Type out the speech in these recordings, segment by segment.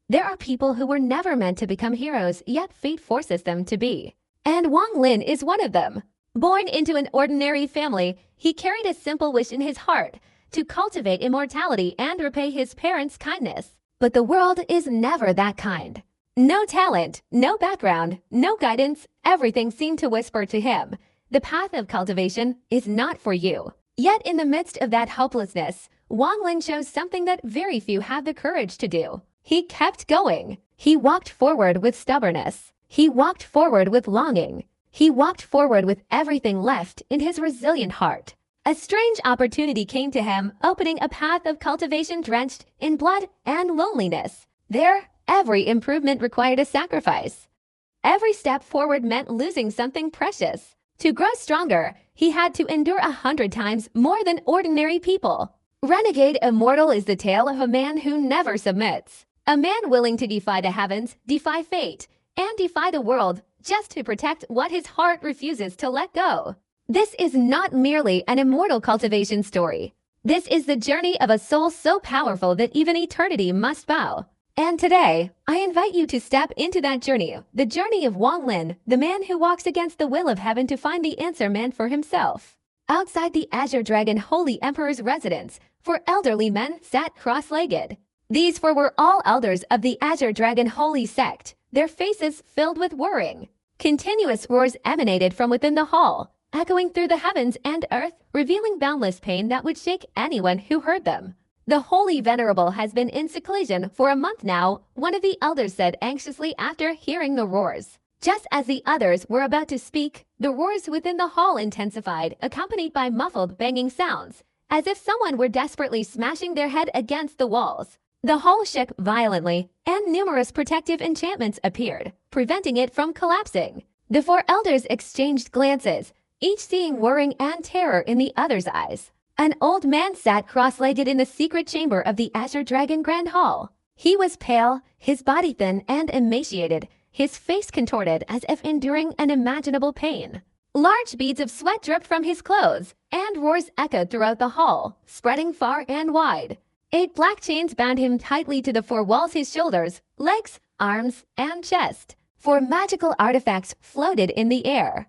There are people who were never meant to become heroes, yet fate forces them to be. And Wang Lin is one of them. Born into an ordinary family, he carried a simple wish in his heart to cultivate immortality and repay his parents' kindness. But the world is never that kind. No talent, no background, no guidance, everything seemed to whisper to him, the path of cultivation is not for you. Yet in the midst of that hopelessness, Wang Lin chose something that very few have the courage to do. He kept going. He walked forward with stubbornness. He walked forward with longing. He walked forward with everything left in his resilient heart. A strange opportunity came to him, opening a path of cultivation drenched in blood and loneliness. There, every improvement required a sacrifice. Every step forward meant losing something precious. To grow stronger, he had to endure 100 times more than ordinary people. Renegade Immortal is the tale of a man who never submits. A man willing to defy the heavens, defy fate, and defy the world just to protect what his heart refuses to let go. This is not merely an immortal cultivation story. This is the journey of a soul so powerful that even eternity must bow. And today, I invite you to step into that journey, the journey of Wang Lin, the man who walks against the will of heaven to find the answer meant for himself. Outside the Azure Dragon Holy Emperor's residence, 4 elderly men sat cross-legged. These 4 were all elders of the Azure Dragon Holy Sect, their faces filled with worrying. Continuous roars emanated from within the hall, echoing through the heavens and earth, revealing boundless pain that would shake anyone who heard them. The Holy Venerable has been in seclusion for a month now, one of the elders said anxiously after hearing the roars. Just as the others were about to speak, the roars within the hall intensified, accompanied by muffled banging sounds, as if someone were desperately smashing their head against the walls. The hall shook violently, and numerous protective enchantments appeared, preventing it from collapsing. The 4 elders exchanged glances, each seeing worrying and terror in the other's eyes. An old man sat cross-legged in the secret chamber of the Azure Dragon Grand Hall. He was pale, his body thin and emaciated, his face contorted as if enduring unimaginable pain. Large beads of sweat dripped from his clothes, and roars echoed throughout the hall, spreading far and wide. 8 black chains bound him tightly to the 4 walls: his shoulders, legs, arms, and chest. 4 magical artifacts floated in the air.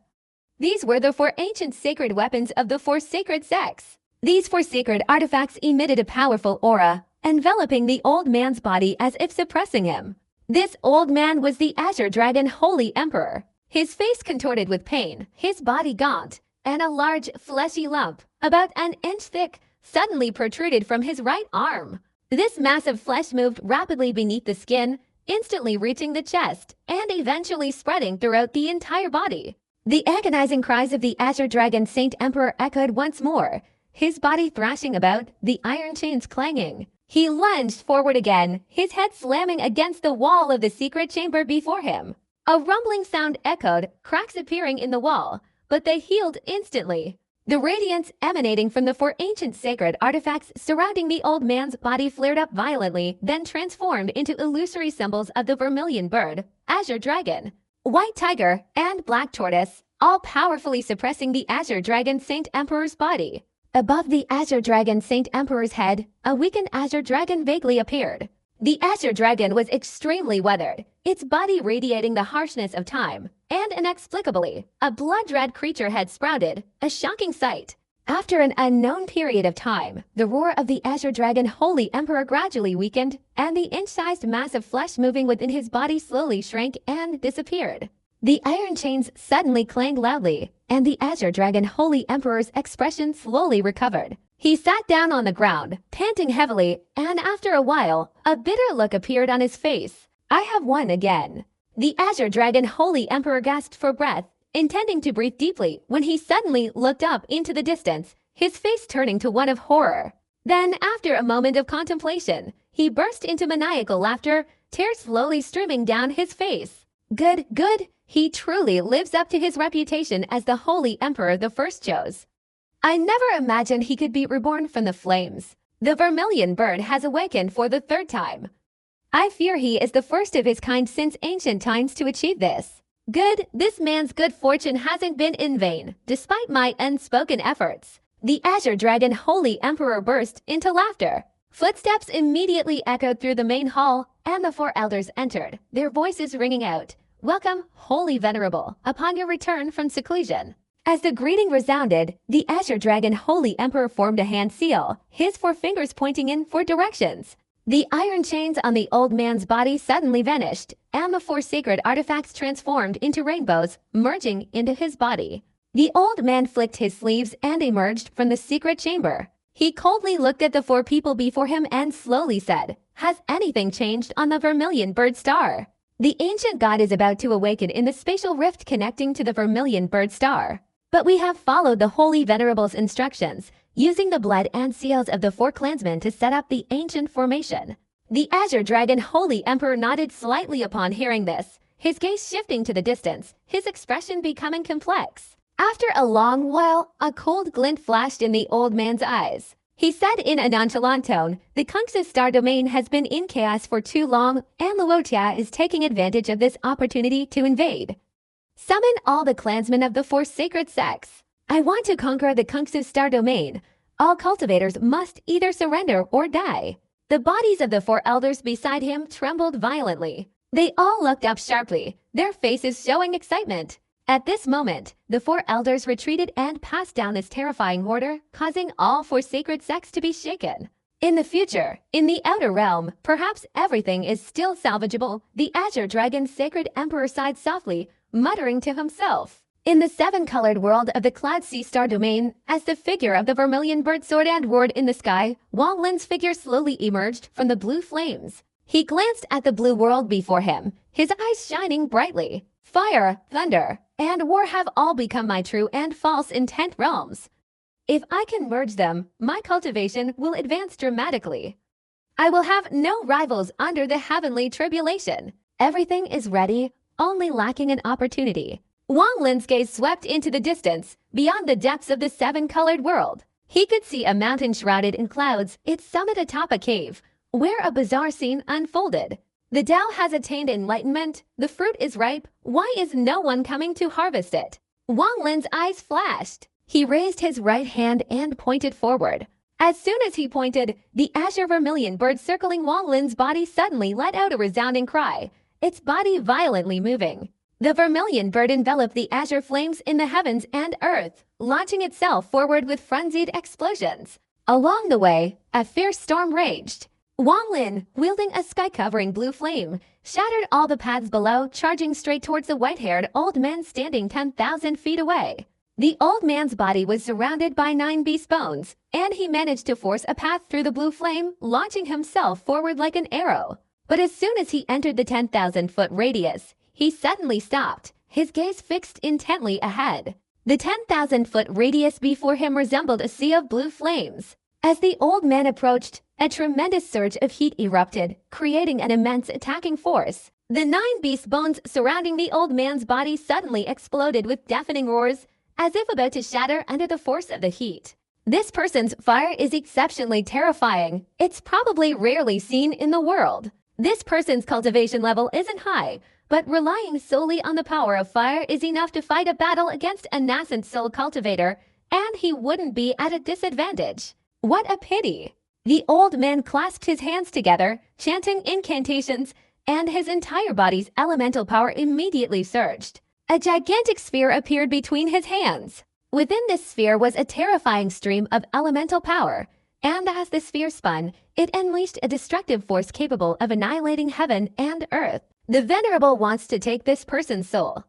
These were the 4 ancient sacred weapons of the 4 sacred sects. These 4 sacred artifacts emitted a powerful aura, enveloping the old man's body as if suppressing him. This old man was the Azure Dragon Holy Emperor. His face contorted with pain, his body gaunt, and a large, fleshy lump, about an inch thick, suddenly protruded from his right arm. This mass of flesh moved rapidly beneath the skin, instantly reaching the chest, and eventually spreading throughout the entire body. The agonizing cries of the Azure Dragon Saint Emperor echoed once more, his body thrashing about, the iron chains clanging. He lunged forward again, his head slamming against the wall of the secret chamber before him. A rumbling sound echoed, cracks appearing in the wall, but they healed instantly. The radiance emanating from the 4 ancient sacred artifacts surrounding the old man's body flared up violently, then transformed into illusory symbols of the vermilion bird, Azure Dragon, White Tiger, and Black Tortoise, all powerfully suppressing the Azure Dragon Saint Emperor's body. Above the Azure Dragon Saint Emperor's head, a weakened Azure Dragon vaguely appeared. The Azure Dragon was extremely weathered, its body radiating the harshness of time, and inexplicably, a blood-red creature had sprouted, a shocking sight. After an unknown period of time, the roar of the Azure Dragon Holy Emperor gradually weakened, and the inch-sized mass of flesh moving within his body slowly shrank and disappeared. The iron chains suddenly clanged loudly, and the Azure Dragon Holy Emperor's expression slowly recovered. He sat down on the ground, panting heavily, and after a while, a bitter look appeared on his face. "I have won again." The Azure Dragon Holy Emperor gasped for breath, intending to breathe deeply when he suddenly looked up into the distance, his face turning to one of horror. Then, after a moment of contemplation, he burst into maniacal laughter, tears slowly streaming down his face. Good, good. He truly lives up to his reputation as the Holy Emperor the First chose. I never imagined he could be reborn from the flames. The vermilion bird has awakened for the 3rd time. I fear he is the first of his kind since ancient times to achieve this. Good, this man's good fortune hasn't been in vain, despite my unspoken efforts. The Azure Dragon Holy Emperor burst into laughter. Footsteps immediately echoed through the main hall, and the four elders entered, their voices ringing out, "Welcome, holy venerable, upon your return from seclusion." As the greeting resounded, the Azure Dragon Holy Emperor formed a hand seal, his four fingers pointing in for directions. The iron chains on the old man's body suddenly vanished, and the four sacred artifacts transformed into rainbows, merging into his body. The old man flicked his sleeves and emerged from the secret chamber. He coldly looked at the four people before him and slowly said, "Has anything changed on the Vermilion Bird Star?" The ancient god is about to awaken in the spatial rift connecting to the Vermilion Bird Star. But we have followed the Holy Venerable's instructions, using the blood and seals of the four clansmen to set up the ancient formation. The Azure Dragon Holy Emperor nodded slightly upon hearing this, his gaze shifting to the distance, his expression becoming complex. After a long while, a cold glint flashed in the old man's eyes. He said in a nonchalant tone, "The Kungsu Star domain has been in chaos for too long, and Luotia is taking advantage of this opportunity to invade. Summon all the clansmen of the four sacred sects. I want to conquer the Kungsu Star domain. All cultivators must either surrender or die." The bodies of the four elders beside him trembled violently. They all looked up sharply, their faces showing excitement. At this moment, the four elders retreated and passed down this terrifying order, causing all four sacred sects to be shaken. In the future, in the outer realm, perhaps everything is still salvageable. The Azure Dragon's sacred emperor sighed softly, muttering to himself. In the seven-colored world of the Cloud Sea Star domain, as the figure of the Vermilion Bird soared and roared in the sky, Wang Lin's figure slowly emerged from the blue flames. He glanced at the blue world before him, his eyes shining brightly. Fire, thunder, and war have all become my true and false intent realms. If I can merge them, my cultivation will advance dramatically. I will have no rivals under the heavenly tribulation. Everything is ready, only lacking an opportunity. Wang Lin's gaze swept into the distance, beyond the depths of the seven-colored world. He could see a mountain shrouded in clouds, its summit atop a cave, where a bizarre scene unfolded. The Tao has attained enlightenment, the fruit is ripe, why is no one coming to harvest it? Wang Lin's eyes flashed. He raised his right hand and pointed forward. As soon as he pointed, the azure vermilion bird circling Wang Lin's body suddenly let out a resounding cry, its body violently moving. The vermilion bird enveloped the azure flames in the heavens and earth, launching itself forward with frenzied explosions. Along the way, a fierce storm raged. Wang Lin, wielding a sky-covering blue flame, shattered all the paths below, charging straight towards the white-haired old man standing 10,000 feet away. The old man's body was surrounded by 9 beast bones, and he managed to force a path through the blue flame, launching himself forward like an arrow. But as soon as he entered the 10,000-foot radius, he suddenly stopped, his gaze fixed intently ahead. The 10,000-foot radius before him resembled a sea of blue flames. As the old man approached, a tremendous surge of heat erupted, creating an immense attacking force. The 9 beast bones surrounding the old man's body suddenly exploded with deafening roars, as if about to shatter under the force of the heat. This person's fire is exceptionally terrifying. It's probably rarely seen in the world. This person's cultivation level isn't high, but relying solely on the power of fire is enough to fight a battle against a nascent soul cultivator, and he wouldn't be at a disadvantage. What a pity! The old man clasped his hands together, chanting incantations, and his entire body's elemental power immediately surged. A gigantic sphere appeared between his hands. Within this sphere was a terrifying stream of elemental power, and as the sphere spun, it unleashed a destructive force capable of annihilating heaven and earth. The Venerable wants to take this person's soul.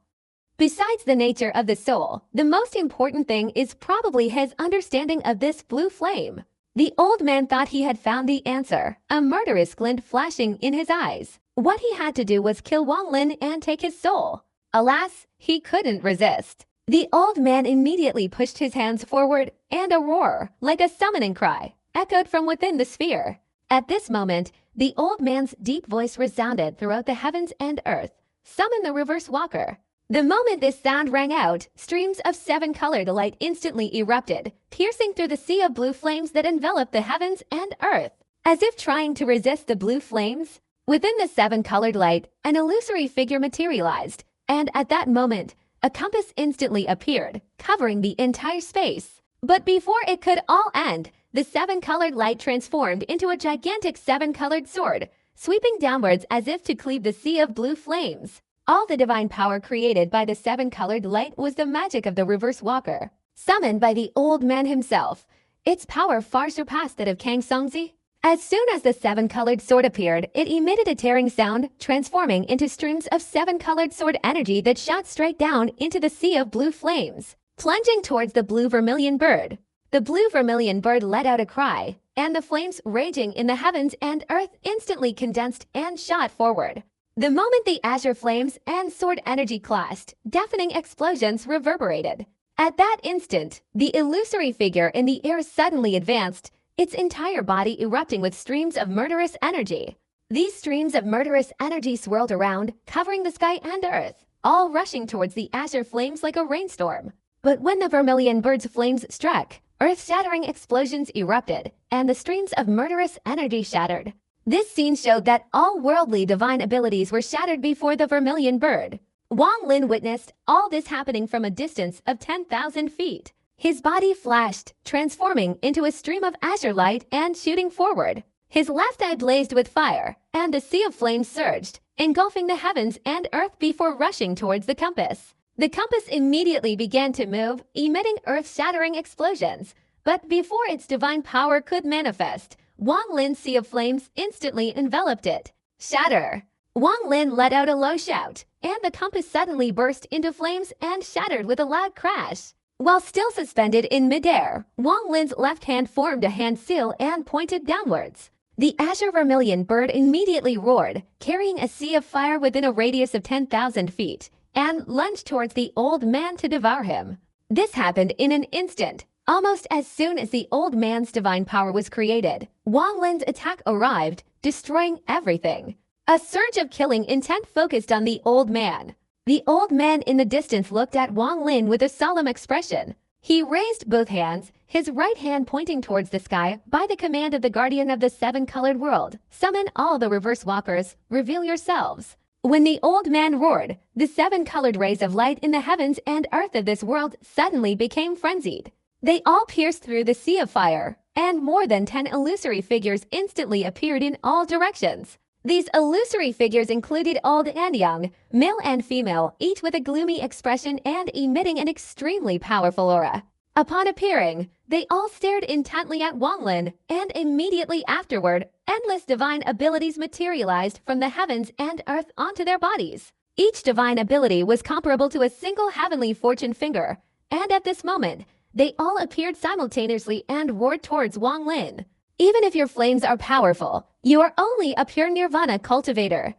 Besides the nature of the soul, the most important thing is probably his understanding of this blue flame. The old man thought he had found the answer, a murderous glint flashing in his eyes. What he had to do was kill Wang Lin and take his soul. Alas, he couldn't resist. The old man immediately pushed his hands forward, and a roar, like a summoning cry, echoed from within the sphere. At this moment, the old man's deep voice resounded throughout the heavens and earth. Summon the reverse walker. The moment this sound rang out, streams of 7-colored light instantly erupted, piercing through the sea of blue flames that enveloped the heavens and earth. As if trying to resist the blue flames, within the 7-colored light, an illusory figure materialized, and at that moment, a compass instantly appeared, covering the entire space. But before it could all end, the seven-colored light transformed into a gigantic seven-colored sword, sweeping downwards as if to cleave the sea of blue flames. All the divine power created by the seven-colored light was the magic of the reverse walker, summoned by the old man himself. Its power far surpassed that of Kang Songzi. As soon as the seven-colored sword appeared, it emitted a tearing sound, transforming into streams of seven-colored sword energy that shot straight down into the sea of blue flames, plunging towards the blue vermilion bird. The blue vermilion bird let out a cry, and the flames raging in the heavens and earth instantly condensed and shot forward. The moment the azure flames and sword energy clashed, deafening explosions reverberated. At that instant, the illusory figure in the air suddenly advanced, its entire body erupting with streams of murderous energy. These streams of murderous energy swirled around, covering the sky and earth, all rushing towards the azure flames like a rainstorm. But when the vermilion bird's flames struck, earth-shattering explosions erupted, and the streams of murderous energy shattered. This scene showed that all worldly divine abilities were shattered before the vermilion bird. Wang Lin witnessed all this happening from a distance of 10,000 feet. His body flashed, transforming into a stream of azure light and shooting forward. His left eye blazed with fire, and the sea of flames surged, engulfing the heavens and earth before rushing towards the compass. The compass immediately began to move, emitting earth-shattering explosions. But before its divine power could manifest, Wang Lin's sea of flames instantly enveloped it. Shatter! Wang Lin let out a low shout, and the compass suddenly burst into flames and shattered with a loud crash. While still suspended in midair, Wang Lin's left hand formed a hand seal and pointed downwards. The azure vermilion bird immediately roared, carrying a sea of fire within a radius of 10,000 feet, and lunged towards the old man to devour him. This happened in an instant. Almost as soon as the old man's divine power was created, Wang Lin's attack arrived, destroying everything. A surge of killing intent focused on the old man. The old man in the distance looked at Wang Lin with a solemn expression. He raised both hands, his right hand pointing towards the sky. By the command of the guardian of the seven-colored world, summon all the reverse walkers, reveal yourselves. When the old man roared, the seven-colored rays of light in the heavens and earth of this world suddenly became frenzied. They all pierced through the sea of fire, and more than 10 illusory figures instantly appeared in all directions. These illusory figures included old and young, male and female, each with a gloomy expression and emitting an extremely powerful aura. Upon appearing, they all stared intently at Wang Lin, and immediately afterward, endless divine abilities materialized from the heavens and earth onto their bodies. Each divine ability was comparable to a single heavenly fortune finger, and at this moment, they all appeared simultaneously and roared towards Wang Lin. Even if your flames are powerful, you are only a pure nirvana cultivator.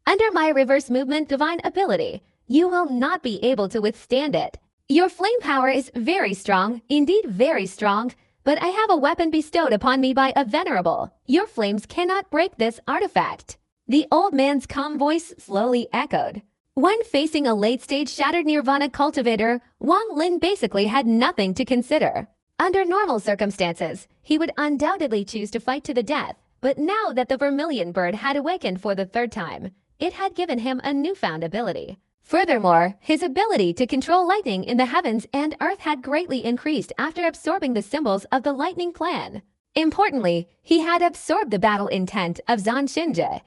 Under my reverse movement divine ability, you will not be able to withstand it. Your flame power is very strong, indeed very strong, but I have a weapon bestowed upon me by a venerable. Your flames cannot break this artifact. The old man's calm voice slowly echoed. When facing a late-stage shattered nirvana cultivator, Wang Lin basically had nothing to consider. Under normal circumstances, he would undoubtedly choose to fight to the death, but now that the vermilion bird had awakened for the third time, it had given him a newfound ability. Furthermore, his ability to control lightning in the heavens and earth had greatly increased after absorbing the symbols of the lightning clan. Importantly, he had absorbed the battle intent of Zhan Xinjie.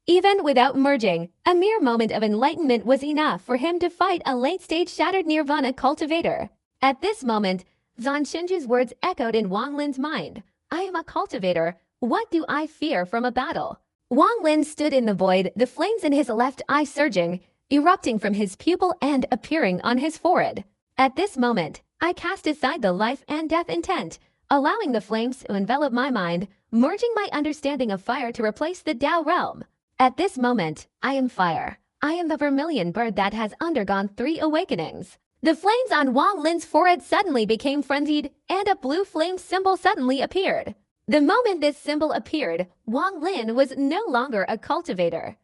Even without merging, a mere moment of enlightenment was enough for him to fight a late-stage shattered nirvana cultivator. At this moment, Zhan Xinjie's words echoed in Wang Lin's mind. I am a cultivator. What do I fear from a battle? Wang Lin stood in the void, the flames in his left eye surging, erupting from his pupil and appearing on his forehead. At this moment, I cast aside the life and death intent, allowing the flames to envelop my mind, merging my understanding of fire to replace the Tao realm. At this moment, I am fire. I am the vermilion bird that has undergone 3 awakenings. The flames on Wang Lin's forehead suddenly became frenzied, and a blue flame symbol suddenly appeared. The moment this symbol appeared, Wang Lin was no longer a cultivator.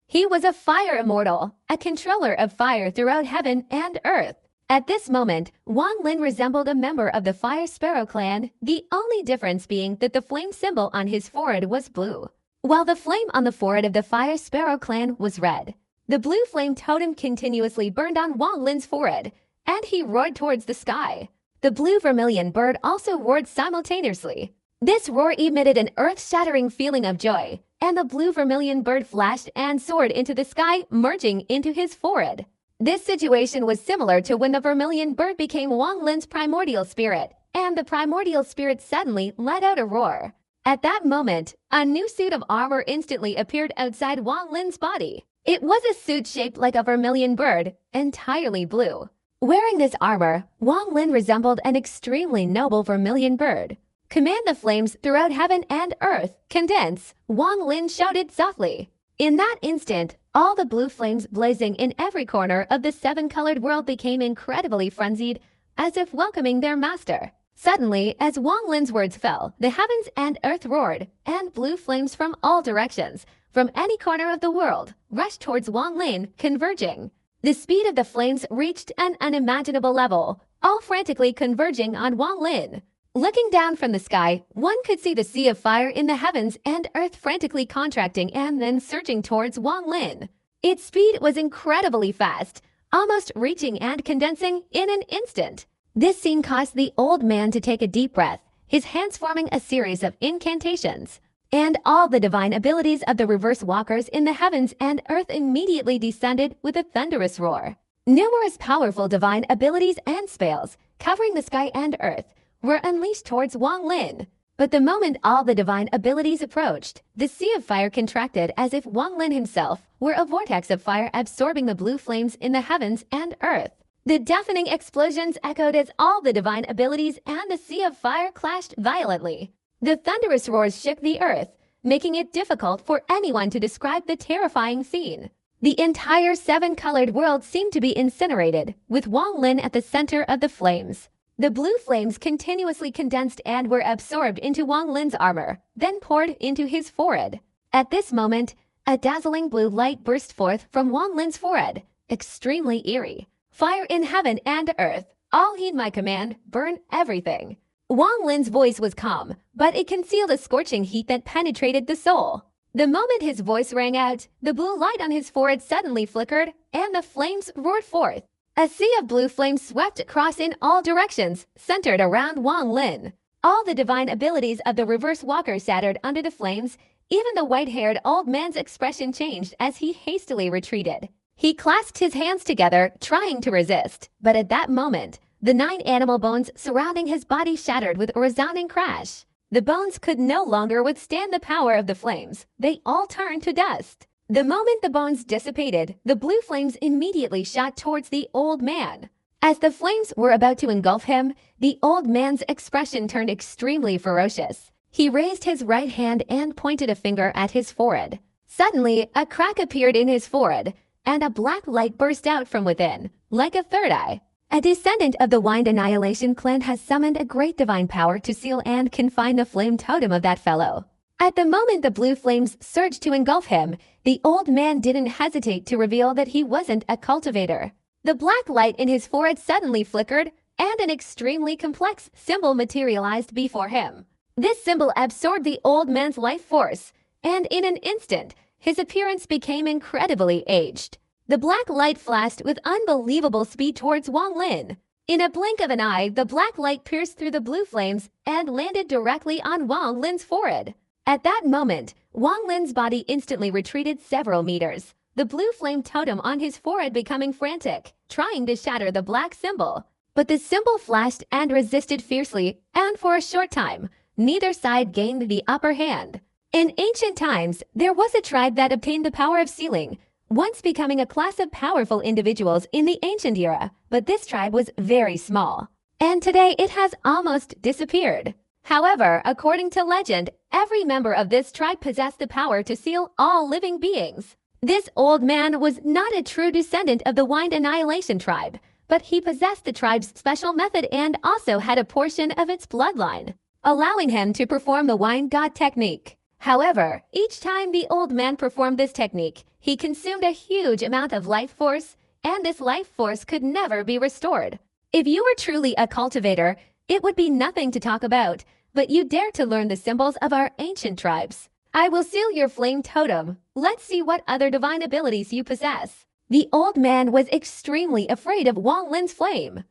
He was a fire immortal, a controller of fire throughout heaven and earth. At this moment, Wang Lin resembled a member of the Fire Sparrow clan, the only difference being that the flame symbol on his forehead was blue, while the flame on the forehead of the Fire Sparrow clan was red. The blue flame totem continuously burned on Wang Lin's forehead, and he roared towards the sky. The blue vermilion bird also roared simultaneously. This roar emitted an earth-shattering feeling of joy, and the blue vermilion bird flashed and soared into the sky, merging into his forehead. This situation was similar to when the vermilion bird became Wang Lin's primordial spirit, and the primordial spirit suddenly let out a roar. At that moment, a new suit of armor instantly appeared outside Wang Lin's body. It was a suit shaped like a vermilion bird, entirely blue. Wearing this armor, Wang Lin resembled an extremely noble vermilion bird. "Command the flames throughout heaven and earth, condense," Wang Lin shouted softly. In that instant, all the blue flames blazing in every corner of the seven-colored world became incredibly frenzied, as if welcoming their master. Suddenly, as Wang Lin's words fell, the heavens and earth roared, and blue flames from all directions, from any corner of the world, rushed towards Wang Lin, converging. The speed of the flames reached an unimaginable level, all frantically converging on Wang Lin. Looking down from the sky, one could see the sea of fire in the heavens and earth frantically contracting and then surging towards Wang Lin. Its speed was incredibly fast, almost reaching and condensing in an instant. This scene caused the old man to take a deep breath, his hands forming a series of incantations. And all the divine abilities of the reverse walkers in the heavens and earth immediately descended with a thunderous roar. Numerous powerful divine abilities and spells, covering the sky and earth, were unleashed towards Wang Lin. But the moment all the divine abilities approached, the sea of fire contracted as if Wang Lin himself were a vortex of fire absorbing the blue flames in the heavens and earth. The deafening explosions echoed as all the divine abilities and the sea of fire clashed violently. The thunderous roars shook the earth, making it difficult for anyone to describe the terrifying scene. The entire seven-colored world seemed to be incinerated, with Wang Lin at the center of the flames. The blue flames continuously condensed and were absorbed into Wang Lin's armor, then poured into his forehead. At this moment, a dazzling blue light burst forth from Wang Lin's forehead, extremely eerie. "Fire in heaven and earth, all heed my command, burn everything." Wang Lin's voice was calm, but it concealed a scorching heat that penetrated the soul. The moment his voice rang out, the blue light on his forehead suddenly flickered, and the flames roared forth. A sea of blue flames swept across in all directions, centered around Wang Lin. All the divine abilities of the reverse walker shattered under the flames. Even the white-haired old man's expression changed as he hastily retreated. He clasped his hands together, trying to resist, but at that moment, the 9 animal bones surrounding his body shattered with a resounding crash. The bones could no longer withstand the power of the flames. They all turned to dust. The moment the bones dissipated, the blue flames immediately shot towards the old man. As the flames were about to engulf him, the old man's expression turned extremely ferocious. He raised his right hand and pointed a finger at his forehead. Suddenly, a crack appeared in his forehead, and a black light burst out from within, like a third eye. A descendant of the Wind Annihilation clan has summoned a great divine power to seal and confine the flame totem of that fellow. At the moment the blue flames surged to engulf him, the old man didn't hesitate to reveal that he wasn't a cultivator. The black light in his forehead suddenly flickered, and an extremely complex symbol materialized before him. This symbol absorbed the old man's life force, and in an instant, his appearance became incredibly aged. The black light flashed with unbelievable speed towards Wang Lin. In a blink of an eye, the black light pierced through the blue flames and landed directly on Wang Lin's forehead. At that moment, Wang Lin's body instantly retreated several meters, the blue flame totem on his forehead becoming frantic, trying to shatter the black symbol. But the symbol flashed and resisted fiercely, and for a short time, neither side gained the upper hand. In ancient times, there was a tribe that obtained the power of sealing, once becoming a class of powerful individuals in the ancient era, but this tribe was very small, and today it has almost disappeared. However, according to legend, every member of this tribe possessed the power to seal all living beings. This old man was not a true descendant of the Wind Annihilation tribe, but he possessed the tribe's special method and also had a portion of its bloodline, allowing him to perform the Wind God technique. However, each time the old man performed this technique, he consumed a huge amount of life force, and this life force could never be restored. If you were truly a cultivator, it would be nothing to talk about, but you dare to learn the symbols of our ancient tribes. I will seal your flame totem. Let's see what other divine abilities you possess. The old man was extremely afraid of Wang Lin's flame.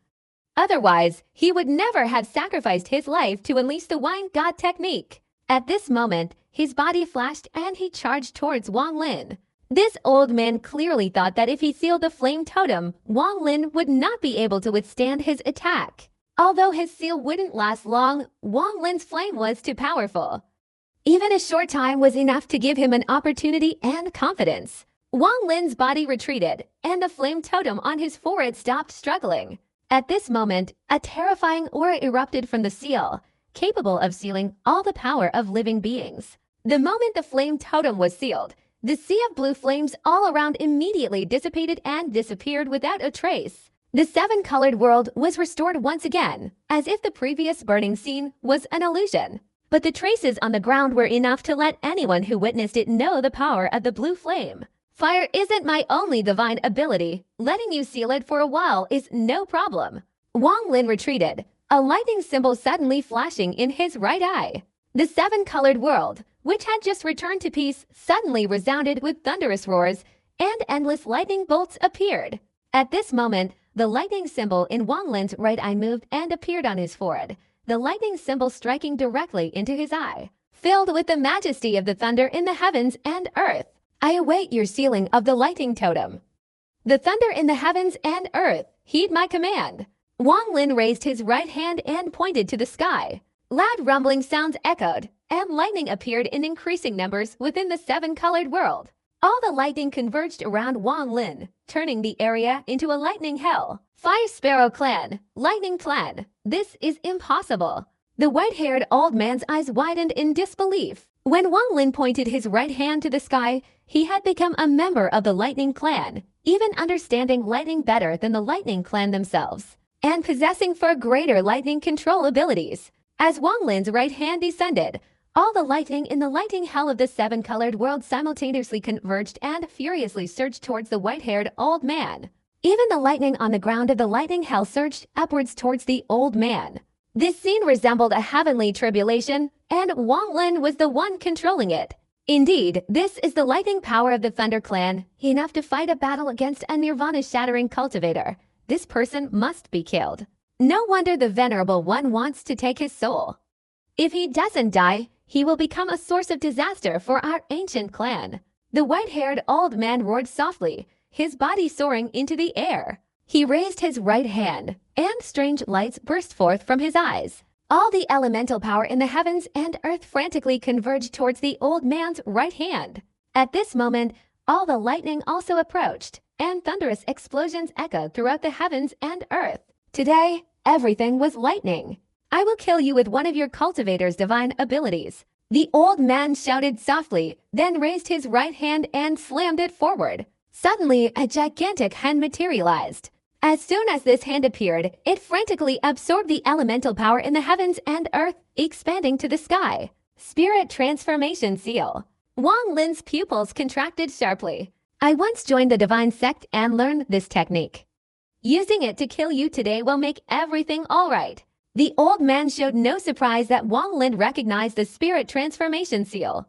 Otherwise, he would never have sacrificed his life to unleash the Wine God technique. At this moment, his body flashed and he charged towards Wang Lin. This old man clearly thought that if he sealed the flame totem, Wang Lin would not be able to withstand his attack. Although his seal wouldn't last long, Wang Lin's flame was too powerful. Even a short time was enough to give him an opportunity and confidence. Wang Lin's body retreated, and the flame totem on his forehead stopped struggling. At this moment, a terrifying aura erupted from the seal, capable of sealing all the power of living beings. The moment the flame totem was sealed, the sea of blue flames all around immediately dissipated and disappeared without a trace. The seven-colored world was restored once again, as if the previous burning scene was an illusion. But the traces on the ground were enough to let anyone who witnessed it know the power of the blue flame. Fire isn't my only divine ability. Letting you seal it for a while is no problem. Wang Lin retreated, a lightning symbol suddenly flashing in his right eye. The seven-colored world, which had just returned to peace, suddenly resounded with thunderous roars, and endless lightning bolts appeared. At this moment, the lightning symbol in Wang Lin's right eye moved and appeared on his forehead, the lightning symbol striking directly into his eye. Filled with the majesty of the thunder in the heavens and earth, I await your sealing of the lightning totem. The thunder in the heavens and earth, heed my command. Wang Lin raised his right hand and pointed to the sky. Loud rumbling sounds echoed, and lightning appeared in increasing numbers within the seven-colored world. All the lightning converged around Wang Lin, turning the area into a lightning hell. Fire Sparrow Clan, Lightning Clan, this is impossible. The white-haired old man's eyes widened in disbelief. When Wang Lin pointed his right hand to the sky, he had become a member of the Lightning Clan, even understanding lightning better than the Lightning Clan themselves, and possessing far greater lightning control abilities. As Wang Lin's right hand descended, all the lightning in the lightning hell of the seven-colored world simultaneously converged and furiously surged towards the white-haired old man. Even the lightning on the ground of the lightning hell surged upwards towards the old man. This scene resembled a heavenly tribulation, and Wang Lin was the one controlling it. Indeed, this is the lightning power of the Thunder Clan, enough to fight a battle against a nirvana-shattering cultivator. This person must be killed. No wonder the Venerable One wants to take his soul. If he doesn't die, he will become a source of disaster for our ancient clan. The white-haired old man roared softly, his body soaring into the air. He raised his right hand, and strange lights burst forth from his eyes. All the elemental power in the heavens and earth frantically converged towards the old man's right hand. At this moment, all the lightning also approached, and thunderous explosions echoed throughout the heavens and earth. Today, everything was lightning. I will kill you with one of your cultivator's divine abilities. The old man shouted softly, then raised his right hand and slammed it forward. Suddenly, a gigantic hand materialized. As soon as this hand appeared, it frantically absorbed the elemental power in the heavens and earth, expanding to the sky. Spirit Transformation Seal. Wang Lin's pupils contracted sharply. I once joined the divine sect and learned this technique. Using it to kill you today will make everything all right. The old man showed no surprise that Wang Lin recognized the Spirit Transformation Seal.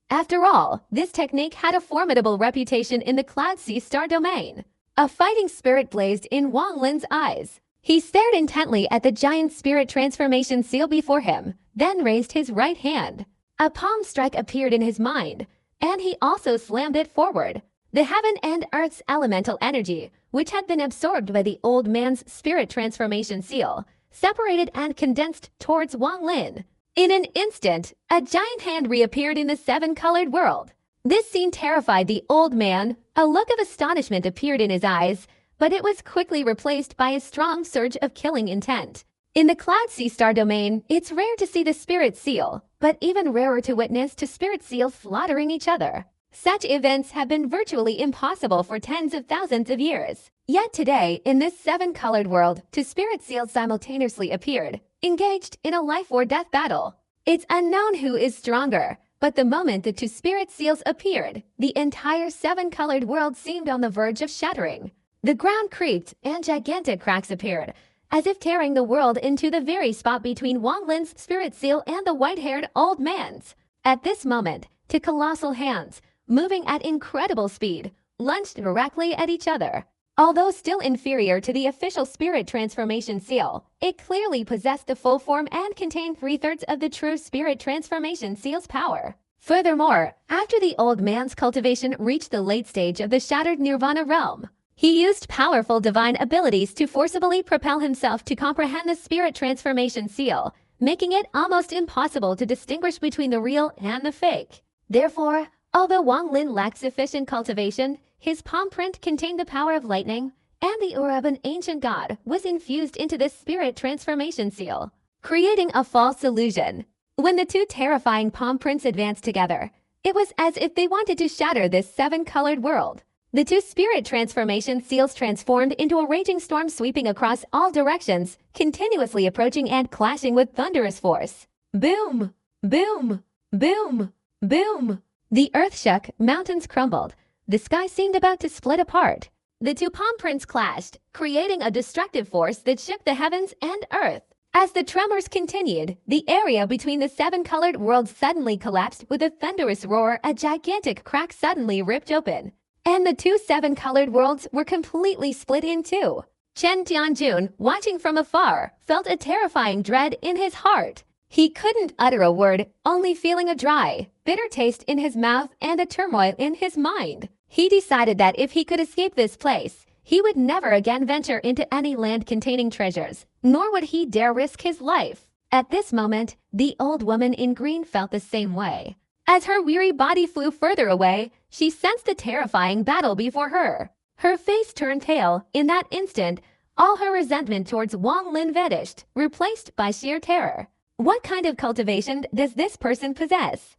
After all, this technique had a formidable reputation in the Cloud Sea Star domain. A fighting spirit blazed in Wang Lin's eyes. He stared intently at the giant Spirit Transformation Seal before him, then raised his right hand. A palm strike appeared in his mind, and he also slammed it forward. The heaven and earth's elemental energy, which had been absorbed by the old man's Spirit Transformation Seal, separated and condensed towards Wang Lin. In an instant, a giant hand reappeared in the seven-colored world. This scene terrified the old man. A look of astonishment appeared in his eyes, but it was quickly replaced by a strong surge of killing intent. In the Cloud Sea Star domain, it's rare to see the Spirit Seal, but even rarer to witness two Spirit Seals slaughtering each other. Such events have been virtually impossible for tens of thousands of years. Yet today, in this seven-colored world, two Spirit Seals simultaneously appeared, engaged in a life-or-death battle. It's unknown who is stronger, but the moment the two Spirit Seals appeared, the entire seven-colored world seemed on the verge of shattering. The ground creaked, and gigantic cracks appeared, as if tearing the world into the very spot between Wang Lin's Spirit Seal and the white-haired old man's. At this moment, two colossal hands, moving at incredible speed, lunged directly at each other. Although still inferior to the official spirit transformation seal, it clearly possessed the full form and contained 3/3 of the true spirit transformation seal's power. Furthermore, after the old man's cultivation reached the late stage of the shattered nirvana realm, he used powerful divine abilities to forcibly propel himself to comprehend the spirit transformation seal, making it almost impossible to distinguish between the real and the fake. Therefore, although Wang Lin lacked sufficient cultivation, his palm print contained the power of lightning, and the aura of an ancient god was infused into this spirit transformation seal, creating a false illusion. When the two terrifying palm prints advanced together, it was as if they wanted to shatter this seven-colored world. The two spirit transformation seals transformed into a raging storm sweeping across all directions, continuously approaching and clashing with thunderous force. Boom! Boom! Boom! Boom! The earth shook, mountains crumbled. The sky seemed about to split apart. The two palm prints clashed, creating a destructive force that shook the heavens and earth. As the tremors continued, the area between the seven-colored worlds suddenly collapsed with a thunderous roar. A gigantic crack suddenly ripped open, and the two seven-colored worlds were completely split in two. Chen Tianjun, watching from afar, felt a terrifying dread in his heart. He couldn't utter a word, only feeling a dry, bitter taste in his mouth and a turmoil in his mind. He decided that if he could escape this place, he would never again venture into any land containing treasures, nor would he dare risk his life. At this moment, the old woman in green felt the same way. As her weary body flew further away, she sensed the terrifying battle before her. Her face turned pale. In that instant, all her resentment towards Wang Lin vanished, replaced by sheer terror. What kind of cultivation does this person possess?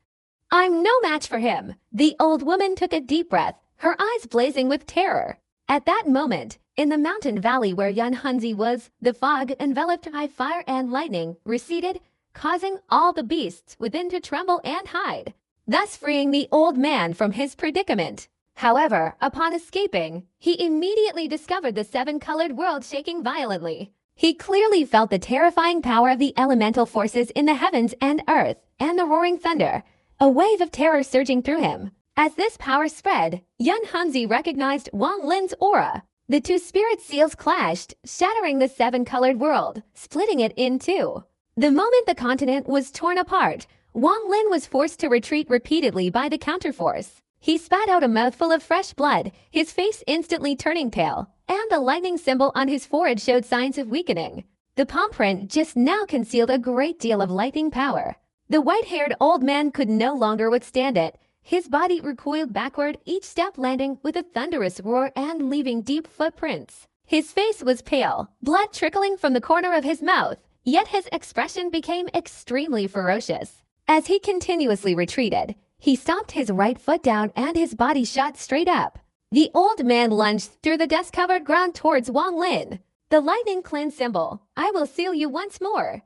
I'm no match for him. The old woman took a deep breath, her eyes blazing with terror. At that moment, in the mountain valley where Yan Hunzi was, the fog enveloped by fire and lightning receded, causing all the beasts within to tremble and hide, thus freeing the old man from his predicament. However, upon escaping, he immediately discovered the seven-colored world shaking violently. He clearly felt the terrifying power of the elemental forces in the heavens and earth, and the roaring thunder, a wave of terror surging through him. As this power spread, Yan Hunzi recognized Wang Lin's aura. The two spirit seals clashed, shattering the seven-colored world, splitting it in two. The moment the continent was torn apart, Wang Lin was forced to retreat repeatedly by the counterforce. He spat out a mouthful of fresh blood, his face instantly turning pale, and the lightning symbol on his forehead showed signs of weakening. The palm print just now concealed a great deal of lightning power. The white-haired old man could no longer withstand it. His body recoiled backward, each step landing with a thunderous roar and leaving deep footprints. His face was pale, blood trickling from the corner of his mouth, yet his expression became extremely ferocious. As he continuously retreated, he stomped his right foot down and his body shot straight up. The old man lunged through the dust-covered ground towards Wang Lin. The lightning cleanse symbol, I will seal you once more.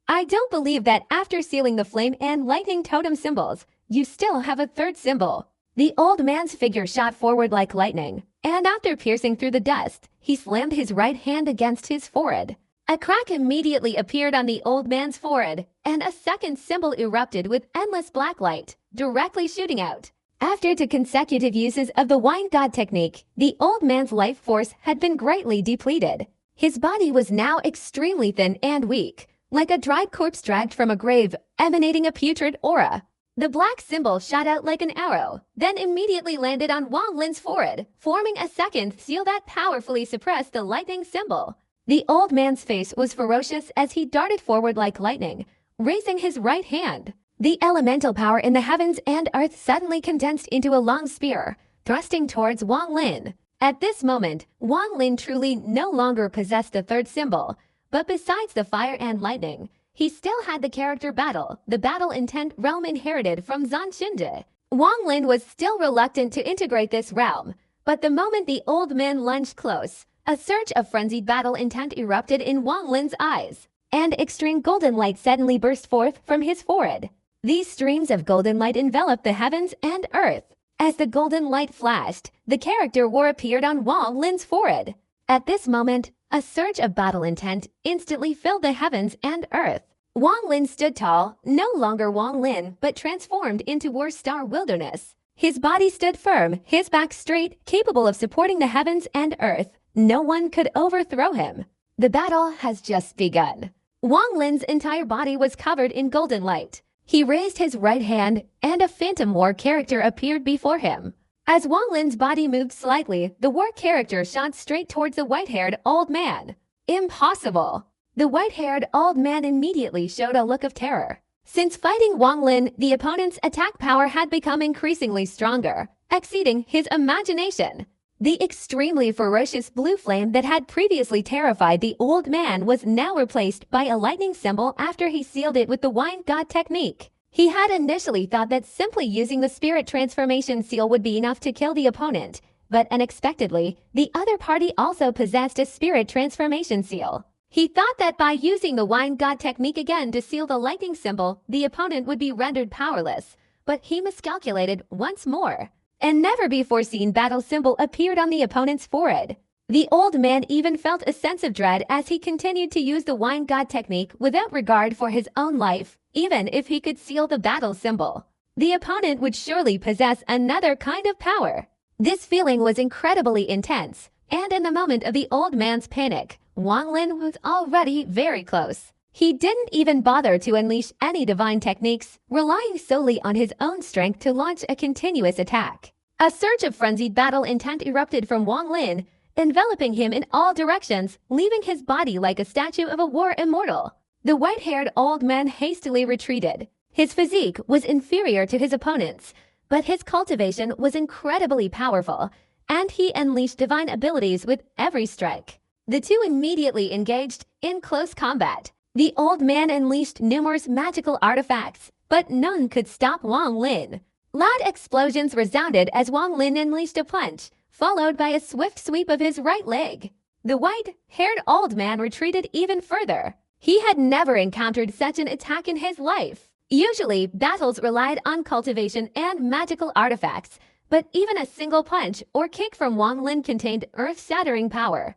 I don't believe that after sealing the flame and lightning totem symbols, you still have a third symbol. The old man's figure shot forward like lightning, and after piercing through the dust, he slammed his right hand against his forehead. A crack immediately appeared on the old man's forehead, and a second symbol erupted with endless black light, directly shooting out. After two consecutive uses of the wine god technique, the old man's life force had been greatly depleted. His body was now extremely thin and weak, like a dried corpse dragged from a grave, emanating a putrid aura. The black symbol shot out like an arrow, then immediately landed on Wang Lin's forehead, forming a second seal that powerfully suppressed the lightning symbol. The old man's face was ferocious as he darted forward like lightning, raising his right hand. The elemental power in the heavens and earth suddenly condensed into a long spear, thrusting towards Wang Lin. At this moment, Wang Lin truly no longer possessed the third symbol, but besides the fire and lightning, he still had the character battle, the battle intent realm inherited from Zan Xinji. Wang Lin was still reluctant to integrate this realm, but the moment the old man lunged close, a surge of frenzied battle intent erupted in Wang Lin's eyes, and extreme golden light suddenly burst forth from his forehead. These streams of golden light enveloped the heavens and earth. As the golden light flashed, the character war appeared on Wang Lin's forehead. At this moment, a surge of battle intent instantly filled the heavens and earth. Wang Lin stood tall, no longer Wang Lin, but transformed into War Star Wilderness. His body stood firm, his back straight, capable of supporting the heavens and earth. No one could overthrow him. The battle has just begun. Wang Lin's entire body was covered in golden light. He raised his right hand, and a phantom war character appeared before him. As Wang Lin's body moved slightly, the war character shot straight towards the white-haired old man. Impossible! The white-haired old man immediately showed a look of terror. Since fighting Wang Lin, the opponent's attack power had become increasingly stronger, exceeding his imagination. The extremely ferocious blue flame that had previously terrified the old man was now replaced by a lightning symbol after he sealed it with the Wine God technique. He had initially thought that simply using the spirit transformation seal would be enough to kill the opponent, but unexpectedly, the other party also possessed a spirit transformation seal. He thought that by using the Wine God technique again to seal the lightning symbol, the opponent would be rendered powerless, but he miscalculated once more. An never-before-seen battle symbol appeared on the opponent's forehead. The old man even felt a sense of dread as he continued to use the Wine God technique without regard for his own life, even if he could seal the battle symbol. The opponent would surely possess another kind of power. This feeling was incredibly intense, and in the moment of the old man's panic, Wang Lin was already very close. He didn't even bother to unleash any divine techniques, relying solely on his own strength to launch a continuous attack. A surge of frenzied battle intent erupted from Wang Lin, enveloping him in all directions, leaving his body like a statue of a war immortal. The white-haired old man hastily retreated. His physique was inferior to his opponent's, but his cultivation was incredibly powerful, and he unleashed divine abilities with every strike. The two immediately engaged in close combat. The old man unleashed numerous magical artifacts, but none could stop Wang Lin. Loud explosions resounded as Wang Lin unleashed a punch, followed by a swift sweep of his right leg. The white-haired old man retreated even further. He had never encountered such an attack in his life. Usually, battles relied on cultivation and magical artifacts, but even a single punch or kick from Wang Lin contained earth-shattering power.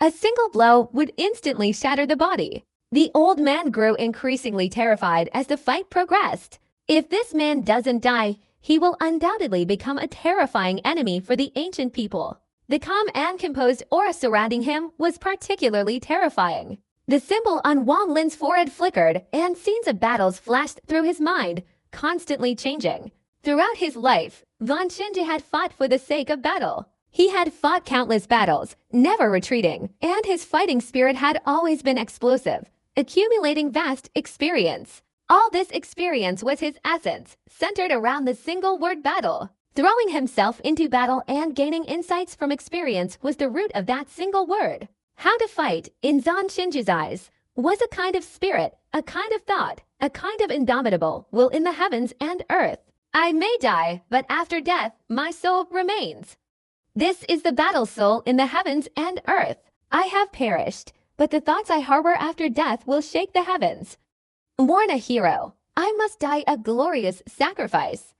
A single blow would instantly shatter the body. The old man grew increasingly terrified as the fight progressed. If this man doesn't die, he will undoubtedly become a terrifying enemy for the ancient people. The calm and composed aura surrounding him was particularly terrifying. The symbol on Wang Lin's forehead flickered, and scenes of battles flashed through his mind, constantly changing. Throughout his life, Van Shinji had fought for the sake of battle. He had fought countless battles, never retreating, and his fighting spirit had always been explosive, accumulating vast experience. All this experience was his essence, centered around the single-word battle. Throwing himself into battle and gaining insights from experience was the root of that single word. How to fight, in Zan Shinji's eyes, was a kind of spirit, a kind of thought, a kind of indomitable will in the heavens and earth. I may die, but after death, my soul remains. This is the battle soul in the heavens and earth. I have perished, but the thoughts I harbor after death will shake the heavens. Born a hero, I must die a glorious sacrifice.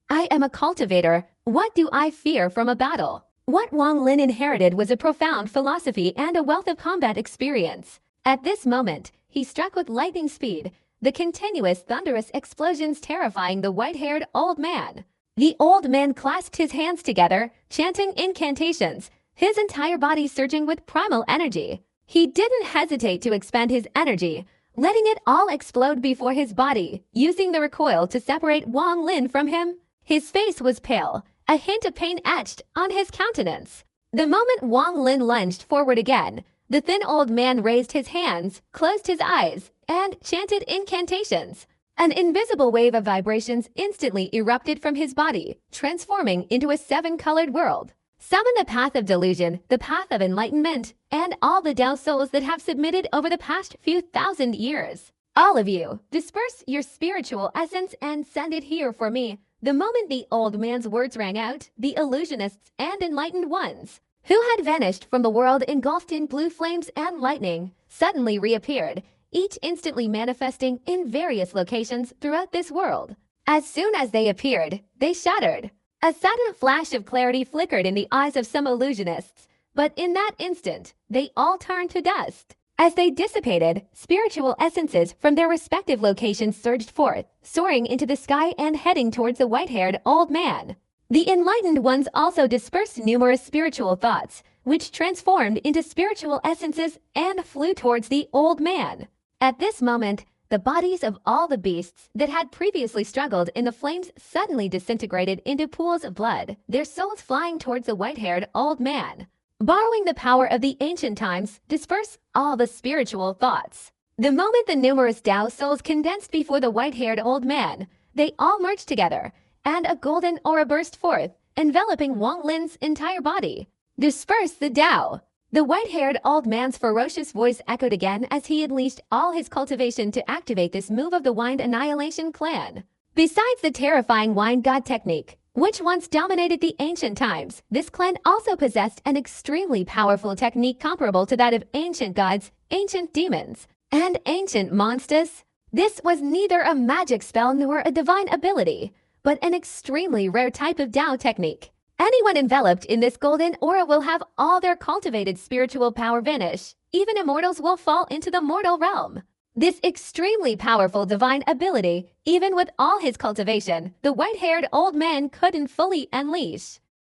I am a cultivator. What do I fear from a battle? What Wang Lin inherited was a profound philosophy and a wealth of combat experience. At this moment, he struck with lightning speed, the continuous thunderous explosions terrifying the white-haired old man. The old man clasped his hands together, chanting incantations, his entire body surging with primal energy. He didn't hesitate to expend his energy, letting it all explode before his body, using the recoil to separate Wang Lin from him. His face was pale, a hint of pain etched on his countenance. The moment Wang Lin lunged forward again, the thin old man raised his hands, closed his eyes, and chanted incantations. An invisible wave of vibrations instantly erupted from his body, transforming into a seven-colored world. Summon the path of delusion, the path of enlightenment, and all the Tao souls that have submitted over the past few thousand years. All of you, disperse your spiritual essence and send it here for me. The moment the old man's words rang out, the illusionists and enlightened ones, who had vanished from the world engulfed in blue flames and lightning, suddenly reappeared, each instantly manifesting in various locations throughout this world. As soon as they appeared, they shattered. A sudden flash of clarity flickered in the eyes of some illusionists, but in that instant, they all turned to dust. As they dissipated, spiritual essences from their respective locations surged forth, soaring into the sky and heading towards the white-haired old man. The enlightened ones also dispersed numerous spiritual thoughts, which transformed into spiritual essences and flew towards the old man. At this moment, the bodies of all the beasts that had previously struggled in the flames suddenly disintegrated into pools of blood, their souls flying towards the white-haired old man. Borrowing the power of the ancient times, disperse all the spiritual thoughts. The moment the numerous Tao souls condensed before the white-haired old man, they all merged together, and a golden aura burst forth, enveloping Wang Lin's entire body. Disperse the Tao! The white-haired old man's ferocious voice echoed again as he unleashed all his cultivation to activate this move of the Wind Annihilation clan. Besides the terrifying Wind God technique, which once dominated the ancient times, this clan also possessed an extremely powerful technique comparable to that of ancient gods, ancient demons, and ancient monsters. This was neither a magic spell nor a divine ability, but an extremely rare type of Tao technique. Anyone enveloped in this golden aura will have all their cultivated spiritual power vanish. Even immortals will fall into the mortal realm. This extremely powerful divine ability, even with all his cultivation, the white-haired old man couldn't fully unleash.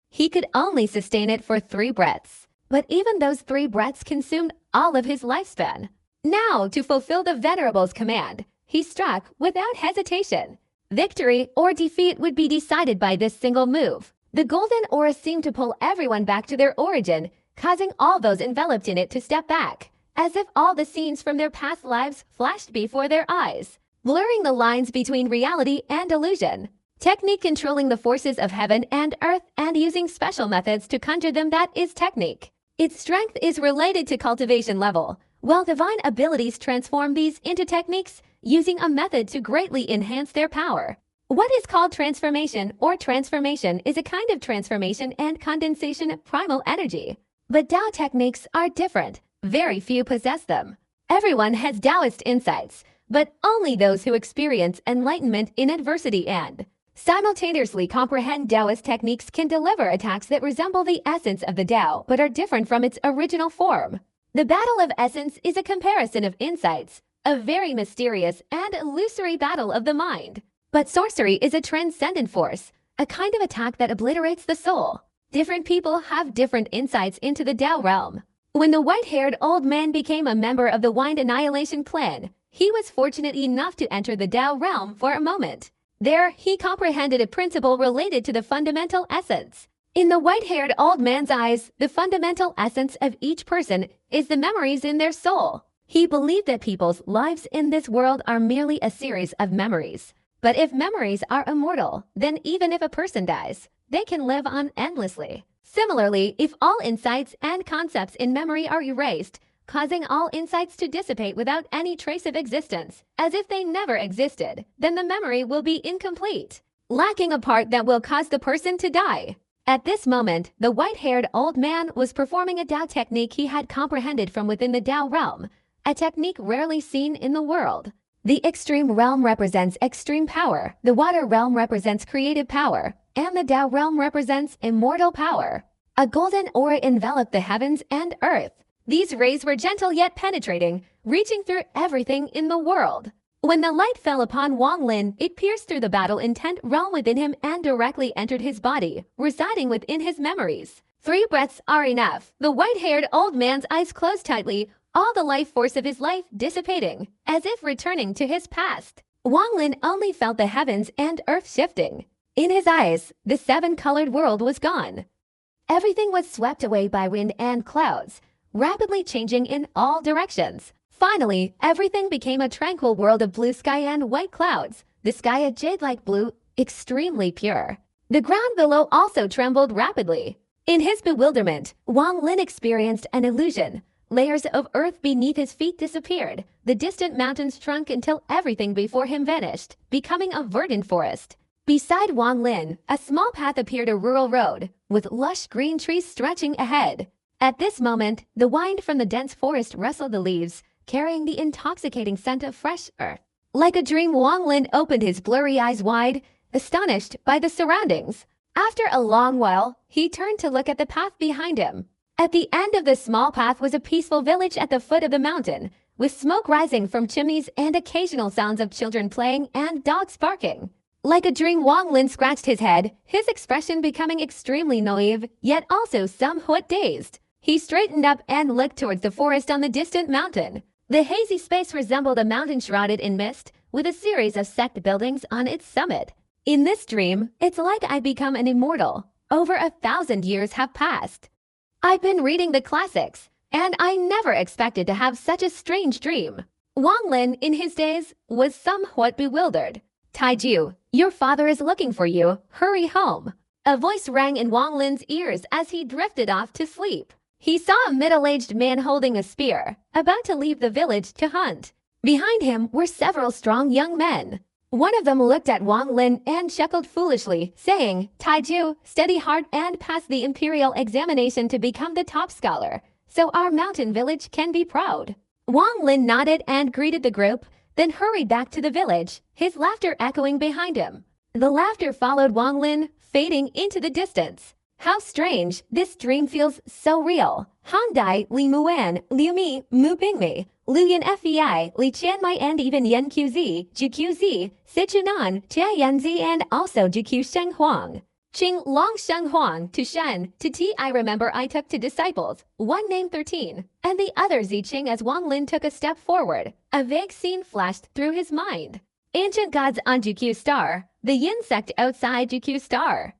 He could only sustain it for 3 breaths, but even those 3 breaths consumed all of his lifespan. Now, to fulfill the venerable's command, he struck without hesitation. Victory or defeat would be decided by this single move. The golden aura seemed to pull everyone back to their origin, causing all those enveloped in it to step back, as if all the scenes from their past lives flashed before their eyes, blurring the lines between reality and illusion. Technique controlling the forces of heaven and earth and using special methods to conjure them, that is technique. Its strength is related to cultivation level, while divine abilities transform these into techniques using a method to greatly enhance their power. What is called transformation or transformation is a kind of transformation and condensation of primal energy. But Tao techniques are different. Very few possess them. Everyone has Taoist insights, but only those who experience enlightenment in adversity and simultaneously comprehend Taoist techniques can deliver attacks that resemble the essence of the Tao but are different from its original form. The battle of essence is a comparison of insights, a very mysterious and illusory battle of the mind. But sorcery is a transcendent force, a kind of attack that obliterates the soul. Different people have different insights into the Tao realm. When the white-haired old man became a member of the Wind Annihilation clan, he was fortunate enough to enter the Tao realm for a moment. There, he comprehended a principle related to the fundamental essence. In the white-haired old man's eyes, the fundamental essence of each person is the memories in their soul. He believed that people's lives in this world are merely a series of memories. But if memories are immortal, then even if a person dies, they can live on endlessly. Similarly, if all insights and concepts in memory are erased, causing all insights to dissipate without any trace of existence, as if they never existed, then the memory will be incomplete, lacking a part that will cause the person to die. At this moment, the white-haired old man was performing a Tao technique he had comprehended from within the Tao realm, a technique rarely seen in the world. The extreme realm represents extreme power, the water realm represents creative power, and the Tao realm represents immortal power. A golden aura enveloped the heavens and earth. These rays were gentle yet penetrating, reaching through everything in the world. When the light fell upon Wang Lin, it pierced through the battle-intent realm within him and directly entered his body, residing within his memories. 3 breaths are enough. The white-haired old man's eyes closed tightly, all the life force of his life dissipating, as if returning to his past. Wang Lin only felt the heavens and earth shifting. In his eyes, the 7-colored world was gone. Everything was swept away by wind and clouds, rapidly changing in all directions. Finally, everything became a tranquil world of blue sky and white clouds, the sky a jade-like blue, extremely pure. The ground below also trembled rapidly. In his bewilderment, Wang Lin experienced an illusion. Layers of earth beneath his feet disappeared. The distant mountains shrunk until everything before him vanished, becoming a verdant forest. Beside Wang Lin, a small path appeared, a rural road, with lush green trees stretching ahead. At this moment, the wind from the dense forest rustled the leaves, carrying the intoxicating scent of fresh earth. Like a dream, Wang Lin opened his blurry eyes wide, astonished by the surroundings. After a long while, he turned to look at the path behind him. At the end of the small path was a peaceful village at the foot of the mountain, with smoke rising from chimneys and occasional sounds of children playing and dogs barking. Like a dream, Wang Lin scratched his head, his expression becoming extremely naive, yet also somewhat dazed. He straightened up and looked towards the forest on the distant mountain. The hazy space resembled a mountain shrouded in mist, with a series of sect buildings on its summit. In this dream, it's like I become an immortal. Over 1,000 years have passed. I've been reading the classics, and I never expected to have such a strange dream. Wang Lin, in his days, was somewhat bewildered. Taiju, your father is looking for you. Hurry home. A voice rang in Wang Lin's ears as he drifted off to sleep. He saw a middle-aged man holding a spear, about to leave the village to hunt. Behind him were several strong young men. One of them looked at Wang Lin and chuckled foolishly, saying, Taiju, study hard and pass the imperial examination to become the top scholar, so our mountain village can be proud. Wang Lin nodded and greeted the group, then hurried back to the village, his laughter echoing behind him. The laughter followed Wang Lin, fading into the distance. How strange, this dream feels so real. Handai, Li Muan, Liu Mi, Mu Bingmei, Lu Yan Fei, Li Qianmai and even Yan QZ, Juqz, Sichunan, Jia Yanzi and also Juqu Sheng Huang. Qing Long Sheng Huang to Shen to Ti. I remember I took two disciples, one named 13, and the other Ziqing. As Wang Lin took a step forward, a vague scene flashed through his mind. Ancient gods on Juqu Star, the Yin sect outside Juqu Star,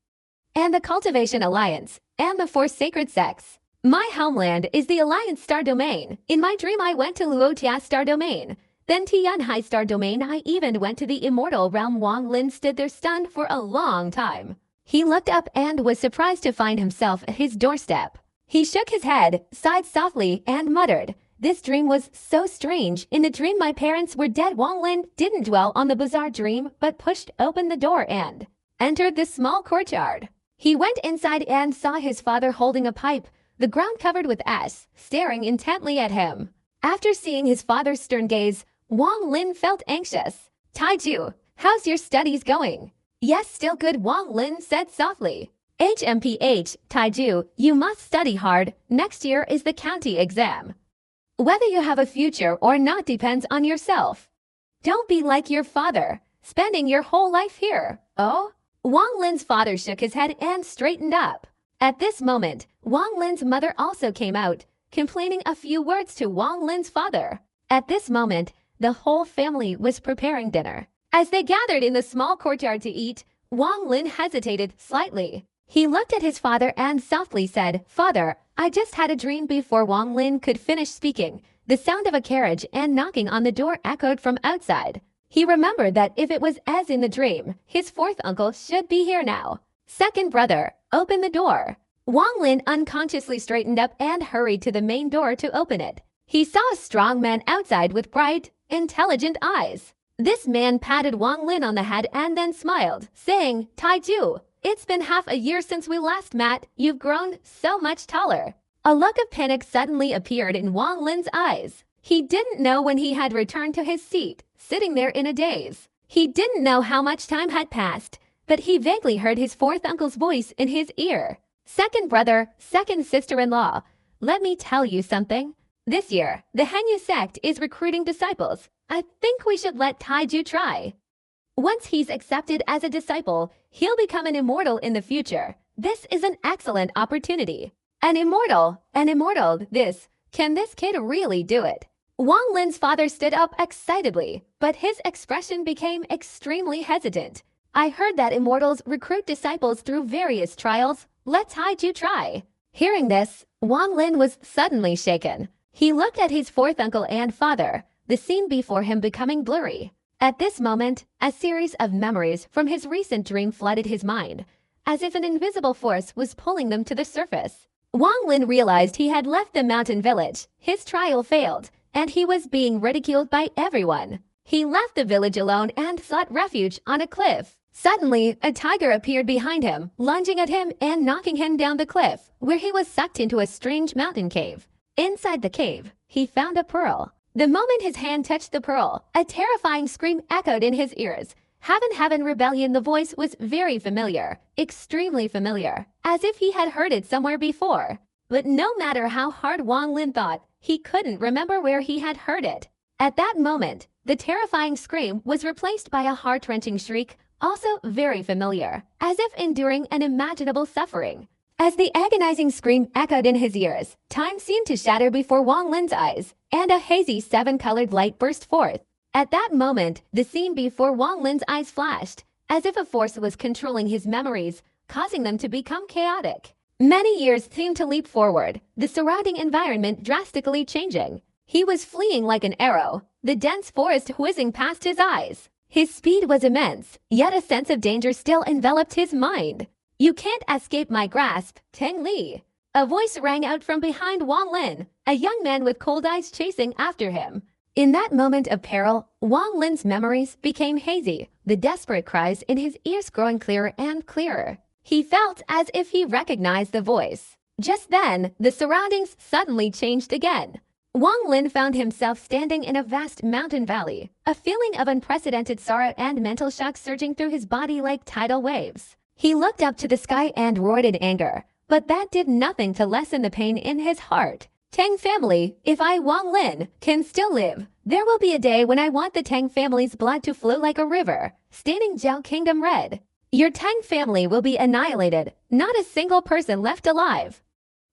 and the Cultivation Alliance, and the four sacred sects. My homeland is the Alliance Star Domain. In my dream I went to Luotia Star Domain, then Tianhai Star Domain. I even went to the Immortal Realm. Wang Lin stood there stunned for a long time. He looked up and was surprised to find himself at his doorstep. He shook his head, sighed softly, and muttered, this dream was so strange. In the dream my parents were dead. Wang Lin didn't dwell on the bizarre dream, but pushed open the door and entered the small courtyard. He went inside and saw his father holding a pipe, the ground covered with ash, staring intently at him. After seeing his father's stern gaze, Wang Lin felt anxious. Taiju, how's your studies going? Yes, still good, Wang Lin said softly. HMPH, Taiju, you must study hard. Next year is the county exam. Whether you have a future or not depends on yourself. Don't be like your father, spending your whole life here. Oh? Wang Lin's father shook his head and straightened up. At this moment, Wang Lin's mother also came out, complaining a few words to Wang Lin's father. At this moment, the whole family was preparing dinner. As they gathered in the small courtyard to eat, Wang Lin hesitated slightly. He looked at his father and softly said, Father, I just had a dream. Before Wang Lin could finish speaking, the sound of a carriage and knocking on the door echoed from outside. He remembered that if it was as in the dream, his fourth uncle should be here now. Second brother, open the door. Wang Lin unconsciously straightened up and hurried to the main door to open it. He saw a strong man outside with bright, intelligent eyes. This man patted Wang Lin on the head and then smiled, saying, Taiju, it's been half a year since we last met. You've grown so much taller. A look of panic suddenly appeared in Wang Lin's eyes. He didn't know when he had returned to his seat, sitting there in a daze. He didn't know how much time had passed, but he vaguely heard his fourth uncle's voice in his ear. Second brother, second sister-in-law, let me tell you something. This year, the Henyu sect is recruiting disciples. I think we should let Taiju try. Once he's accepted as a disciple, he'll become an immortal in the future. This is an excellent opportunity. An immortal, can this kid really do it? Wang Lin's father stood up excitedly, but his expression became extremely hesitant. I heard that immortals recruit disciples through various trials. Let Taiju try. Hearing this, Wang Lin was suddenly shaken. He looked at his fourth uncle and father, the scene before him becoming blurry. At this moment, a series of memories from his recent dream flooded his mind, as if an invisible force was pulling them to the surface. Wang Lin realized he had left the mountain village. His trial failed, and he was being ridiculed by everyone. He left the village alone and sought refuge on a cliff. Suddenly, a tiger appeared behind him, lunging at him and knocking him down the cliff, where he was sucked into a strange mountain cave. Inside the cave, he found a pearl. The moment his hand touched the pearl, a terrifying scream echoed in his ears. Heaven, rebellion. The voice was very familiar, extremely familiar, as if he had heard it somewhere before. But no matter how hard Wang Lin thought, he couldn't remember where he had heard it. At that moment, the terrifying scream was replaced by a heart-wrenching shriek. also very familiar, as if enduring unimaginable suffering. As the agonizing scream echoed in his ears, time seemed to shatter before Wang Lin's eyes, and a hazy seven-colored light burst forth. At that moment, the scene before Wang Lin's eyes flashed, as if a force was controlling his memories, causing them to become chaotic. Many years seemed to leap forward, the surrounding environment drastically changing. He was fleeing like an arrow, the dense forest whizzing past his eyes. His speed was immense, yet a sense of danger still enveloped his mind. "You can't escape my grasp, Teng Li." A voice rang out from behind Wang Lin, a young man with cold eyes chasing after him. In that moment of peril, Wang Lin's memories became hazy, the desperate cries in his ears growing clearer and clearer. He felt as if he recognized the voice. Just then, the surroundings suddenly changed again. Wang Lin found himself standing in a vast mountain valley, a feeling of unprecedented sorrow and mental shock surging through his body like tidal waves. He looked up to the sky and roared in anger, but that did nothing to lessen the pain in his heart. "Tang family, if I, Wang Lin, can still live, there will be a day when I want the Tang family's blood to flow like a river, staining Zhao Kingdom red. Your Tang family will be annihilated, not a single person left alive.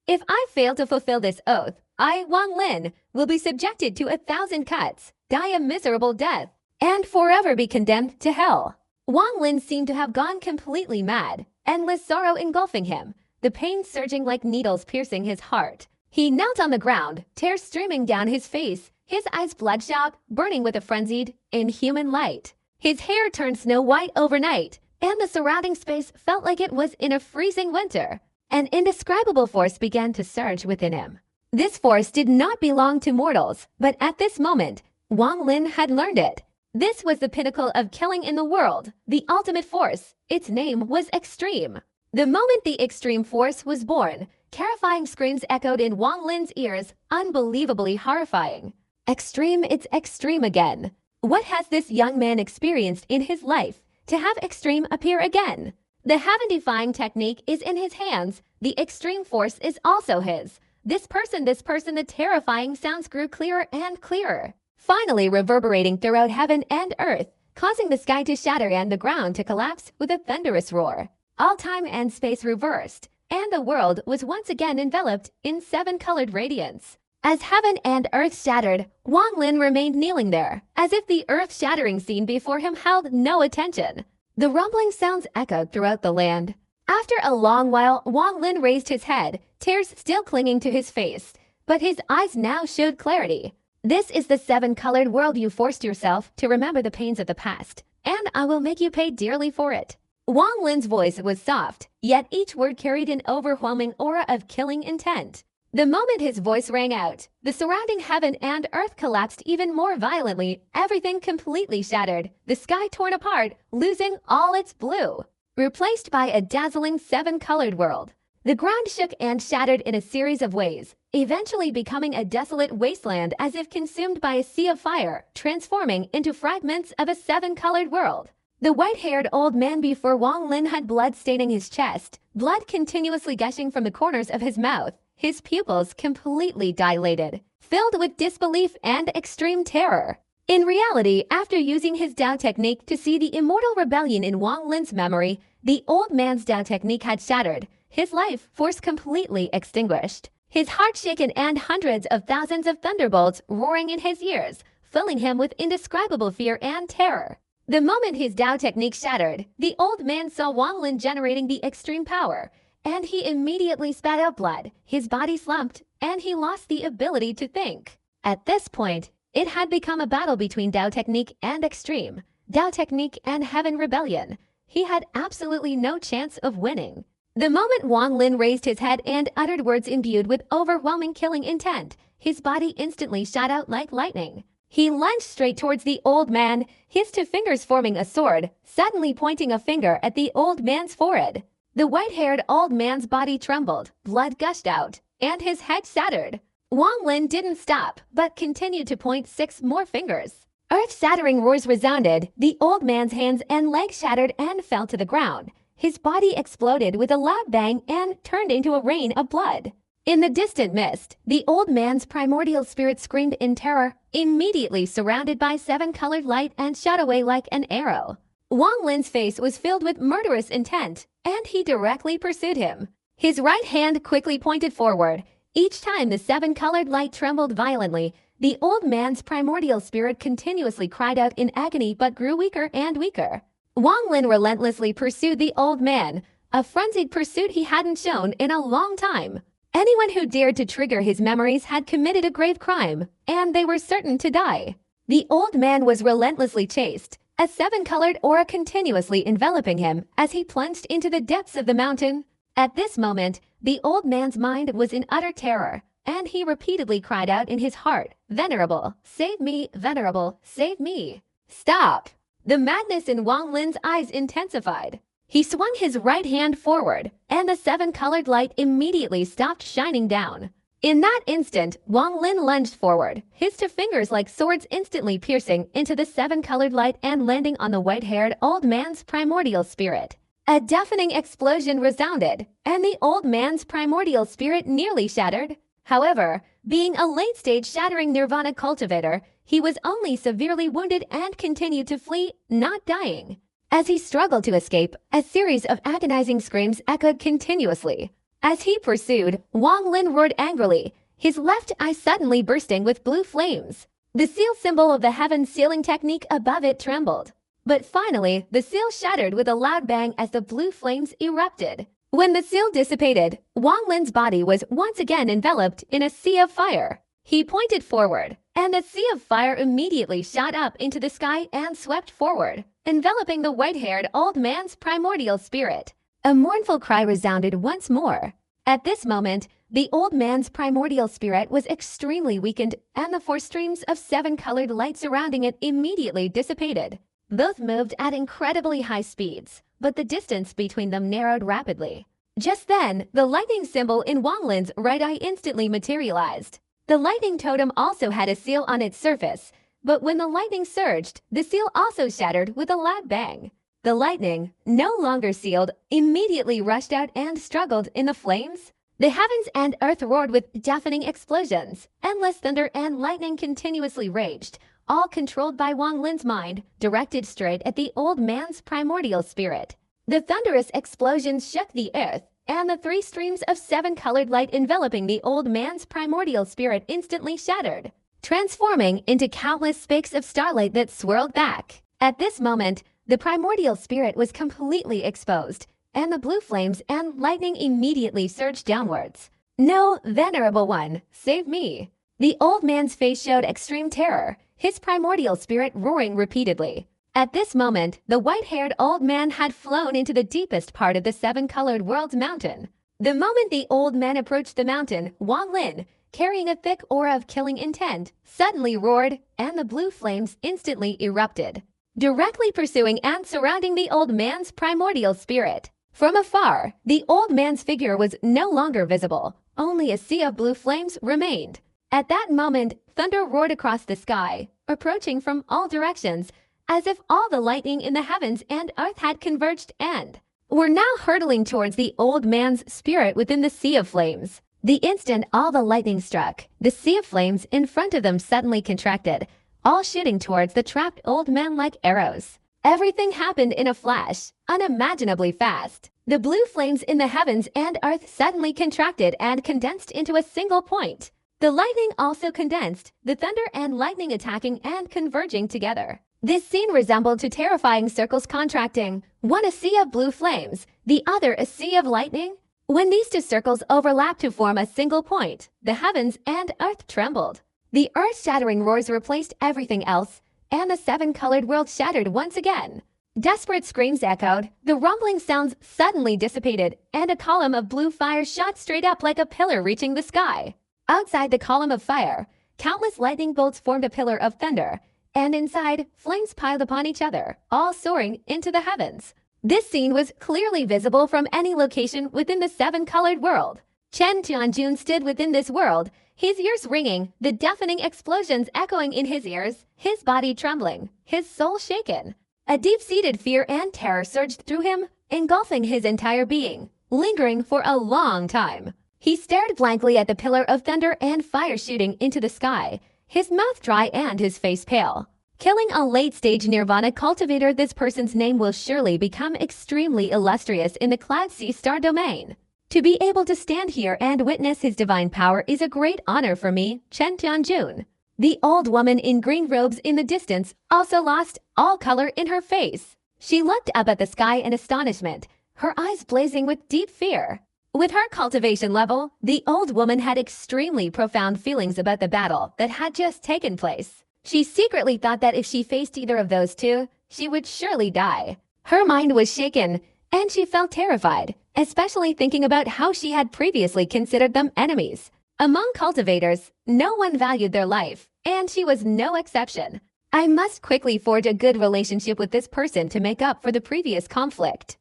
If I fail to fulfill this oath, I, Wang Lin, will be subjected to 1,000 cuts, die a miserable death, and forever be condemned to hell." Wang Lin seemed to have gone completely mad, endless sorrow engulfing him, the pain surging like needles piercing his heart. He knelt on the ground, tears streaming down his face, his eyes bloodshot, burning with a frenzied, inhuman light. His hair turned snow white overnight, and the surrounding space felt like it was in a freezing winter. An indescribable force began to surge within him. This force did not belong to mortals, but at this moment, Wang Lin had learned it. This was the pinnacle of killing in the world, the ultimate force. Its name was Extreme. The moment the Extreme Force was born, terrifying screams echoed in Wang Lin's ears, unbelievably horrifying. Extreme, it's extreme again. What has this young man experienced in his life to have Extreme appear again? The heaven-defying technique is in his hands. The Extreme Force is also his. This person, the terrifying sounds grew clearer and clearer, finally reverberating throughout heaven and earth, causing the sky to shatter and the ground to collapse with a thunderous roar. All time and space reversed, and the world was once again enveloped in seven-colored radiance. As heaven and earth shattered, Wang Lin remained kneeling there, as if the earth-shattering scene before him held no attention. The rumbling sounds echoed throughout the land. After a long while, Wang Lin raised his head, tears still clinging to his face, but his eyes now showed clarity. "This is the seven-colored world you forced yourself to remember the pains of the past, and I will make you pay dearly for it." Wang Lin's voice was soft, yet each word carried an overwhelming aura of killing intent. The moment his voice rang out, the surrounding heaven and earth collapsed even more violently, everything completely shattered, the sky torn apart, losing all its blue, replaced by a dazzling seven-colored world. The ground shook and shattered in a series of ways, eventually becoming a desolate wasteland as if consumed by a sea of fire, transforming into fragments of a seven-colored world. The white-haired old man before Wang Lin had blood staining his chest, blood continuously gushing from the corners of his mouth, his pupils completely dilated, filled with disbelief and extreme terror. In reality, after using his Dao technique to see the immortal rebellion in Wang Lin's memory, the old man's Dao technique had shattered, his life force completely extinguished, his heart shaken and hundreds of thousands of thunderbolts roaring in his ears, filling him with indescribable fear and terror. The moment his Dao technique shattered, the old man saw Wang Lin generating the extreme power, and he immediately spat out blood, his body slumped, and he lost the ability to think. At this point, it had become a battle between Dao technique and extreme, Dao technique and heaven rebellion. He had absolutely no chance of winning. The moment Wang Lin raised his head and uttered words imbued with overwhelming killing intent, his body instantly shot out like lightning. He lunged straight towards the old man, his two fingers forming a sword, suddenly pointing a finger at the old man's forehead. The white-haired old man's body trembled, blood gushed out, and his head shattered. Wang Lin didn't stop, but continued to point 6 more fingers. Earth-shattering roars resounded, the old man's hands and legs shattered and fell to the ground. His body exploded with a loud bang and turned into a rain of blood. In the distant mist, the old man's primordial spirit screamed in terror, immediately surrounded by 7-colored light and shot away like an arrow. Wang Lin's face was filled with murderous intent, and he directly pursued him. His right hand quickly pointed forward. Each time the seven-colored light trembled violently, the old man's primordial spirit continuously cried out in agony but grew weaker and weaker. Wang Lin relentlessly pursued the old man, a frenzied pursuit he hadn't shown in a long time. Anyone who dared to trigger his memories had committed a grave crime, and they were certain to die. The old man was relentlessly chased, a seven-colored aura continuously enveloping him as he plunged into the depths of the mountain. At this moment, the old man's mind was in utter terror, and he repeatedly cried out in his heart, "Venerable, save me, Venerable, save me." "Stop!" The madness in Wang Lin's eyes intensified. He swung his right hand forward, and the seven-colored light immediately stopped shining down. In that instant, Wang Lin lunged forward, his two fingers like swords instantly piercing into the seven-colored light and landing on the white-haired old man's primordial spirit. A deafening explosion resounded, and the old man's primordial spirit nearly shattered. However, being a late-stage shattering nirvana cultivator, he was only severely wounded and continued to flee, not dying. As he struggled to escape, a series of agonizing screams echoed continuously. As he pursued, Wang Lin roared angrily, his left eye suddenly bursting with blue flames. The seal symbol of the heaven sealing technique above it trembled. But finally, the seal shattered with a loud bang as the blue flames erupted. When the seal dissipated, Wang Lin's body was once again enveloped in a sea of fire. He pointed forward, and the sea of fire immediately shot up into the sky and swept forward, enveloping the white-haired old man's primordial spirit. A mournful cry resounded once more. At this moment, the old man's primordial spirit was extremely weakened, and the four streams of seven-colored light surrounding it immediately dissipated. Both moved at incredibly high speeds, but the distance between them narrowed rapidly. Just then, the lightning symbol in Wang Lin's right eye instantly materialized. The lightning totem also had a seal on its surface, but when the lightning surged, the seal also shattered with a loud bang. The lightning, no longer sealed, immediately rushed out and struggled in the flames. The heavens and earth roared with deafening explosions. Endless thunder and lightning continuously raged, all controlled by Wang Lin's mind, directed straight at the old man's primordial spirit. The thunderous explosions shook the earth, and the three streams of seven-colored light enveloping the old man's primordial spirit instantly shattered, transforming into countless spakes of starlight that swirled back. At this moment, the primordial spirit was completely exposed, and the blue flames and lightning immediately surged downwards. "No, Venerable One, save me." The old man's face showed extreme terror, his primordial spirit roaring repeatedly. At this moment, the white-haired old man had flown into the deepest part of the seven-colored world's mountain. The moment the old man approached the mountain, Wang Lin, carrying a thick aura of killing intent, suddenly roared, and the blue flames instantly erupted, directly pursuing and surrounding the old man's primordial spirit. From afar, the old man's figure was no longer visible, only a sea of blue flames remained. At that moment, thunder roared across the sky, approaching from all directions, as if all the lightning in the heavens and earth had converged and were now hurtling towards the old man's spirit within the sea of flames. The instant all the lightning struck, the sea of flames in front of them suddenly contracted, all shooting towards the trapped old man like arrows. Everything happened in a flash, unimaginably fast. The blue flames in the heavens and earth suddenly contracted and condensed into a single point. The lightning also condensed, the thunder and lightning attacking and converging together. This scene resembled two terrifying circles contracting, one a sea of blue flames, the other a sea of lightning. When these two circles overlapped to form a single point, the heavens and earth trembled. The earth-shattering roars replaced everything else, and the seven-colored world shattered once again. Desperate screams echoed, the rumbling sounds suddenly dissipated, and a column of blue fire shot straight up like a pillar reaching the sky. Outside the column of fire, countless lightning bolts formed a pillar of thunder, and inside, flames piled upon each other, all soaring into the heavens. This scene was clearly visible from any location within the seven-colored world. Chen Tianjun stood within this world, his ears ringing, the deafening explosions echoing in his ears, his body trembling, his soul shaken. A deep-seated fear and terror surged through him, engulfing his entire being, lingering for a long time. He stared blankly at the pillar of thunder and fire shooting into the sky, his mouth dry and his face pale. Killing a late-stage Nirvana cultivator, this person's name will surely become extremely illustrious in the Cloud Sea star domain. To be able to stand here and witness his divine power is a great honor for me, Chen Tianjun. The old woman in green robes in the distance also lost all color in her face. She looked up at the sky in astonishment, her eyes blazing with deep fear. With her cultivation level, the old woman had extremely profound feelings about the battle that had just taken place. She secretly thought that if she faced either of those two, she would surely die. Her mind was shaken, and she felt terrified, especially thinking about how she had previously considered them enemies. Among cultivators, no one valued their life, and she was no exception. I must quickly forge a good relationship with this person to make up for the previous conflict.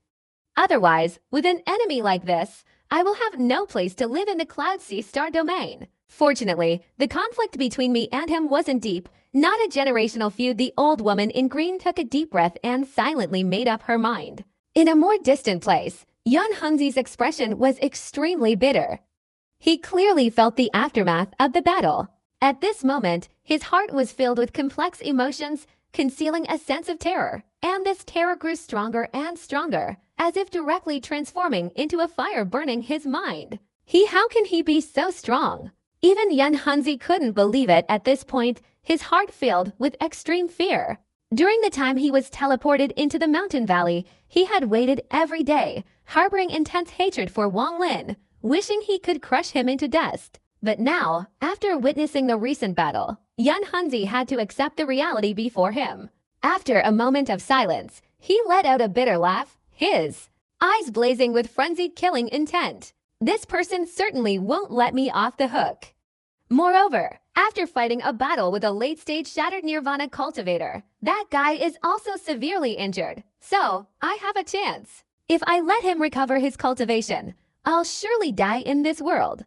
Otherwise, with an enemy like this, I will have no place to live in the Cloud Sea star domain. Fortunately, the conflict between me and him wasn't deep, not a generational feud. The old woman in green took a deep breath and silently made up her mind. In a more distant place, Yan Hunzi's expression was extremely bitter. He clearly felt the aftermath of the battle. At this moment, his heart was filled with complex emotions, concealing a sense of terror, and this terror grew stronger and stronger, as if directly transforming into a fire burning his mind. How can he be so strong? Even Yan Hunzi couldn't believe it at this point, his heart filled with extreme fear. During the time he was teleported into the mountain valley, he had waited every day, harboring intense hatred for Wang Lin, wishing he could crush him into dust. But now, after witnessing the recent battle, Yan Hunzi had to accept the reality before him. After a moment of silence, he let out a bitter laugh, his eyes blazing with frenzied killing intent. This person certainly won't let me off the hook. Moreover, after fighting a battle with a late-stage shattered Nirvana cultivator, that guy is also severely injured, so I have a chance. If I let him recover his cultivation, I'll surely die in this world.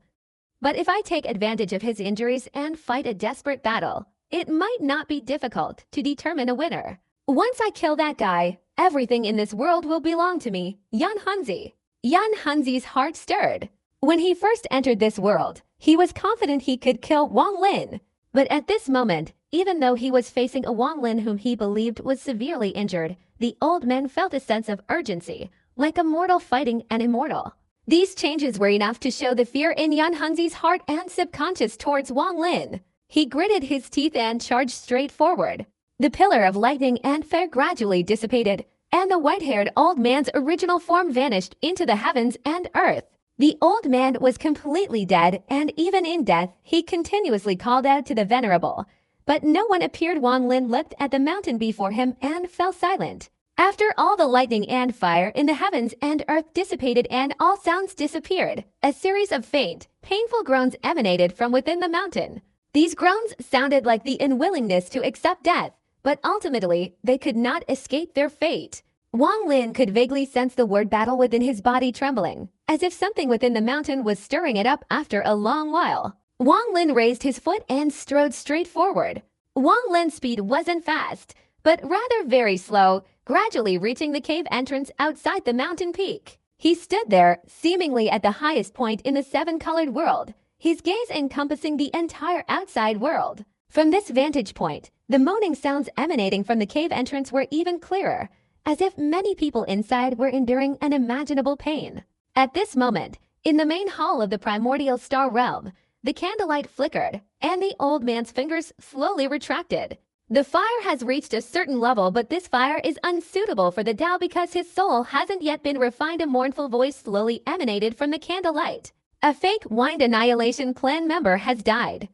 But if I take advantage of his injuries and fight a desperate battle, it might not be difficult to determine a winner. Once I kill that guy, everything in this world will belong to me, Yan Hunzi. Yan Hunzi's heart stirred. When he first entered this world, he was confident he could kill Wang Lin. But at this moment, even though he was facing a Wang Lin whom he believed was severely injured, the old man felt a sense of urgency, like a mortal fighting an immortal. These changes were enough to show the fear in Yan Hunzi's heart and subconscious towards Wang Lin. He gritted his teeth and charged straight forward. The pillar of lightning and fire gradually dissipated, and the white-haired old man's original form vanished into the heavens and earth. The old man was completely dead, and even in death, he continuously called out to the venerable. But no one appeared. Wang Lin looked at the mountain before him and fell silent. After all the lightning and fire in the heavens and earth dissipated and all sounds disappeared, a series of faint, painful groans emanated from within the mountain. These groans sounded like the unwillingness to accept death, but ultimately, they could not escape their fate. Wang Lin could vaguely sense the word battle within his body trembling, as if something within the mountain was stirring it up after a long while. Wang Lin raised his foot and strode straight forward. Wang Lin's speed wasn't fast, but rather very slow, gradually reaching the cave entrance outside the mountain peak. He stood there, seemingly at the highest point in the seven-colored world, his gaze encompassing the entire outside world. From this vantage point, the moaning sounds emanating from the cave entrance were even clearer, as if many people inside were enduring unimaginable pain. At this moment, in the main hall of the primordial star realm, the candlelight flickered, and the old man's fingers slowly retracted. The fire has reached a certain level, but this fire is unsuitable for the Tao because his soul hasn't yet been refined. A mournful voice slowly emanated from the candlelight. A fake Wind Annihilation clan member has died.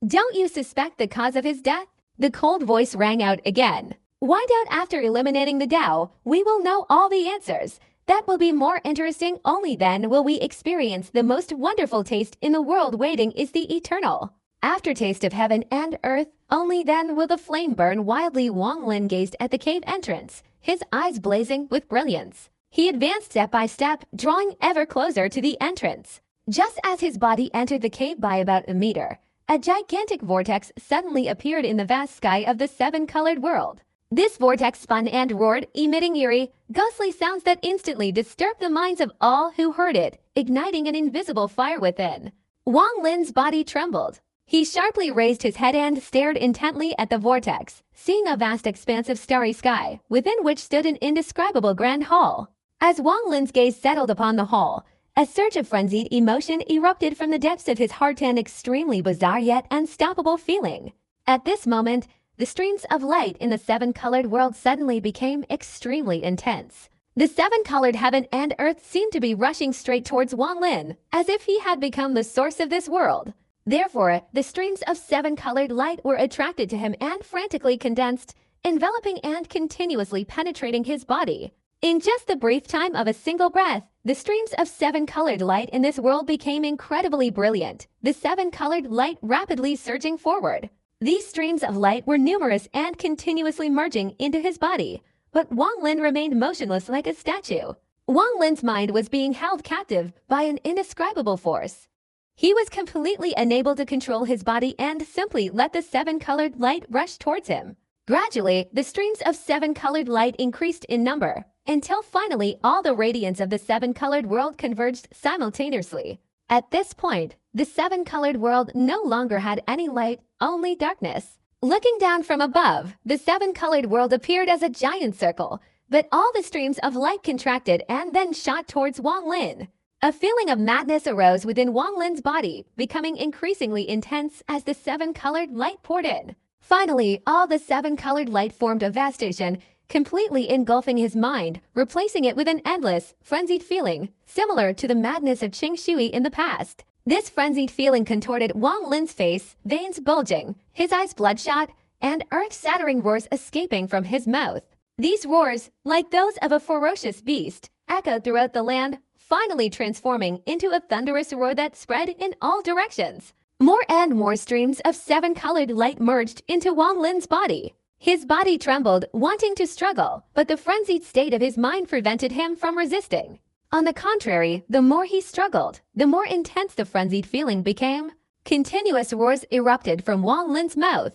Don't you suspect the cause of his death? The cold voice rang out again. Why doubt? After eliminating the Tao, we will know all the answers. That will be more interesting. Only then will we experience the most wonderful taste in the world. Waiting is the eternal aftertaste of heaven and earth. Only then will the flame burn wildly. Wang Lin gazed at the cave entrance, his eyes blazing with brilliance. He advanced step by step, drawing ever closer to the entrance. Just as his body entered the cave by about a meter, a gigantic vortex suddenly appeared in the vast sky of the seven-colored world. This vortex spun and roared, emitting eerie, ghostly sounds that instantly disturbed the minds of all who heard it, igniting an invisible fire within. Wang Lin's body trembled. He sharply raised his head and stared intently at the vortex, seeing a vast expanse of starry sky, within which stood an indescribable grand hall. As Wang Lin's gaze settled upon the hall, a surge of frenzied emotion erupted from the depths of his heart, an extremely bizarre yet unstoppable feeling. At this moment, the streams of light in the seven-colored world suddenly became extremely intense. The seven-colored heaven and earth seemed to be rushing straight towards Wang Lin, as if he had become the source of this world. Therefore, the streams of seven-colored light were attracted to him and frantically condensed, enveloping and continuously penetrating his body. In just the brief time of a single breath, the streams of seven-colored light in this world became incredibly brilliant, the seven-colored light rapidly surging forward. These streams of light were numerous and continuously merging into his body, but Wang Lin remained motionless like a statue. Wang Lin's mind was being held captive by an indescribable force. He was completely unable to control his body and simply let the seven-colored light rush towards him. Gradually, the streams of seven-colored light increased in number, until finally all the radiance of the seven-colored world converged simultaneously. At this point, the seven-colored world no longer had any light, only darkness. Looking down from above, the seven-colored world appeared as a giant circle, but all the streams of light contracted and then shot towards Wang Lin. A feeling of madness arose within Wang Lin's body, becoming increasingly intense as the seven-colored light poured in. Finally, all the seven-colored light formed a vast ocean, completely engulfing his mind, replacing it with an endless, frenzied feeling, similar to the madness of Qing Shui in the past. This frenzied feeling contorted Wang Lin's face, veins bulging, his eyes bloodshot, and earth-shattering roars escaping from his mouth. These roars, like those of a ferocious beast, echoed throughout the land, finally transforming into a thunderous roar that spread in all directions. More and more streams of seven-colored light merged into Wang Lin's body. His body trembled, wanting to struggle, but the frenzied state of his mind prevented him from resisting. On the contrary, the more he struggled, the more intense the frenzied feeling became. Continuous roars erupted from Wang Lin's mouth.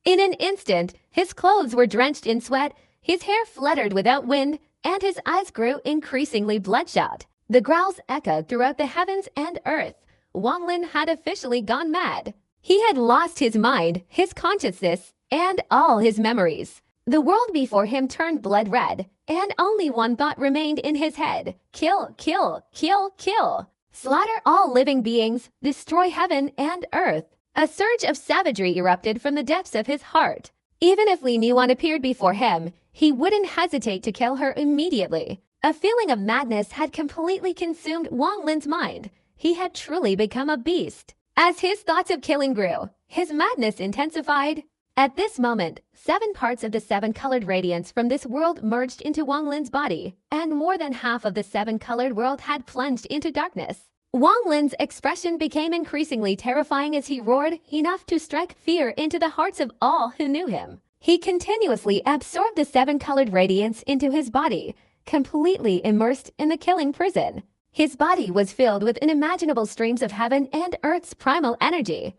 In an instant, his clothes were drenched in sweat, his hair fluttered without wind, and his eyes grew increasingly bloodshot. The growls echoed throughout the heavens and earth. Wang Lin had officially gone mad. He had lost his mind, his consciousness, and all his memories. The world before him turned blood red, and only one thought remained in his head: kill, kill, kill, kill. Slaughter all living beings, destroy heaven and earth. A surge of savagery erupted from the depths of his heart. Even if Li Niuan appeared before him, he wouldn't hesitate to kill her immediately. A feeling of madness had completely consumed Wang Lin's mind. He had truly become a beast. As his thoughts of killing grew, his madness intensified. At this moment, 7 parts of the seven-colored radiance from this world merged into Wang Lin's body, and more than half of the seven-colored world had plunged into darkness. Wang Lin's expression became increasingly terrifying as he roared, enough to strike fear into the hearts of all who knew him. He continuously absorbed the seven-colored radiance into his body, completely immersed in the killing prison. His body was filled with unimaginable streams of heaven and earth's primal energy.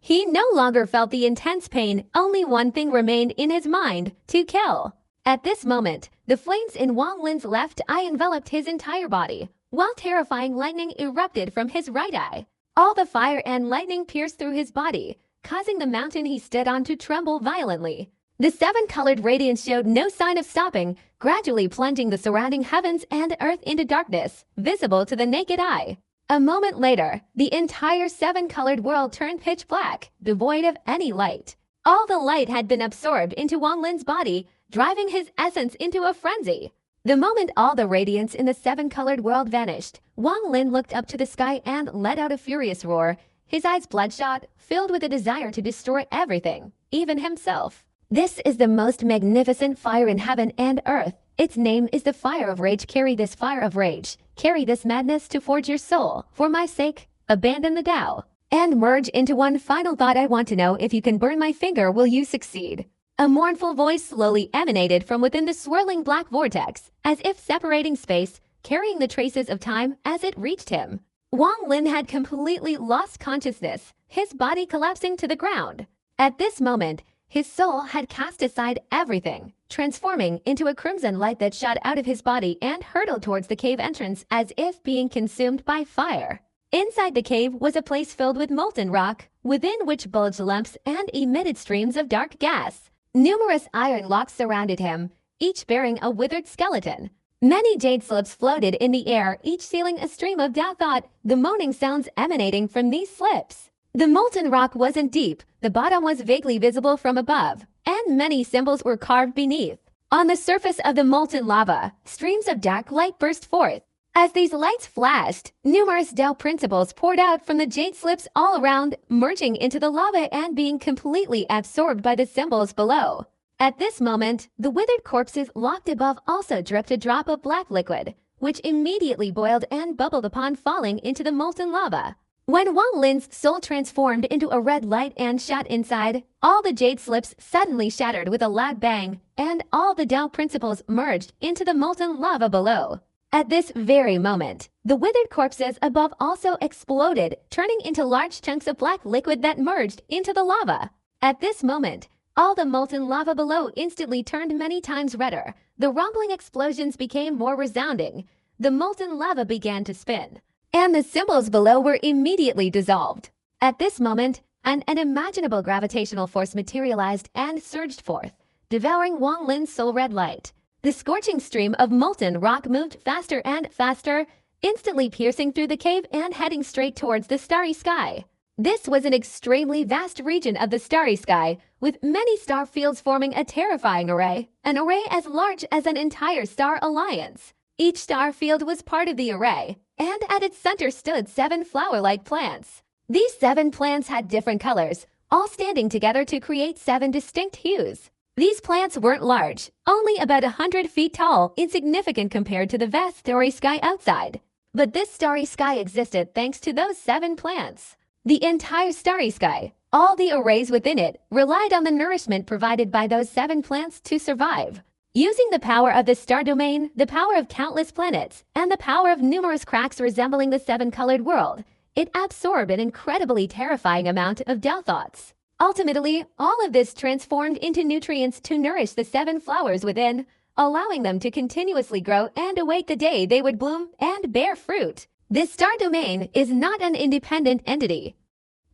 He no longer felt the intense pain, only one thing remained in his mind: to kill. At this moment, the flames in Wang Lin's left eye enveloped his entire body, while terrifying lightning erupted from his right eye. All the fire and lightning pierced through his body, causing the mountain he stood on to tremble violently. The seven-colored radiance showed no sign of stopping, gradually plunging the surrounding heavens and earth into darkness, visible to the naked eye. A moment later, the entire seven-colored world turned pitch black, devoid of any light. All the light had been absorbed into Wang Lin's body, driving his essence into a frenzy. The moment all the radiance in the seven-colored world vanished, Wang Lin looked up to the sky and let out a furious roar, his eyes bloodshot, filled with a desire to destroy everything, even himself. This is the most magnificent fire in heaven and earth. Its name is the fire of rage. Carry this fire of rage. Carry this madness to forge your soul. For my sake, abandon the Tao and merge into one final thought. I want to know if you can burn my finger. Will you succeed? A mournful voice slowly emanated from within the swirling black vortex, as if separating space, carrying the traces of time as it reached him. Wang Lin had completely lost consciousness, his body collapsing to the ground. At this moment, his soul had cast aside everything, transforming into a crimson light that shot out of his body and hurtled towards the cave entrance as if being consumed by fire. Inside the cave was a place filled with molten rock, within which bulged lumps and emitted streams of dark gas. Numerous iron locks surrounded him, each bearing a withered skeleton. Many jade slips floated in the air, each sealing a stream of death thought, the moaning sounds emanating from these slips. The molten rock wasn't deep, the bottom was vaguely visible from above, and many symbols were carved beneath. On the surface of the molten lava, streams of dark light burst forth. As these lights flashed, numerous Tao principles poured out from the jade slips all around, merging into the lava and being completely absorbed by the symbols below. At this moment, the withered corpses locked above also dripped a drop of black liquid, which immediately boiled and bubbled upon falling into the molten lava. When Wang Lin's soul transformed into a red light and shot inside, all the jade slips suddenly shattered with a loud bang, and all the Tao principles merged into the molten lava below. At this very moment, the withered corpses above also exploded, turning into large chunks of black liquid that merged into the lava. At this moment, all the molten lava below instantly turned many times redder. The rumbling explosions became more resounding. The molten lava began to spin, and the symbols below were immediately dissolved. At this moment, an unimaginable gravitational force materialized and surged forth, devouring Wang Lin's soul red light. The scorching stream of molten rock moved faster and faster, instantly piercing through the cave and heading straight towards the starry sky. This was an extremely vast region of the starry sky, with many star fields forming a terrifying array, an array as large as an entire star alliance. Each star field was part of the array, and at its center stood 7 flower-like plants. These 7 plants had different colors, all standing together to create 7 distinct hues. These plants weren't large, only about 100 feet tall, insignificant compared to the vast starry sky outside. But this starry sky existed thanks to those 7 plants. The entire starry sky, all the arrays within it, relied on the nourishment provided by those 7 plants to survive. Using the power of the star domain, the power of countless planets, and the power of numerous cracks resembling the 7-colored world, it absorbed an incredibly terrifying amount of Tao thoughts. Ultimately, all of this transformed into nutrients to nourish the 7 flowers within, allowing them to continuously grow and await the day they would bloom and bear fruit. This star domain is not an independent entity.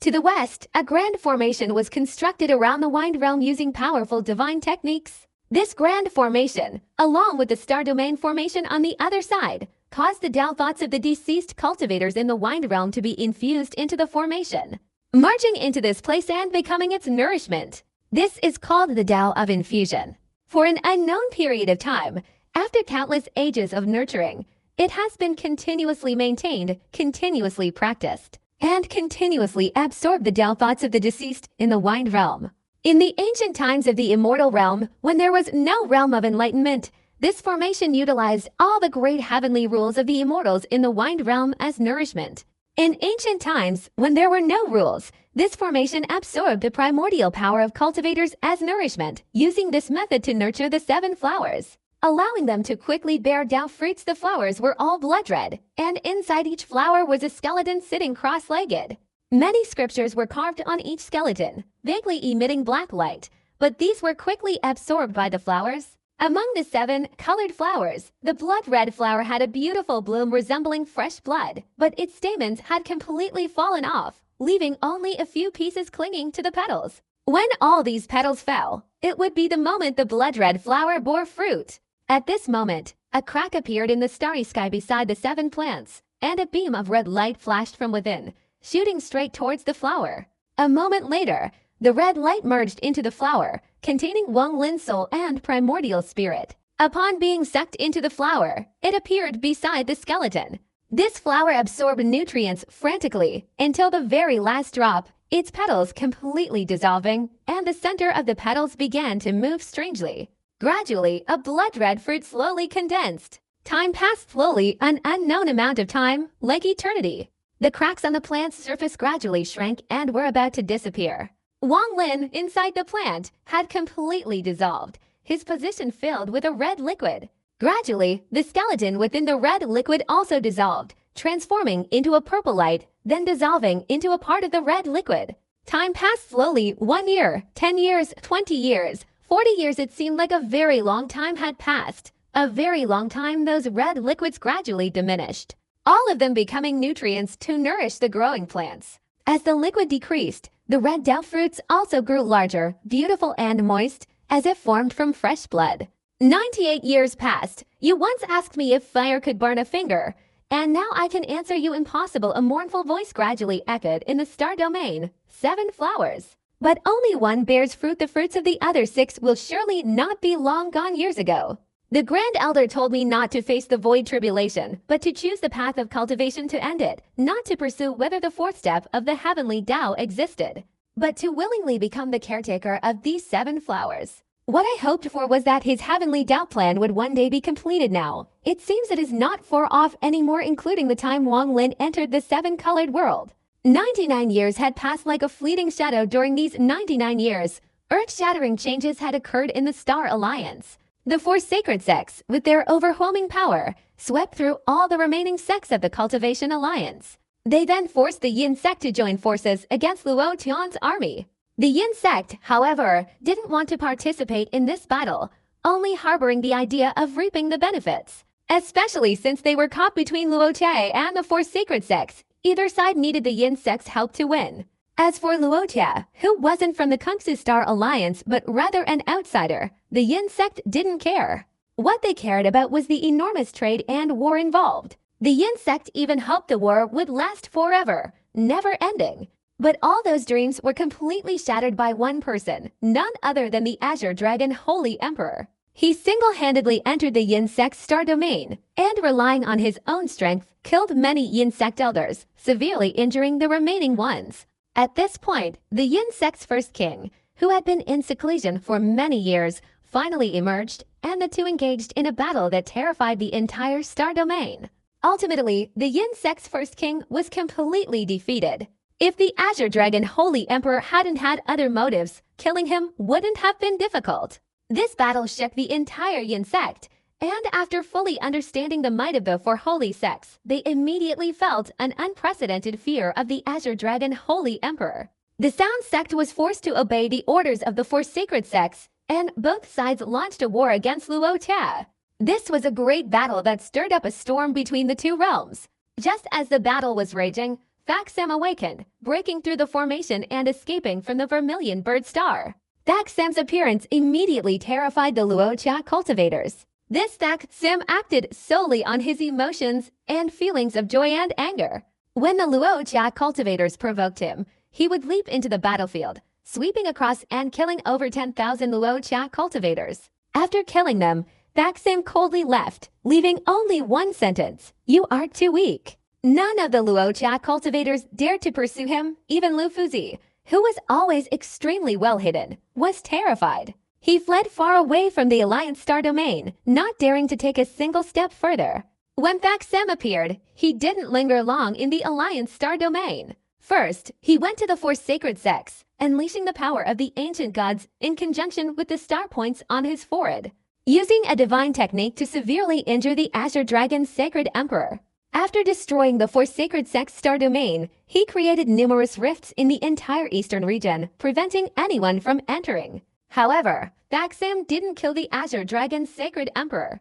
To the west, a grand formation was constructed around the Wind Realm using powerful divine techniques. This grand formation, along with the star domain formation on the other side, caused the Tao thoughts of the deceased cultivators in the Wind Realm to be infused into the formation, merging into this place and becoming its nourishment. This is called the Tao of infusion. For an unknown period of time, after countless ages of nurturing, it has been continuously maintained, continuously practiced, and continuously absorbed the Tao thoughts of the deceased in the Wind Realm. In the ancient times of the immortal realm, when there was no realm of enlightenment, this formation utilized all the great heavenly rules of the immortals in the Wind Realm as nourishment. In ancient times, when there were no rules, this formation absorbed the primordial power of cultivators as nourishment, using this method to nurture the 7 flowers, allowing them to quickly bear Tao fruits. The flowers were all blood red, and inside each flower was a skeleton sitting cross-legged. Many scriptures were carved on each skeleton, vaguely emitting black light, but these were quickly absorbed by the flowers. Among the 7 colored flowers, the blood-red flower had a beautiful bloom resembling fresh blood, but its stamens had completely fallen off, leaving only a few pieces clinging to the petals. When all these petals fell, it would be the moment the blood-red flower bore fruit. At this moment, a crack appeared in the starry sky beside the 7 plants, and a beam of red light flashed from within, shooting straight towards the flower. A moment later, the red light merged into the flower, containing Wang Lin's soul and primordial spirit. Upon being sucked into the flower, it appeared beside the skeleton. This flower absorbed nutrients frantically until the very last drop, its petals completely dissolving, and the center of the petals began to move strangely. Gradually, a blood-red fruit slowly condensed. Time passed slowly, an unknown amount of time, like eternity. The cracks on the plant's surface gradually shrank and were about to disappear. Wang Lin, inside the plant, had completely dissolved, his position filled with a red liquid. Gradually, the skeleton within the red liquid also dissolved, transforming into a purple light, then dissolving into a part of the red liquid. Time passed slowly. 1 year, 10 years, 20 years, 40 years. It seemed like a very long time had passed. A very long time. Those red liquids gradually diminished, all of them becoming nutrients to nourish the growing plants. As the liquid decreased, The red Dao fruits also grew larger, beautiful and moist, as if formed from fresh blood. 98 years passed. You once asked me if fire could burn a finger, and now I can answer you impossible, a mournful voice gradually echoed in the star domain. 7 flowers. But only one bears fruit. The fruits of the other 6 will surely not be long gone years ago. The Grand Elder told me not to face the void tribulation, but to choose the path of cultivation to end it, not to pursue whether the 4th step of the heavenly Tao existed, but to willingly become the caretaker of these 7 flowers. What I hoped for was that his heavenly Tao plan would one day be completed. Now it seems it is not far off anymore, including the time Wang Lin entered the 7-colored world. 99 years had passed like a fleeting shadow. During these 99 years, earth-shattering changes had occurred in the Star Alliance. The 4 sacred sects, with their overwhelming power, swept through all the remaining sects of the Cultivation Alliance. They then forced the Yin sect to join forces against Luo Tian's army. The Yin sect, however, didn't want to participate in this battle, only harboring the idea of reaping the benefits. Especially since they were caught between Luo Tia and the 4 sacred sects, either side needed the Yin sect's help to win. As for Luo Tia, who wasn't from the Kungsu Star Alliance but rather an outsider, the Yin sect didn't care. What they cared about was the enormous trade and war involved. The Yin sect even hoped the war would last forever, never ending. But all those dreams were completely shattered by one person, none other than the Azure Dragon Holy Emperor. He single-handedly entered the Yin sect's star domain, and relying on his own strength, killed many Yin sect elders, severely injuring the remaining ones. At this point, the Yin sect's first king, who had been in seclusion for many years, finally emerged, and the two engaged in a battle that terrified the entire star domain. Ultimately, the Yin sect's first king was completely defeated. If the Azure Dragon Holy Emperor hadn't had other motives, killing him wouldn't have been difficult. This battle shook the entire Yin sect, and after fully understanding the might of the 4 holy sects, they immediately felt an unprecedented fear of the Azure Dragon Holy Emperor. The Sound sect was forced to obey the orders of the 4 sacred sects, and both sides launched a war against Luo Tia. This was a great battle that stirred up a storm between the 2 realms. Just as the battle was raging, Thaksam awakened, breaking through the formation and escaping from the Vermilion Bird Star. Thaksam's appearance immediately terrified the Luo Tia cultivators. This Thaksam acted solely on his emotions and feelings of joy and anger. When the Luo Tia cultivators provoked him, he would leap into the battlefield, sweeping across and killing over 10,000 Luo Tia cultivators. After killing them, Thaksam coldly left, leaving only one sentence: "You are too weak." None of the Luo Tia cultivators dared to pursue him. Even Lu Fuzi, who was always extremely well hidden, was terrified. He fled far away from the Alliance Star domain, not daring to take a single step further. When Thaksam appeared, he didn't linger long in the Alliance Star domain. First, he went to the 4 sacred sects, unleashing the power of the ancient gods in conjunction with the star points on his forehead, using a divine technique to severely injure the Azure Dragon's sacred emperor. After destroying the 4 sacred sects' star domain, he created numerous rifts in the entire eastern region, preventing anyone from entering. However, Thaksam didn't kill the Azure Dragon's sacred emperor.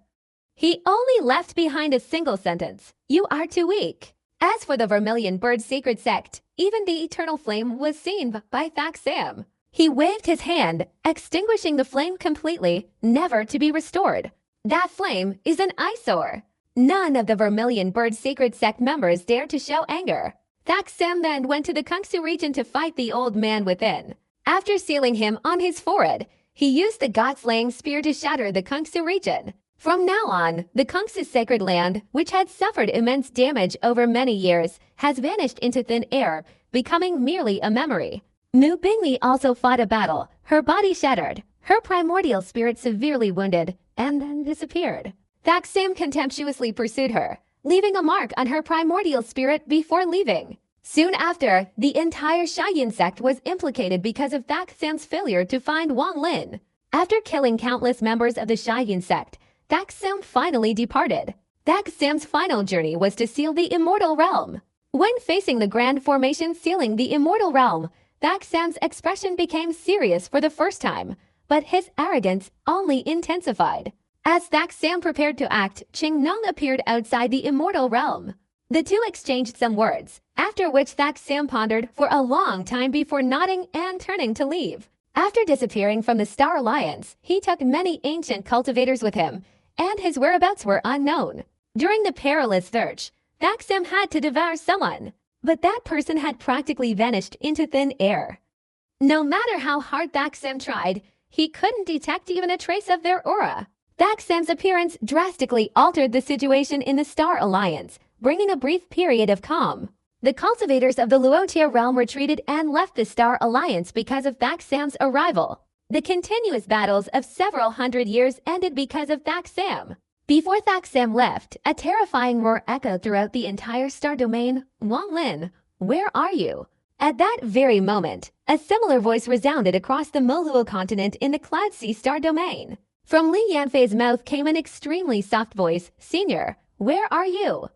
He only left behind a single sentence: "You are too weak." As for the Vermilion Bird sacred sect, even the eternal flame was seen by Thaksam. He waved his hand, extinguishing the flame completely, never to be restored. That flame is an eyesore. None of the Vermilion Bird sacred sect members dared to show anger. Thaksam then went to the Kungsu region to fight the old man within. After sealing him on his forehead, he used the God-slaying spear to shatter the Kungsu region. From now on, the Kungsu sacred land, which had suffered immense damage over many years, has vanished into thin air, becoming merely a memory. Mu Bingli also fought a battle, her body shattered, her primordial spirit severely wounded, and then disappeared. Thaksam contemptuously pursued her, leaving a mark on her primordial spirit before leaving. Soon after, the entire Yin sect was implicated because of Thaksam's failure to find Wang Lin. After killing countless members of the Yin sect, Thaksam finally departed. Thaksam's final journey was to seal the Immortal Realm. When facing the Grand Formation sealing the Immortal Realm, Thaksam's expression became serious for the first time, but his arrogance only intensified. As Thaksam prepared to act, Qing Nong appeared outside the Immortal Realm. The two exchanged some words, after which Sam pondered for a long time before nodding and turning to leave. After disappearing from the Star Alliance, he took many ancient cultivators with him, and his whereabouts were unknown. During the perilous search, Sam had to devour someone, but that person had practically vanished into thin air. No matter how hard Sam tried, he couldn't detect even a trace of their aura. Sam's appearance drastically altered the situation in the Star Alliance, bringing a brief period of calm. The cultivators of the Luotia realm retreated and left the Star Alliance because of Sam's arrival. The continuous battles of several hundred years ended because of Sam. Before Sam left, a terrifying roar echoed throughout the entire star domain. "Wang Lin, where are you?" At that very moment, a similar voice resounded across the Moluo continent in the Cloud Sea star domain. From Li Yanfei's mouth came an extremely soft voice. "Senior, where are you?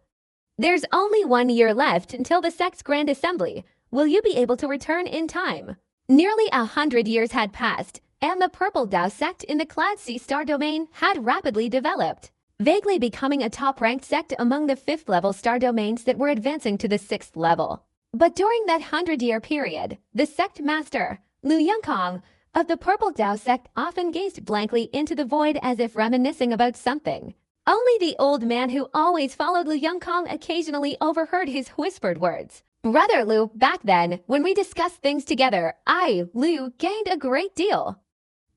There's only 1 year left until the sect's Grand Assembly. Will you be able to return in time?" Nearly 100 years had passed, and the Purple Dao sect in the Cloud Sea star domain had rapidly developed, vaguely becoming a top-ranked sect among the 5th-level star domains that were advancing to the 6th level. But during that 100-year period, the sect master, Lu Yongkong, of the Purple Dao sect often gazed blankly into the void as if reminiscing about something. Only the old man who always followed Lu Yongkong occasionally overheard his whispered words. "Brother Lu, back then, when we discussed things together, I, Lu, gained a great deal.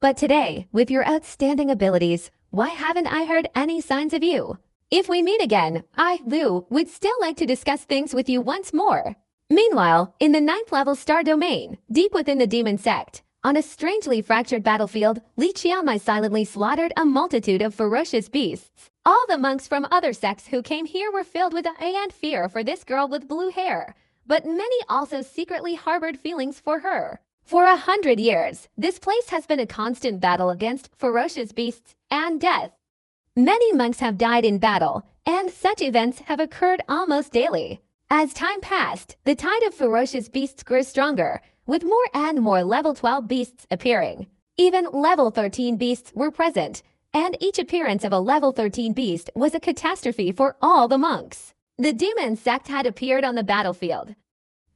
But today, with your outstanding abilities, why haven't I heard any signs of you? If we meet again, I, Lu, would still like to discuss things with you once more." Meanwhile, in the 9th-level star domain, deep within the demon sect, on a strangely fractured battlefield, Li Qianmai silently slaughtered a multitude of ferocious beasts. All the monks from other sects who came here were filled with awe and fear for this girl with blue hair, but many also secretly harbored feelings for her. For 100 years, this place has been a constant battle against ferocious beasts and death. Many monks have died in battle, and such events have occurred almost daily. As time passed, the tide of ferocious beasts grew stronger, with more and more level 12 beasts appearing. Even level 13 beasts were present, and each appearance of a level 13 beast was a catastrophe for all the monks. The demon sect had appeared on the battlefield.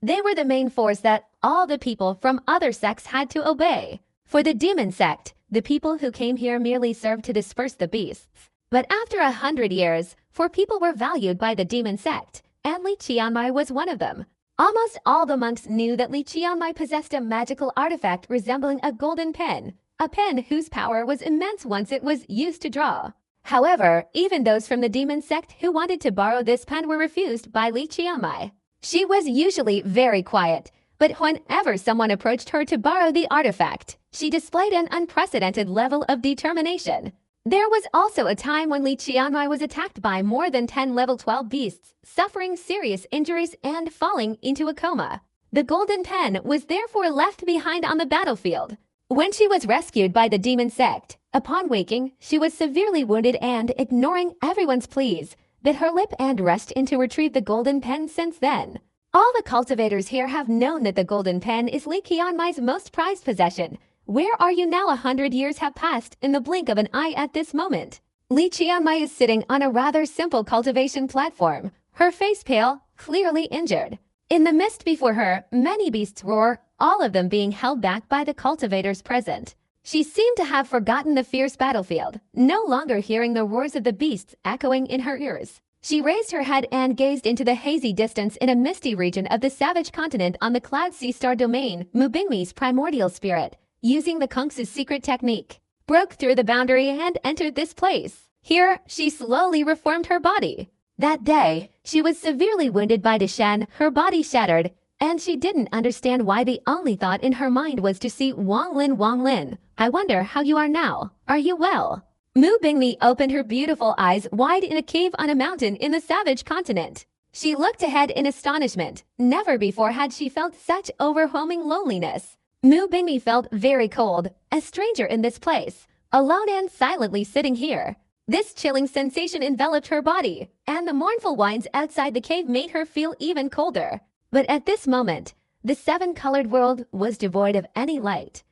They were the main force that all the people from other sects had to obey. For the demon sect, the people who came here merely served to disperse the beasts. But after 100 years, for people were valued by the demon sect, and Li Qianmai was one of them. Almost all the monks knew that Li Qianmai possessed a magical artifact resembling a golden pen, a pen whose power was immense once it was used to draw. However, even those from the demon sect who wanted to borrow this pen were refused by Li Qianmai. She was usually very quiet, but whenever someone approached her to borrow the artifact, she displayed an unprecedented level of determination. There was also a time when Li Qianmai was attacked by more than 10 level 12 beasts, suffering serious injuries and falling into a coma. The golden pen was therefore left behind on the battlefield. When she was rescued by the demon sect, upon waking, she was severely wounded and, ignoring everyone's pleas, bit her lip and rushed in to retrieve the golden pen since then. All the cultivators here have known that the golden pen is Li Qianmai's most prized possession. Where are you now? 100 years have passed in the blink of an eye at this moment. Li Qianmai is sitting on a rather simple cultivation platform, her face pale, clearly injured. In the mist before her, many beasts roar, all of them being held back by the cultivators present. She seemed to have forgotten the fierce battlefield, no longer hearing the roars of the beasts echoing in her ears. She raised her head and gazed into the hazy distance in a misty region of the savage continent on the Cloud Sea star domain. Mu Bingmi's primordial spirit, using the Kungsu's secret technique, broke through the boundary and entered this place. Here, she slowly reformed her body. That day, she was severely wounded by Deshan, her body shattered, and she didn't understand why the only thought in her mind was to see Wang Lin. "Wang Lin, I wonder how you are now. Are you well?" Mu Bingmi opened her beautiful eyes wide in a cave on a mountain in the savage continent. She looked ahead in astonishment. Never before had she felt such overwhelming loneliness. Mu Bingmi felt very cold, a stranger in this place, alone and silently sitting here. This chilling sensation enveloped her body, and the mournful whines outside the cave made her feel even colder. But at this moment, the seven-colored world was devoid of any light.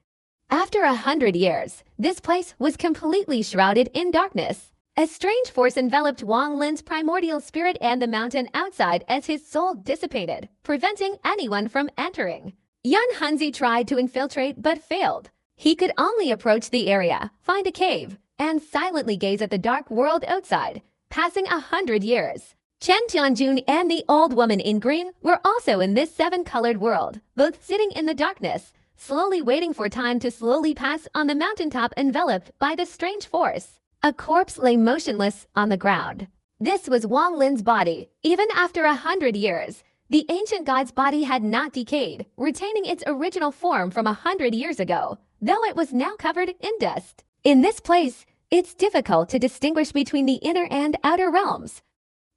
After 100 years, this place was completely shrouded in darkness. A strange force enveloped Wang Lin's primordial spirit and the mountain outside as his soul dissipated, preventing anyone from entering. Yun Hunzi tried to infiltrate but failed. He could only approach the area, find a cave, and silently gaze at the dark world outside, passing 100 years. Chen Tianjun and the old woman in green were also in this seven-colored world, both sitting in the darkness, slowly waiting for time to slowly pass on the mountaintop enveloped by the strange force. A corpse lay motionless on the ground. This was Wang Lin's body. Even after 100 years, the ancient god's body had not decayed, retaining its original form from 100 years ago, though it was now covered in dust. In this place, it's difficult to distinguish between the inner and outer realms.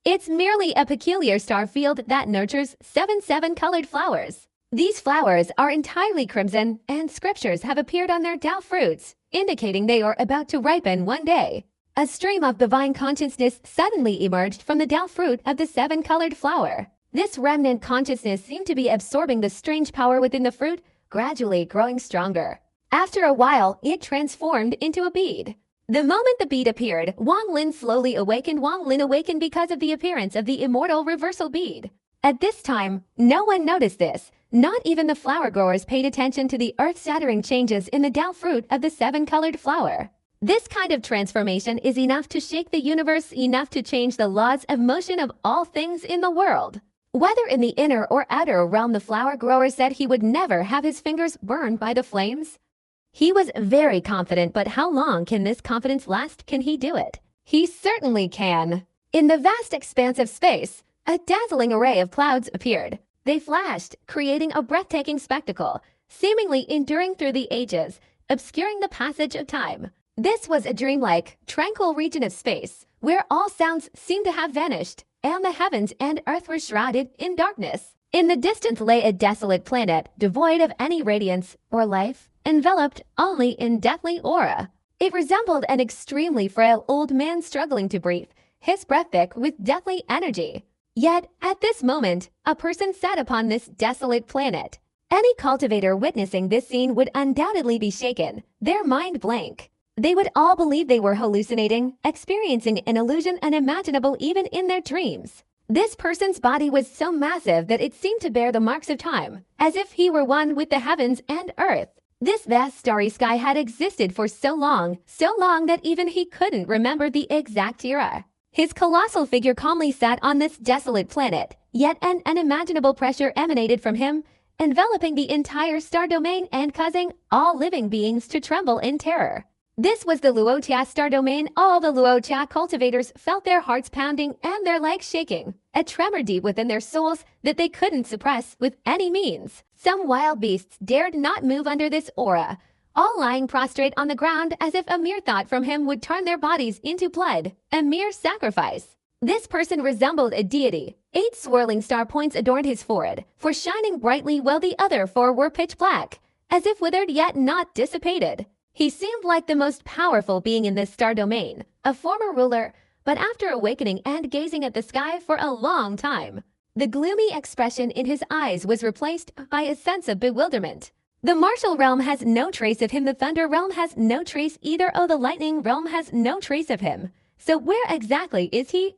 It's merely a peculiar star field that nurtures seven-colored flowers. These flowers are entirely crimson, and scriptures have appeared on their Tao fruits, indicating they are about to ripen one day. A stream of divine consciousness suddenly emerged from the Tao fruit of the seven-colored flower. This remnant consciousness seemed to be absorbing the strange power within the fruit, gradually growing stronger. After a while, it transformed into a bead. The moment the bead appeared, Wang Lin slowly awakened. Wang Lin awakened because of the appearance of the immortal reversal bead. At this time, no one noticed this. Not even the flower growers paid attention to the earth-shattering changes in the Tao fruit of the seven-colored flower. This kind of transformation is enough to shake the universe, enough to change the laws of motion of all things in the world. Whether in the inner or outer realm, the flower grower said he would never have his fingers burned by the flames. He was very confident, but how long can this confidence last? Can he do it? He certainly can. In the vast expanse of space, a dazzling array of clouds appeared. They flashed, creating a breathtaking spectacle, seemingly enduring through the ages, obscuring the passage of time. This was a dreamlike, tranquil region of space, where all sounds seemed to have vanished, and the heavens and earth were shrouded in darkness. In the distance lay a desolate planet, devoid of any radiance or life, enveloped only in deathly aura. It resembled an extremely frail old man struggling to breathe, his breath thick with deathly energy. Yet, at this moment, a person sat upon this desolate planet. Any cultivator witnessing this scene would undoubtedly be shaken, their mind blank. They would all believe they were hallucinating, experiencing an illusion unimaginable even in their dreams. This person's body was so massive that it seemed to bear the marks of time, as if he were one with the heavens and earth. This vast starry sky had existed for so long that even he couldn't remember the exact era. His colossal figure calmly sat on this desolate planet, yet an unimaginable pressure emanated from him, enveloping the entire star domain and causing all living beings to tremble in terror. This was the Luotia star domain. All the Luotia cultivators felt their hearts pounding and their legs shaking, a tremor deep within their souls that they couldn't suppress with any means. Some wild beasts dared not move under this aura, all lying prostrate on the ground as if a mere thought from him would turn their bodies into blood, a mere sacrifice. This person resembled a deity. 8 swirling star points adorned his forehead, for shining brightly while the other 4 were pitch black, as if withered yet not dissipated. He seemed like the most powerful being in this star domain, a former ruler, but after awakening and gazing at the sky for a long time, the gloomy expression in his eyes was replaced by a sense of bewilderment. The martial realm has no trace of him. The thunder realm has no trace either. Oh, the lightning realm has no trace of him. So where exactly is he?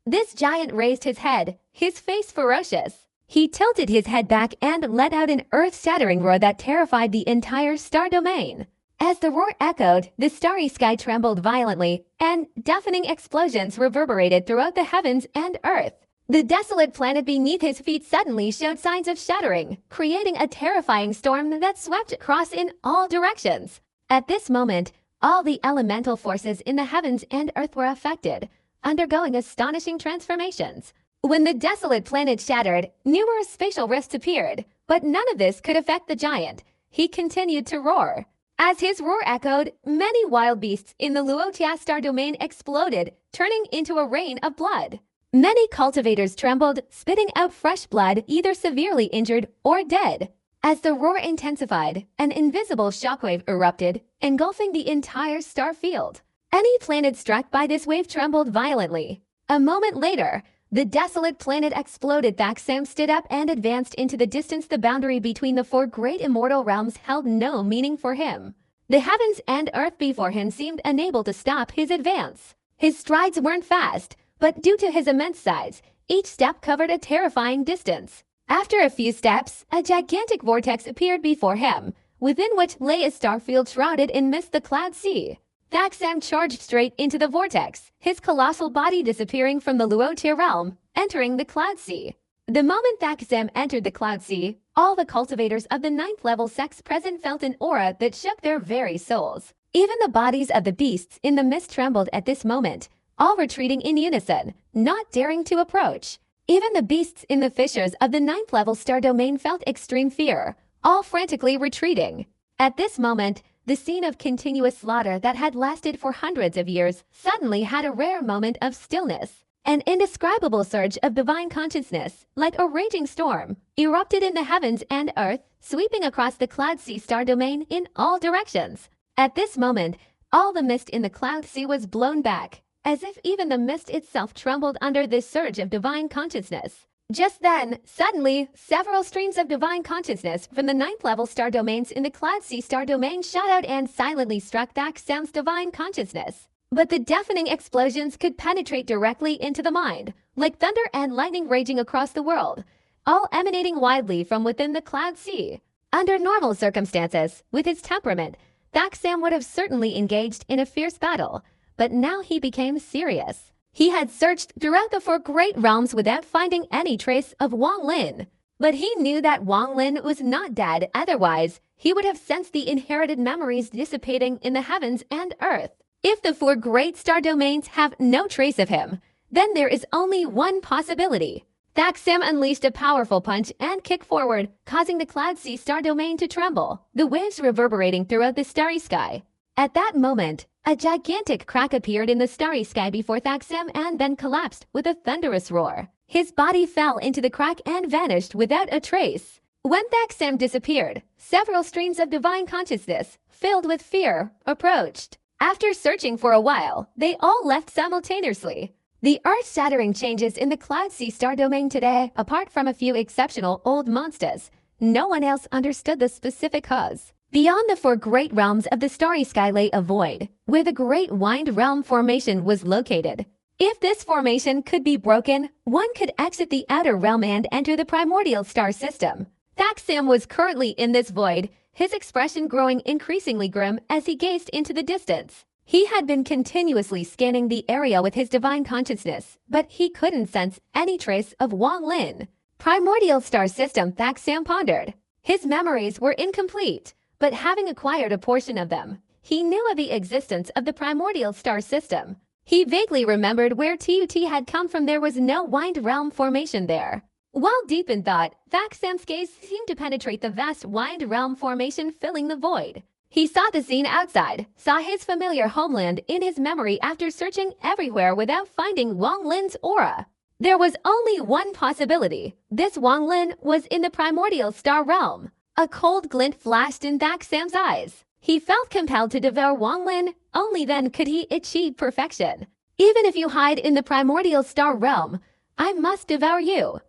This giant raised his head, his face ferocious. He tilted his head back and let out an earth-shattering roar that terrified the entire star domain. As the roar echoed, the starry sky trembled violently, and deafening explosions reverberated throughout the heavens and earth. The desolate planet beneath his feet suddenly showed signs of shattering, creating a terrifying storm that swept across in all directions. At this moment, all the elemental forces in the heavens and earth were affected, undergoing astonishing transformations. When the desolate planet shattered, numerous spatial rifts appeared, but none of this could affect the giant. He continued to roar. As his roar echoed, many wild beasts in the Luotia star domain exploded, turning into a rain of blood. Many cultivators trembled, spitting out fresh blood, either severely injured or dead. As the roar intensified, an invisible shockwave erupted, engulfing the entire star field. Any planet struck by this wave trembled violently. A moment later, the desolate planet exploded. Thaksam stood up and advanced into the distance. The boundary between the 4 great immortal realms held no meaning for him. The heavens and earth before him seemed unable to stop his advance. His strides weren't fast, but due to his immense size, each step covered a terrifying distance. After a few steps, a gigantic vortex appeared before him, within which lay a star field shrouded in mist the cloud sea. Thaxam charged straight into the vortex, his colossal body disappearing from the Luotir realm, entering the cloud sea. The moment Thaxam entered the cloud sea, all the cultivators of the 9th level sects present felt an aura that shook their very souls. Even the bodies of the beasts in the mist trembled at this moment, all retreating in unison, not daring to approach. Even the beasts in the fissures of the 9th level star domain felt extreme fear, all frantically retreating. At this moment, the scene of continuous slaughter that had lasted for hundreds of years suddenly had a rare moment of stillness. An indescribable surge of divine consciousness, like a raging storm, erupted in the heavens and earth, sweeping across the cloud sea star domain in all directions. At this moment, all the mist in the cloud sea was blown back, as if even the mist itself trembled under this surge of divine consciousness. Just then, suddenly, several streams of divine consciousness from the 9th level star domains in the cloud sea star domain shot out and silently struck Thaxam's divine consciousness. But the deafening explosions could penetrate directly into the mind, like thunder and lightning raging across the world, all emanating widely from within the cloud sea. Under normal circumstances, with his temperament, Thaxam would have certainly engaged in a fierce battle, but now he became serious. He had searched throughout the 4 great realms without finding any trace of Wang Lin. But he knew that Wang Lin was not dead, otherwise, he would have sensed the inherited memories dissipating in the heavens and earth. If the 4 great star domains have no trace of him, then there is only one possibility. Thaxam unleashed a powerful punch and kick forward, causing the cloud sea star domain to tremble, the waves reverberating throughout the starry sky. At that moment, a gigantic crack appeared in the starry sky before Thaxam and then collapsed with a thunderous roar. His body fell into the crack and vanished without a trace. When Thaxam disappeared, several streams of divine consciousness, filled with fear, approached. After searching for a while, they all left simultaneously. The earth-shattering changes in the cloud sea star domain today, apart from a few exceptional old monsters, no one else understood the specific cause. Beyond the 4 great realms of the starry sky lay a void, where the Great Wind Realm formation was located. If this formation could be broken, one could exit the outer realm and enter the primordial star system. Thaxam was currently in this void, his expression growing increasingly grim as he gazed into the distance. He had been continuously scanning the area with his divine consciousness, but he couldn't sense any trace of Wang Lin. Primordial star system, Thaxam pondered. His memories were incomplete, but having acquired a portion of them, he knew of the existence of the primordial star system. He vaguely remembered where Tut had come from. There was no wind realm formation there. While deep in thought, Thaxam's gaze seemed to penetrate the vast wind realm formation filling the void. He saw the scene outside, saw his familiar homeland in his memory after searching everywhere without finding Wang Lin's aura. There was only one possibility. This Wang Lin was in the primordial star realm. A cold glint flashed in Thaxam's eyes. He felt compelled to devour Wang Lin, only then could he achieve perfection. Even if you hide in the primordial star realm, I must devour you.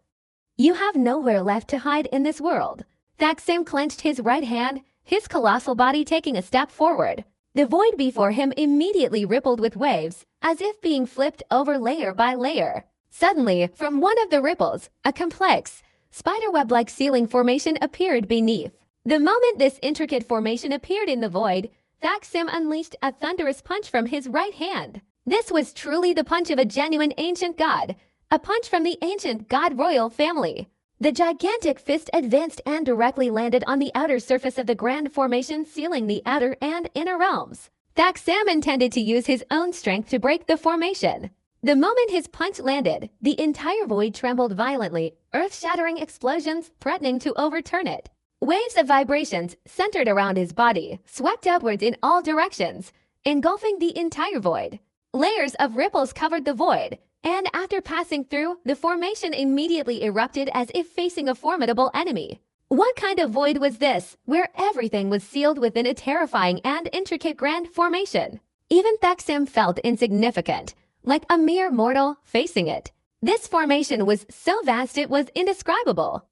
You have nowhere left to hide in this world. Thaxam clenched his right hand, his colossal body taking a step forward. The void before him immediately rippled with waves, as if being flipped over layer by layer. Suddenly, from one of the ripples, a complex, spiderweb-like ceiling formation appeared beneath. The moment this intricate formation appeared in the void, Thaxam unleashed a thunderous punch from his right hand. This was truly the punch of a genuine ancient god, a punch from the ancient god royal family. The gigantic fist advanced and directly landed on the outer surface of the grand formation, sealing the outer and inner realms. Thaxam intended to use his own strength to break the formation. The moment his punch landed, the entire void trembled violently, earth-shattering explosions threatening to overturn it. Waves of vibrations centered around his body swept outwards in all directions, engulfing the entire void. Layers of ripples covered the void, and after passing through, the formation immediately erupted as if facing a formidable enemy. What kind of void was this, where everything was sealed within a terrifying and intricate grand formation? Even Thaxam felt insignificant, like a mere mortal facing it. This formation was so vast it was indescribable.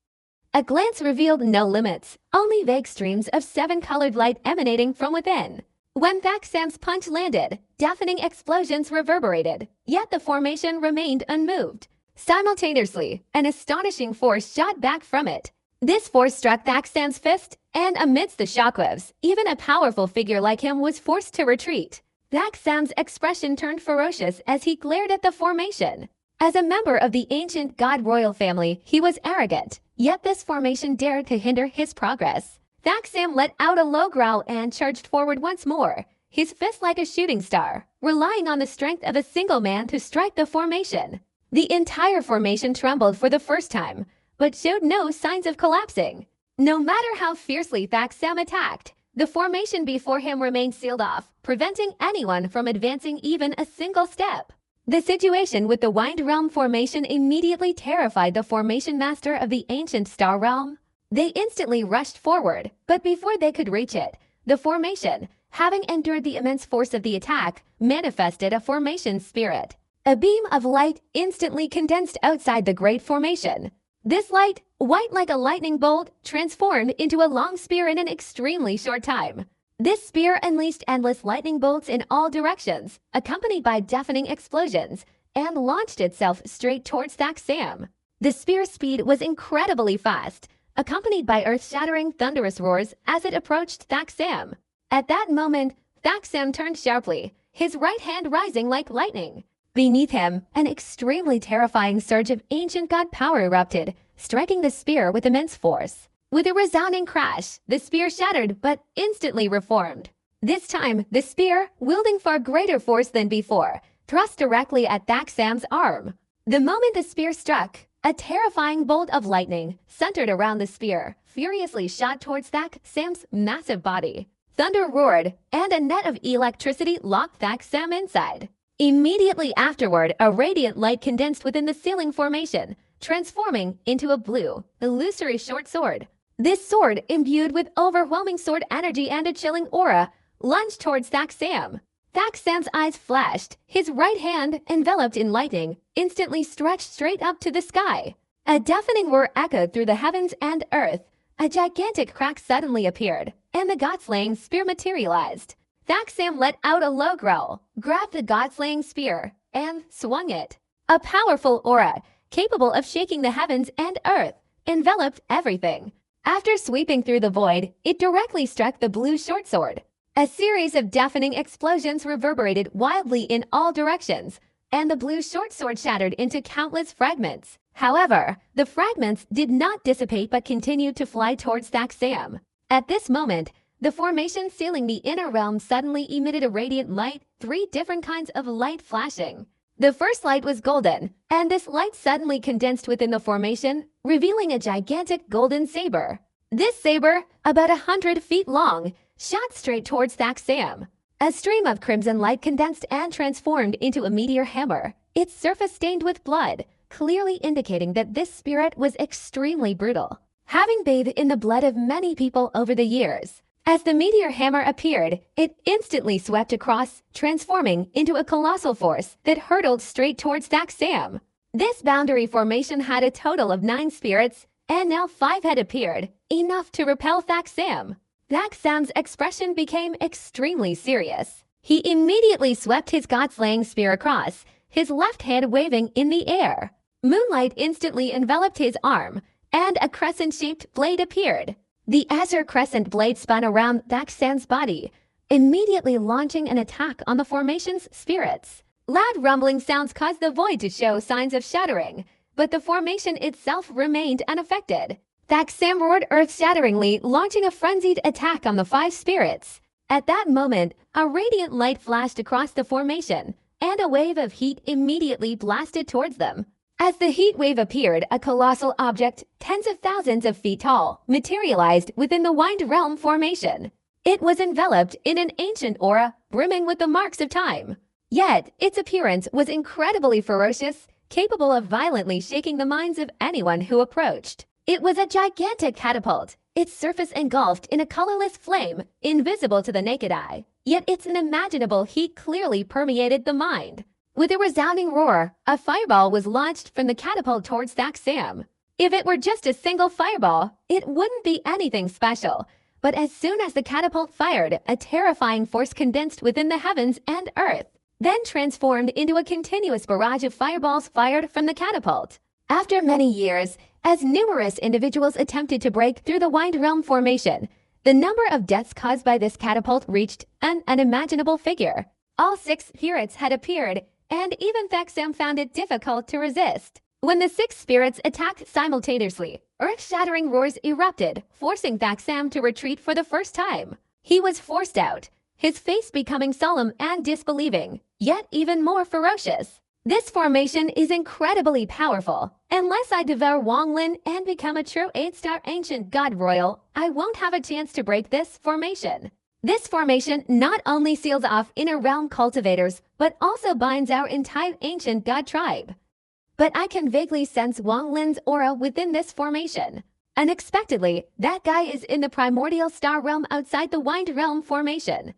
A glance revealed no limits, only vague streams of 7-colored light emanating from within. When Thaxam's punch landed, deafening explosions reverberated, yet the formation remained unmoved. Simultaneously, an astonishing force shot back from it. This force struck Thaxam's fist, and amidst the shockwaves, even a powerful figure like him was forced to retreat. Thaxam's expression turned ferocious as he glared at the formation. As a member of the ancient god royal family, he was arrogant, yet this formation dared to hinder his progress. Thaxam let out a low growl and charged forward once more, his fist like a shooting star, relying on the strength of a single man to strike the formation. The entire formation trembled for the first time, but showed no signs of collapsing. No matter how fiercely Thaxam attacked, the formation before him remained sealed off, preventing anyone from advancing even a single step. The situation with the Wind Realm formation immediately terrified the formation master of the ancient Star Realm. They instantly rushed forward, but before they could reach it, the formation, having endured the immense force of the attack, manifested a formation spirit. A beam of light instantly condensed outside the great formation. This light, white like a lightning bolt, transformed into a long spear in an extremely short time. This spear unleashed endless lightning bolts in all directions, accompanied by deafening explosions, and launched itself straight towards Thaxam. The spear's speed was incredibly fast, accompanied by earth-shattering thunderous roars as it approached Thaxam. At that moment, Thaxam turned sharply, his right hand rising like lightning. Beneath him, an extremely terrifying surge of ancient god power erupted, striking the spear with immense force. With a resounding crash, the spear shattered but instantly reformed. This time, the spear, wielding far greater force than before, thrust directly at Thaxam's arm. The moment the spear struck, a terrifying bolt of lightning, centered around the spear, furiously shot towards Thaxam's massive body. Thunder roared, and a net of electricity locked Thaxam inside. Immediately afterward, a radiant light condensed within the ceiling formation, transforming into a blue, illusory short sword. This sword, imbued with overwhelming sword energy and a chilling aura, lunged towards Thaxam. Thaxam's eyes flashed, his right hand, enveloped in lightning, instantly stretched straight up to the sky. A deafening roar echoed through the heavens and earth. A gigantic crack suddenly appeared, and the god-slaying spear materialized. Thaxam let out a low growl, grabbed the god-slaying spear, and swung it. A powerful aura, capable of shaking the heavens and earth, enveloped everything. After sweeping through the void, it directly struck the blue short sword. A series of deafening explosions reverberated wildly in all directions, and the blue short sword shattered into countless fragments. However, the fragments did not dissipate but continued to fly towards Thaxam. At this moment, the formation sealing the inner realm suddenly emitted a radiant light, 3 different kinds of light flashing. The first light was golden, and this light suddenly condensed within the formation, revealing a gigantic golden saber. This saber, about 100 feet long, shot straight towards Thaxam. A stream of crimson light condensed and transformed into a meteor hammer, its surface stained with blood, clearly indicating that this spirit was extremely brutal, having bathed in the blood of many people over the years. As the meteor hammer appeared, it instantly swept across, transforming into a colossal force that hurtled straight towards Thaxam. This boundary formation had a total of 9 spirits, and now 5 had appeared, enough to repel Thaxam. Thaxam's expression became extremely serious. He immediately swept his god-slaying spear across, his left hand waving in the air. Moonlight instantly enveloped his arm, and a crescent-shaped blade appeared. The azure crescent blade spun around Thaxam's body, immediately launching an attack on the formation's spirits. Loud rumbling sounds caused the void to show signs of shattering, but the formation itself remained unaffected. Thaxam roared earth-shatteringly, launching a frenzied attack on the 5 spirits. At that moment, a radiant light flashed across the formation, and a wave of heat immediately blasted towards them. As the heat wave appeared, a colossal object, tens of thousands of feet tall, materialized within the Wind Realm formation. It was enveloped in an ancient aura, brimming with the marks of time. Yet, its appearance was incredibly ferocious, capable of violently shaking the minds of anyone who approached. It was a gigantic catapult, its surface engulfed in a colorless flame, invisible to the naked eye. Yet its unimaginable heat clearly permeated the mind. With a resounding roar, a fireball was launched from the catapult towards Thaxam. If it were just a single fireball, it wouldn't be anything special. but as soon as the catapult fired, a terrifying force condensed within the heavens and earth, then transformed into a continuous barrage of fireballs fired from the catapult. After many years, as numerous individuals attempted to break through the Wind Realm formation, the number of deaths caused by this catapult reached an unimaginable figure. All 6 spirits had appeared, and even Thaxam found it difficult to resist. When the 6 spirits attacked simultaneously, earth-shattering roars erupted, forcing Thaxam to retreat for the first time. He was forced out, his face becoming solemn and disbelieving, yet even more ferocious. This formation is incredibly powerful. Unless I devour Wonglin and become a true 8-star ancient god royal, I won't have a chance to break this formation. This formation not only seals off inner realm cultivators, but also binds our entire ancient god tribe. But I can vaguely sense Wonglin's aura within this formation. Unexpectedly, that guy is in the primordial star realm outside the Wind Realm formation.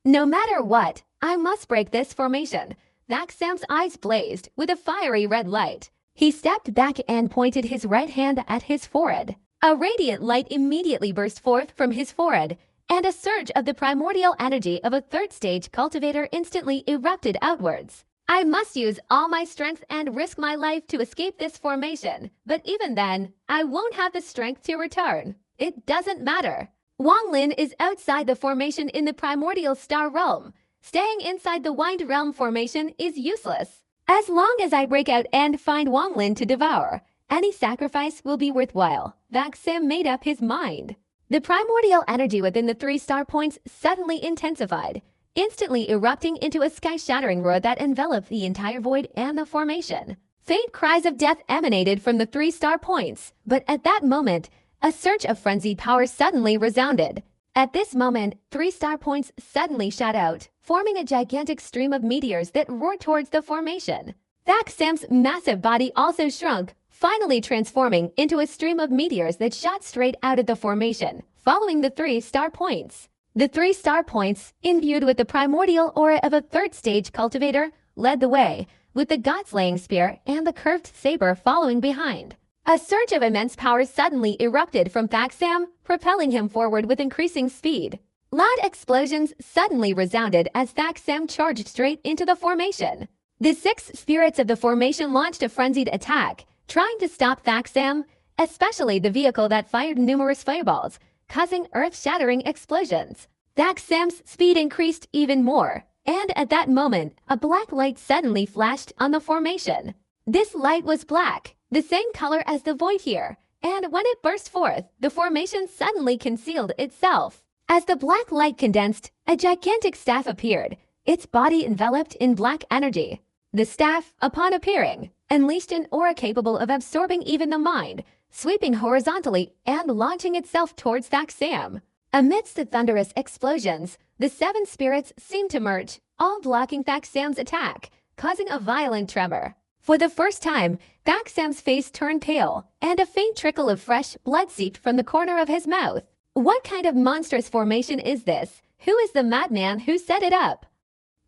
No matter what, I must break this formation. Thaxam's eyes blazed with a fiery red light. He stepped back and pointed his right hand at his forehead. A radiant light immediately burst forth from his forehead, and a surge of the primordial energy of a 3rd-stage cultivator instantly erupted outwards. I must use all my strength and risk my life to escape this formation, but even then, I won't have the strength to return. It doesn't matter. Wonglin is outside the formation in the primordial star realm. Staying inside the Wind Realm formation is useless. As long as I break out and find Wonglin to devour, any sacrifice will be worthwhile. Thaxam made up his mind. The primordial energy within the 3 star points suddenly intensified, instantly erupting into a sky-shattering roar that enveloped the entire void and the formation. Faint cries of death emanated from the 3 star points, but at that moment, a surge of frenzied power suddenly resounded. At this moment, 3 star points suddenly shot out, forming a gigantic stream of meteors that roared towards the formation. Thaxam's massive body also shrunk, finally transforming into a stream of meteors that shot straight out of the formation, following the 3 star points. The 3 star points, imbued with the primordial aura of a 3rd-stage cultivator, led the way, with the God-slaying spear and the curved saber following behind. A surge of immense power suddenly erupted from Thaxam, propelling him forward with increasing speed. Loud explosions suddenly resounded as Thaxam charged straight into the formation. The 6 spirits of the formation launched a frenzied attack, trying to stop Thaxam, especially the vehicle that fired numerous fireballs, causing earth-shattering explosions. Thaxam's speed increased even more, and at that moment, a black light suddenly flashed on the formation. This light was black, the same color as the void here, and when it burst forth, the formation suddenly concealed itself. As the black light condensed, a gigantic staff appeared, its body enveloped in black energy. The staff, upon appearing, unleashed an aura capable of absorbing even the mind, sweeping horizontally and launching itself towards Thaxam. Amidst the thunderous explosions, the 7 spirits seemed to merge, all blocking Thaxam's attack, causing a violent tremor. For the first time, Thaxam's face turned pale, and a faint trickle of fresh blood seeped from the corner of his mouth. What kind of monstrous formation is this? Who is the madman who set it up?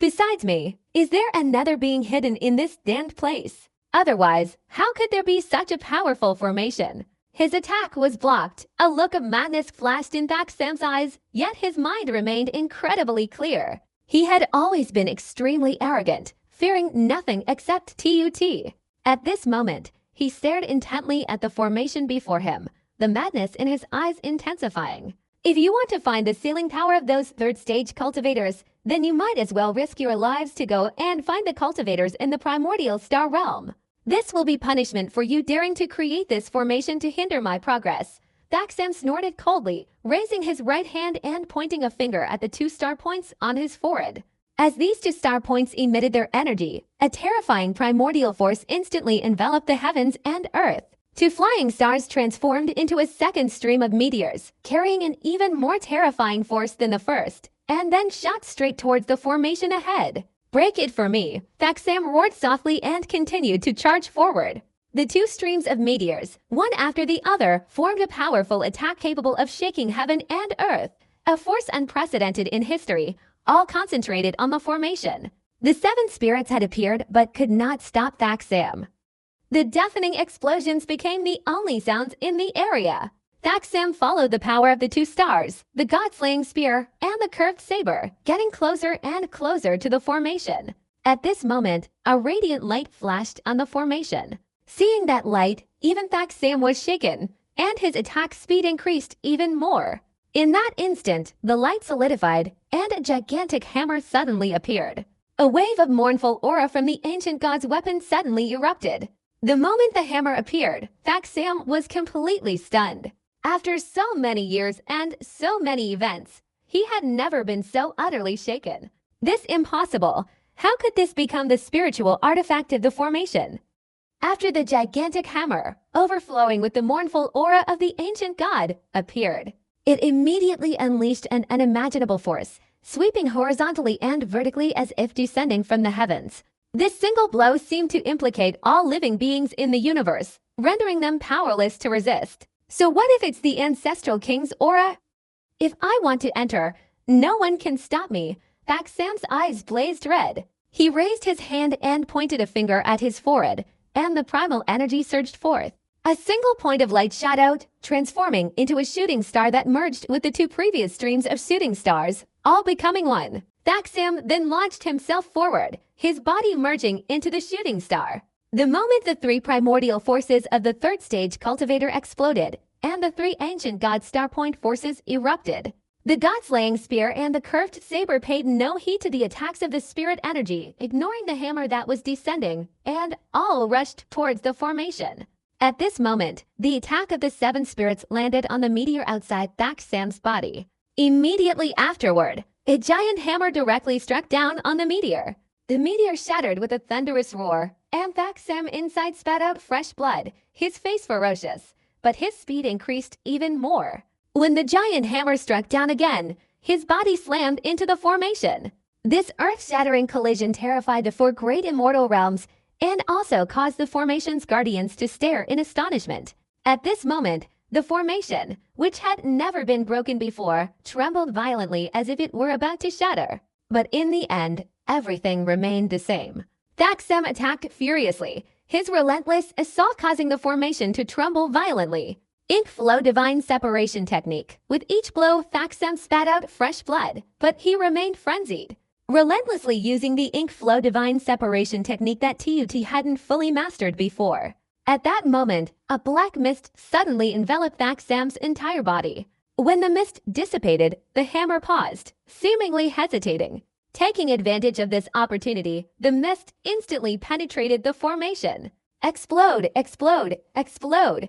Besides me, is there another being hidden in this damned place? Otherwise, how could there be such a powerful formation? His attack was blocked. A look of madness flashed in Thaxam's eyes, yet his mind remained incredibly clear. He had always been extremely arrogant, fearing nothing except TUT. At this moment, he stared intently at the formation before him, the madness in his eyes intensifying. If you want to find the sealing power of those 3rd-stage cultivators, then you might as well risk your lives to go and find the cultivators in the primordial star realm. This will be punishment for you daring to create this formation to hinder my progress. Thaxam snorted coldly, raising his right hand and pointing a finger at the 2 star points on his forehead. As these 2 star points emitted their energy, a terrifying primordial force instantly enveloped the heavens and earth. 2 flying stars transformed into a second stream of meteors, carrying an even more terrifying force than the first, and then shot straight towards the formation ahead. Break it for me, Thaxam roared softly and continued to charge forward. The 2 streams of meteors, one after the other, formed a powerful attack capable of shaking heaven and earth, a force unprecedented in history, all concentrated on the formation. The 7 spirits had appeared but could not stop Thaxam. The deafening explosions became the only sounds in the area. Sam followed the power of the two stars, the god-slaying spear and the curved saber, getting closer and closer to the formation. At this moment, a radiant light flashed on the formation. Seeing that light, even Sam was shaken, and his attack speed increased even more. In that instant, the light solidified, and a gigantic hammer suddenly appeared. A wave of mournful aura from the ancient god's weapon suddenly erupted. The moment the hammer appeared, Sam was completely stunned. After so many years and so many events, he had never been so utterly shaken. This impossible. How could this become the spiritual artifact of the formation? After the gigantic hammer, overflowing with the mournful aura of the ancient god, appeared, it immediately unleashed an unimaginable force, sweeping horizontally and vertically as if descending from the heavens. This single blow seemed to implicate all living beings in the universe, rendering them powerless to resist. So what if it's the ancestral king's aura? If I want to enter, no one can stop me. Sam's eyes blazed red. He raised his hand and pointed a finger at his forehead, and the primal energy surged forth. A single point of light shot out, transforming into a shooting star that merged with the two previous streams of shooting stars, all becoming one. Sam then launched himself forward, his body merging into the shooting star. The moment the three primordial forces of the third stage cultivator exploded, and the three ancient god star point forces erupted. The god-slaying spear and the curved saber paid no heed to the attacks of the spirit energy, ignoring the hammer that was descending, and all rushed towards the formation. At this moment, the attack of the seven spirits landed on the meteor outside Sam's body. Immediately afterward, a giant hammer directly struck down on the meteor. The meteor shattered with a thunderous roar, and Sam inside spat out fresh blood, his face ferocious, but his speed increased even more. When the giant hammer struck down again, his body slammed into the formation. This earth-shattering collision terrified the four great immortal realms and also caused the formation's guardians to stare in astonishment. At this moment, the formation, which had never been broken before, trembled violently as if it were about to shatter. But in the end, everything remained the same. Sam attacked furiously, his relentless assault causing the formation to tremble violently. Ink flow divine separation technique. With each blow, Sam spat out fresh blood, but he remained frenzied. Relentlessly using the ink flow divine separation technique that TUT hadn't fully mastered before. At that moment, a black mist suddenly enveloped Sam's entire body. When the mist dissipated, the hammer paused, seemingly hesitating. Taking advantage of this opportunity, the mist instantly penetrated the formation. Explode, explode, explode.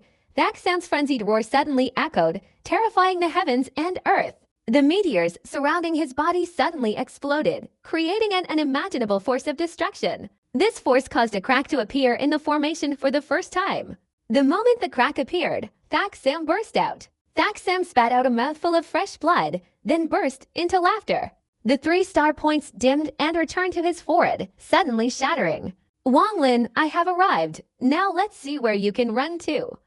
Sam's frenzied roar suddenly echoed, terrifying the heavens and earth. The meteors surrounding his body suddenly exploded, creating an unimaginable force of destruction. This force caused a crack to appear in the formation for the first time. The moment the crack appeared, Sam burst out. Sam spat out a mouthful of fresh blood, then burst into laughter. The three star points dimmed and returned to his forehead, suddenly shattering. Wang Lin, I have arrived. Now let's see where you can run to.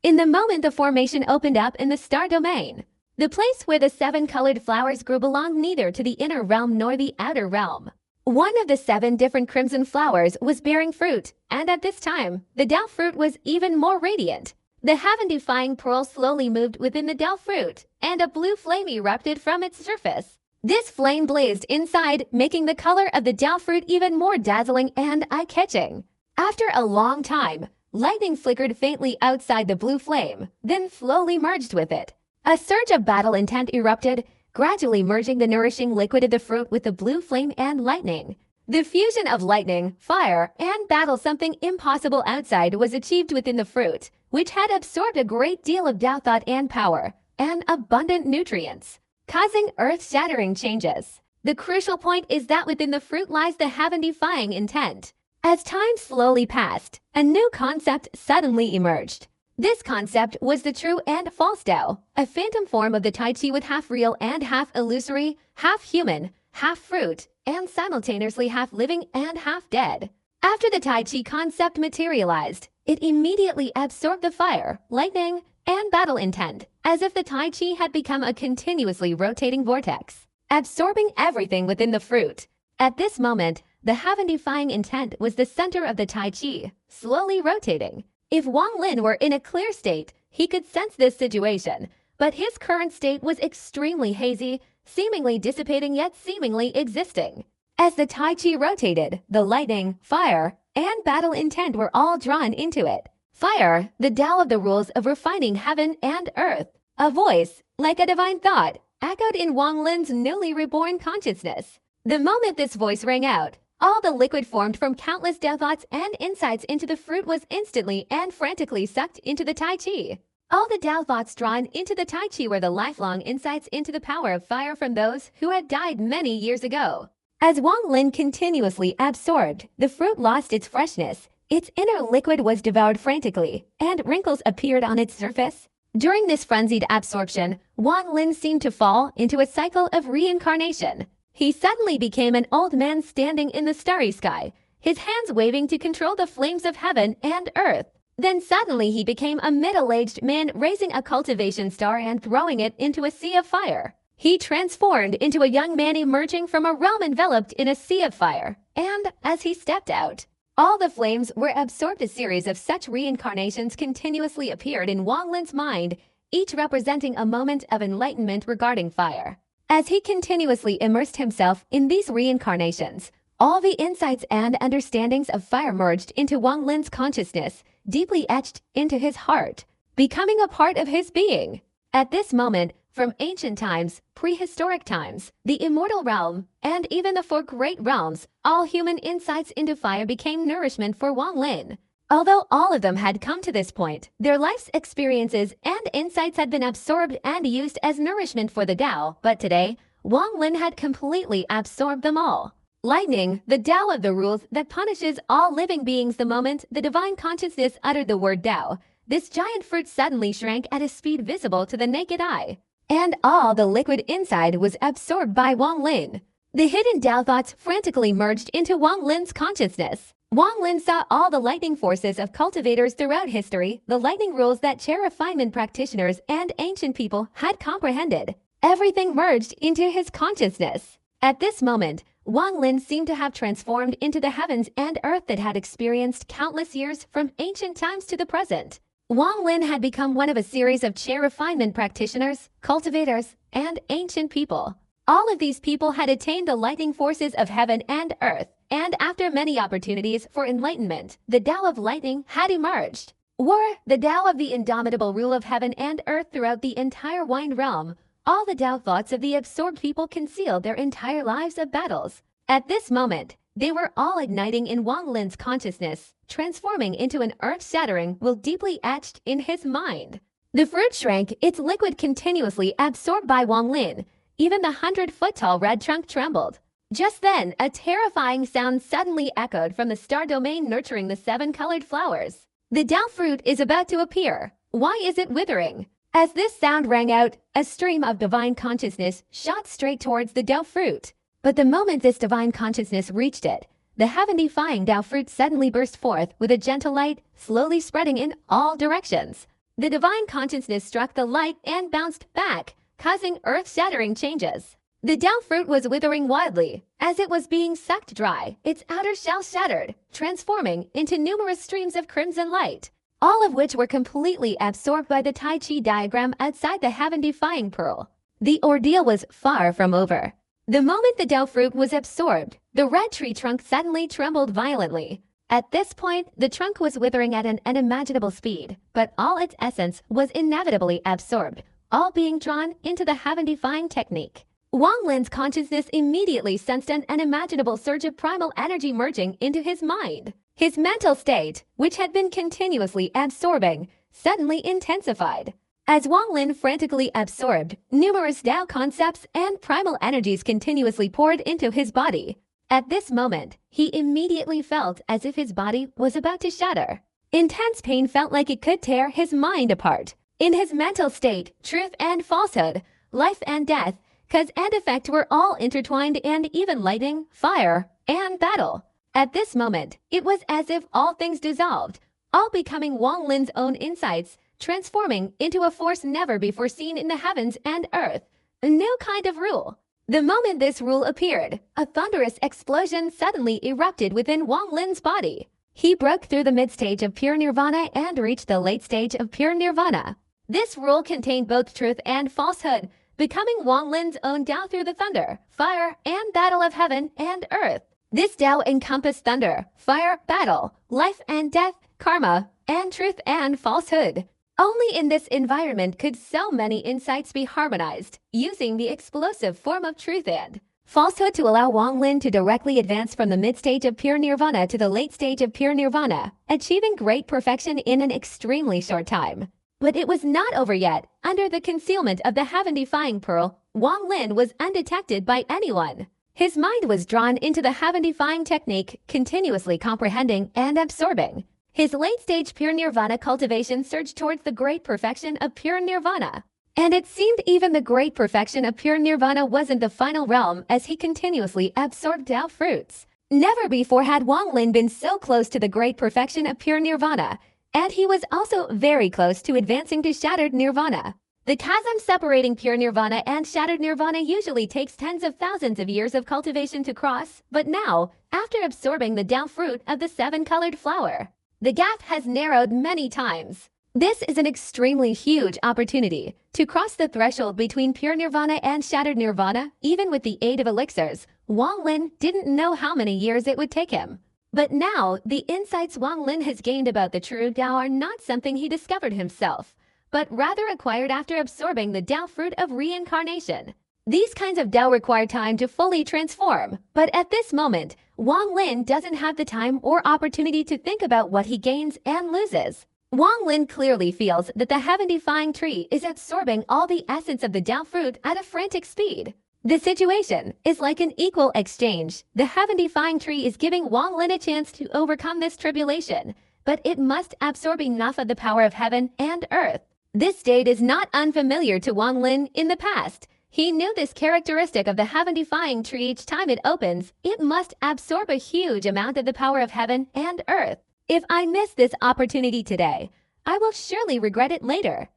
In the moment the formation opened up in the star domain, the place where the seven colored flowers grew belonged neither to the inner realm nor the outer realm. One of the seven different crimson flowers was bearing fruit, and at this time, the Dao fruit was even more radiant. The heaven-defying pearl slowly moved within the Dao fruit, and a blue flame erupted from its surface. This flame blazed inside, making the color of the Dao fruit even more dazzling and eye-catching. After a long time, lightning flickered faintly outside the blue flame, then slowly merged with it. A surge of battle intent erupted, gradually merging the nourishing liquid of the fruit with the blue flame and lightning. The fusion of lightning, fire, and battle, something impossible outside, was achieved within the fruit, which had absorbed a great deal of Dao thought and power, and abundant nutrients, causing earth-shattering changes. The crucial point is that within the fruit lies the heaven-defying intent. As time slowly passed, a new concept suddenly emerged. This concept was the true and false Dao, a phantom form of the Tai Chi with half real and half illusory, half human, half fruit, and simultaneously half living and half dead. After the Tai Chi concept materialized, it immediately absorbed the fire, lightning, and battle intent, as if the Tai Chi had become a continuously rotating vortex, absorbing everything within the fruit. At this moment, the heaven-defying intent was the center of the Tai Chi, slowly rotating. If Wang Lin were in a clear state, he could sense this situation, but his current state was extremely hazy, seemingly dissipating yet seemingly existing. As the Tai Chi rotated, the lightning, fire, and battle intent were all drawn into it. Fire, the Tao of the rules of refining heaven and earth. A voice, like a divine thought, echoed in Wang Lin's newly reborn consciousness. The moment this voice rang out, all the liquid formed from countless Tao thoughts and insights into the fruit was instantly and frantically sucked into the Tai Chi. All the Tao thoughts drawn into the Tai Chi were the lifelong insights into the power of fire from those who had died many years ago. As Wang Lin continuously absorbed, the fruit lost its freshness. Its inner liquid was devoured frantically, and wrinkles appeared on its surface. During this frenzied absorption, Wang Lin seemed to fall into a cycle of reincarnation. He suddenly became an old man standing in the starry sky, his hands waving to control the flames of heaven and earth. Then suddenly he became a middle-aged man raising a cultivation star and throwing it into a sea of fire. He transformed into a young man emerging from a realm enveloped in a sea of fire, and as he stepped out, all the flames were absorbed. A series of such reincarnations continuously appeared in Wang Lin's mind, each representing a moment of enlightenment regarding fire. As he continuously immersed himself in these reincarnations, all the insights and understandings of fire merged into Wang Lin's consciousness, deeply etched into his heart, becoming a part of his being. At this moment, from ancient times, prehistoric times, the immortal realm, and even the four great realms, all human insights into fire became nourishment for Wang Lin. Although all of them had come to this point, their life's experiences and insights had been absorbed and used as nourishment for the Tao, but today, Wang Lin had completely absorbed them all. Lightning, the Tao of the rules that punishes all living beings. The moment the divine consciousness uttered the word Tao, this giant fruit suddenly shrank at a speed visible to the naked eye, and all the liquid inside was absorbed by Wang Lin. The hidden Tao thoughts frantically merged into Wang Lin's consciousness. Wang Lin saw all the lightning forces of cultivators throughout history, the lightning rules that Qi refinement practitioners and ancient people had comprehended. Everything merged into his consciousness. At this moment, Wang Lin seemed to have transformed into the heavens and earth that had experienced countless years from ancient times to the present. Wang Lin had become one of a series of Qi refinement practitioners, cultivators, and ancient people. All of these people had attained the lightning forces of heaven and earth, and after many opportunities for enlightenment, the Tao of lightning had emerged. The Tao of the indomitable rule of heaven and earth throughout the entire wide realm. All the Tao thoughts of the absorbed people concealed their entire lives of battles. At this moment, they were all igniting in Wang Lin's consciousness, transforming into an earth-shattering will deeply etched in his mind. The fruit shrank, its liquid continuously absorbed by Wang Lin. Even the 100-foot-tall red trunk trembled. Just then, a terrifying sound suddenly echoed from the star domain nurturing the 7-colored flowers. The Tao fruit is about to appear. Why is it withering? As this sound rang out, a stream of divine consciousness shot straight towards the Tao fruit. But the moment this divine consciousness reached it, the heaven-defying Tao fruit suddenly burst forth with a gentle light, slowly spreading in all directions. The divine consciousness struck the light and bounced back, causing earth-shattering changes. The Tao fruit was withering wildly. As it was being sucked dry, its outer shell shattered, transforming into numerous streams of crimson light, all of which were completely absorbed by the Tai Chi diagram outside the heaven-defying pearl. The ordeal was far from over. The moment the Tao fruit was absorbed, the red tree trunk suddenly trembled violently. At this point, the trunk was withering at an unimaginable speed, but all its essence was inevitably absorbed, all being drawn into the heaven-defying technique. Wang Lin's consciousness immediately sensed an unimaginable surge of primal energy merging into his mind. His mental state, which had been continuously absorbing, suddenly intensified. As Wang Lin frantically absorbed, numerous Tao concepts and primal energies continuously poured into his body. At this moment, he immediately felt as if his body was about to shatter. Intense pain felt like it could tear his mind apart. In his mental state, truth and falsehood, life and death, cause and effect were all intertwined, and even lightning, fire, and battle. At this moment, it was as if all things dissolved, all becoming Wang Lin's own insights, transforming into a force never before seen in the heavens and earth. A new kind of rule. The moment this rule appeared, a thunderous explosion suddenly erupted within Wang Lin's body. He broke through the mid-stage of pure nirvana and reached the late stage of pure nirvana. This rule contained both truth and falsehood, becoming Wang Lin's own Tao through the thunder, fire, and battle of heaven and earth. This Tao encompassed thunder, fire, battle, life and death, karma, and truth and falsehood. Only in this environment could so many insights be harmonized, using the explosive form of truth and falsehood to allow Wang Lin to directly advance from the mid-stage of pure nirvana to the late stage of pure nirvana, achieving great perfection in an extremely short time. But it was not over yet. Under the concealment of the heaven-defying pearl, Wang Lin was undetected by anyone. His mind was drawn into the heaven-defying technique, continuously comprehending and absorbing. His late-stage pure nirvana cultivation surged towards the great perfection of pure nirvana. And it seemed even the great perfection of pure nirvana wasn't the final realm as he continuously absorbed Tao fruits. Never before had Wang Lin been so close to the great perfection of pure nirvana, and he was also very close to advancing to shattered nirvana. The chasm separating pure nirvana and shattered nirvana usually takes tens of thousands of years of cultivation to cross, but now, after absorbing the Tao fruit of the seven-colored flower, the gap has narrowed many times. This is an extremely huge opportunity to cross the threshold between pure nirvana and shattered nirvana. Even with the aid of elixirs, Wang Lin didn't know how many years it would take him. But now, the insights Wang Lin has gained about the true Tao are not something he discovered himself, but rather acquired after absorbing the Tao fruit of reincarnation. These kinds of Tao require time to fully transform, but at this moment, Wang Lin doesn't have the time or opportunity to think about what he gains and loses. Wang Lin clearly feels that the heaven-defying tree is absorbing all the essence of the Tao fruit at a frantic speed. The situation is like an equal exchange. The heaven-defying tree is giving Wang Lin a chance to overcome this tribulation, but it must absorb enough of the power of heaven and earth. This state is not unfamiliar to Wang Lin in the past. He knew this characteristic of the heaven-defying tree. Each time it opens, it must absorb a huge amount of the power of heaven and earth. If I miss this opportunity today, I will surely regret it later.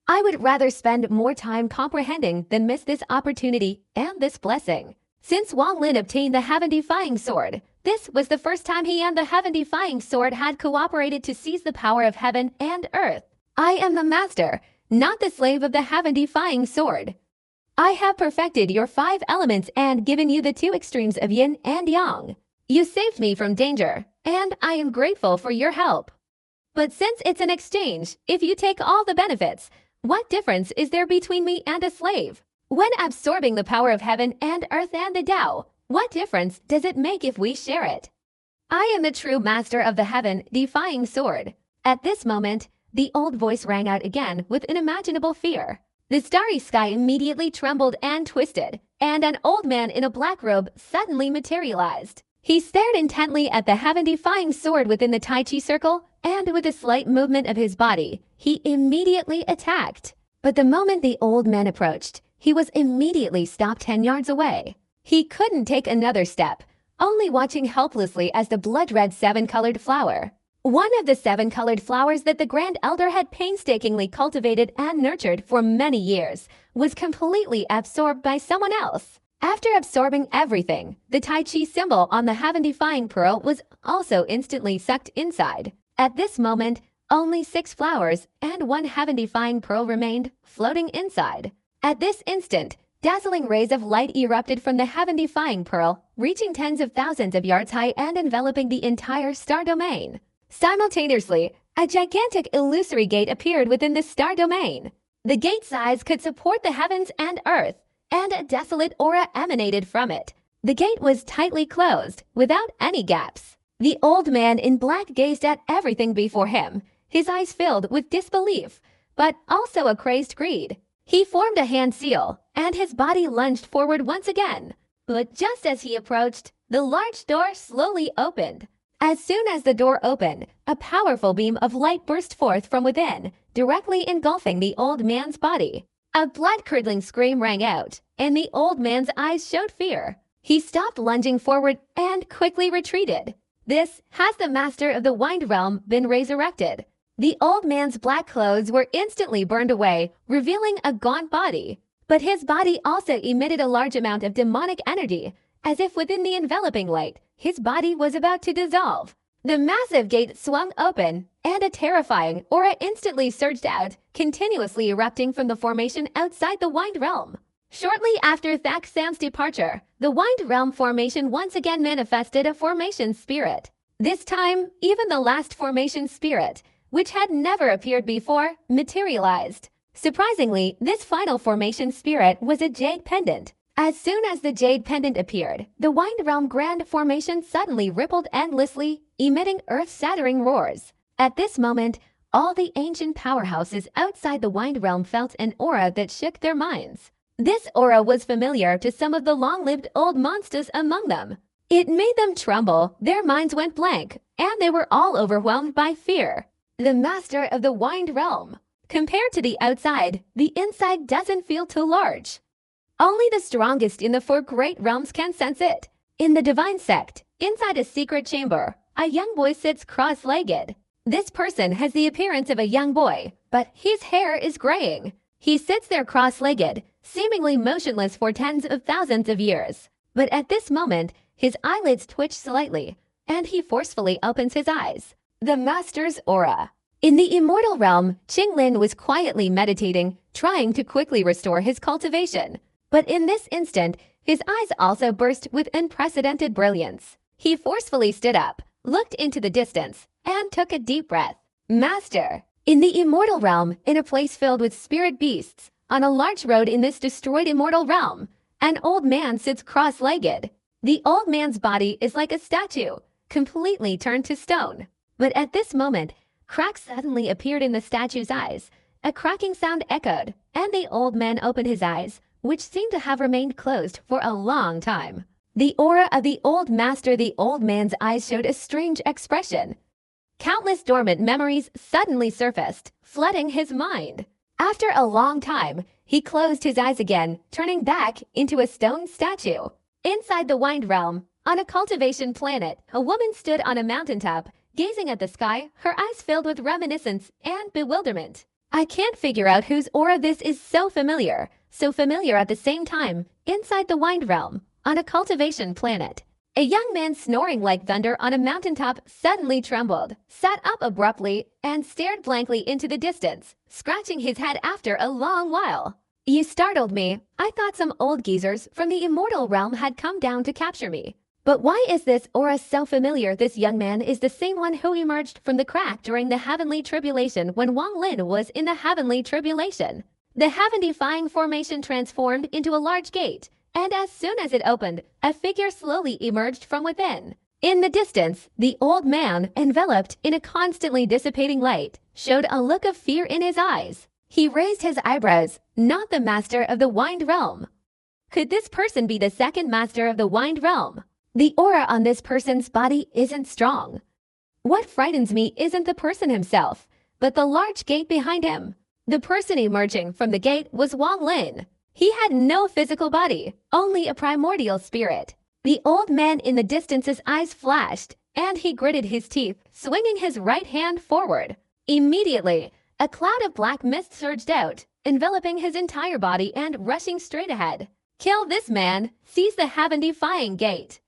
I would rather spend more time comprehending than miss this opportunity and this blessing. Since Wang Lin obtained the heaven-defying sword, this was the first time he and the heaven-defying sword had cooperated to seize the power of heaven and earth. I am the master, not the slave of the heaven-defying sword. I have perfected your 5 elements and given you the 2 extremes of yin and yang. You saved me from danger, and I am grateful for your help. But since it's an exchange, if you take all the benefits, what difference is there between me and a slave? When absorbing the power of heaven and earth and the Tao, what difference does it make if we share it? I am the true master of the heaven-defying sword. At this moment, the old voice rang out again with unimaginable fear. The starry sky immediately trembled and twisted, and an old man in a black robe suddenly materialized. He stared intently at the heaven-defying sword within the Tai Chi circle, and with a slight movement of his body, he immediately attacked. But the moment the old man approached, he was immediately stopped 10 yards away. He couldn't take another step, only watching helplessly as the blood-red 7-colored flower, one of the 7-colored flowers that the Grand Elder had painstakingly cultivated and nurtured for many years, was completely absorbed by someone else. After absorbing everything, the Tai Chi symbol on the heaven-defying pearl was also instantly sucked inside. At this moment, only 6 flowers and 1 heaven-defying pearl remained, floating inside. At this instant, dazzling rays of light erupted from the heaven-defying pearl, reaching tens of thousands of yards high and enveloping the entire star domain. Simultaneously, a gigantic illusory gate appeared within the star domain. The gate size could support the heavens and earth, and a desolate aura emanated from it. The gate was tightly closed, without any gaps. The old man in black gazed at everything before him, his eyes filled with disbelief, but also a crazed greed. He formed a hand seal, and his body lunged forward once again. But just as he approached, the large door slowly opened. As soon as the door opened, a powerful beam of light burst forth from within, directly engulfing the old man's body. A blood-curdling scream rang out, and the old man's eyes showed fear. He stopped lunging forward and quickly retreated. This has the master of the Wind Realm been resurrected. The old man's black clothes were instantly burned away, revealing a gaunt body. But his body also emitted a large amount of demonic energy, as if within the enveloping light, his body was about to dissolve. The massive gate swung open, and a terrifying aura instantly surged out, continuously erupting from the formation outside the Wind Realm. Shortly after Thaxam's departure, the Wind Realm formation once again manifested a formation spirit. This time, even the last formation spirit, which had never appeared before, materialized. Surprisingly, this final formation spirit was a jade pendant. As soon as the jade pendant appeared, the Wind Realm Grand Formation suddenly rippled endlessly, emitting earth-shattering roars. At this moment, all the ancient powerhouses outside the Wind Realm felt an aura that shook their minds. This aura was familiar to some of the long-lived old monsters among them. It made them tremble, their minds went blank, and they were all overwhelmed by fear. The master of the Wind Realm. Compared to the outside, the inside doesn't feel too large. Only the strongest in the 4 great realms can sense it. In the divine sect, inside a secret chamber, a young boy sits cross-legged. This person has the appearance of a young boy, but his hair is graying. He sits there cross-legged, seemingly motionless for tens of thousands of years. But at this moment, his eyelids twitch slightly, and he forcefully opens his eyes. The Master's Aura. In the immortal realm, Qinglin was quietly meditating, trying to quickly restore his cultivation. But in this instant, his eyes also burst with unprecedented brilliance. He forcefully stood up, looked into the distance, and took a deep breath. Master! In the immortal realm, in a place filled with spirit beasts, on a large road in this destroyed immortal realm, an old man sits cross-legged. The old man's body is like a statue, completely turned to stone. But at this moment, cracks suddenly appeared in the statue's eyes. A cracking sound echoed, and the old man opened his eyes, which seemed to have remained closed for a long time. The aura of the old master, the old man's eyes showed a strange expression. Countless dormant memories suddenly surfaced, flooding his mind. After a long time, he closed his eyes again, turning back into a stone statue. Inside the Wind Realm, on a cultivation planet, a woman stood on a mountaintop, gazing at the sky, her eyes filled with reminiscence and bewilderment. I can't figure out whose aura this is so familiar at the same time, inside the Wind Realm, on a cultivation planet. A young man snoring like thunder on a mountaintop suddenly trembled, sat up abruptly, and stared blankly into the distance, scratching his head after a long while. You startled me. I thought some old geezers from the immortal realm had come down to capture me. But why is this aura so familiar? This young man is the same one who emerged from the crack during the Heavenly Tribulation when Wang Lin was in the Heavenly Tribulation. The heaven-defying formation transformed into a large gate, and as soon as it opened, a figure slowly emerged from within. In the distance, the old man, enveloped in a constantly dissipating light, showed a look of fear in his eyes. He raised his eyebrows. Not the master of the Wind Realm. Could this person be the second master of the Wind Realm? The aura on this person's body isn't strong. What frightens me isn't the person himself, but the large gate behind him. The person emerging from the gate was Wang Lin. He had no physical body, only a primordial spirit. The old man in the distance's eyes flashed, and he gritted his teeth, swinging his right hand forward. Immediately, a cloud of black mist surged out, enveloping his entire body and rushing straight ahead. Kill this man, seize the heaven-defying gate.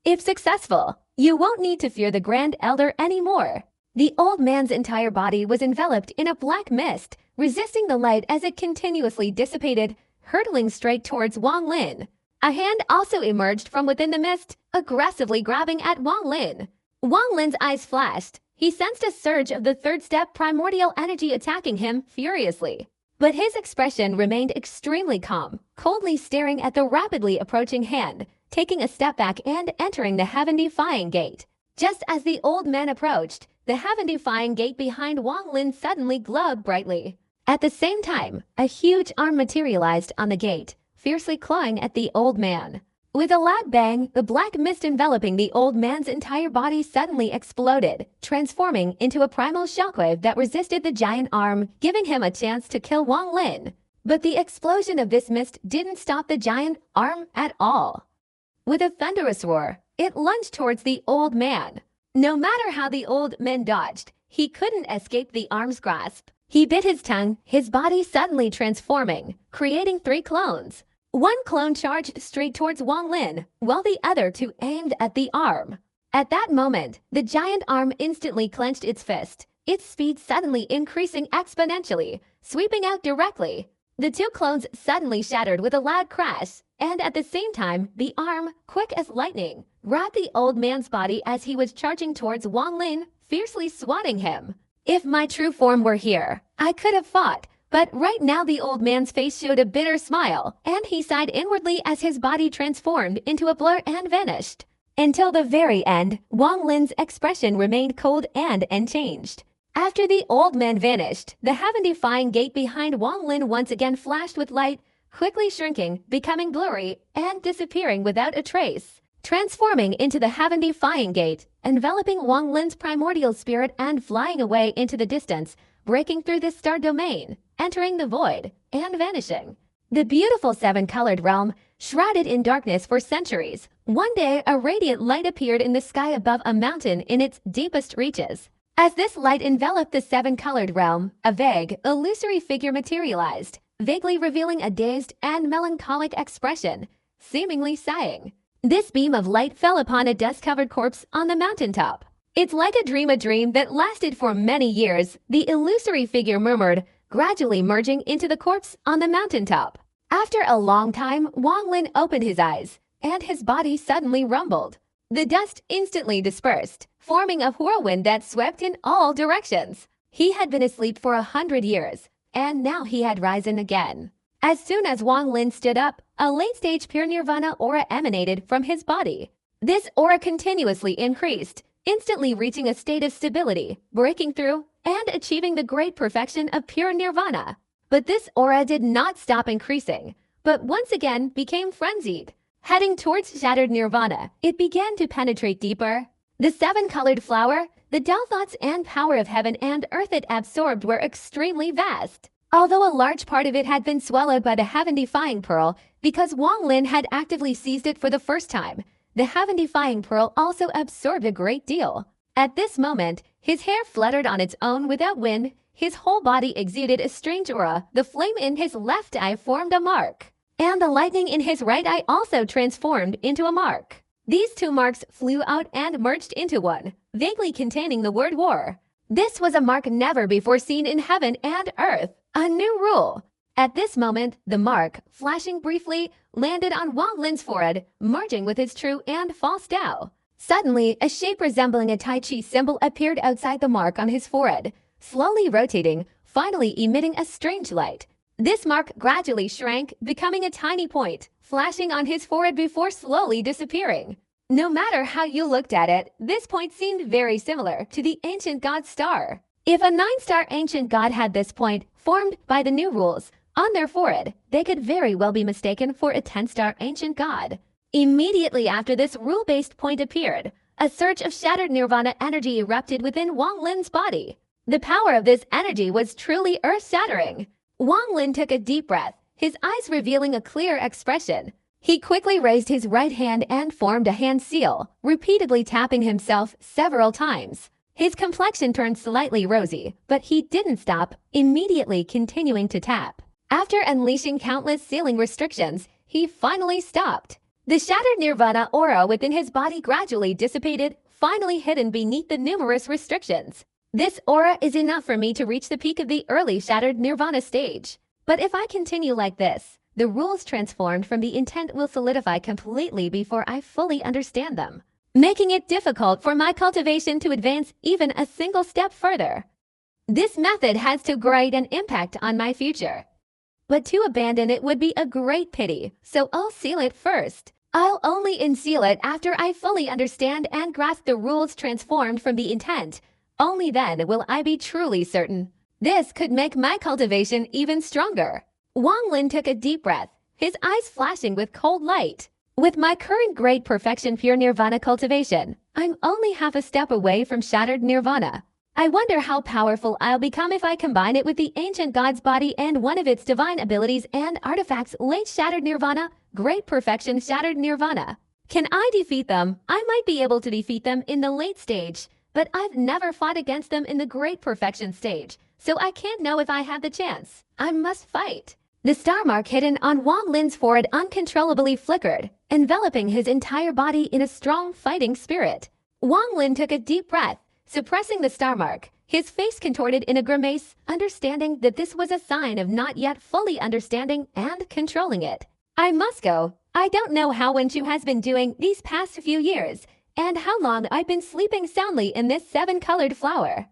If successful, you won't need to fear the Grand Elder anymore. The old man's entire body was enveloped in a black mist, resisting the light as it continuously dissipated, hurtling straight towards Wang Lin. A hand also emerged from within the mist, aggressively grabbing at Wang Lin. Wang Lin's eyes flashed. He sensed a surge of the third step primordial energy attacking him furiously. But his expression remained extremely calm, coldly staring at the rapidly approaching hand, taking a step back and entering the heaven-defying gate. Just as the old man approached, the heaven-defying gate behind Wang Lin suddenly glowed brightly. At the same time, a huge arm materialized on the gate, fiercely clawing at the old man. With a loud bang, the black mist enveloping the old man's entire body suddenly exploded, transforming into a primal shockwave that resisted the giant arm, giving him a chance to kill Wang Lin. But the explosion of this mist didn't stop the giant arm at all. With a thunderous roar, it lunged towards the old man. No matter how the old man dodged, he couldn't escape the arm's grasp. He bit his tongue, his body suddenly transforming, creating 3 clones. One clone charged straight towards Wang Lin, while the other 2 aimed at the arm. At that moment, the giant arm instantly clenched its fist, its speed suddenly increasing exponentially, sweeping out directly. The two clones suddenly shattered with a loud crash, and at the same time, the arm, quick as lightning, grabbed the old man's body as he was charging towards Wang Lin, fiercely swatting him. If my true form were here, I could have fought, but right now the old man's face showed a bitter smile, and he sighed inwardly as his body transformed into a blur and vanished. Until the very end, Wang Lin's expression remained cold and unchanged. After the old man vanished, the heaven-defying gate behind Wang Lin once again flashed with light, quickly shrinking, becoming blurry, and disappearing without a trace, transforming into the heaven-defying gate, enveloping Wang Lin's primordial spirit and flying away into the distance, breaking through the star domain, entering the void, and vanishing. The beautiful seven-colored realm, shrouded in darkness for centuries, one day a radiant light appeared in the sky above a mountain in its deepest reaches. As this light enveloped the seven-colored realm, a vague, illusory figure materialized, vaguely revealing a dazed and melancholic expression, seemingly sighing. This beam of light fell upon a dust-covered corpse on the mountaintop. "It's like a dream that lasted for many years," the illusory figure murmured, gradually merging into the corpse on the mountaintop. After a long time, Wang Lin opened his eyes, and his body suddenly rumbled. The dust instantly dispersed, forming a whirlwind that swept in all directions. He had been asleep for 100 years, and now he had risen again. As soon as Wang Lin stood up, a late-stage pure nirvana aura emanated from his body. This aura continuously increased, instantly reaching a state of stability, breaking through, and achieving the great perfection of pure nirvana. But this aura did not stop increasing, but once again became frenzied. Heading towards shattered nirvana, it began to penetrate deeper. The seven-colored flower, the dull thoughts and power of heaven and earth it absorbed were extremely vast. Although a large part of it had been swallowed by the heaven-defying pearl, because Wang Lin had actively seized it for the first time, the heaven-defying pearl also absorbed a great deal. At this moment, his hair fluttered on its own without wind, his whole body exuded a strange aura, the flame in his left eye formed a mark, and the lightning in his right eye also transformed into a mark. These two marks flew out and merged into one, vaguely containing the word war. This was a mark never before seen in heaven and earth, a new rule. At this moment, the mark, flashing briefly, landed on Wang Lin's forehead, merging with his true and false Tao. Suddenly, a shape resembling a Tai Chi symbol appeared outside the mark on his forehead, slowly rotating, finally emitting a strange light. This mark gradually shrank, becoming a tiny point, flashing on his forehead before slowly disappearing. No matter how you looked at it, this point seemed very similar to the ancient god star. If a 9-star ancient god had this point, formed by the new rules, on their forehead, they could very well be mistaken for a 10-star ancient god. Immediately after this rule-based point appeared, a surge of shattered nirvana energy erupted within Wang Lin's body. The power of this energy was truly earth-shattering. Wang Lin took a deep breath, his eyes revealing a clear expression. He quickly raised his right hand and formed a hand seal, repeatedly tapping himself several times. His complexion turned slightly rosy, but he didn't stop, immediately continuing to tap. After unleashing countless sealing restrictions, he finally stopped. The shattered nirvana aura within his body gradually dissipated, finally hidden beneath the numerous restrictions. This aura is enough for me to reach the peak of the early shattered nirvana stage. But if I continue like this, the rules transformed from the intent will solidify completely before I fully understand them, making it difficult for my cultivation to advance even a single step further. This method has too great an impact on my future. But to abandon it would be a great pity, so I'll seal it first. I'll only unseal it after I fully understand and grasp the rules transformed from the intent. Only then will I be truly certain. This could make my cultivation even stronger. Wang Lin took a deep breath, his eyes flashing with cold light. With my current great perfection pure nirvana cultivation, I'm only half a step away from shattered nirvana. I wonder how powerful I'll become if I combine it with the ancient god's body and one of its divine abilities and artifacts late shattered nirvana, great perfection shattered nirvana. Can I defeat them? I might be able to defeat them in the late stage, but I've never fought against them in the great perfection stage, so I can't know if I have the chance. I must fight. The star mark hidden on Wang Lin's forehead uncontrollably flickered, enveloping his entire body in a strong fighting spirit. Wang Lin took a deep breath, suppressing the star mark, his face contorted in a grimace, understanding that this was a sign of not yet fully understanding and controlling it. I must go. I don't know how Wenchu has been doing these past few years, and how long I've been sleeping soundly in this 7-colored flower.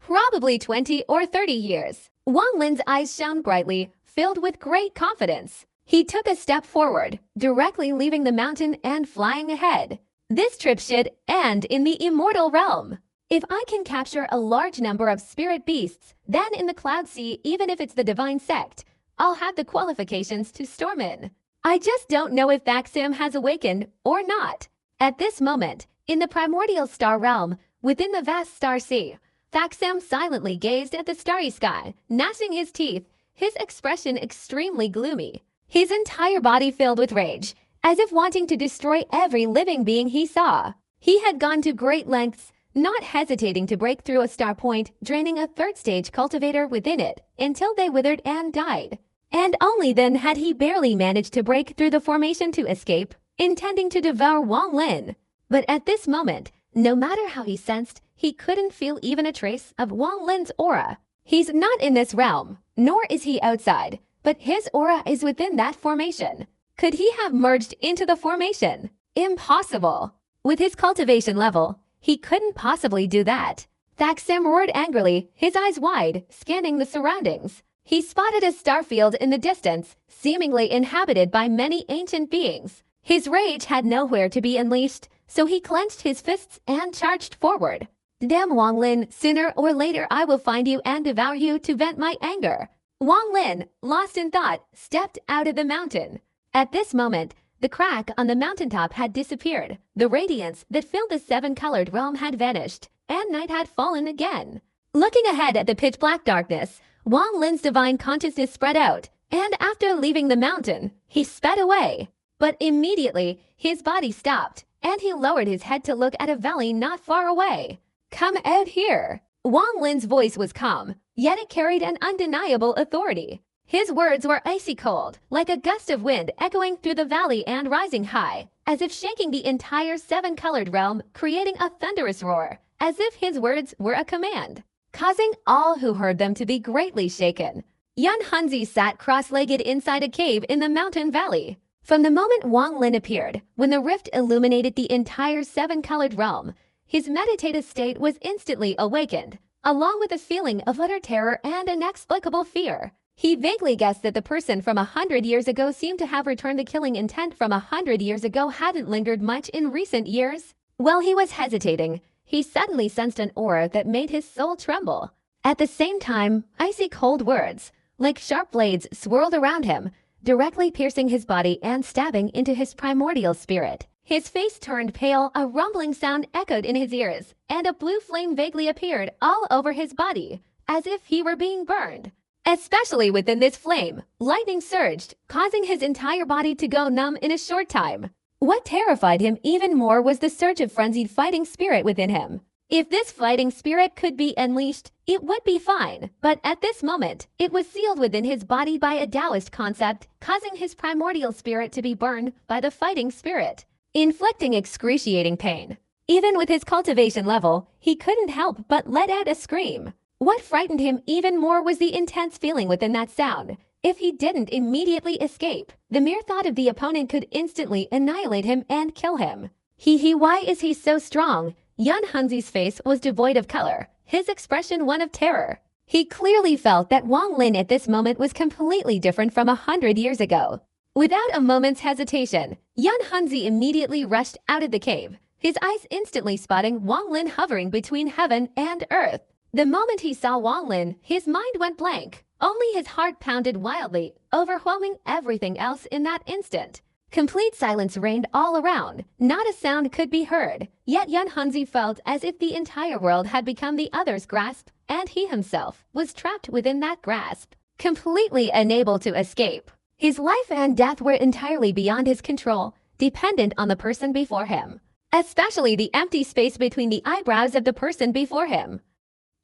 Probably 20 or 30 years. Wang Lin's eyes shone brightly, filled with great confidence. He took a step forward, directly leaving the mountain and flying ahead. This trip should end in the immortal realm. If I can capture a large number of spirit beasts, then in the Cloud Sea, even if it's the divine sect, I'll have the qualifications to storm in. I just don't know if Thaxim has awakened or not. At this moment, in the primordial star realm, within the vast star sea, Thaxim silently gazed at the starry sky, gnashing his teeth, his expression extremely gloomy. His entire body filled with rage, as if wanting to destroy every living being he saw. He had gone to great lengths, not hesitating to break through a star point, draining a third-stage cultivator within it, until they withered and died. And only then had he barely managed to break through the formation to escape, intending to devour Wang Lin. But at this moment, no matter how he sensed, he couldn't feel even a trace of Wang Lin's aura. He's not in this realm, nor is he outside, but his aura is within that formation. Could he have merged into the formation? Impossible. With his cultivation level, he couldn't possibly do that. Thaxim roared angrily, his eyes wide, scanning the surroundings. He spotted a starfield in the distance, seemingly inhabited by many ancient beings. His rage had nowhere to be unleashed, so he clenched his fists and charged forward. Damn Wang Lin, sooner or later I will find you and devour you to vent my anger. Wang Lin, lost in thought, stepped out of the mountain. At this moment, the crack on the mountaintop had disappeared. The radiance that filled the 7-colored realm had vanished, and night had fallen again. Looking ahead at the pitch-black darkness, Wang Lin's divine consciousness spread out, and after leaving the mountain, he sped away. But immediately, his body stopped, and he lowered his head to look at a valley not far away. Come out here. Wang Lin's voice was calm, yet it carried an undeniable authority. His words were icy cold, like a gust of wind echoing through the valley and rising high, as if shaking the entire 7-colored realm, creating a thunderous roar, as if his words were a command, causing all who heard them to be greatly shaken. Yan Hunzi sat cross-legged inside a cave in the mountain valley. From the moment Wang Lin appeared, when the rift illuminated the entire 7-colored realm, his meditative state was instantly awakened, along with a feeling of utter terror and inexplicable fear. He vaguely guessed that the person from 100 years ago seemed to have returned. The killing intent from 100 years ago hadn't lingered much in recent years. While he was hesitating, he suddenly sensed an aura that made his soul tremble. At the same time, icy cold words, like sharp blades, swirled around him, directly piercing his body and stabbing into his primordial spirit. His face turned pale, a rumbling sound echoed in his ears, and a blue flame vaguely appeared all over his body, as if he were being burned. Especially within this flame, lightning surged, causing his entire body to go numb in a short time. What terrified him even more was the surge of frenzied fighting spirit within him. If this fighting spirit could be unleashed, it would be fine, but at this moment, it was sealed within his body by a Taoist concept, causing his primordial spirit to be burned by the fighting spirit, inflicting excruciating pain. Even with his cultivation level, he couldn't help but let out a scream. What frightened him even more was the intense feeling within that sound. If he didn't immediately escape, the mere thought of the opponent could instantly annihilate him and kill him. Why is he so strong? Yan Hunzi's face was devoid of color, his expression one of terror. He clearly felt that Wang Lin at this moment was completely different from 100 years ago. Without a moment's hesitation, Yan Hunzi immediately rushed out of the cave, his eyes instantly spotting Wang Lin hovering between heaven and earth. The moment he saw Wang Lin, his mind went blank. Only his heart pounded wildly, overwhelming everything else in that instant. Complete silence reigned all around. Not a sound could be heard. Yet Yan Hunzi felt as if the entire world had become the other's grasp, and he himself was trapped within that grasp, completely unable to escape. His life and death were entirely beyond his control, dependent on the person before him, especially the empty space between the eyebrows of the person before him.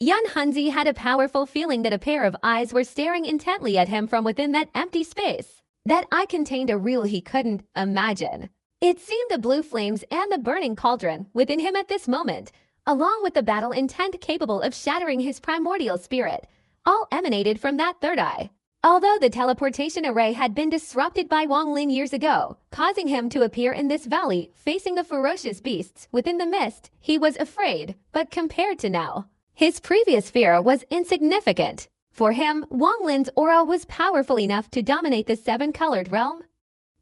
Yan Hunzi had a powerful feeling that a pair of eyes were staring intently at him from within that empty space. That eye contained a real he couldn't imagine. It seemed the blue flames and the burning cauldron within him at this moment, along with the battle intent capable of shattering his primordial spirit, all emanated from that third eye. Although the teleportation array had been disrupted by Wang Lin years ago, causing him to appear in this valley facing the ferocious beasts within the mist, he was afraid, but compared to now, his previous fear was insignificant. For him, Wang Lin's aura was powerful enough to dominate the seven-colored realm.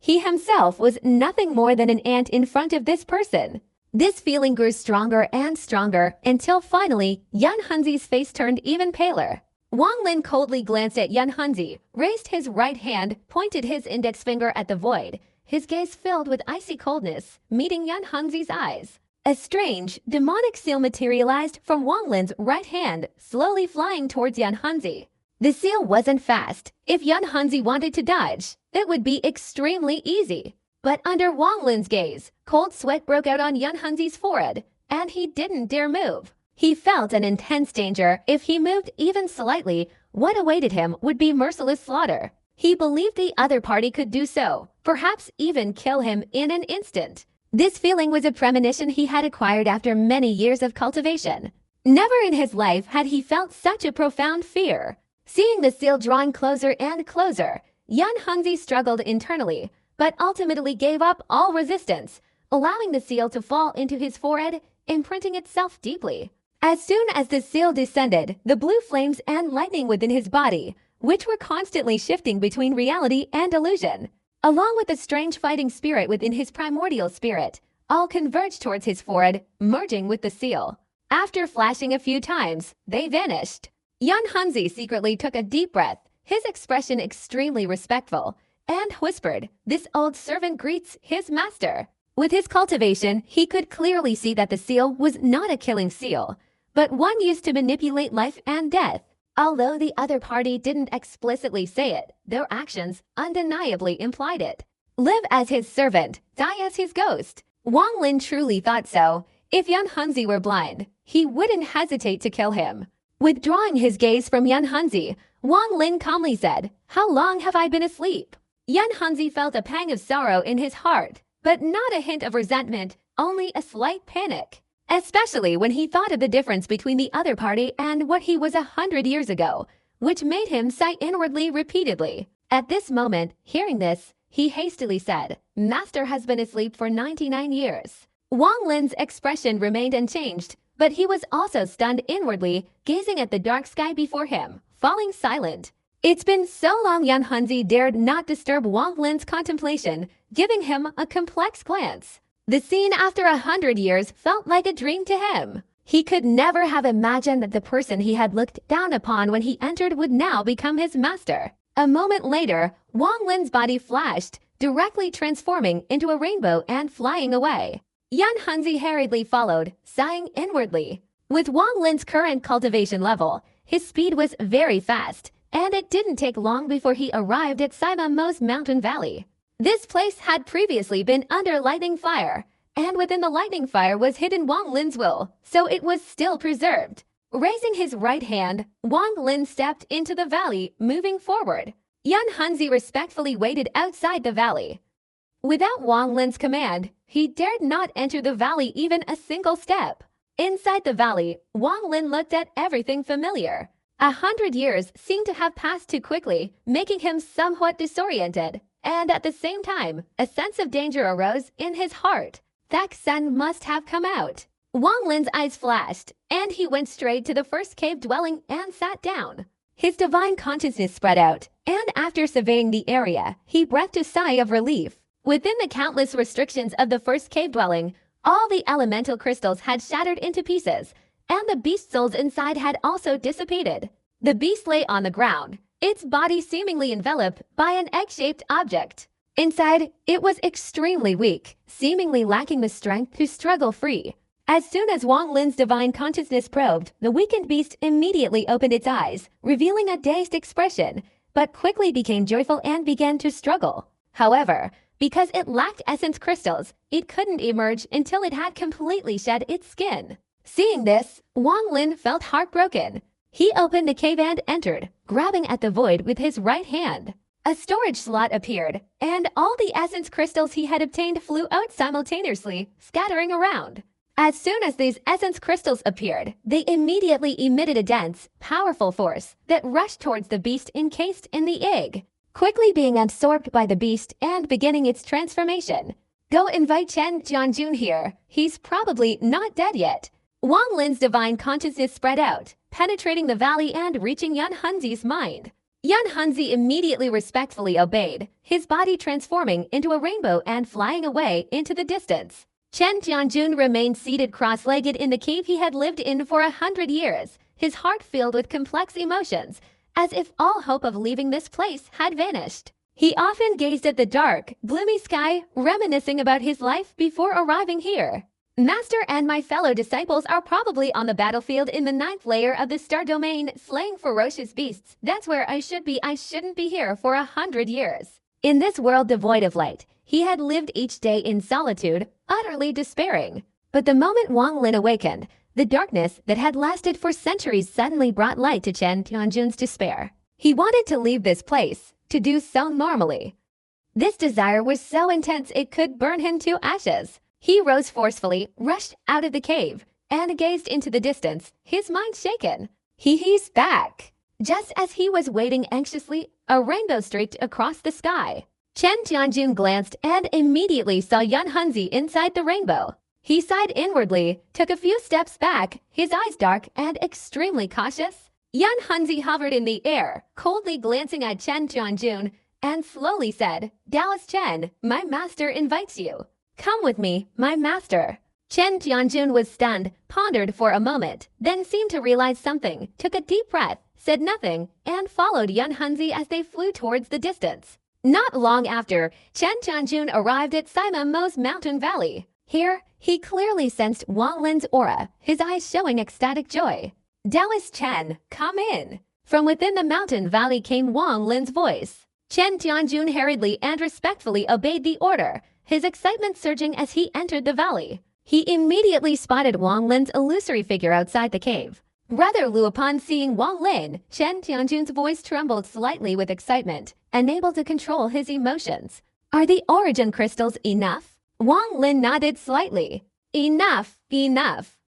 He himself was nothing more than an ant in front of this person. This feeling grew stronger and stronger until finally Yan Hunzi's face turned even paler. Wang Lin coldly glanced at Yan Hunzi, raised his right hand, pointed his index finger at the void, his gaze filled with icy coldness, meeting Yan Hunzi's eyes. A strange, demonic seal materialized from Wang Lin's right hand, slowly flying towards Yan Hunzi. The seal wasn't fast. If Yan Hunzi wanted to dodge, it would be extremely easy. But under Wang Lin's gaze, cold sweat broke out on Yan Hunzi's forehead, and he didn't dare move. He felt an intense danger. If he moved even slightly, what awaited him would be merciless slaughter. He believed the other party could do so, perhaps even kill him in an instant. This feeling was a premonition he had acquired after many years of cultivation. Never in his life had he felt such a profound fear. Seeing the seal drawing closer and closer, Yan Hunzi struggled internally, but ultimately gave up all resistance, allowing the seal to fall into his forehead, imprinting itself deeply. As soon as the seal descended, the blue flames and lightning within his body, which were constantly shifting between reality and illusion, along with the strange fighting spirit within his primordial spirit, all converged towards his forehead, merging with the seal. After flashing a few times, they vanished. Yan Hunzi secretly took a deep breath, his expression extremely respectful, and whispered, "This old servant greets his master." With his cultivation, he could clearly see that the seal was not a killing seal, but one used to manipulate life and death. Although the other party didn't explicitly say it, their actions undeniably implied it. Live as his servant, die as his ghost. Wang Lin truly thought so. If Yan Hunzi were blind, he wouldn't hesitate to kill him. Withdrawing his gaze from Yan Hunzi, Wang Lin calmly said, "How long have I been asleep?" Yan Hunzi felt a pang of sorrow in his heart, but not a hint of resentment, only a slight panic. Especially when he thought of the difference between the other party and what he was 100 years ago, which made him sigh inwardly repeatedly. At this moment, hearing this, he hastily said, "Master has been asleep for 99 years. Wang Lin's expression remained unchanged, but he was also stunned inwardly, gazing at the dark sky before him, falling silent. It's been so long. Yan Hunzi dared not disturb Wang Lin's contemplation, giving him a complex glance. The scene after 100 years felt like a dream to him. He could never have imagined that the person he had looked down upon when he entered would now become his master. A moment later, Wang Lin's body flashed, directly transforming into a rainbow and flying away. Yan Hunzi hurriedly followed, sighing inwardly. With Wang Lin's current cultivation level, his speed was very fast, and it didn't take long before he arrived at Sima Mo's mountain valley. This place had previously been under lightning fire, and within the lightning fire was hidden Wang Lin's will, so it was still preserved. Raising his right hand, Wang Lin stepped into the valley, moving forward. Yan Hunzi respectfully waited outside the valley. Without Wang Lin's command, he dared not enter the valley even a single step. Inside the valley, Wang Lin looked at everything familiar. 100 years seemed to have passed too quickly, making him somewhat disoriented. And at the same time, a sense of danger arose in his heart. That sun must have come out. Wang Lin's eyes flashed, and he went straight to the first cave dwelling and sat down. His divine consciousness spread out, and after surveying the area, he breathed a sigh of relief. Within the countless restrictions of the first cave dwelling, all the elemental crystals had shattered into pieces, and the beast souls inside had also dissipated. The beast lay on the ground, its body seemingly enveloped by an egg-shaped object. Inside, it was extremely weak, seemingly lacking the strength to struggle free. As soon as Wang Lin's divine consciousness probed, the weakened beast immediately opened its eyes, revealing a dazed expression, but quickly became joyful and began to struggle. However, because it lacked essence crystals, it couldn't emerge until it had completely shed its skin. Seeing this, Wang Lin felt heartbroken. He opened the cave and entered, grabbing at the void with his right hand. A storage slot appeared, and all the essence crystals he had obtained flew out simultaneously, scattering around. As soon as these essence crystals appeared, they immediately emitted a dense, powerful force that rushed towards the beast encased in the egg, quickly being absorbed by the beast and beginning its transformation. Go invite Chen Jianjun here. He's probably not dead yet. Wang Lin's divine consciousness spread out, penetrating the valley and reaching Yan Hunzi's mind. Yan Hunzi immediately respectfully obeyed, his body transforming into a rainbow and flying away into the distance. Chen Jianjun remained seated cross-legged in the cave he had lived in for 100 years, his heart filled with complex emotions, as if all hope of leaving this place had vanished. He often gazed at the dark, gloomy sky, reminiscing about his life before arriving here. Master and my fellow disciples are probably on the battlefield in the 9th layer of the star domain, slaying ferocious beasts. That's where I should be. I shouldn't be here for 100 years. In this world devoid of light, he had lived each day in solitude, utterly despairing. But the moment Wang Lin awakened, the darkness that had lasted for centuries suddenly brought light to Chen Tianjun's despair. He wanted to leave this place, to do so normally. This desire was so intense it could burn him to ashes. He rose forcefully, rushed out of the cave, and gazed into the distance, his mind shaken. He's back. Just as he was waiting anxiously, a rainbow streaked across the sky. Chen Tianjun glanced and immediately saw Yan Hunzi inside the rainbow. He sighed inwardly, took a few steps back, his eyes dark and extremely cautious. Yan Hunzi hovered in the air, coldly glancing at Chen Tianjun, and slowly said, "Dallas Chen, my master invites you. Come with me, my master." Chen Tianjun was stunned, pondered for a moment, then seemed to realize something, took a deep breath, said nothing, and followed Yan Hunzi as they flew towards the distance. Not long after, Chen Tianjun arrived at Sima Mo's mountain valley. Here, he clearly sensed Wang Lin's aura, his eyes showing ecstatic joy. "Dallas Chen, come in." From within the mountain valley came Wang Lin's voice. Chen Tianjun hurriedly and respectfully obeyed the order, his excitement surging as he entered the valley. He immediately spotted Wang Lin's illusory figure outside the cave. Rather Lu, upon seeing Wang Lin, Chen Tianjun's voice trembled slightly with excitement, unable to control his emotions. "Are the origin crystals enough?" Wang Lin nodded slightly. Enough.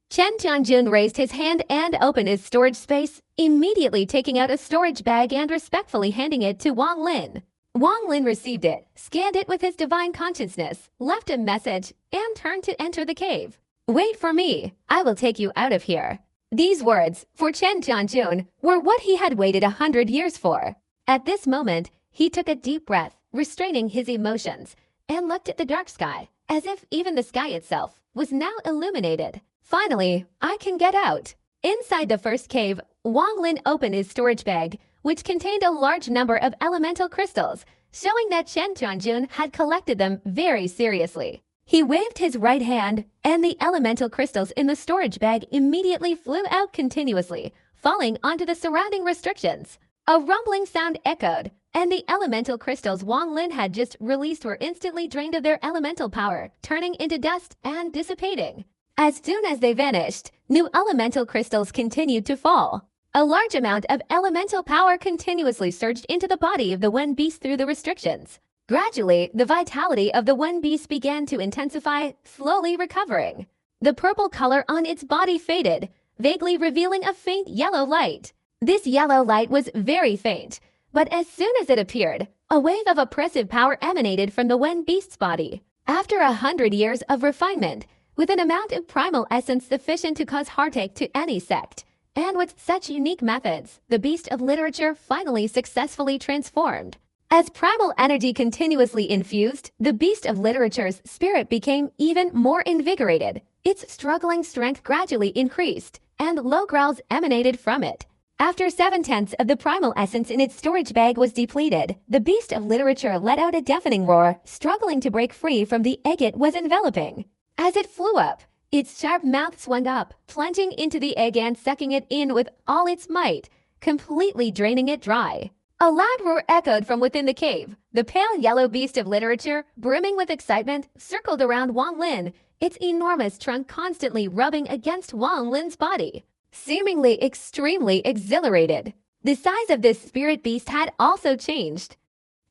Chen Tianjun raised his hand and opened his storage space, immediately taking out a storage bag and respectfully handing it to Wang Lin. Wang Lin received it, scanned it with his divine consciousness, left a message, and turned to enter the cave. "Wait for me. I will take you out of here." These words, for Chen Tianjun, were what he had waited 100 years for. At this moment, he took a deep breath, restraining his emotions, and looked at the dark sky, as if even the sky itself was now illuminated. "Finally, I can get out." Inside the first cave, Wang Lin opened his storage bag, which contained a large number of elemental crystals, showing that Chen Tianjun had collected them very seriously. He waved his right hand, and the elemental crystals in the storage bag immediately flew out continuously, falling onto the surrounding restrictions. A rumbling sound echoed, and the elemental crystals Wang Lin had just released were instantly drained of their elemental power, turning into dust and dissipating. As soon as they vanished, new elemental crystals continued to fall. A large amount of elemental power continuously surged into the body of the Wen beast through the restrictions. Gradually, the vitality of the Wen beast began to intensify, slowly recovering. The purple color on its body faded, vaguely revealing a faint yellow light. This yellow light was very faint, but as soon as it appeared, a wave of oppressive power emanated from the Wen beast's body. After 100 years of refinement, with an amount of primal essence sufficient to cause heartache to any sect, and with such unique methods, the beast of literature finally successfully transformed. As primal energy continuously infused, the beast of literature's spirit became even more invigorated. Its struggling strength gradually increased, and low growls emanated from it. After 7/10 of the primal essence in its storage bag was depleted, the beast of literature let out a deafening roar, struggling to break free from the egg it was enveloping. As it flew up, its sharp mouth swung up, plunging into the egg and sucking it in with all its might, completely draining it dry. A loud roar echoed from within the cave. The pale yellow beast of literature, brimming with excitement, circled around Wang Lin, its enormous trunk constantly rubbing against Wang Lin's body, seemingly extremely exhilarated. The size of this spirit beast had also changed.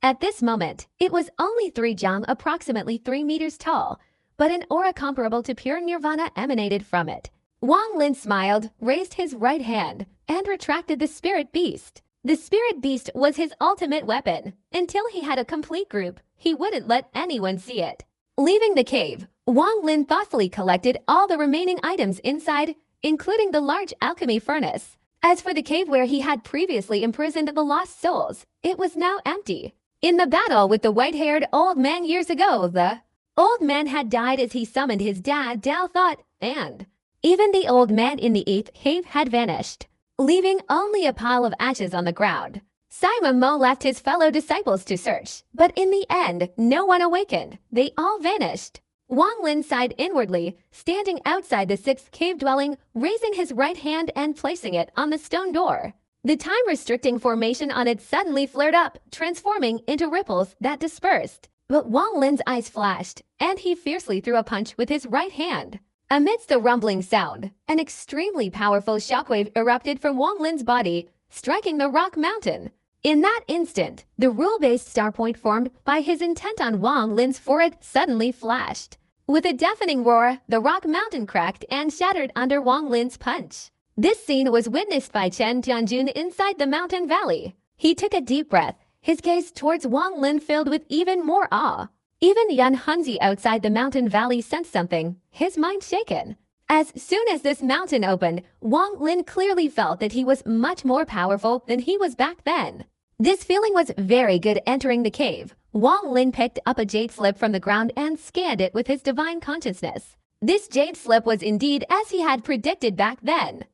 At this moment, it was only 3 jang, approximately 3 meters tall, but an aura comparable to pure nirvana emanated from it. Wang Lin smiled, raised his right hand, and retracted the spirit beast. The spirit beast was his ultimate weapon. Until he had a complete group, he wouldn't let anyone see it. Leaving the cave, Wang Lin thoughtfully collected all the remaining items inside, including the large alchemy furnace. As for the cave where he had previously imprisoned the lost souls, it was now empty. In the battle with the white-haired old man years ago, the old man had died as he summoned his dad, Dao thought, and even the old man in the 8th cave had vanished, leaving only a pile of ashes on the ground. Simon Mo left his fellow disciples to search, but in the end, no one awakened. They all vanished. Wang Lin sighed inwardly, standing outside the 6th cave dwelling, raising his right hand and placing it on the stone door. The time-restricting formation on it suddenly flared up, transforming into ripples that dispersed. But Wang Lin's eyes flashed, and he fiercely threw a punch with his right hand. Amidst the rumbling sound, an extremely powerful shockwave erupted from Wang Lin's body, striking the rock mountain. In that instant, the rule-based star point formed by his intent on Wang Lin's forehead suddenly flashed. With a deafening roar, the rock mountain cracked and shattered under Wang Lin's punch. This scene was witnessed by Chen Tianjun inside the mountain valley. He took a deep breath, his gaze towards Wang Lin filled with even more awe. Even Yan Hunzi outside the mountain valley sensed something, his mind shaken. As soon as this mountain opened, Wang Lin clearly felt that he was much more powerful than he was back then. This feeling was very good. Entering the cave, Wang Lin picked up a jade slip from the ground and scanned it with his divine consciousness. This jade slip was indeed as he had predicted back then.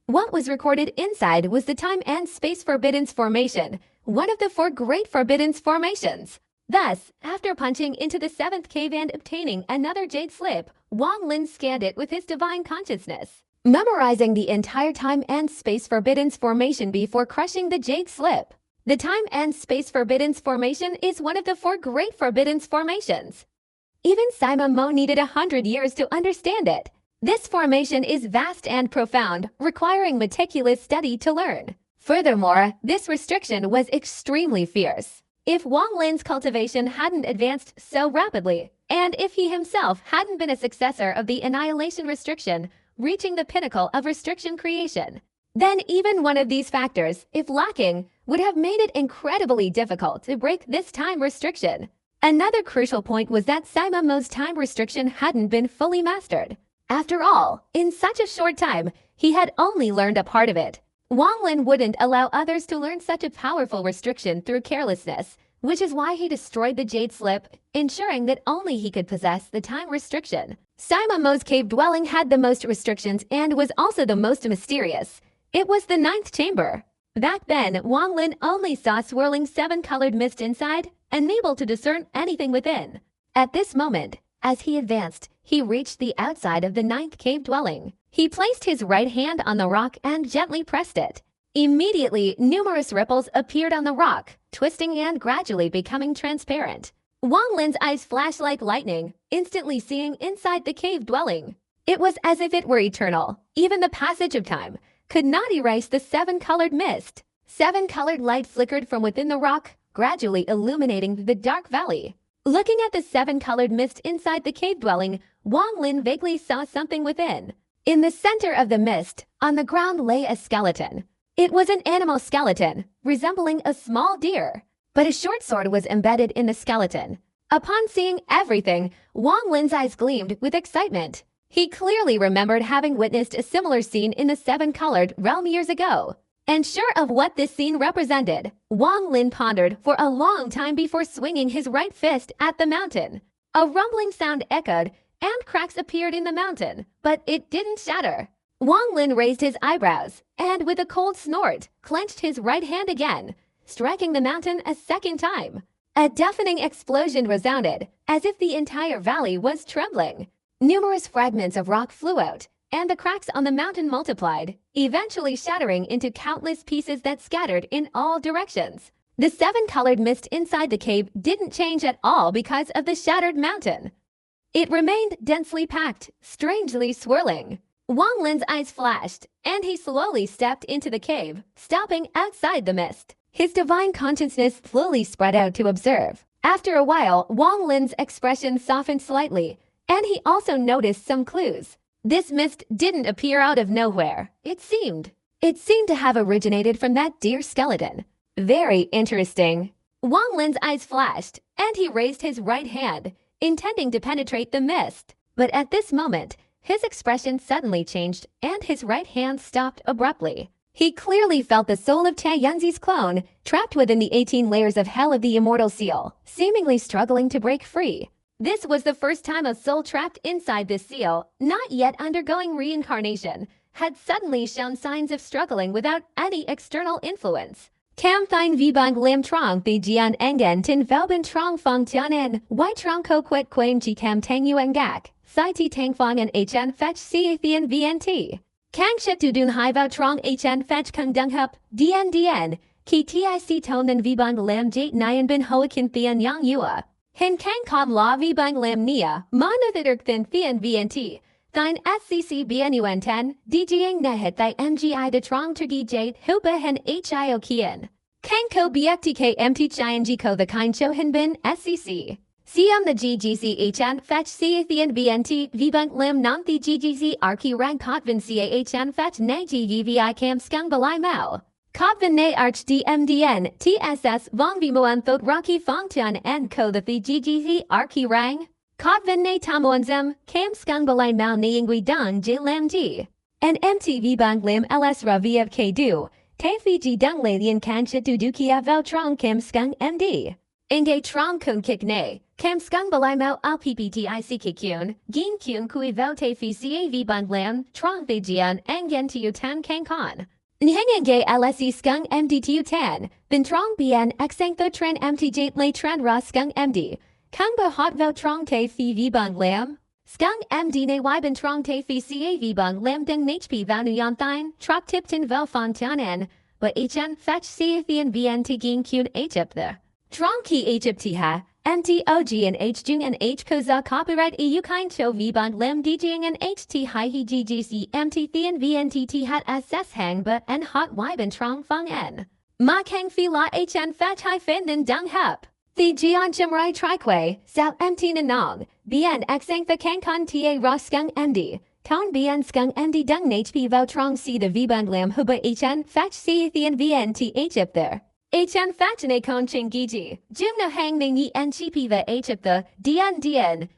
What was recorded inside was the time and space forbiddance formation, one of the 4 great forbiddance formations. Thus, after punching into the 7th cave and obtaining another jade slip, Wang Lin scanned it with his divine consciousness, memorizing the entire time and space forbiddance formation before crushing the jade slip. The time and space forbiddance formation is one of the 4 great forbiddance formations. Even Simon Mo needed 100 years to understand it. This formation is vast and profound, requiring meticulous study to learn. Furthermore, this restriction was extremely fierce. If Wang Lin's cultivation hadn't advanced so rapidly, and if he himself hadn't been a successor of the annihilation restriction, reaching the pinnacle of restriction creation, then even one of these factors, if lacking, would have made it incredibly difficult to break this time restriction. Another crucial point was that Simon Mo's time restriction hadn't been fully mastered. After all, in such a short time, he had only learned a part of it. Wang Lin wouldn't allow others to learn such a powerful restriction through carelessness, which is why he destroyed the jade slip, ensuring that only he could possess the time restriction. Simon Mo's cave dwelling had the most restrictions and was also the most mysterious. It was the 9th chamber. Back then, Wang Lin only saw swirling 7-colored mist inside, unable to discern anything within. At this moment, as he advanced, he reached the outside of the 9th cave dwelling. He placed his right hand on the rock and gently pressed it. Immediately, numerous ripples appeared on the rock, twisting and gradually becoming transparent. Wang Lin's eyes flashed like lightning, instantly seeing inside the cave dwelling. It was as if it were eternal. Even the passage of time could not erase the 7-colored mist. 7-colored light flickered from within the rock, gradually illuminating the dark valley. Looking at the 7-colored mist inside the cave dwelling, Wang Lin vaguely saw something within. In the center of the mist, on the ground lay a skeleton. It was an animal skeleton, resembling a small deer, but a short sword was embedded in the skeleton. Upon seeing everything, Wang Lin's eyes gleamed with excitement. He clearly remembered having witnessed a similar scene in the 7-colored realm years ago. And sure of what this scene represented, Wang Lin pondered for a long time before swinging his right fist at the mountain. A rumbling sound echoed, and cracks appeared in the mountain, but it didn't shatter. Wang Lin raised his eyebrows, and with a cold snort, clenched his right hand again, striking the mountain a second time. A deafening explosion resounded, as if the entire valley was trembling. Numerous fragments of rock flew out, and the cracks on the mountain multiplied, eventually shattering into countless pieces that scattered in all directions. The 7-colored mist inside the cave didn't change at all because of the shattered mountain. It remained densely packed, strangely swirling. Wang Lin's eyes flashed, and he slowly stepped into the cave, stopping outside the mist. His divine consciousness slowly spread out to observe. After a while, Wang Lin's expression softened slightly, and he also noticed some clues. This mist didn't appear out of nowhere, it seemed. It seemed to have originated from that deer skeleton. Very interesting. Wang Lin's eyes flashed, and he raised his right hand, intending to penetrate the mist. But at this moment, his expression suddenly changed, and his right hand stopped abruptly. He clearly felt the soul of Tianzi's clone, trapped within the 18 layers of hell of the immortal seal, seemingly struggling to break free. This was the first time a soul trapped inside this seal, not yet undergoing reincarnation, had suddenly shown signs of struggling without any external influence. Cam thine vibang lim trong the jian engen tin valben trong fong tianen, y trong ko quet quaim chi cam tang yuan gak, si ti tang fong and chen fetch si thien vnt. Kang shit du dun hai vao trong chen fetch kung dung hup, dn, ki tic ton then vibang lim jate nyan bin hoakin thien yang yua. Hin kang kom la vibang lim nia, monothetic thin thien vnt. Thine SCC BNUN 10, DJing Nehet thy MGI de Trong Turgi Jade Huba Hen HIO Kian. Kanko BFTK MT Chiang Ko the Kind Cho Hin Bin SCC. CM the GGC HN Fetch CAThian VNT Vbunk Lim Nam the GGC Arki Rang Kotvin CAHN Fetch Nagi VVI Cam Skung Balai Mao. Kotvin Ne Arch DMDN TSS Vong Vimoan Thot Rocky Fongtian and Ko the GGC Arki Rang. Kotvin ne tamuanzem, cam skung balai mao niingui dang ji lam ji. And MTV bang lim ls ravi of K-du, te fiji dung lalian kan chitu dukia vel trong kim skung MD. Inge trong kun kik ne, cam skung balai mao al PPTIC kikyun, gin kyun kui vel te fi cav bang lim, trong vijian engen tiu tan kang kon. Nhenge LSE skung MD tiu tan, bin trong bien xang tho tran MTJ lay tran ra skung MD. Kung ba hot vel trong te fi vibang lam? Skung MD ne y ben trong te fi ca vibang lam deng HP vanu yan thine, trok tip tin vel fontanen, but hn fetch ca thien vnt gin kun egypt the. Trong ki egypt ha, MTOG and H jung and H koza copyright EU kind cho vibang lam DJing and HT hi he GGC MT thien VNTT hat SS hang ba and hot y ben trong fong en. Ma kang fi la hn fetch hi fin den dung hep. The Jian Chimrai Trique, Sao MT Nanong, Bien Xang the Kangkon Ta Ra Skung MD, Ton Bien Skung MD Dung HP Vo Trong Si the Vbang Lam Huba HN Fetch Si Thien VNT Egypt there. HN Fetch Ne Kon Ching Giji, Jim No Hang Ning Yi En Chipi the Egypt the DN,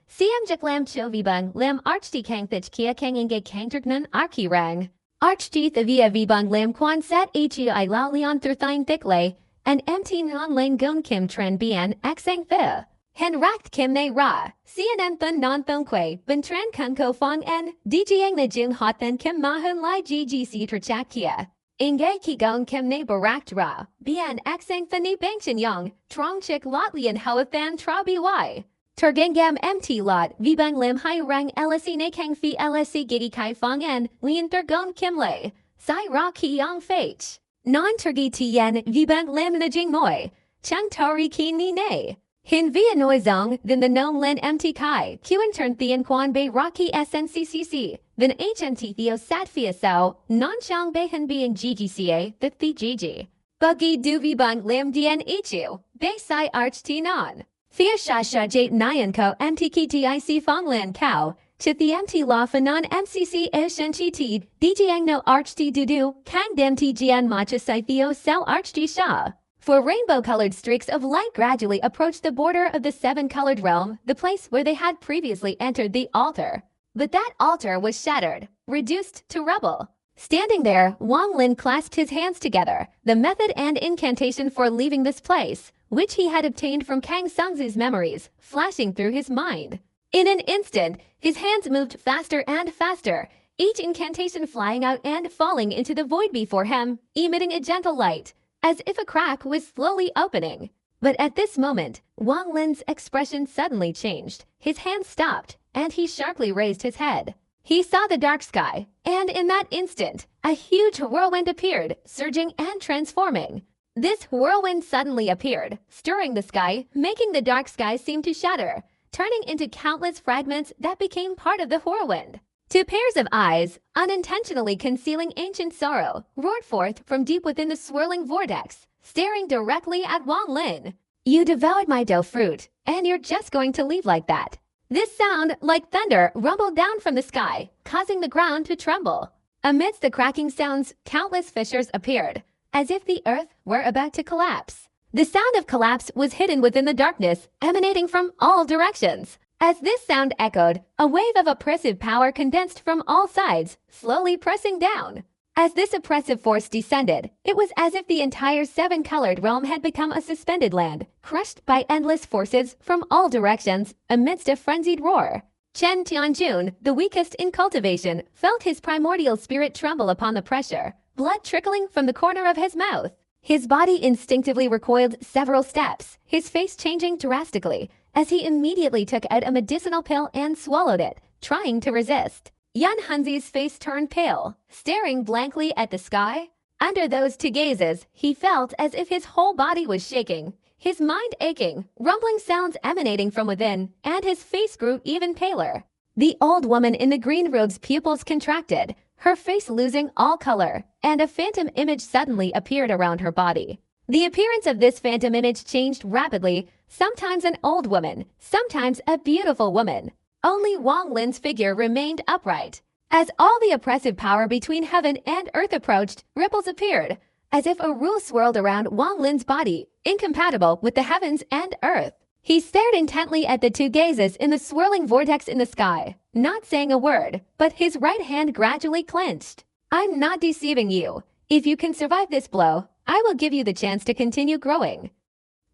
CM Jik Lam Cho Vbang Lam Archdi Kang Thich Kia Kang Inge Kang Turknan Arki Rang. Archdi the Via Vbang Lam Quan Set Hi I Lao Leon Thurthine Thicklay. And MT non lang gon kim tren bien xang the. Hen rakt kim ne ra, CNN thun non thun quay, ben tren kun ko fong en, DJing the jung hot then kim mahun lai GGC trachak kia. Inge ki gon kim ne barakt ra, bien xang the ni bangchen yang, trong chik lot lien hoa than tra by. Turgengam MT lot, vibang lim hai rang LSE ne kang fi LSE gigi kai fong en, lien gon kim lay, sai ra ki yang fach. Non-turgi tien vibang lim na jing moi, chang tari ki ni ne. Hin via noi zong, then the nom len mt kai, qn turn thien quan bei rocky sncccc, then hnt theo sat fia sao, non chang bei hin being ggca, the gg. Buggy du vibang lim dien ichu, bei sai arch ti non. Thea sha sha jate nyan ko mt ki tic fong lan cow. Chit the MT law fanon MCC ishen chi ti, DJang no arch ti du, kang dem ti jian macha sai theo sel arch ti sha. For rainbow-colored streaks of light gradually approached the border of the seven-colored realm, the place where they had previously entered the altar. But that altar was shattered, reduced to rubble. Standing there, Wang Lin clasped his hands together, the method and incantation for leaving this place, which he had obtained from Kang Sungzi's memories, flashing through his mind. In an instant, his hands moved faster and faster, each incantation flying out and falling into the void before him, emitting a gentle light, as if a crack was slowly opening. But at this moment, Wang Lin's expression suddenly changed. His hands stopped, and he sharply raised his head. He saw the dark sky, and in that instant, a huge whirlwind appeared, surging and transforming. This whirlwind suddenly appeared, stirring the sky, making the dark sky seem to shatter, turning into countless fragments that became part of the whirlwind. Two pairs of eyes, unintentionally concealing ancient sorrow, roared forth from deep within the swirling vortex, staring directly at Wang Lin. "You devoured my dough fruit, and you're just going to leave like that." This sound, like thunder, rumbled down from the sky, causing the ground to tremble. Amidst the cracking sounds, countless fissures appeared, as if the earth were about to collapse. The sound of collapse was hidden within the darkness, emanating from all directions. As this sound echoed, a wave of oppressive power condensed from all sides, slowly pressing down. As this oppressive force descended, it was as if the entire seven-colored realm had become a suspended land, crushed by endless forces from all directions amidst a frenzied roar. Chen Tianjun, the weakest in cultivation, felt his primordial spirit tremble upon the pressure, blood trickling from the corner of his mouth. His body instinctively recoiled several steps, his face changing drastically, as he immediately took out a medicinal pill and swallowed it, trying to resist. Yan Hunzi's face turned pale, staring blankly at the sky. Under those two gazes, he felt as if his whole body was shaking, his mind aching, rumbling sounds emanating from within, and his face grew even paler. The old woman in the green robe's pupils contracted, her face losing all color, and a phantom image suddenly appeared around her body. The appearance of this phantom image changed rapidly, sometimes an old woman, sometimes a beautiful woman. Only Wang Lin's figure remained upright. As all the oppressive power between heaven and earth approached, ripples appeared, as if a rule swirled around Wang Lin's body, incompatible with the heavens and earth. He stared intently at the two gazes in the swirling vortex in the sky, not saying a word, but his right hand gradually clenched. "I'm not deceiving you. If you can survive this blow, I will give you the chance to continue growing."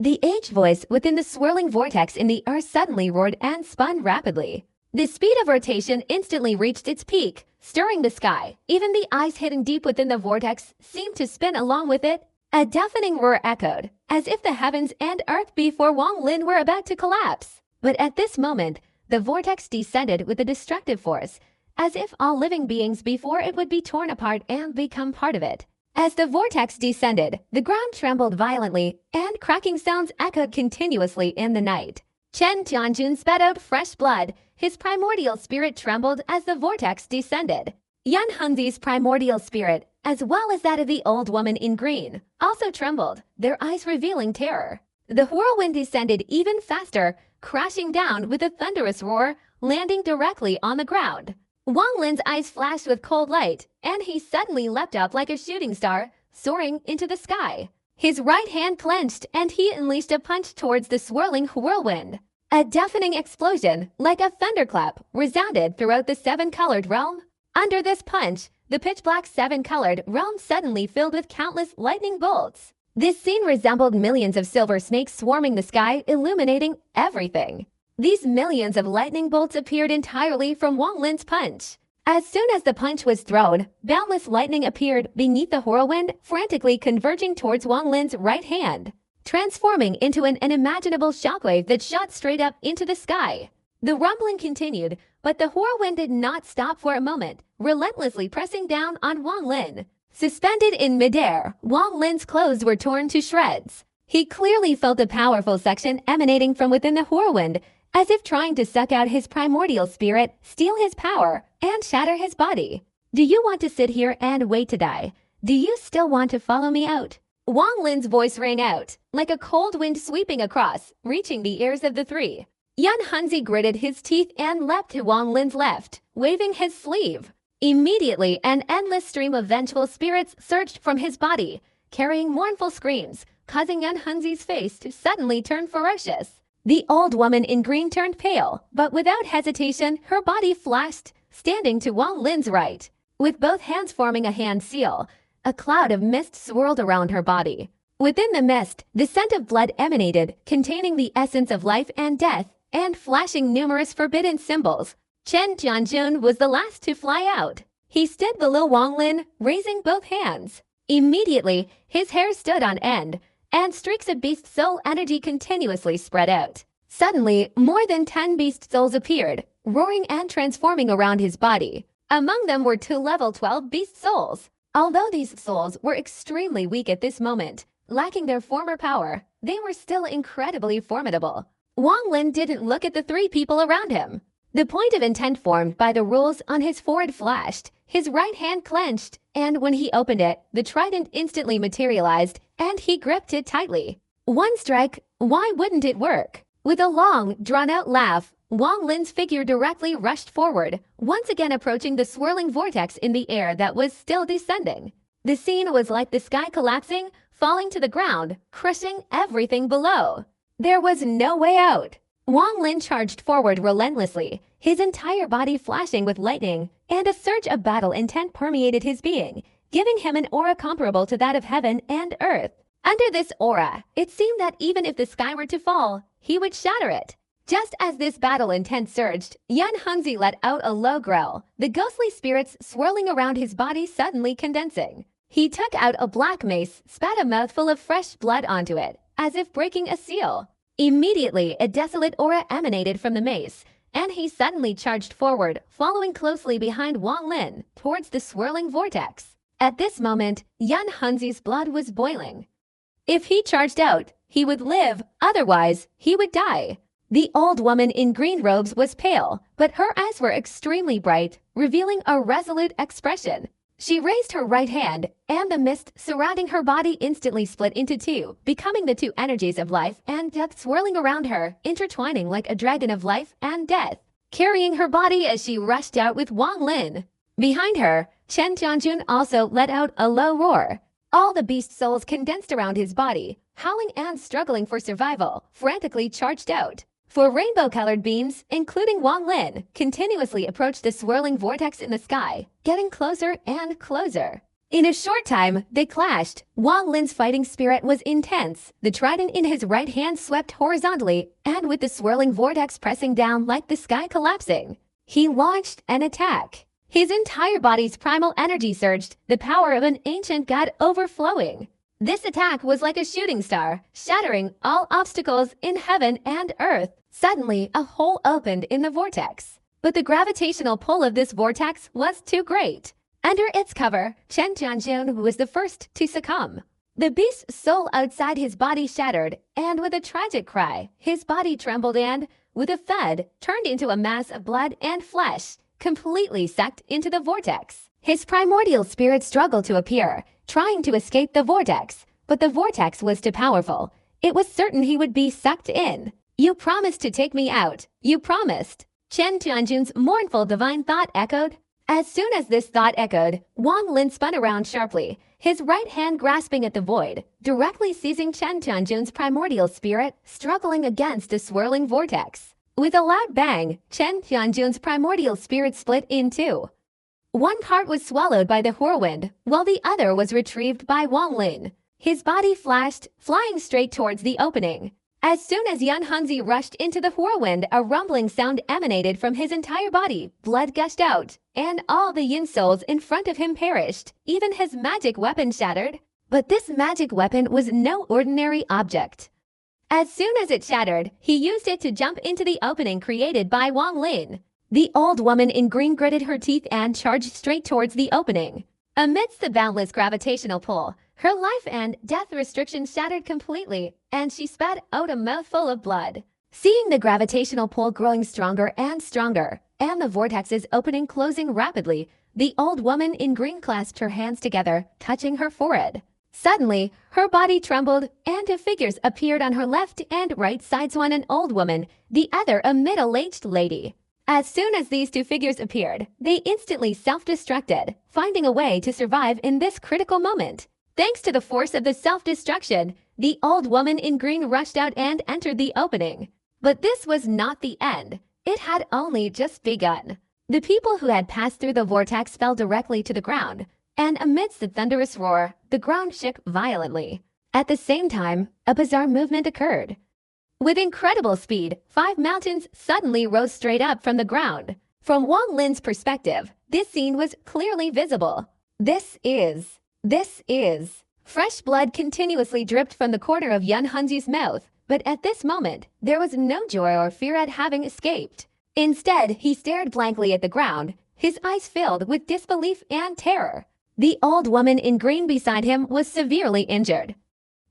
The aged voice within the swirling vortex in the earth suddenly roared and spun rapidly. The speed of rotation instantly reached its peak, stirring the sky. Even the eyes hidden deep within the vortex seemed to spin along with it. A deafening roar echoed, as if the heavens and earth before Wang Lin were about to collapse. But at this moment, the vortex descended with a destructive force, as if all living beings before it would be torn apart and become part of it. As the vortex descended, the ground trembled violently, and cracking sounds echoed continuously in the night. Chen Tianjun spat out fresh blood. His primordial spirit trembled as the vortex descended. Yan Hunzi's primordial spirit, as well as that of the old woman in green, also trembled, their eyes revealing terror. The whirlwind descended even faster, crashing down with a thunderous roar, landing directly on the ground. Wang Lin's eyes flashed with cold light, and he suddenly leapt up like a shooting star, soaring into the sky. His right hand clenched, and he unleashed a punch towards the swirling whirlwind. A deafening explosion, like a thunderclap, resounded throughout the seven-colored realm. Under this punch, the pitch-black seven-colored realm suddenly filled with countless lightning bolts. This scene resembled millions of silver snakes swarming the sky, illuminating everything. These millions of lightning bolts appeared entirely from Wang Lin's punch. As soon as the punch was thrown, boundless lightning appeared beneath the whirlwind, frantically converging towards Wang Lin's right hand, transforming into an unimaginable shockwave that shot straight up into the sky. The rumbling continued, but the whirlwind did not stop for a moment, relentlessly pressing down on Wang Lin. Suspended in midair, Wang Lin's clothes were torn to shreds. He clearly felt a powerful suction emanating from within the whirlwind, as if trying to suck out his primordial spirit, steal his power, and shatter his body. "Do you want to sit here and wait to die? Do you still want to follow me out?" Wang Lin's voice rang out, like a cold wind sweeping across, reaching the ears of the three. Yan Hunzi gritted his teeth and leapt to Wang Lin's left, waving his sleeve. Immediately, an endless stream of vengeful spirits surged from his body, carrying mournful screams, causing Yan Hunzi's face to suddenly turn ferocious. The old woman in green turned pale, but without hesitation, her body flashed, standing to Wang Lin's right. With both hands forming a hand seal, a cloud of mist swirled around her body. Within the mist, the scent of blood emanated, containing the essence of life and death, and flashing numerous forbidden symbols. Chen Tianjun was the last to fly out. He stood below Wang Lin, raising both hands. Immediately, his hair stood on end, and streaks of beast soul energy continuously spread out. Suddenly, more than 10 beast souls appeared, roaring and transforming around his body. Among them were 2 level 12 beast souls. Although these souls were extremely weak at this moment, lacking their former power, they were still incredibly formidable. Wang Lin didn't look at the 3 people around him. The point of intent formed by the rules on his forehead flashed, his right hand clenched, and when he opened it, the trident instantly materialized, and he gripped it tightly. One strike, why wouldn't it work? With a long, drawn-out laugh, Wang Lin's figure directly rushed forward, once again approaching the swirling vortex in the air that was still descending. The scene was like the sky collapsing, falling to the ground, crushing everything below. There was no way out. Wang Lin charged forward relentlessly, his entire body flashing with lightning, and a surge of battle intent permeated his being, giving him an aura comparable to that of heaven and earth. Under this aura, it seemed that even if the sky were to fall, he would shatter it. Just as this battle intent surged, Yan Hengzi let out a low growl, the ghostly spirits swirling around his body suddenly condensing. He took out a black mace, spat a mouthful of fresh blood onto it, as if breaking a seal. Immediately, a desolate aura emanated from the mace, and he suddenly charged forward, following closely behind Wang Lin, towards the swirling vortex. At this moment, Yan Hengzi's blood was boiling. If he charged out, he would live, otherwise, he would die. The old woman in green robes was pale, but her eyes were extremely bright, revealing a resolute expression. She raised her right hand, and the mist surrounding her body instantly split into two, becoming the two energies of life and death swirling around her, intertwining like a dragon of life and death, carrying her body as she rushed out with Wang Lin. Behind her, Chen Tianjun also let out a low roar. All the beast souls condensed around his body, howling and struggling for survival, frantically charged out. For rainbow-colored beams, including Wang Lin, continuously approached the swirling vortex in the sky, getting closer and closer. In a short time, they clashed. Wang Lin's fighting spirit was intense. The trident in his right hand swept horizontally, and with the swirling vortex pressing down like the sky collapsing, he launched an attack. His entire body's primal energy surged, the power of an ancient god overflowing. This attack was like a shooting star, shattering all obstacles in heaven and earth. Suddenly, a hole opened in the vortex. But the gravitational pull of this vortex was too great. Under its cover, Chen Tianjun was the first to succumb. The beast's soul outside his body shattered, and with a tragic cry, his body trembled and, with a thud, turned into a mass of blood and flesh, completely sucked into the vortex. His primordial spirit struggled to appear, trying to escape the vortex, but the vortex was too powerful. It was certain he would be sucked in. "You promised to take me out. You promised." Chen Tianjun's mournful divine thought echoed. As soon as this thought echoed, Wang Lin spun around sharply, his right hand grasping at the void, directly seizing Chen Tianjun's primordial spirit, struggling against the swirling vortex. With a loud bang, Chen Tianjun's primordial spirit split in two. One part was swallowed by the whirlwind, while the other was retrieved by Wang Lin. His body flashed, flying straight towards the opening. As soon as Yan Hengzi rushed into the whirlwind, a rumbling sound emanated from his entire body, blood gushed out, and all the yin souls in front of him perished, even his magic weapon shattered. But this magic weapon was no ordinary object. As soon as it shattered, he used it to jump into the opening created by Wang Lin. The old woman in green gritted her teeth and charged straight towards the opening. Amidst the boundless gravitational pull, her life and death restrictions shattered completely, and she spat out a mouthful of blood. Seeing the gravitational pull growing stronger and stronger, and the vortex's opening closing rapidly, the old woman in green clasped her hands together, touching her forehead. Suddenly, her body trembled, and two figures appeared on her left and right sides, one an old woman, the other a middle-aged lady. As soon as these two figures appeared, they instantly self-destructed, finding a way to survive in this critical moment. Thanks to the force of the self-destruction, the old woman in green rushed out and entered the opening. But this was not the end. It had only just begun. The people who had passed through the vortex fell directly to the ground, and amidst the thunderous roar, the ground shook violently. At the same time, a bizarre movement occurred. With incredible speed, 5 mountains suddenly rose straight up from the ground. From Wang Lin's perspective, this scene was clearly visible. This is. Fresh blood continuously dripped from the corner of Yan Hengzi's mouth, but at this moment, there was no joy or fear at having escaped. Instead, he stared blankly at the ground, his eyes filled with disbelief and terror. The old woman in green beside him was severely injured.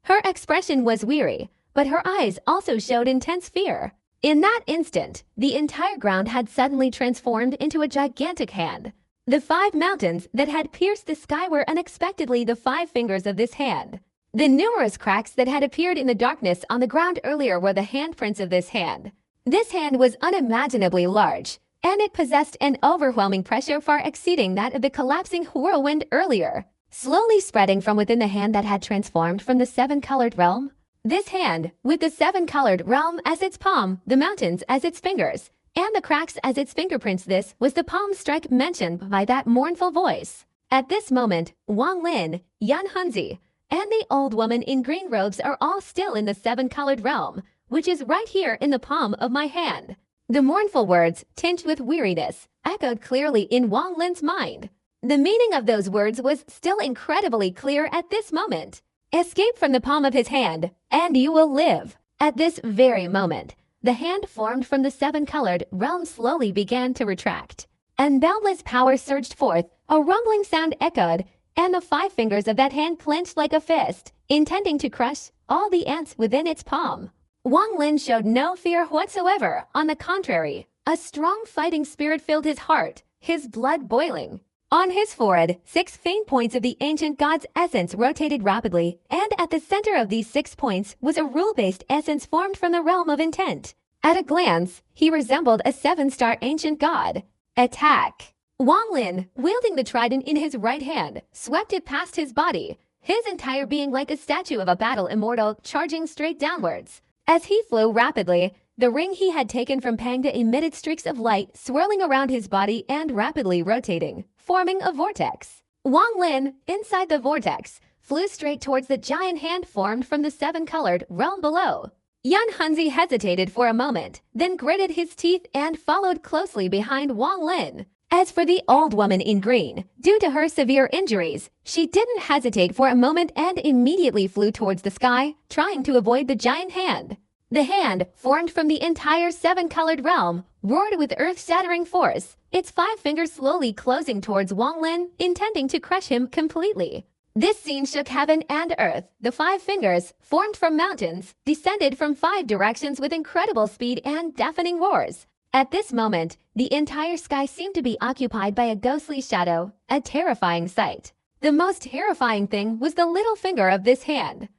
Her expression was weary, but her eyes also showed intense fear. In that instant, the entire ground had suddenly transformed into a gigantic hand. The 5 mountains that had pierced the sky were unexpectedly the 5 fingers of this hand. The numerous cracks that had appeared in the darkness on the ground earlier were the handprints of this hand. This hand was unimaginably large, and it possessed an overwhelming pressure far exceeding that of the collapsing whirlwind earlier, slowly spreading from within the hand that had transformed from the 7-colored realm. This hand, with the 7-colored realm as its palm, the mountains as its fingers, and the cracks as its fingerprints, this was the palm strike mentioned by that mournful voice. At this moment, Wang Lin, Yan Hunzi, and the old woman in green robes are all still in the 7-colored realm, which is right here in the palm of my hand. The mournful words, tinged with weariness, echoed clearly in Wang Lin's mind. The meaning of those words was still incredibly clear at this moment. Escape from the palm of his hand, and you will live. At this very moment, the hand formed from the 7-colored realm slowly began to retract, and boundless power surged forth, a rumbling sound echoed, and the 5 fingers of that hand clenched like a fist, intending to crush all the ants within its palm. Wang Lin showed no fear whatsoever. On the contrary, a strong fighting spirit filled his heart, his blood boiling. On his forehead, 6 faint points of the ancient god's essence rotated rapidly, and at the center of these 6 points was a rule-based essence formed from the realm of intent. At a glance, he resembled a 7-star ancient god. Attack! Wang Lin, wielding the trident in his right hand, swept it past his body, his entire being like a statue of a battle immortal charging straight downwards. As he flew rapidly, the ring he had taken from Pangda emitted streaks of light swirling around his body and rapidly rotating, forming a vortex. Wang Lin, inside the vortex, flew straight towards the giant hand formed from the 7-colored realm below. Yan Hunzi hesitated for a moment, then gritted his teeth and followed closely behind Wang Lin. As for the old woman in green, due to her severe injuries, she didn't hesitate for a moment and immediately flew towards the sky, trying to avoid the giant hand. The hand, formed from the entire 7-colored realm, roared with earth-shattering force, its 5 fingers slowly closing towards Wang Lin, intending to crush him completely. This scene shook heaven and earth. The 5 fingers, formed from mountains, descended from 5 directions with incredible speed and deafening roars. At this moment, the entire sky seemed to be occupied by a ghostly shadow, a terrifying sight. The most terrifying thing was the little finger of this hand.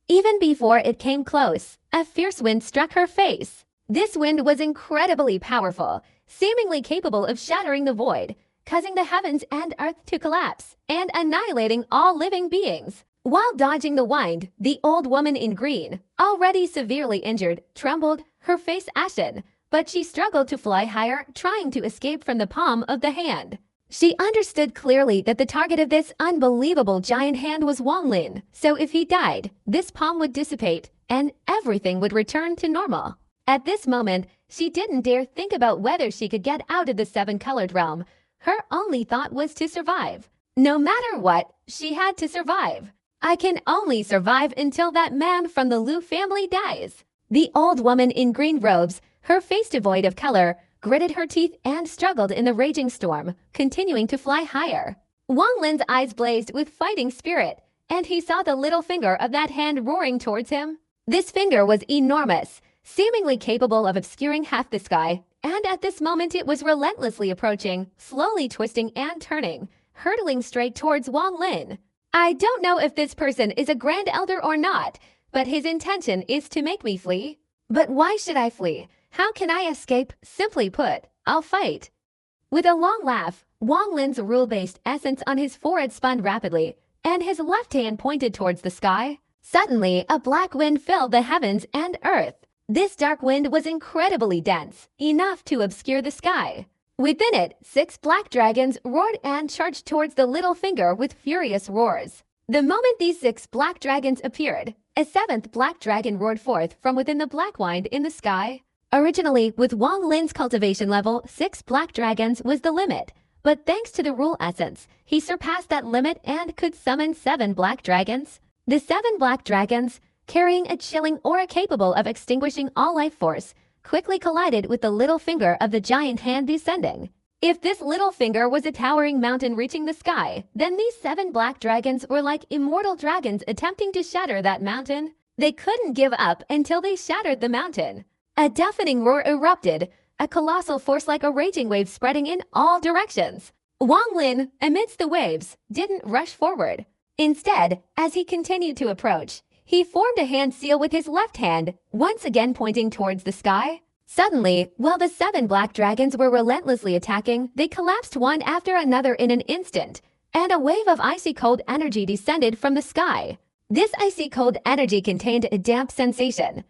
Even before it came close, a fierce wind struck her face. This wind was incredibly powerful, seemingly capable of shattering the void, causing the heavens and earth to collapse, and annihilating all living beings. While dodging the wind, the old woman in green, already severely injured, trembled, her face ashen, but she struggled to fly higher, trying to escape from the palm of the hand. She understood clearly that the target of this unbelievable giant hand was Wang Lin, so if he died, this palm would dissipate, and everything would return to normal. At this moment, she didn't dare think about whether she could get out of the 7-colored realm. Her only thought was to survive. No matter what, she had to survive. I can only survive until that man from the Liu family dies. The old woman in green robes, her face devoid of color, gritted her teeth and struggled in the raging storm, continuing to fly higher. Wang Lin's eyes blazed with fighting spirit, and he saw the little finger of that hand roaring towards him. This finger was enormous, seemingly capable of obscuring half the sky, and at this moment it was relentlessly approaching, slowly twisting and turning, hurtling straight towards Wang Lin. I don't know if this person is a Grand Elder or not, but his intention is to make me flee. But why should I flee? How can I escape? Simply put, I'll fight. With a long laugh, Wang Lin's rule-based essence on his forehead spun rapidly, and his left hand pointed towards the sky. Suddenly, a black wind filled the heavens and earth. This dark wind was incredibly dense, enough to obscure the sky. Within it, 6 black dragons roared and charged towards the little finger with furious roars. The moment these 6 black dragons appeared, a 7th black dragon roared forth from within the black wind in the sky. Originally, with Wang Lin's cultivation level, 6 black dragons was the limit, but thanks to the rule essence, he surpassed that limit and could summon 7 black dragons. The 7 black dragons, carrying a chilling aura capable of extinguishing all life force, quickly collided with the little finger of the giant hand descending. If this little finger was a towering mountain reaching the sky, then these 7 black dragons were like immortal dragons attempting to shatter that mountain. They couldn't give up until they shattered the mountain. A deafening roar erupted, a colossal force like a raging wave spreading in all directions. Wang Lin, amidst the waves, didn't rush forward. Instead, as he continued to approach, he formed a hand seal with his left hand, once again pointing towards the sky. Suddenly, while the 7 black dragons were relentlessly attacking, they collapsed one after another in an instant, and a wave of icy cold energy descended from the sky. This icy cold energy contained a damp sensation.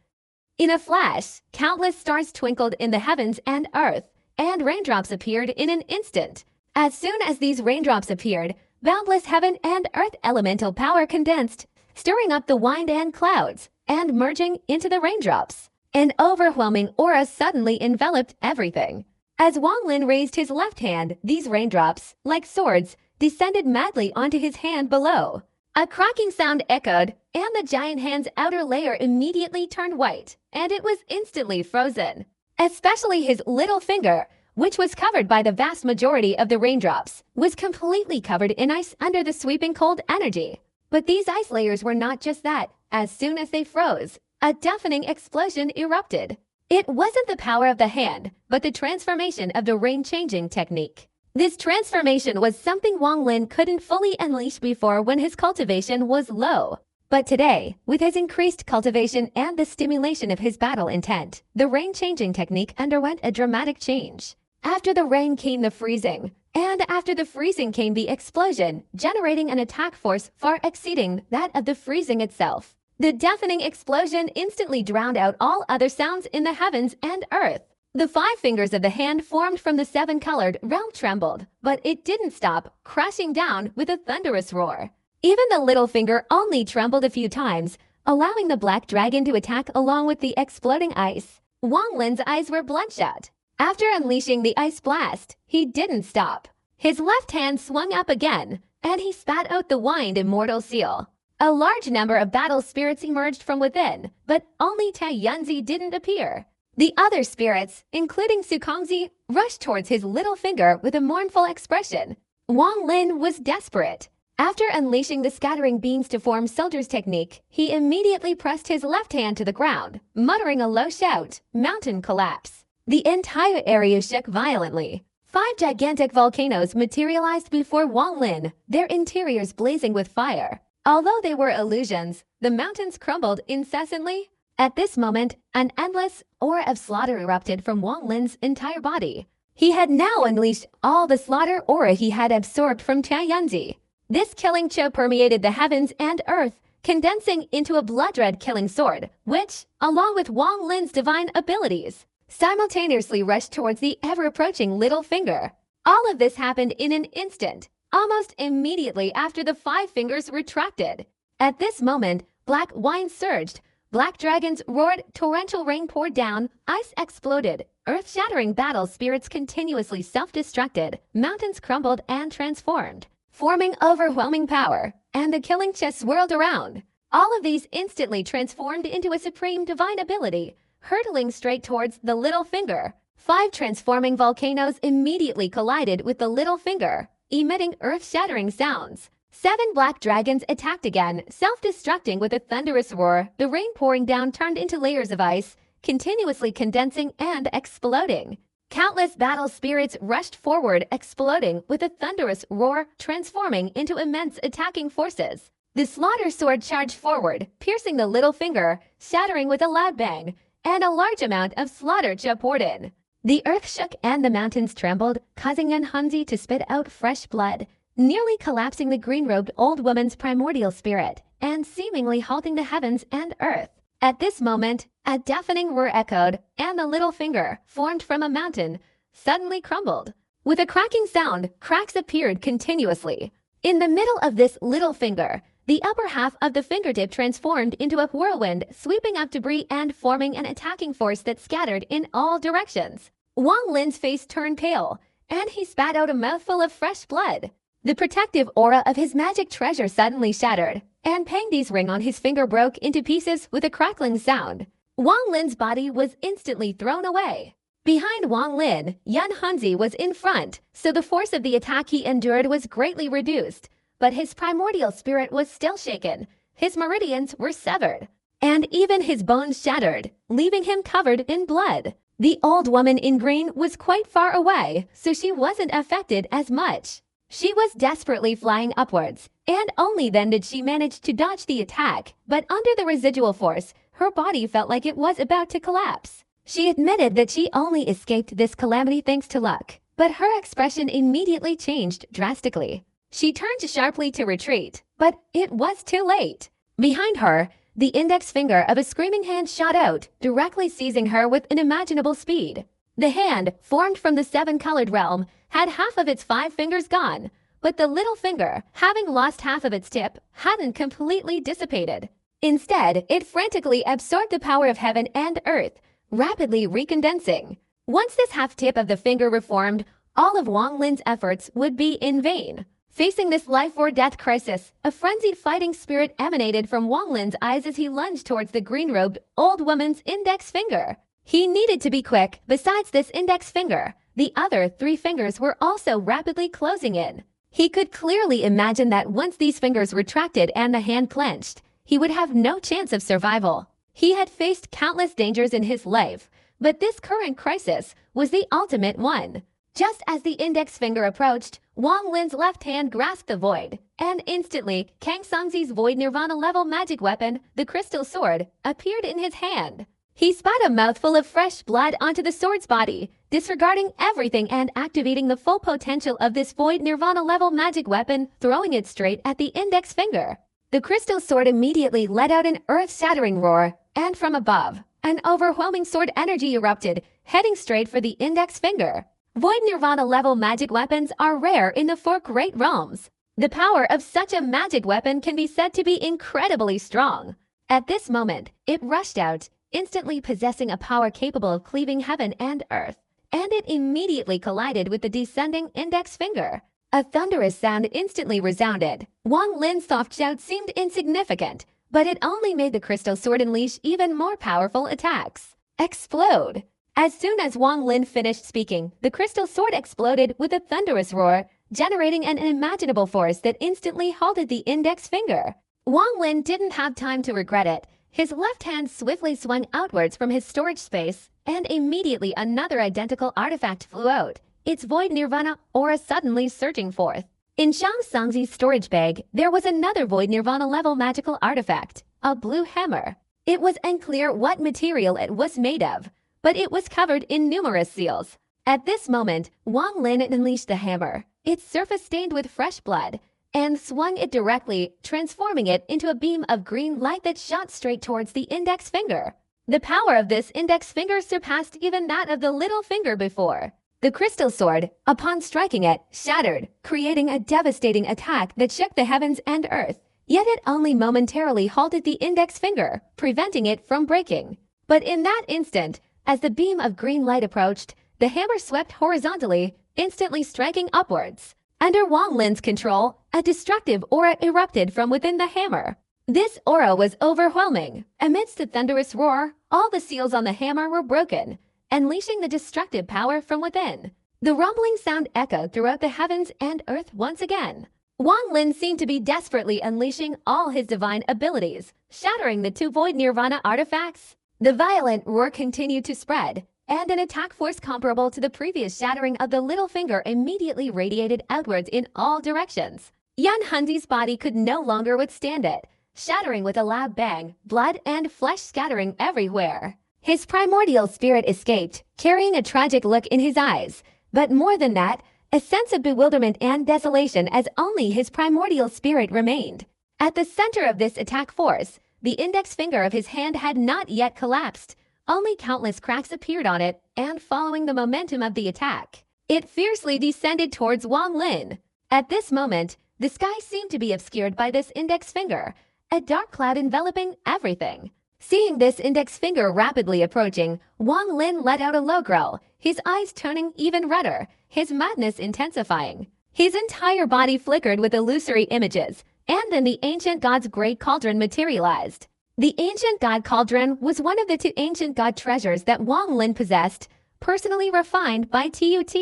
In a flash, countless stars twinkled in the heavens and earth, and raindrops appeared in an instant. As soon as these raindrops appeared, boundless heaven and earth elemental power condensed, stirring up the wind and clouds, and merging into the raindrops. An overwhelming aura suddenly enveloped everything. As Wang Lin raised his left hand, these raindrops, like swords, descended madly onto his hand below. A cracking sound echoed, and the giant hand's outer layer immediately turned white, and it was instantly frozen. Especially his little finger, which was covered by the vast majority of the raindrops, was completely covered in ice under the sweeping cold energy. But these ice layers were not just that. As soon as they froze, a deafening explosion erupted. It wasn't the power of the hand, but the transformation of the rain-changing technique. This transformation was something Wang Lin couldn't fully unleash before when his cultivation was low. But today, with his increased cultivation and the stimulation of his battle intent, the rain-changing technique underwent a dramatic change. After the rain came the freezing, and after the freezing came the explosion, generating an attack force far exceeding that of the freezing itself. The deafening explosion instantly drowned out all other sounds in the heavens and earth. The 5 fingers of the hand formed from the 7-colored realm trembled, but it didn't stop, crashing down with a thunderous roar. Even the little finger only trembled a few times, allowing the black dragon to attack along with the exploding ice. Wang Lin's eyes were bloodshot. After unleashing the ice blast, he didn't stop. His left hand swung up again, and he spat out the wind immortal seal. A large number of battle spirits emerged from within, but only Tai Yunzi didn't appear. The other spirits, including Su Kongzi, rushed towards his little finger with a mournful expression. Wang Lin was desperate. After unleashing the scattering beams to form soldier's technique, he immediately pressed his left hand to the ground, muttering a low shout, "Mountain collapse." The entire area shook violently. 5 gigantic volcanoes materialized before Wang Lin, their interiors blazing with fire. Although they were illusions, the mountains crumbled incessantly. At this moment, an endless aura of slaughter erupted from Wang Lin's entire body. He had now unleashed all the slaughter aura he had absorbed from Tai Yunzi. This killing chill permeated the heavens and earth, condensing into a blood-red killing sword, which, along with Wang Lin's divine abilities, simultaneously rushed towards the ever-approaching little finger. All of this happened in an instant, almost immediately after the 5 fingers retracted. At this moment, black wine surged, black dragons roared, torrential rain poured down, ice exploded, earth-shattering battle spirits continuously self-destructed, mountains crumbled and transformed, forming overwhelming power, and the killing chest swirled around. All of these instantly transformed into a supreme divine ability, hurtling straight towards the little finger. 5 transforming volcanoes immediately collided with the little finger, emitting earth-shattering sounds. 7 black dragons attacked again, self-destructing with a thunderous roar. The rain pouring down turned into layers of ice, continuously condensing and exploding. Countless battle spirits rushed forward, exploding with a thunderous roar, transforming into immense attacking forces. The slaughter sword charged forward, piercing the little finger, shattering with a loud bang, and a large amount of slaughter poured in. The earth shook and the mountains trembled, causing Yan Hanzi to spit out fresh blood, nearly collapsing the green-robed old woman's primordial spirit, and seemingly halting the heavens and earth. At this moment, a deafening roar echoed, and the little finger, formed from a mountain, suddenly crumbled. With a cracking sound, cracks appeared continuously. In the middle of this little finger, the upper half of the fingertip transformed into a whirlwind, sweeping up debris and forming an attacking force that scattered in all directions. Wang Lin's face turned pale, and he spat out a mouthful of fresh blood. The protective aura of his magic treasure suddenly shattered, and Pengdi's ring on his finger broke into pieces with a crackling sound. Wang Lin's body was instantly thrown away. Behind Wang Lin, Yan Hanzi was in front, so the force of the attack he endured was greatly reduced. But his primordial spirit was still shaken. His meridians were severed. and even his bones shattered, leaving him covered in blood. The old woman in green was quite far away, so she wasn't affected as much. She was desperately flying upwards, and only then did she manage to dodge the attack, but under the residual force, her body felt like it was about to collapse. She admitted that she only escaped this calamity thanks to luck, but her expression immediately changed drastically. She turned sharply to retreat, but it was too late. Behind her, the index finger of a screaming hand shot out, directly seizing her with unimaginable speed. The hand, formed from the seven-colored realm, had half of its 5 fingers gone, but the little finger, having lost half of its tip, hadn't completely dissipated. Instead, it frantically absorbed the power of heaven and earth, rapidly recondensing. Once this half-tip of the finger reformed, all of Wang Lin's efforts would be in vain. Facing this life-or-death crisis, a frenzied fighting spirit emanated from Wang Lin's eyes as he lunged towards the green-robed old woman's index finger. He needed to be quick. Besides this index finger, the other 3 fingers were also rapidly closing in. He could clearly imagine that once these fingers retracted and the hand clenched, he would have no chance of survival. He had faced countless dangers in his life, but this current crisis was the ultimate one. Just as the index finger approached, Wang Lin's left hand grasped the void, and instantly, Kang Songzi's void nirvana level magic weapon, the crystal sword, appeared in his hand. He spat a mouthful of fresh blood onto the sword's body, disregarding everything and activating the full potential of this void nirvana level magic weapon, throwing it straight at the index finger. The crystal sword immediately let out an earth-shattering roar, and from above, an overwhelming sword energy erupted, heading straight for the index finger. Void Nirvana level magic weapons are rare in the 4 great realms. The power of such a magic weapon can be said to be incredibly strong. At this moment, it rushed out, instantly possessing a power capable of cleaving heaven and earth, and it immediately collided with the descending index finger. A thunderous sound instantly resounded. Wang Lin's soft shout seemed insignificant, but it only made the crystal sword unleash even more powerful attacks. Explode! As soon as Wang Lin finished speaking, the crystal sword exploded with a thunderous roar, generating an unimaginable force that instantly halted the index finger. Wang Lin didn't have time to regret it. His left hand swiftly swung outwards from his storage space, and immediately another identical artifact flew out, its void nirvana aura suddenly surging forth. In Shang Songzi's storage bag, there was another void nirvana level magical artifact, a blue hammer. It was unclear what material it was made of, but it was covered in numerous seals. At this moment, Wang Lin unleashed the hammer, its surface stained with fresh blood, and swung it directly, transforming it into a beam of green light that shot straight towards the index finger. The power of this index finger surpassed even that of the little finger before. The crystal sword, upon striking it, shattered, creating a devastating attack that shook the heavens and earth. Yet it only momentarily halted the index finger, preventing it from breaking. But in that instant, as the beam of green light approached, the hammer swept horizontally, instantly striking upwards. Under Wang Lin's control, a destructive aura erupted from within the hammer. This aura was overwhelming. Amidst the thunderous roar, all the seals on the hammer were broken, unleashing the destructive power from within. The rumbling sound echoed throughout the heavens and earth once again. Wang Lin seemed to be desperately unleashing all his divine abilities, shattering the 2 void nirvana artifacts. The violent roar continued to spread, and an attack force comparable to the previous shattering of the little finger immediately radiated outwards in all directions. Yan Hunzi's body could no longer withstand it, shattering with a loud bang, blood and flesh scattering everywhere. His primordial spirit escaped, carrying a tragic look in his eyes, but more than that, a sense of bewilderment and desolation as only his primordial spirit remained. At the center of this attack force, the index finger of his hand had not yet collapsed. Only countless cracks appeared on it, and following the momentum of the attack, it fiercely descended towards Wang Lin. At this moment, the sky seemed to be obscured by this index finger, a dark cloud enveloping everything. Seeing this index finger rapidly approaching, Wang Lin let out a low growl, his eyes turning even redder, his madness intensifying. His entire body flickered with illusory images, and then the ancient god's great cauldron materialized. The ancient god cauldron was one of the 2 ancient god treasures that Wang Lin possessed, personally refined by TUT.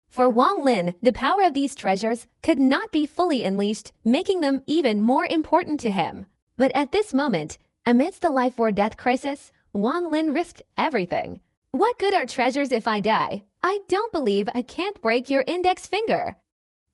For Wang Lin, the power of these treasures could not be fully unleashed, making them even more important to him. But at this moment, Amidst the life-or-death crisis, Wang Lin risked everything. What good are treasures if I die? I don't believe I can't break your index finger.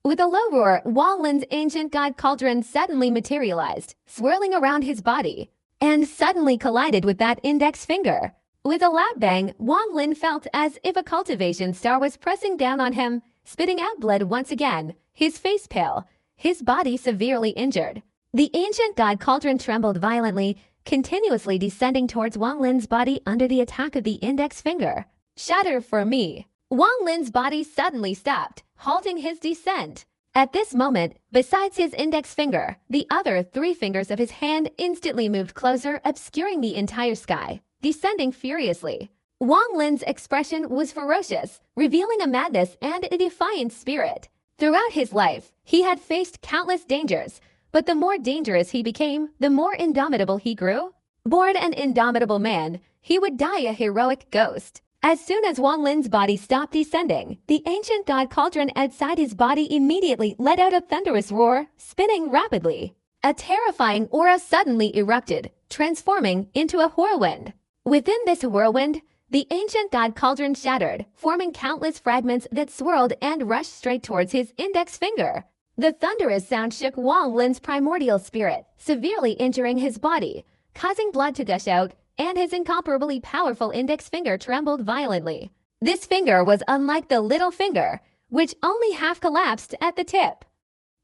With a low roar, Wang Lin's ancient god cauldron suddenly materialized, swirling around his body, and suddenly collided with that index finger. With a loud bang, Wang Lin felt as if a cultivation star was pressing down on him, spitting out blood once again, his face pale, his body severely injured. The ancient god cauldron trembled violently, continuously descending towards Wang Lin's body under the attack of the index finger. Shatter for me. Wang Lin's body suddenly stopped, halting his descent. At this moment, besides his index finger, the other 3 fingers of his hand instantly moved closer, obscuring the entire sky, descending furiously. Wang Lin's expression was ferocious, revealing a madness and a defiant spirit. Throughout his life, he had faced countless dangers, but the more dangerous he became, the more indomitable he grew. Born an indomitable man, he would die a heroic ghost. As soon as Wang Lin's body stopped descending, the ancient god cauldron outside his body immediately let out a thunderous roar, spinning rapidly. A terrifying aura suddenly erupted, transforming into a whirlwind. Within this whirlwind, the ancient god cauldron shattered, forming countless fragments that swirled and rushed straight towards his index finger. The thunderous sound shook Wang Lin's primordial spirit, severely injuring his body, causing blood to gush out, and his incomparably powerful index finger trembled violently. This finger was unlike the little finger, which only half collapsed at the tip.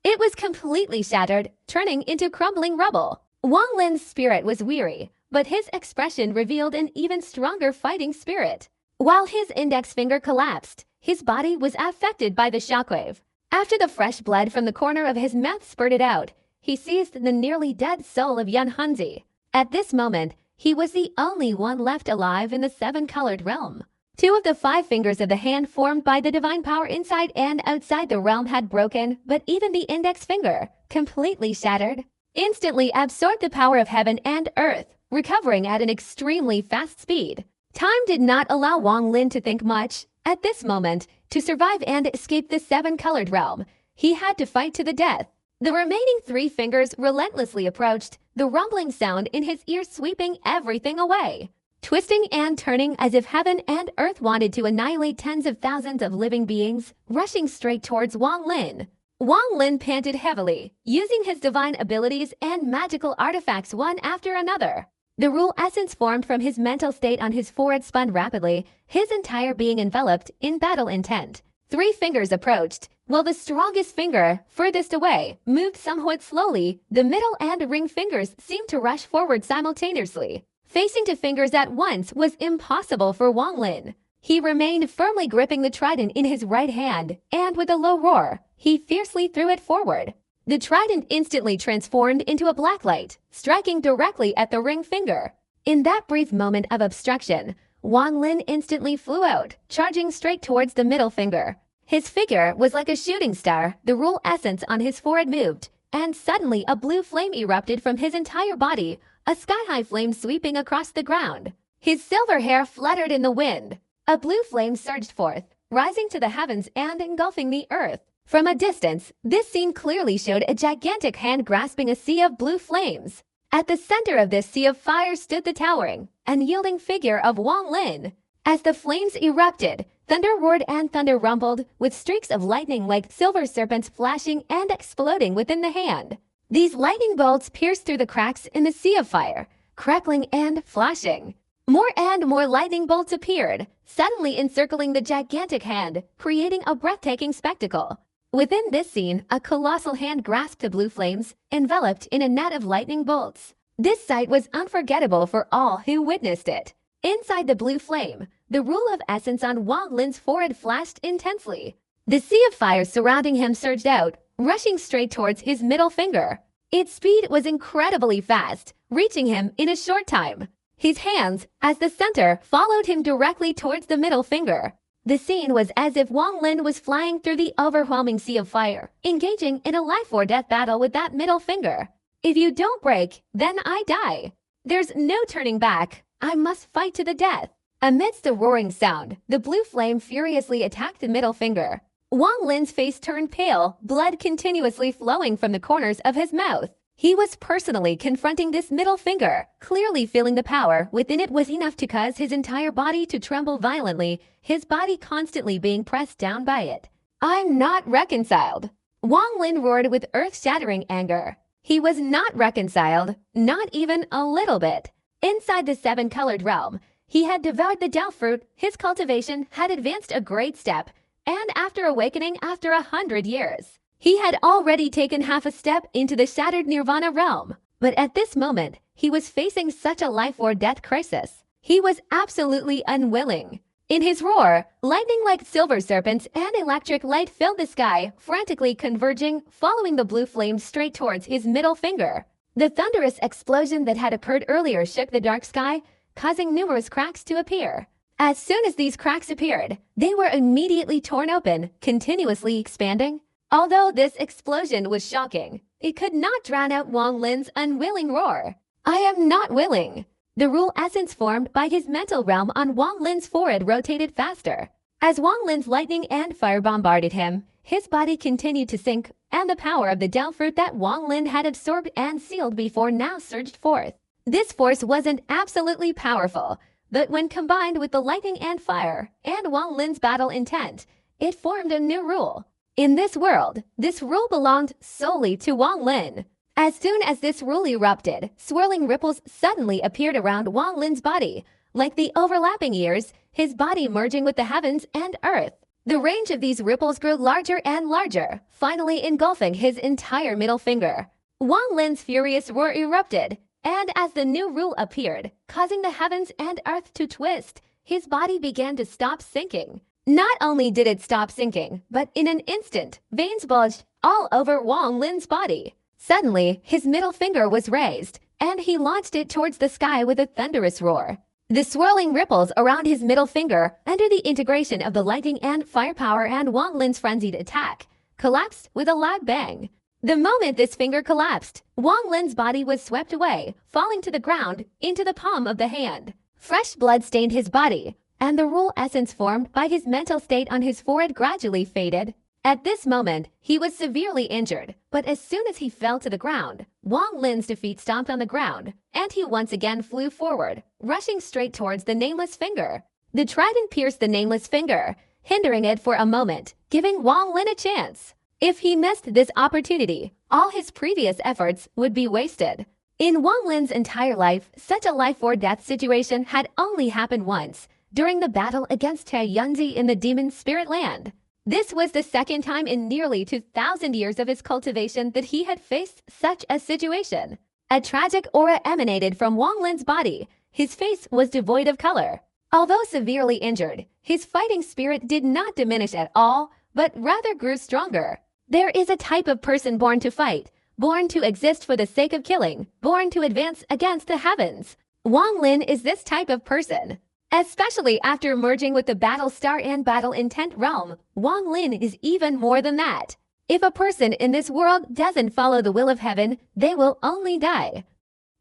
It was completely shattered, turning into crumbling rubble. Wang Lin's spirit was weary, but his expression revealed an even stronger fighting spirit. While his index finger collapsed, his body was affected by the shockwave. After the fresh blood from the corner of his mouth spurted out, he seized the nearly dead soul of Yan Hanzi. At this moment, he was the only one left alive in the 7-colored realm. 2 of the 5 fingers of the hand formed by the divine power inside and outside the realm had broken, but even the index finger, completely shattered, instantly absorbed the power of heaven and earth, recovering at an extremely fast speed. Time did not allow Wang Lin to think much. At this moment, to survive and escape the 7-colored realm, he had to fight to the death. The remaining 3 fingers relentlessly approached, the rumbling sound in his ears sweeping everything away. Twisting and turning as if heaven and earth wanted to annihilate tens of thousands of living beings, rushing straight towards Wang Lin. Wang Lin panted heavily, using his divine abilities and magical artifacts one after another. The rule essence formed from his mental state on his forehead spun rapidly, his entire being enveloped in battle intent. 3 fingers approached, while the strongest finger, furthest away, moved somewhat slowly. The middle and ring fingers seemed to rush forward simultaneously. Facing 2 fingers at once was impossible for Wang Lin. He remained firmly gripping the trident in his right hand, and with a low roar, he fiercely threw it forward. The trident instantly transformed into a black light, striking directly at the ring finger. In that brief moment of obstruction, Wang Lin instantly flew out, charging straight towards the middle finger. His figure was like a shooting star. The rule essence on his forehead moved, and suddenly a blue flame erupted from his entire body, a sky-high flame sweeping across the ground. His silver hair fluttered in the wind. A blue flame surged forth, rising to the heavens and engulfing the earth. From a distance, this scene clearly showed a gigantic hand grasping a sea of blue flames. At the center of this sea of fire stood the towering, unyielding figure of Wang Lin. As the flames erupted, thunder roared and thunder rumbled, with streaks of lightning like silver serpents flashing and exploding within the hand. These lightning bolts pierced through the cracks in the sea of fire, crackling and flashing. More and more lightning bolts appeared, suddenly encircling the gigantic hand, creating a breathtaking spectacle. Within this scene, a colossal hand grasped the blue flames, enveloped in a net of lightning bolts. This sight was unforgettable for all who witnessed it. Inside the blue flame, the rule of essence on Wang Lin's forehead flashed intensely. The sea of fire surrounding him surged out, rushing straight towards his middle finger. Its speed was incredibly fast, reaching him in a short time. His hands, as the center, followed him directly towards the middle finger. The scene was as if Wang Lin was flying through the overwhelming sea of fire, engaging in a life-or-death battle with that middle finger. If you don't break, then I die. There's no turning back. I must fight to the death. Amidst the roaring sound, the blue flame furiously attacked the middle finger. Wang Lin's face turned pale, blood continuously flowing from the corners of his mouth. He was personally confronting this middle finger, clearly feeling the power within it was enough to cause his entire body to tremble violently, his body constantly being pressed down by it. "I'm not reconciled," Wang Lin roared with earth-shattering anger. He was not reconciled, not even a little bit. Inside the seven-colored realm, he had devoured the Dao fruit, his cultivation had advanced a great step, and after awakening after 100 years, he had already taken half a step into the shattered Nirvana realm. But at this moment, he was facing such a life-or-death crisis. He was absolutely unwilling. In his roar, lightning like silver serpents and electric light filled the sky, frantically converging, following the blue flames straight towards his middle finger. The thunderous explosion that had occurred earlier shook the dark sky, causing numerous cracks to appear. As soon as these cracks appeared, they were immediately torn open, continuously expanding. Although this explosion was shocking, it could not drown out Wang Lin's unwilling roar. "I am not willing." The rule essence formed by his mental realm on Wang Lin's forehead rotated faster. As Wang Lin's lightning and fire bombarded him, his body continued to sink, and the power of the Dao fruit that Wang Lin had absorbed and sealed before now surged forth. This force wasn't absolutely powerful, but when combined with the lightning and fire, and Wang Lin's battle intent, it formed a new rule. In this world, this rule belonged solely to Wang Lin. As soon as this rule erupted, swirling ripples suddenly appeared around Wang Lin's body, like the overlapping years, his body merging with the heavens and earth. The range of these ripples grew larger and larger, finally engulfing his entire middle finger. Wang Lin's furious roar erupted, and as the new rule appeared, causing the heavens and earth to twist, his body began to stop sinking. Not only did it stop sinking, but in an instant, veins bulged all over Wang Lin's body. Suddenly, his middle finger was raised, and he launched it towards the sky with a thunderous roar. The swirling ripples around his middle finger, under the integration of the lightning and firepower and Wang Lin's frenzied attack, collapsed with a loud bang. The moment this finger collapsed, Wang Lin's body was swept away, falling to the ground, into the palm of the hand. Fresh blood stained his body, and the rule essence formed by his mental state on his forehead gradually faded. At this moment, he was severely injured, but as soon as he fell to the ground, Wang Lin's defeat stomped on the ground, and he once again flew forward, rushing straight towards the nameless finger. The trident pierced the nameless finger, hindering it for a moment, giving Wang Lin a chance. If he missed this opportunity, all his previous efforts would be wasted. In Wang Lin's entire life, such a life-or-death situation had only happened once, during the battle against Tai Yunzi in the Demon Spirit Land. This was the second time in nearly 2,000 years of his cultivation that he had faced such a situation. A tragic aura emanated from Wang Lin's body. His face was devoid of color. Although severely injured, his fighting spirit did not diminish at all, but rather grew stronger. There is a type of person born to fight, born to exist for the sake of killing, born to advance against the heavens. Wang Lin is this type of person. Especially after merging with the Battle Star and Battle Intent realm, Wang Lin is even more than that. If a person in this world doesn't follow the will of heaven, they will only die.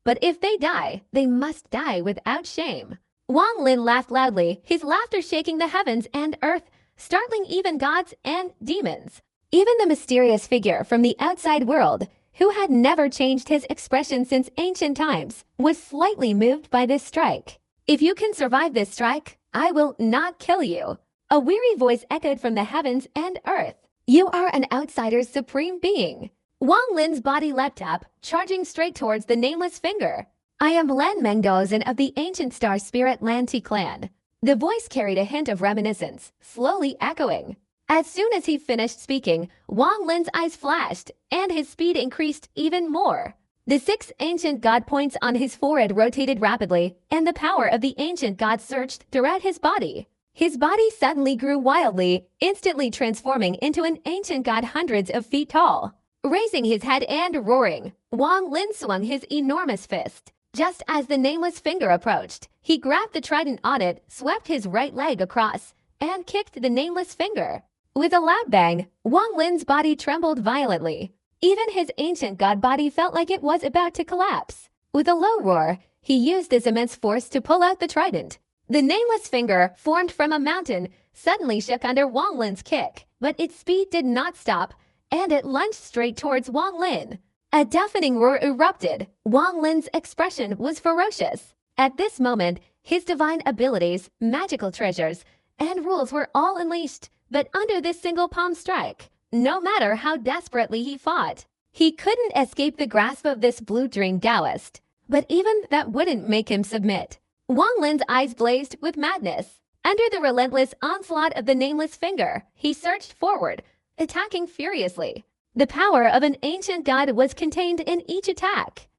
But if they die, they must die without shame. Wang Lin laughed loudly, his laughter shaking the heavens and earth, startling even gods and demons. Even the mysterious figure from the outside world, who had never changed his expression since ancient times, was slightly moved by this strike. "If you can survive this strike, I will not kill you." A weary voice echoed from the heavens and earth. "You are an outsider's supreme being." Wang Lin's body leapt up, charging straight towards the nameless finger. "I am Lan Mengdozhen of the ancient star spirit Lanti clan." The voice carried a hint of reminiscence, slowly echoing. As soon as he finished speaking, Wang Lin's eyes flashed, and his speed increased even more. The 6 ancient god points on his forehead rotated rapidly, and the power of the ancient god surged throughout his body. His body suddenly grew wildly, instantly transforming into an ancient god hundreds of feet tall. Raising his head and roaring, Wang Lin swung his enormous fist. Just as the nameless finger approached, he grabbed the trident on it, swept his right leg across, and kicked the nameless finger. With a loud bang, Wang Lin's body trembled violently. Even his ancient god body felt like it was about to collapse. With a low roar, he used this immense force to pull out the trident. The nameless finger, formed from a mountain, suddenly shook under Wang Lin's kick, but its speed did not stop, and it lunged straight towards Wang Lin. A deafening roar erupted. Wang Lin's expression was ferocious. At this moment, his divine abilities, magical treasures, and rules were all unleashed. But under this single palm strike, no matter how desperately he fought, he couldn't escape the grasp of this blue-dream Taoist. But even that wouldn't make him submit. Wang Lin's eyes blazed with madness. Under the relentless onslaught of the nameless finger, he surged forward, attacking furiously. The power of an ancient god was contained in each attack.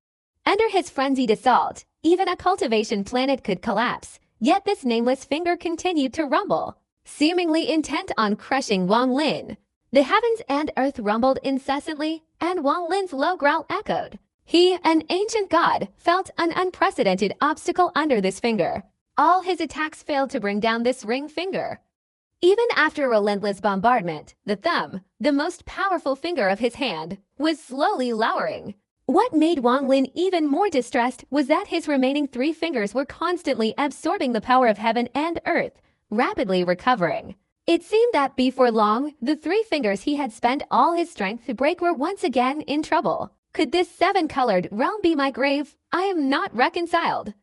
Under his frenzied assault, even a cultivation planet could collapse, yet this nameless finger continued to rumble, seemingly intent on crushing Wang Lin. The heavens and earth rumbled incessantly, and Wang Lin's low growl echoed. He, an ancient god, felt an unprecedented obstacle under this finger. All his attacks failed to bring down this ring finger. Even after relentless bombardment, the thumb, the most powerful finger of his hand, was slowly lowering. What made Wang Lin even more distressed was that his remaining 3 fingers were constantly absorbing the power of heaven and earth, rapidly recovering. It seemed that before long, the 3 fingers he had spent all his strength to break were once again in trouble. Could this 7-colored realm be my grave? I am not reconciled.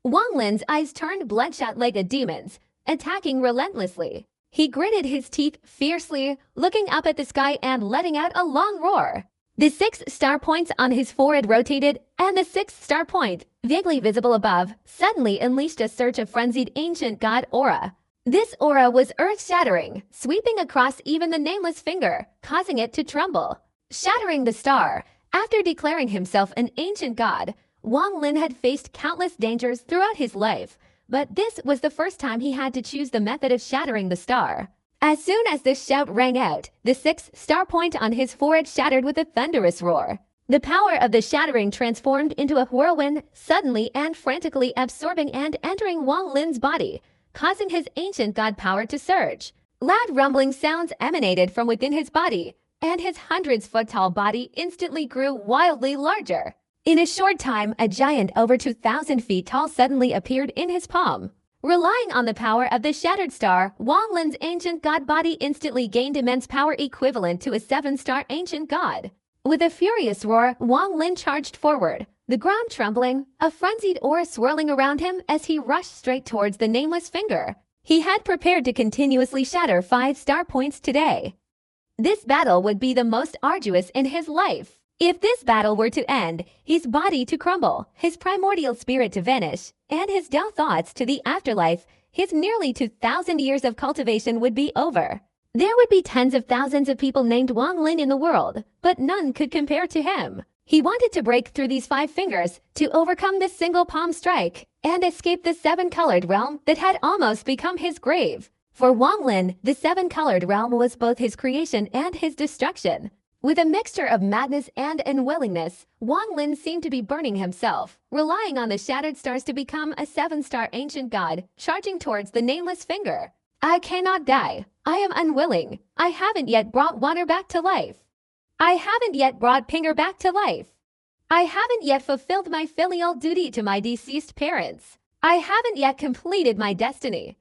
Wang Lin's eyes turned bloodshot like a demon's, attacking relentlessly. He gritted his teeth fiercely, looking up at the sky and letting out a long roar. The 6 star points on his forehead rotated, and the 6th star point, vaguely visible above, suddenly unleashed a surge of frenzied ancient god aura. This aura was earth-shattering, sweeping across even the nameless finger, causing it to tremble. Shattering the star, after declaring himself an ancient god, Wang Lin had faced countless dangers throughout his life, but this was the first time he had to choose the method of shattering the star. As soon as this shout rang out, the 6th star point on his forehead shattered with a thunderous roar. The power of the shattering transformed into a whirlwind, suddenly and frantically absorbing and entering Wang Lin's body, causing his ancient god power to surge. Loud rumbling sounds emanated from within his body, and his hundreds-foot-tall body instantly grew wildly larger. In a short time, a giant over 2,000 feet tall suddenly appeared in his palm. Relying on the power of the shattered star, Wang Lin's ancient god body instantly gained immense power equivalent to a 7-star ancient god. With a furious roar, Wang Lin charged forward, the ground trembling, a frenzied aura swirling around him as he rushed straight towards the nameless finger. He had prepared to continuously shatter 5-star points today. This battle would be the most arduous in his life. If this battle were to end, his body to crumble, his primordial spirit to vanish, and his dull thoughts to the afterlife, his nearly 2,000 years of cultivation would be over. There would be tens of thousands of people named Wang Lin in the world, but none could compare to him. He wanted to break through these 5 fingers, to overcome this single palm strike, and escape the 7-colored realm that had almost become his grave. For Wang Lin, the 7-colored realm was both his creation and his destruction. With a mixture of madness and unwillingness, Wang Lin seemed to be burning himself, relying on the shattered stars to become a 7-star ancient god, charging towards the nameless finger. I cannot die. I am unwilling. I haven't yet brought water back to life. I haven't yet brought Pinger back to life. I haven't yet fulfilled my filial duty to my deceased parents. I haven't yet completed my destiny.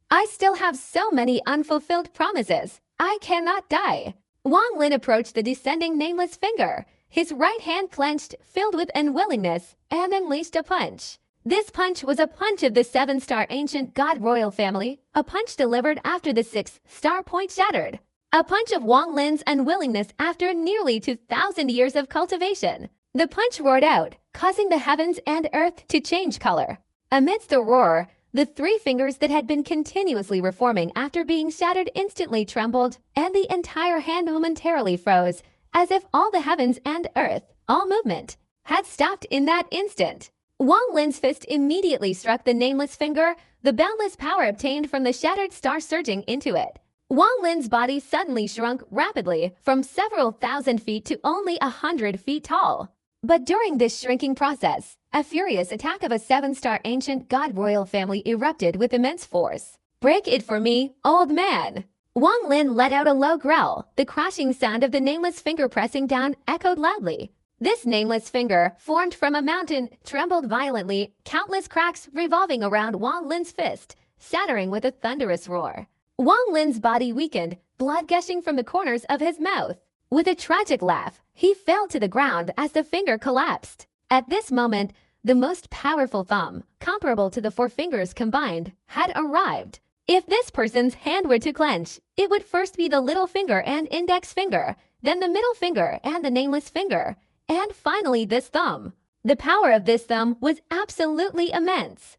I still have so many unfulfilled promises. I cannot die. Wang Lin approached the descending nameless finger, his right hand clenched, filled with unwillingness, and unleashed a punch. This punch was a punch of the 7-star ancient god royal family, a punch delivered after the 6th star point shattered. A punch of Wang Lin's unwillingness after nearly 2,000 years of cultivation. The punch roared out, causing the heavens and earth to change color. Amidst the roar, the 3 fingers that had been continuously reforming after being shattered instantly trembled, and the entire hand momentarily froze, as if all the heavens and earth, all movement, had stopped in that instant. Wang Lin's fist immediately struck the nameless finger, the boundless power obtained from the shattered star surging into it. Wang Lin's body suddenly shrunk rapidly from several thousand feet to only 100 feet tall. But during this shrinking process, a furious attack of a 7-star ancient god royal family erupted with immense force. Break it for me, old man! Wang Lin let out a low growl. The crashing sound of the nameless finger pressing down echoed loudly. This nameless finger, formed from a mountain, trembled violently, countless cracks revolving around Wang Lin's fist, shattering with a thunderous roar. Wang Lin's body weakened, blood gushing from the corners of his mouth. With a tragic laugh, he fell to the ground as the finger collapsed. At this moment, the most powerful thumb, comparable to the four fingers combined, had arrived. If this person's hand were to clench, it would first be the little finger and index finger, then the middle finger and the nameless finger, and finally this thumb. The power of this thumb was absolutely immense.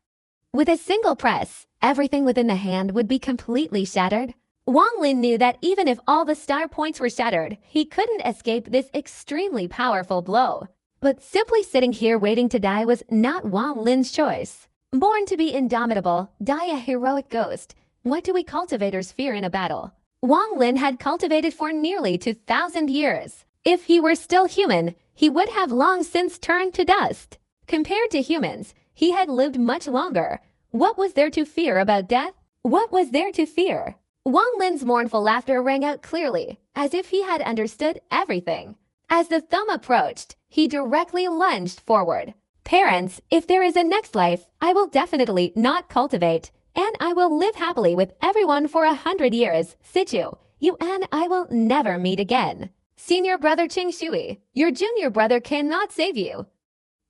With a single press, everything within the hand would be completely shattered. Wang Lin knew that even if all the star points were shattered, he couldn't escape this extremely powerful blow. But simply sitting here waiting to die was not Wang Lin's choice. Born to be indomitable, die a heroic ghost. What do we cultivators fear in a battle? Wang Lin had cultivated for nearly 2,000 years. If he were still human, he would have long since turned to dust. Compared to humans, he had lived much longer. What was there to fear about death? What was there to fear? Wang Lin's mournful laughter rang out clearly, as if he had understood everything. As the thumb approached, he directly lunged forward. Parents, if there is a next life, I will definitely not cultivate, and I will live happily with everyone for 100 years. Sichu, you and I will never meet again. Senior brother Qing Shui, your junior brother cannot save you.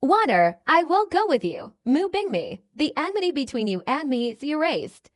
Water, I will go with you. Mu Bingmi, the enmity between you and me is erased.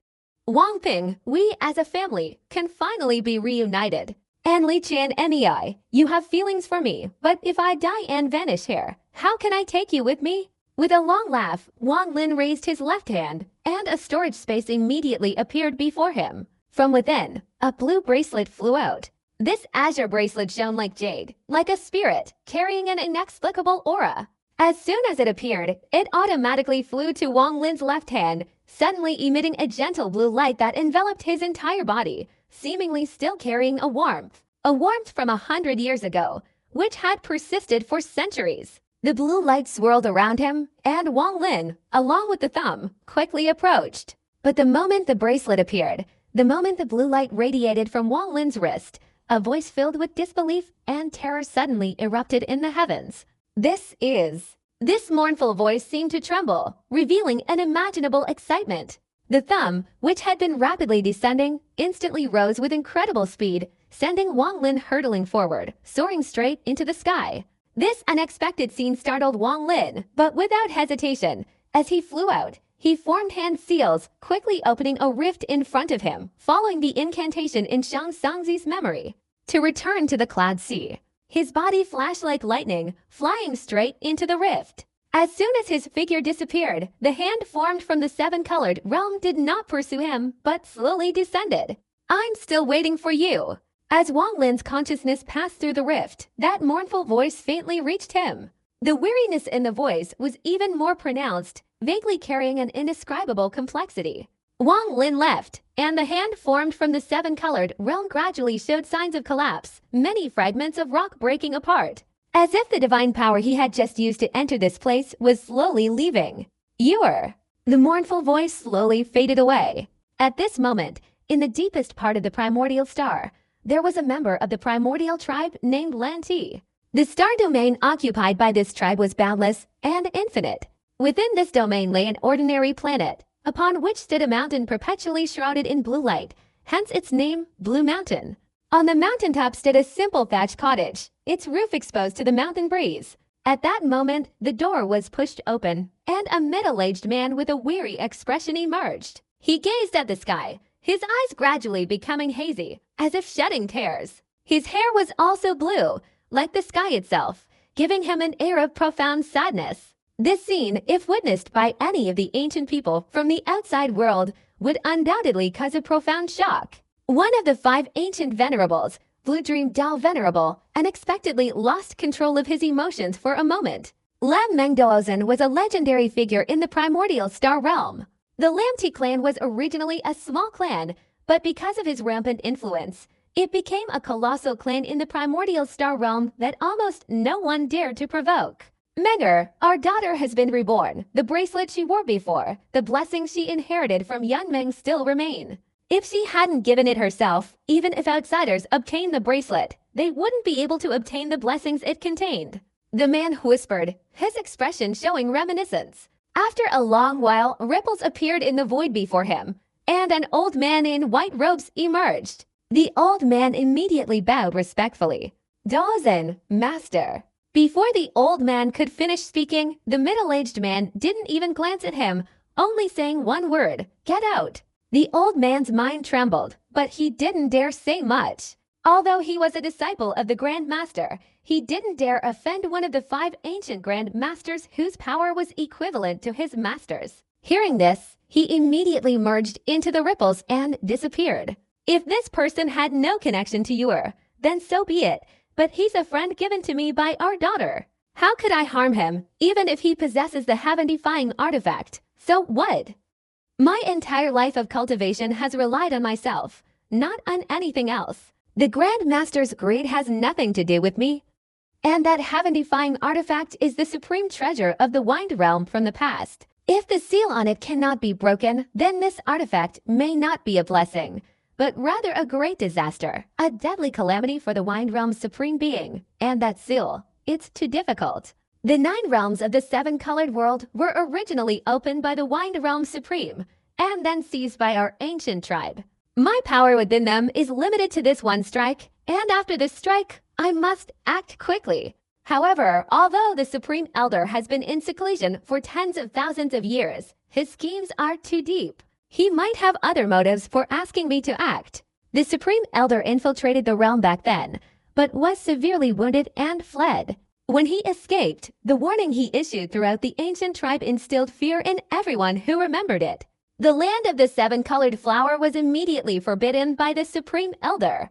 Wang Ping, we as a family can finally be reunited. And Li Qian Nei, you have feelings for me, but if I die and vanish here, how can I take you with me? With a long laugh, Wang Lin raised his left hand, and a storage space immediately appeared before him. From within, a blue bracelet flew out. This azure bracelet shone like jade, like a spirit, carrying an inexplicable aura. As soon as it appeared, it automatically flew to Wang Lin's left hand, suddenly emitting a gentle blue light that enveloped his entire body, seemingly still carrying a warmth from 100 years ago, which had persisted for centuries. The blue light swirled around him, and Wang Lin, along with the thumb, quickly approached. But the moment the bracelet appeared, the moment the blue light radiated from Wang Lin's wrist, a voice filled with disbelief and terror suddenly erupted in the heavens. This mournful voice seemed to tremble, revealing unimaginable excitement. The thumb, which had been rapidly descending, instantly rose with incredible speed, sending Wang Lin hurtling forward, soaring straight into the sky. This unexpected scene startled Wang Lin, but without hesitation, as he flew out, he formed hand seals, quickly opening a rift in front of him, following the incantation in Shang Sangzi's memory. To return to the cloud sea, his body flashed like lightning, flying straight into the rift. As soon as his figure disappeared, the hand formed from the seven-colored realm did not pursue him, but slowly descended. I'm still waiting for you. As Wang Lin's consciousness passed through the rift, that mournful voice faintly reached him. The weariness in the voice was even more pronounced, vaguely carrying an indescribable complexity. Wang Lin left, and the hand formed from the seven-colored realm gradually showed signs of collapse, many fragments of rock breaking apart. As if the divine power he had just used to enter this place was slowly leaving. The mournful voice slowly faded away. At this moment, in the deepest part of the primordial star, there was a member of the primordial tribe named Lanti. The star domain occupied by this tribe was boundless and infinite. Within this domain lay an ordinary planet, upon which stood a mountain perpetually shrouded in blue light, hence its name, Blue Mountain. On the mountaintop stood a simple thatched cottage, its roof exposed to the mountain breeze. At that moment, the door was pushed open, and a middle-aged man with a weary expression emerged. He gazed at the sky, his eyes gradually becoming hazy, as if shedding tears. His hair was also blue, like the sky itself, giving him an air of profound sadness. This scene, if witnessed by any of the ancient people from the outside world, would undoubtedly cause a profound shock. One of the 5 ancient venerables, Blue Dream Dao Venerable, unexpectedly lost control of his emotions for a moment. Lam Mengdozen was a legendary figure in the primordial star realm. The Lamti clan was originally a small clan, but because of his rampant influence, it became a colossal clan in the primordial star realm that almost no one dared to provoke. Menger, our daughter has been reborn. The bracelet she wore before, the blessings she inherited from Yan Meng still remain. If she hadn't given it herself, even if outsiders obtained the bracelet, they wouldn't be able to obtain the blessings it contained. The man whispered, his expression showing reminiscence. After a long while, ripples appeared in the void before him, and an old man in white robes emerged. The old man immediately bowed respectfully. Dozen, master. Before the old man could finish speaking, the middle-aged man didn't even glance at him, only saying one word, "Get out." The old man's mind trembled, but he didn't dare say much. Although he was a disciple of the Grand Master, he didn't dare offend one of the 5 ancient Grand Masters whose power was equivalent to his master's. Hearing this, he immediately merged into the ripples and disappeared. If this person had no connection to Ur, then so be it, but he's a friend given to me by our daughter. How could I harm him, even if he possesses the heaven-defying artifact? So what? My entire life of cultivation has relied on myself, not on anything else. The Grand Master's greed has nothing to do with me. And that heaven-defying artifact is the supreme treasure of the Wind Realm from the past. If the seal on it cannot be broken, then this artifact may not be a blessing, but rather a great disaster, a deadly calamity for the Wind Realm's supreme being. And that seal, it's too difficult. The 9 realms of the 7-colored world were originally opened by the Wind Realm Supreme, and then seized by our ancient tribe. My power within them is limited to this one strike, and after this strike, I must act quickly. However, although the Supreme Elder has been in seclusion for tens of thousands of years, his schemes are too deep. He might have other motives for asking me to act. The Supreme Elder infiltrated the realm back then, but was severely wounded and fled. When he escaped, the warning he issued throughout the ancient tribe instilled fear in everyone who remembered it. The land of the 7-colored flower was immediately forbidden by the Supreme Elder.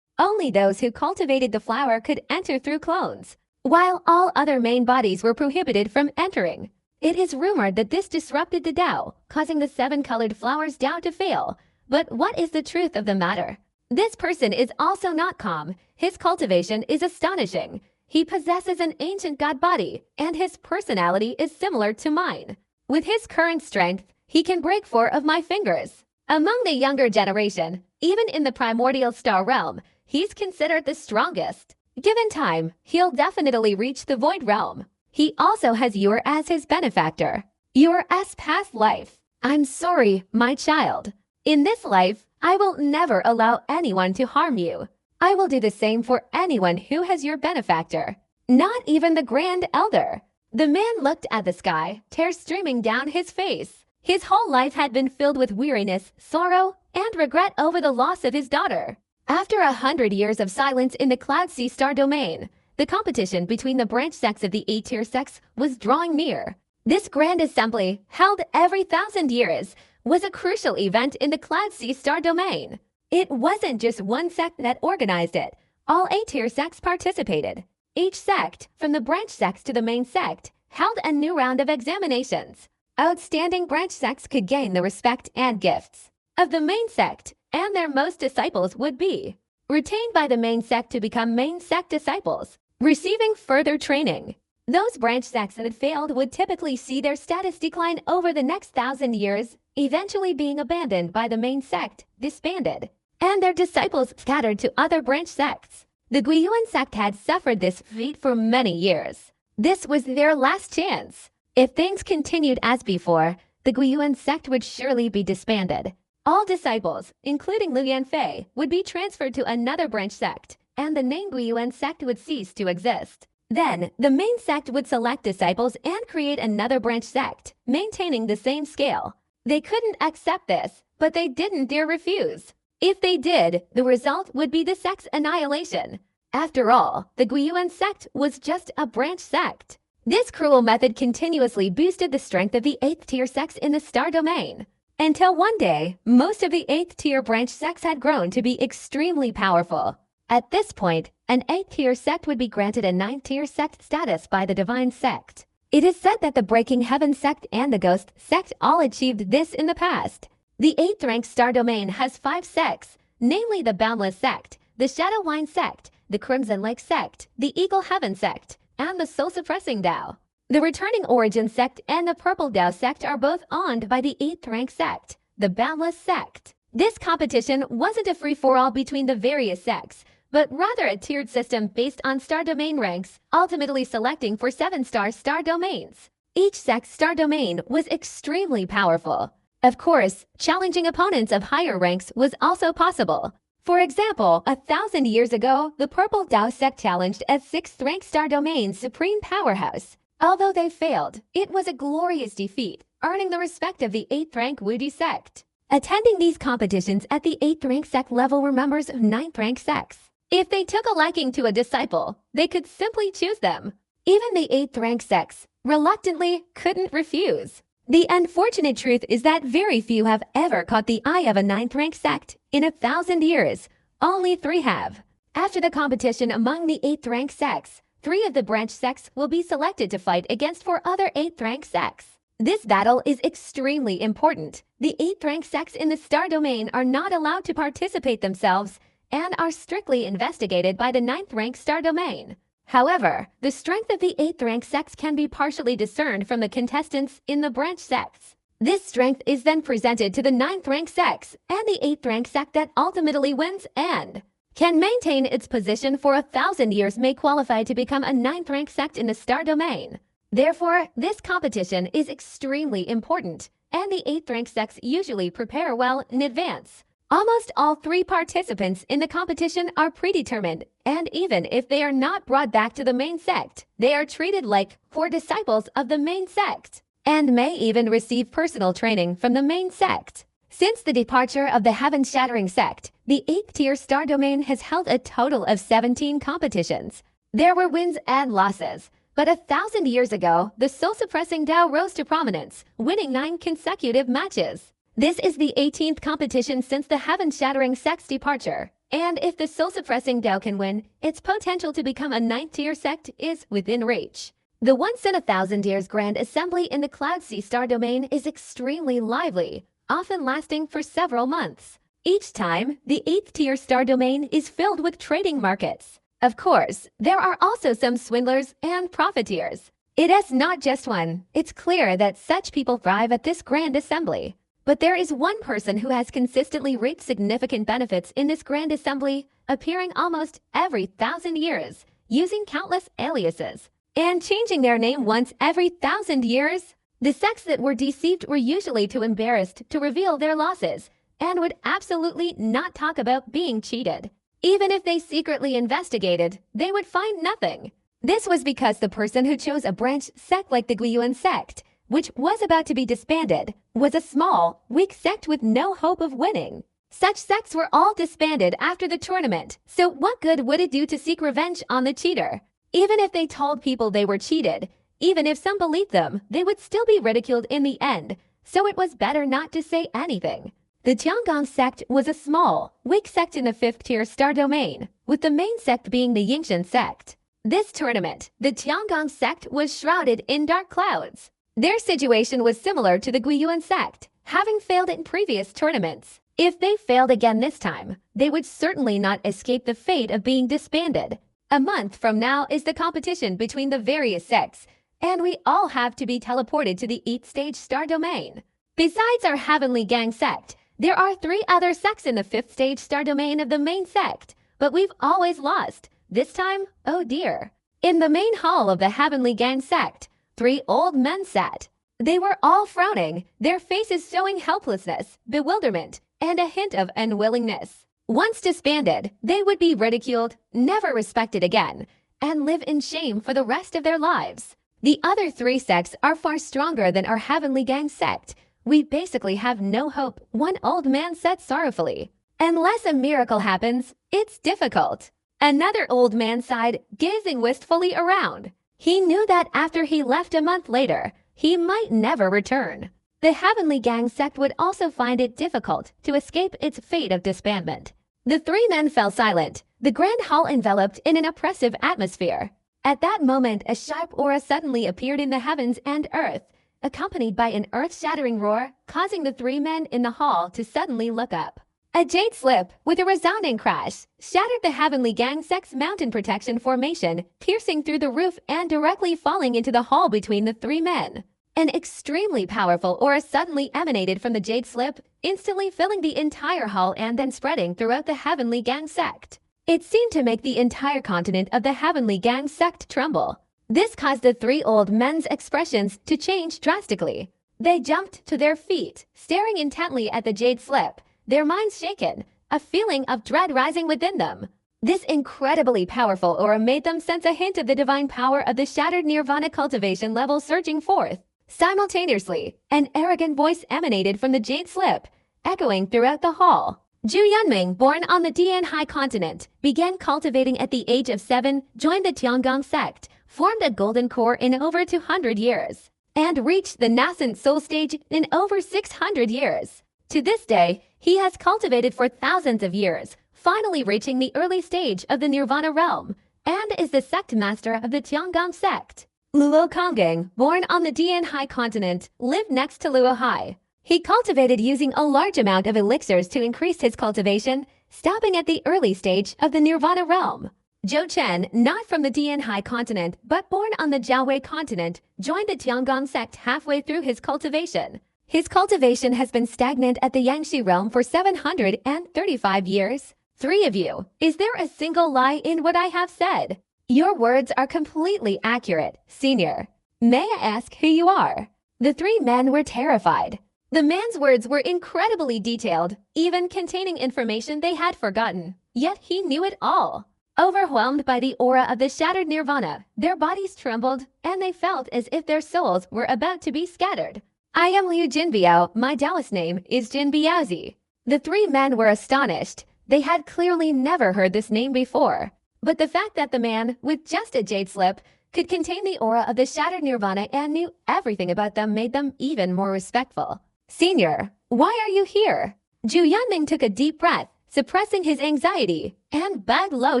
Only those who cultivated the flower could enter through clones, while all other main bodies were prohibited from entering. It is rumored that this disrupted the Tao, causing the 7-colored flower's Tao to fail. But what is the truth of the matter? This person is also not calm. His cultivation is astonishing. He possesses an ancient god body, and his personality is similar to mine. With his current strength, he can break 4 of my fingers. Among the younger generation, even in the primordial star realm, he's considered the strongest. Given time, he'll definitely reach the void realm. He also has Ur as his benefactor. Ur's past life. I'm sorry, my child. In this life, I will never allow anyone to harm you. I will do the same for anyone who has your benefactor. Not even the Grand Elder. The man looked at the sky, tears streaming down his face. His whole life had been filled with weariness, sorrow, and regret over the loss of his daughter. After 100 years of silence in the Cloud Sea Star domain, the competition between the branch sects of the 8-tier sects was drawing near. This grand assembly, held every 1,000 years, was a crucial event in the Cloud Sea Star domain. It wasn't just one sect that organized it. All 8-tier sects participated. Each sect, from the branch sects to the main sect, held a new round of examinations. Outstanding branch sects could gain the respect and gifts of the main sect, and their most disciples would be retained by the main sect to become main sect disciples, receiving further training. Those branch sects that had failed would typically see their status decline over the next 1,000 years, eventually being abandoned by the main sect, disbanded, and their disciples scattered to other branch sects. The Guiyuan sect had suffered this fate for many years. This was their last chance. If things continued as before, the Guiyuan sect would surely be disbanded. All disciples, including Liu Yanfei, would be transferred to another branch sect, and the name Guiyuan sect would cease to exist. Then, the main sect would select disciples and create another branch sect, maintaining the same scale. They couldn't accept this, but they didn't dare refuse. If they did, the result would be the sect's annihilation. After all, the Guiyuan sect was just a branch sect. This cruel method continuously boosted the strength of the 8th-tier sects in the star domain. Until one day, most of the 8th-tier branch sects had grown to be extremely powerful. At this point, an 8th-tier sect would be granted a 9th-tier sect status by the Divine Sect. It is said that the Breaking Heaven sect and the Ghost sect all achieved this in the past. The 8th-rank star domain has 5 sects, namely the Boundless sect, the Shadow Wine sect, the Crimson Lake sect, the Eagle Heaven sect, and the Soul-Suppressing Tao. The Returning Origin sect and the Purple Tao sect are both owned by the 8th-rank sect, the Boundless sect. This competition wasn't a free-for-all between the various sects, but rather a tiered system based on star domain ranks, ultimately selecting for 7-star star domains. Each sect's star domain was extremely powerful. Of course, challenging opponents of higher ranks was also possible. For example, 1,000 years ago, the Purple Dao sect challenged as 6th rank star domain's supreme powerhouse. Although they failed, it was a glorious defeat, earning the respect of the 8th rank Wudi sect. Attending these competitions at the 8th rank sect level were members of 9th rank sects. If they took a liking to a disciple, they could simply choose them. Even the 8th rank sects, reluctantly, couldn't refuse. The unfortunate truth is that very few have ever caught the eye of a 9th rank sect. In 1,000 years, only 3 have. After the competition among the 8th rank sects, 3 of the branch sects will be selected to fight against 4 other 8th rank sects. This battle is extremely important. The 8th rank sects in the star domain are not allowed to participate themselves and are strictly investigated by the 9th rank star domain. However, the strength of the 8th rank sects can be partially discerned from the contestants in the branch sects. This strength is then presented to the 9th rank sects, and the 8th rank sect that ultimately wins and can maintain its position for 1,000 years may qualify to become a 9th rank sect in the star domain. Therefore, this competition is extremely important, and the 8th rank sects usually prepare well in advance. Almost all 3 participants in the competition are predetermined, and even if they are not brought back to the main sect, they are treated like 4 disciples of the main sect, and may even receive personal training from the main sect. Since the departure of the heaven-shattering sect, the 8th tier star domain has held a total of 17 competitions. There were wins and losses, but 1,000 years ago, the soul-suppressing Dao rose to prominence, winning 9 consecutive matches. This is the 18th competition since the heaven-shattering sect's departure, and if the soul-suppressing Dao can win, its potential to become a 9th tier sect is within reach. The once in 1,000 years Grand Assembly in the Cloud Sea star domain is extremely lively, often lasting for several months. Each time, the 8th tier star domain is filled with trading markets. Of course, there are also some swindlers and profiteers. It is not just one. It's clear that such people thrive at this Grand Assembly. But there is one person who has consistently reaped significant benefits in this Grand Assembly, appearing almost every 1,000 years, using countless aliases, and changing their name once every 1,000 years. The sects that were deceived were usually too embarrassed to reveal their losses, and would absolutely not talk about being cheated. Even if they secretly investigated, they would find nothing. This was because the person who chose a branch sect like the Guiyuan sect, which was about to be disbanded, was a small, weak sect with no hope of winning. Such sects were all disbanded after the tournament, so what good would it do to seek revenge on the cheater? Even if they told people they were cheated, even if some believed them, they would still be ridiculed in the end, so it was better not to say anything. The Tiangong sect was a small, weak sect in the 5th tier star domain, with the main sect being the Yingshan sect. This tournament, the Tiangong sect was shrouded in dark clouds. Their situation was similar to the Guiyuan sect, having failed in previous tournaments. If they failed again this time, they would certainly not escape the fate of being disbanded. A month from now is the competition between the various sects, and we all have to be teleported to the 8th stage star domain. Besides our Heavenly Gang sect, there are 3 other sects in the 5th stage star domain of the main sect, but we've always lost. This time, oh dear. In the main hall of the Heavenly Gang sect, 3 old men sat. They were all frowning, their faces showing helplessness, bewilderment, and a hint of unwillingness. Once disbanded, they would be ridiculed, never respected again, and live in shame for the rest of their lives. The other 3 sects are far stronger than our Heavenly Gang sect. We basically have no hope, one old man said sorrowfully. Unless a miracle happens, it's difficult. Another old man sighed, gazing wistfully around. He knew that after he left a month later, he might never return. The Heavenly Gang sect would also find it difficult to escape its fate of disbandment. The 3 men fell silent, the grand hall enveloped in an oppressive atmosphere. At that moment, a sharp aura suddenly appeared in the heavens and earth, accompanied by an earth-shattering roar, causing the 3 men in the hall to suddenly look up. A jade slip, with a resounding crash, shattered the Heavenly Gang sect's mountain protection formation, piercing through the roof and directly falling into the hall between the 3 men. An extremely powerful aura suddenly emanated from the jade slip, instantly filling the entire hall and then spreading throughout the Heavenly Gang sect. It seemed to make the entire continent of the Heavenly Gang sect tremble. This caused the 3 old men's expressions to change drastically. They jumped to their feet, staring intently at the jade slip, their minds shaken, a feeling of dread rising within them. This incredibly powerful aura made them sense a hint of the divine power of the shattered nirvana cultivation level surging forth. Simultaneously, an arrogant voice emanated from the jade slip, echoing throughout the hall. Zhu Yunming, born on the Dian High Continent, began cultivating at the age of 7, joined the Tiangong sect, formed a golden core in over 200 years, and reached the nascent soul stage in over 600 years. To this day, he has cultivated for thousands of years, finally reaching the early stage of the Nirvana realm, and is the sect master of the Tiangong sect. Luo Konggang, born on the Dian High Continent, lived next to Luo Hai. He cultivated using a large amount of elixirs to increase his cultivation, stopping at the early stage of the Nirvana realm. Zhou Chen, not from the Dian High Continent, but born on the Jiaowei Continent, joined the Tiangong sect halfway through his cultivation. His cultivation has been stagnant at the Yangshi realm for 735 years. 3 of you, is there a single lie in what I have said? Your words are completely accurate, senior. May I ask who you are? The 3 men were terrified. The man's words were incredibly detailed, even containing information they had forgotten. Yet he knew it all. Overwhelmed by the aura of the shattered nirvana, their bodies trembled, and they felt as if their souls were about to be scattered. I am Liu Jinbiao, my Taoist name is Jin Biaozi. The 3 men were astonished. They had clearly never heard this name before. But the fact that the man, with just a jade slip, could contain the aura of the shattered nirvana and knew everything about them made them even more respectful. Senior, why are you here? Zhu Yanming took a deep breath, suppressing his anxiety, and bowed low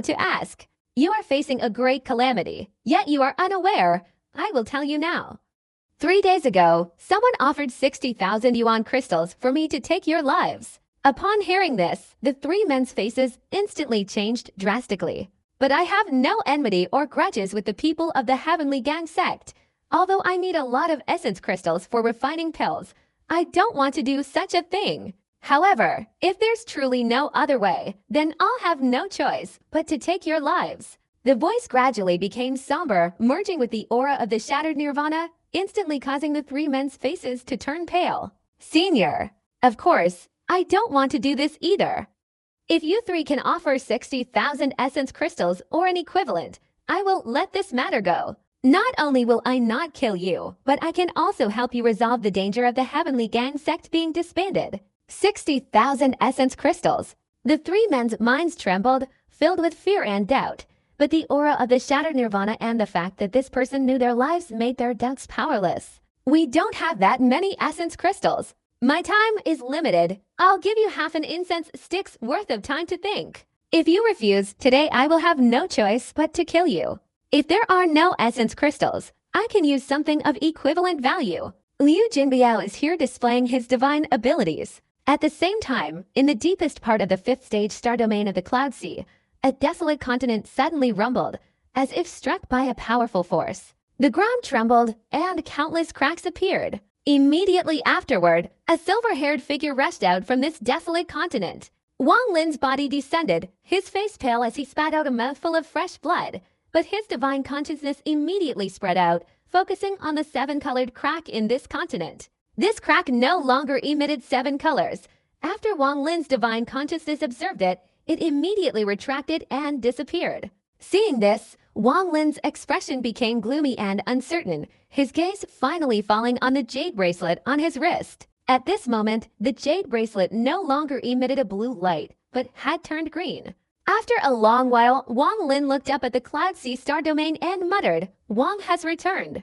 to ask. You are facing a great calamity, yet you are unaware. I will tell you now. 3 days ago, someone offered 60,000 yuan crystals for me to take your lives. Upon hearing this, the 3 men's faces instantly changed drastically. But I have no enmity or grudges with the people of the Heavenly Gang sect. Although I need a lot of essence crystals for refining pills, I don't want to do such a thing. However, if there's truly no other way, then I'll have no choice but to take your lives. The voice gradually became somber, merging with the aura of the shattered nirvana, instantly causing the 3 men's faces to turn pale. Senior, of course, I don't want to do this either. If you 3 can offer 60,000 essence crystals or an equivalent, I will let this matter go. Not only will I not kill you, but I can also help you resolve the danger of the Heavenly Gang sect being disbanded. 60,000 essence crystals. The 3 men's minds trembled, filled with fear and doubt. But the aura of the shattered nirvana and the fact that this person knew their lives made their doubts powerless. We don't have that many essence crystals. My time is limited. I'll give you half an incense stick's worth of time to think. If you refuse, today I will have no choice but to kill you. If there are no essence crystals, I can use something of equivalent value. Liu Jinbiao is here displaying his divine abilities. At the same time, in the deepest part of the 5th stage star domain of the Cloud Sea, a desolate continent suddenly rumbled, as if struck by a powerful force. The ground trembled, and countless cracks appeared. Immediately afterward, a silver-haired figure rushed out from this desolate continent. Wang Lin's body descended, his face pale as he spat out a mouthful of fresh blood. But his divine consciousness immediately spread out, focusing on the 7-colored crack in this continent. This crack no longer emitted 7 colors. After Wang Lin's divine consciousness observed it, it immediately retracted and disappeared. Seeing this, Wang Lin's expression became gloomy and uncertain, his gaze finally falling on the jade bracelet on his wrist. At this moment, the jade bracelet no longer emitted a blue light, but had turned green. After a long while, Wang Lin looked up at the Cloud Sea star domain and muttered, Wang has returned.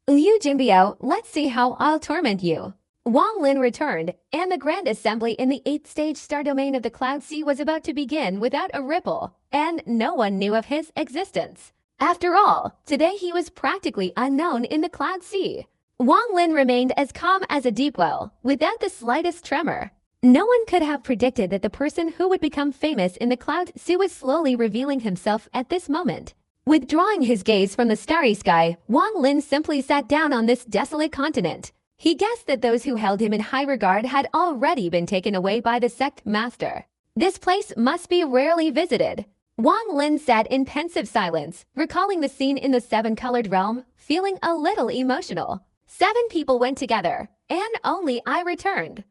Liu Jinbiao, let's see how I'll torment you. Wang Lin returned, and the grand assembly in the 8th stage star domain of the Cloud Sea was about to begin without a ripple, and no one knew of his existence. After all, today he was practically unknown in the Cloud Sea. Wang Lin remained as calm as a deep well, without the slightest tremor. No one could have predicted that the person who would become famous in the Cloud Sea was slowly revealing himself at this moment. Withdrawing his gaze from the starry sky, Wang Lin simply sat down on this desolate continent. He guessed that those who held him in high regard had already been taken away by the sect master. This place must be rarely visited. Wang Lin sat in pensive silence, recalling the scene in the 7-colored realm, feeling a little emotional. 7 people went together, and only I returned.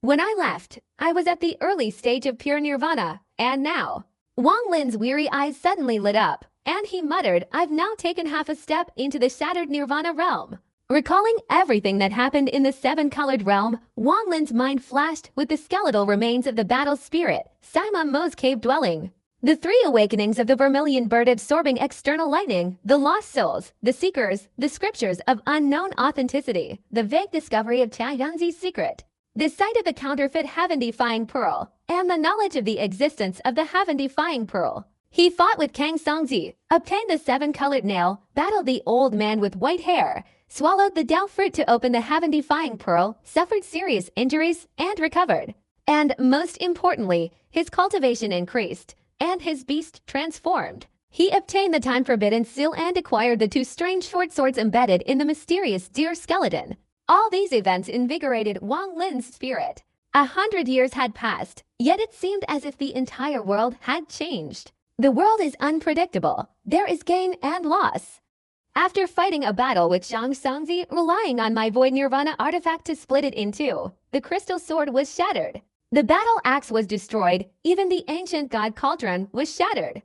When I left, I was at the early stage of pure nirvana, and now. Wang Lin's weary eyes suddenly lit up, and he muttered, I've now taken half a step into the shattered nirvana realm. Recalling everything that happened in the seven-colored realm, Wang Lin's mind flashed with the skeletal remains of the battle spirit, Sima Mo's cave dwelling. The three awakenings of the vermilion bird absorbing external lightning, the lost souls, the seekers, the scriptures of unknown authenticity, the vague discovery of Tianzi's secret, the sight of the counterfeit heaven-defying pearl, and the knowledge of the existence of the heaven-defying pearl. He fought with Kang Songzi, obtained the seven-colored nail, battled the old man with white hair, swallowed the Dao fruit to open the heaven-defying pearl, suffered serious injuries, and recovered. And most importantly, his cultivation increased, and his beast transformed. He obtained the time-forbidden seal and acquired the two strange short swords embedded in the mysterious deer skeleton. All these events invigorated Wang Lin's spirit. 100 years had passed, yet it seemed as if the entire world had changed. The world is unpredictable. There is gain and loss. After fighting a battle with Zhang Songzi, relying on my Void Nirvana artifact to split it in two, the crystal sword was shattered. The battle axe was destroyed, even the ancient god cauldron was shattered.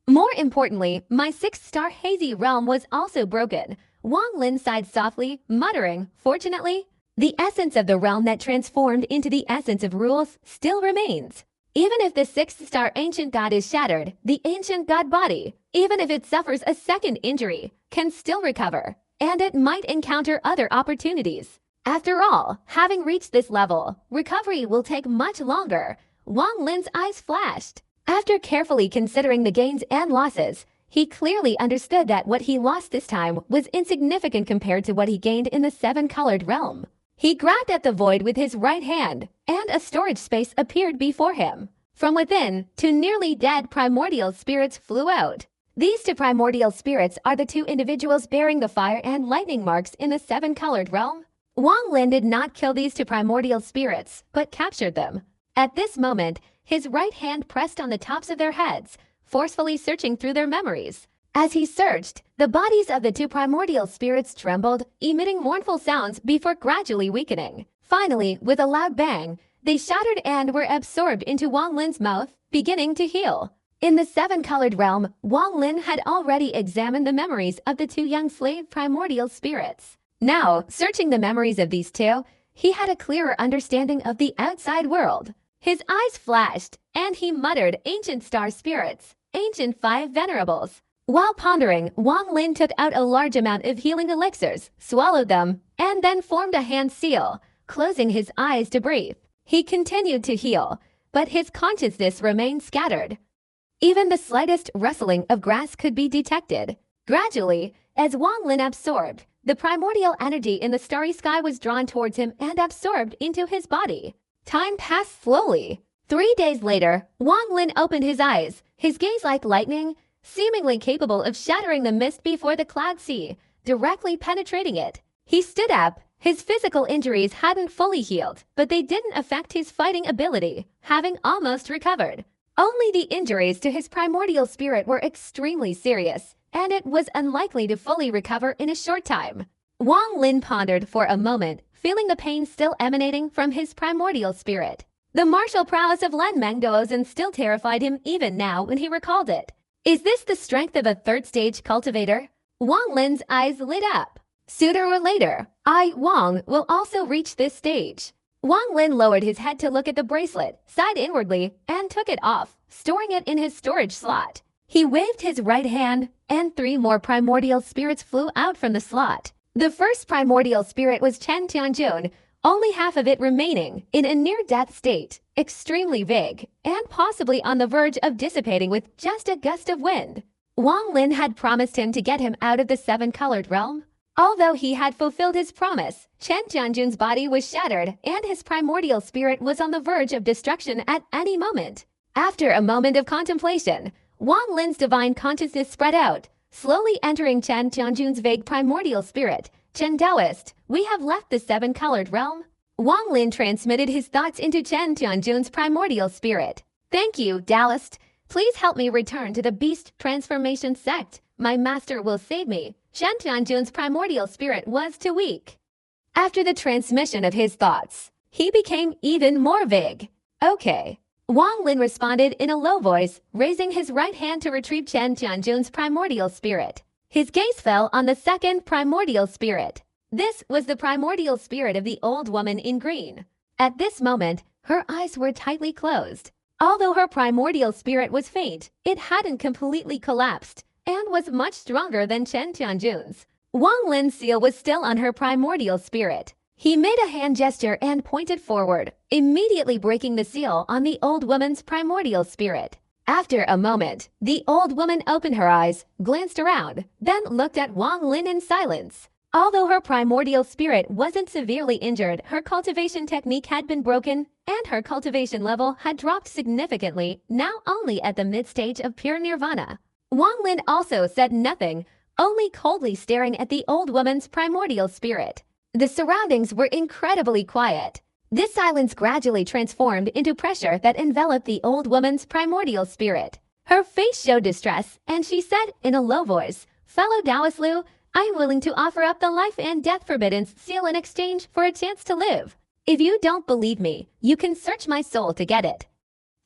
More importantly, my sixth-star hazy realm was also broken. Wang Lin sighed softly, muttering, fortunately, the essence of the realm that transformed into the essence of rules still remains. Even if the sixth-star ancient god is shattered, the ancient god body, even if it suffers a second injury, can still recover, and it might encounter other opportunities. After all, having reached this level, recovery will take much longer. Wang Lin's eyes flashed. After carefully considering the gains and losses, he clearly understood that what he lost this time was insignificant compared to what he gained in the seven-colored realm. He grabbed at the void with his right hand, and a storage space appeared before him. From within, two nearly dead primordial spirits flew out. These two primordial spirits are the two individuals bearing the fire and lightning marks in the seven-colored realm. Wang Lin did not kill these two primordial spirits, but captured them. At this moment, his right hand pressed on the tops of their heads, forcefully searching through their memories. As he searched, the bodies of the two primordial spirits trembled, emitting mournful sounds before gradually weakening. Finally, with a loud bang, they shattered and were absorbed into Wang Lin's mouth, beginning to heal. In the seven-colored realm, Wang Lin had already examined the memories of the two young slave primordial spirits. Now, searching the memories of these two, he had a clearer understanding of the outside world. His eyes flashed, and he muttered, Ancient star spirits, ancient five venerables. While pondering, Wang Lin took out a large amount of healing elixirs, swallowed them, and then formed a hand seal, closing his eyes to breathe. He continued to heal, but his consciousness remained scattered. Even the slightest rustling of grass could be detected. Gradually, as Wang Lin absorbed, the primordial energy in the starry sky was drawn towards him and absorbed into his body. Time passed slowly. 3 days later, Wang Lin opened his eyes, his gaze like lightning, seemingly capable of shattering the mist before the cloud sea, directly penetrating it. He stood up. His physical injuries hadn't fully healed, but they didn't affect his fighting ability, having almost recovered. Only the injuries to his primordial spirit were extremely serious, and it was unlikely to fully recover in a short time. Wang Lin pondered for a moment, feeling the pain still emanating from his primordial spirit. The martial prowess of Lin Mengduozhen still terrified him even now when he recalled it. Is this the strength of a third-stage cultivator? Wang Lin's eyes lit up. Sooner or later, I, Wang, will also reach this stage. Wang Lin lowered his head to look at the bracelet, sighed inwardly, and took it off, storing it in his storage slot. He waved his right hand, and 3 more primordial spirits flew out from the slot. The first primordial spirit was Chen Tianjun, only half of it remaining, in a near-death state, extremely vague, and possibly on the verge of dissipating with just a gust of wind. Wang Lin had promised him to get him out of the seven-colored realm. Although he had fulfilled his promise, Chen Tianjun's body was shattered and his primordial spirit was on the verge of destruction at any moment. After a moment of contemplation, Wang Lin's divine consciousness spread out, slowly entering Chen Tianjun's vague primordial spirit. Chen Taoist, we have left the seven-colored realm. Wang Lin transmitted his thoughts into Chen Tianjun's primordial spirit. Thank you, Taoist. Please help me return to the beast transformation sect. My master will save me. Chen Tianjun's primordial spirit was too weak. After the transmission of his thoughts, he became even more vague. Okay. Wang Lin responded in a low voice, raising his right hand to retrieve Chen Tianjun's primordial spirit. His gaze fell on the second primordial spirit. This was the primordial spirit of the old woman in green. At this moment, her eyes were tightly closed. Although her primordial spirit was faint, it hadn't completely collapsed and was much stronger than Chen Tianjun's. Wang Lin's seal was still on her primordial spirit. He made a hand gesture and pointed forward, immediately breaking the seal on the old woman's primordial spirit. After a moment, the old woman opened her eyes, glanced around, then looked at Wang Lin in silence. Although her primordial spirit wasn't severely injured, her cultivation technique had been broken, and her cultivation level had dropped significantly, now only at the mid-stage of pure nirvana. Wang Lin also said nothing, only coldly staring at the old woman's primordial spirit. The surroundings were incredibly quiet. This silence gradually transformed into pressure that enveloped the old woman's primordial spirit. Her face showed distress, and she said in a low voice, "Fellow Taoist Liu, I'm willing to offer up the life and death forbiddance seal in exchange for a chance to live. If you don't believe me, you can search my soul to get it.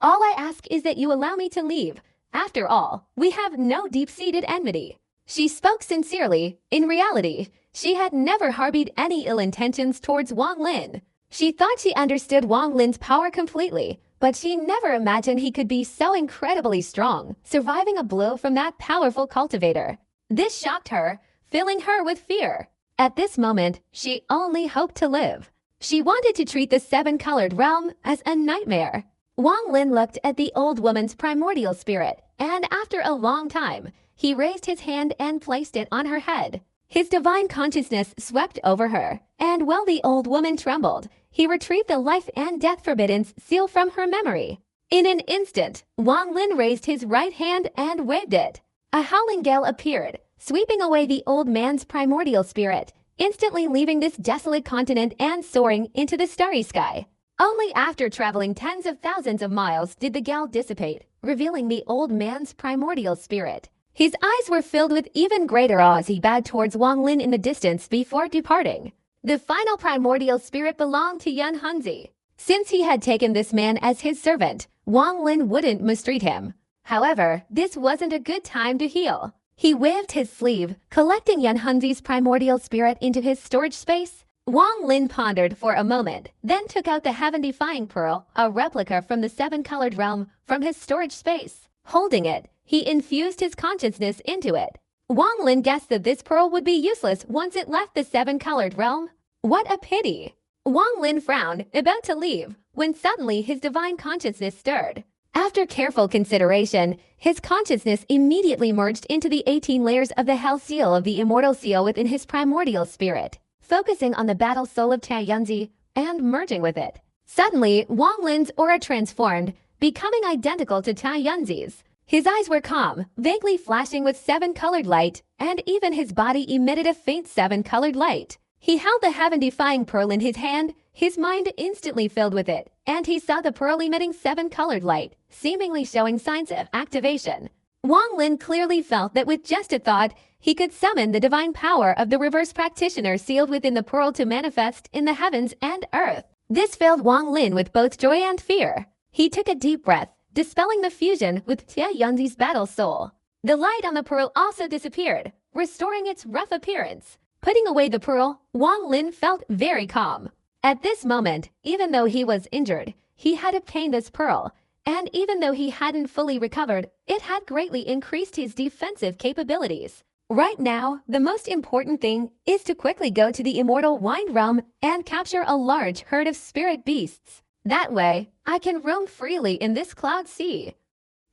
All I ask is that you allow me to leave. After all, we have no deep-seated enmity." She spoke sincerely. In reality, she had never harbored any ill intentions towards Wang Lin. She thought she understood Wang Lin's power completely, but she never imagined he could be so incredibly strong, surviving a blow from that powerful cultivator. This shocked her, filling her with fear. At this moment, she only hoped to live. She wanted to treat the seven-colored realm as a nightmare. Wang Lin looked at the old woman's primordial spirit, and after a long time, he raised his hand and placed it on her head. His divine consciousness swept over her, and while the old woman trembled, he retrieved the life and death forbiddance seal from her memory. In an instant, Wang Lin raised his right hand and waved it. A howling gale appeared, sweeping away the old man's primordial spirit, instantly leaving this desolate continent and soaring into the starry sky. Only after traveling tens of thousands of miles did the gale dissipate, revealing the old man's primordial spirit. His eyes were filled with even greater awe as he bowed towards Wang Lin in the distance before departing. The final primordial spirit belonged to Yan Hunzi. Since he had taken this man as his servant, Wang Lin wouldn't mistreat him. However, this wasn't a good time to heal. He waved his sleeve, collecting Yan Hunzi's primordial spirit into his storage space. Wang Lin pondered for a moment, then took out the heaven-defying pearl, a replica from the seven-colored realm, from his storage space. Holding it, he infused his consciousness into it. Wang Lin guessed that this pearl would be useless once it left the seven-colored realm. What a pity! Wang Lin frowned, about to leave, when suddenly his divine consciousness stirred. After careful consideration, his consciousness immediately merged into the 18 layers of the Hell Seal of the Immortal Seal within his primordial spirit, focusing on the battle soul of Tianzi and merging with it. Suddenly, Wang Lin's aura transformed, becoming identical to Tianzi's. His eyes were calm, vaguely flashing with seven-colored light, and even his body emitted a faint seven-colored light. He held the heaven-defying pearl in his hand, his mind instantly filled with it, and he saw the pearl emitting seven-colored light, seemingly showing signs of activation. Wang Lin clearly felt that with just a thought, he could summon the divine power of the reverse practitioner sealed within the pearl to manifest in the heavens and earth. This filled Wang Lin with both joy and fear. He took a deep breath, dispelling the fusion with Tianzi's battle soul. The light on the pearl also disappeared, restoring its rough appearance. Putting away the pearl, Wang Lin felt very calm. At this moment, even though he was injured, he had obtained this pearl, and even though he hadn't fully recovered, it had greatly increased his defensive capabilities. Right now, the most important thing is to quickly go to the Immortal Wind Realm and capture a large herd of spirit beasts. That way, I can roam freely in this cloud sea.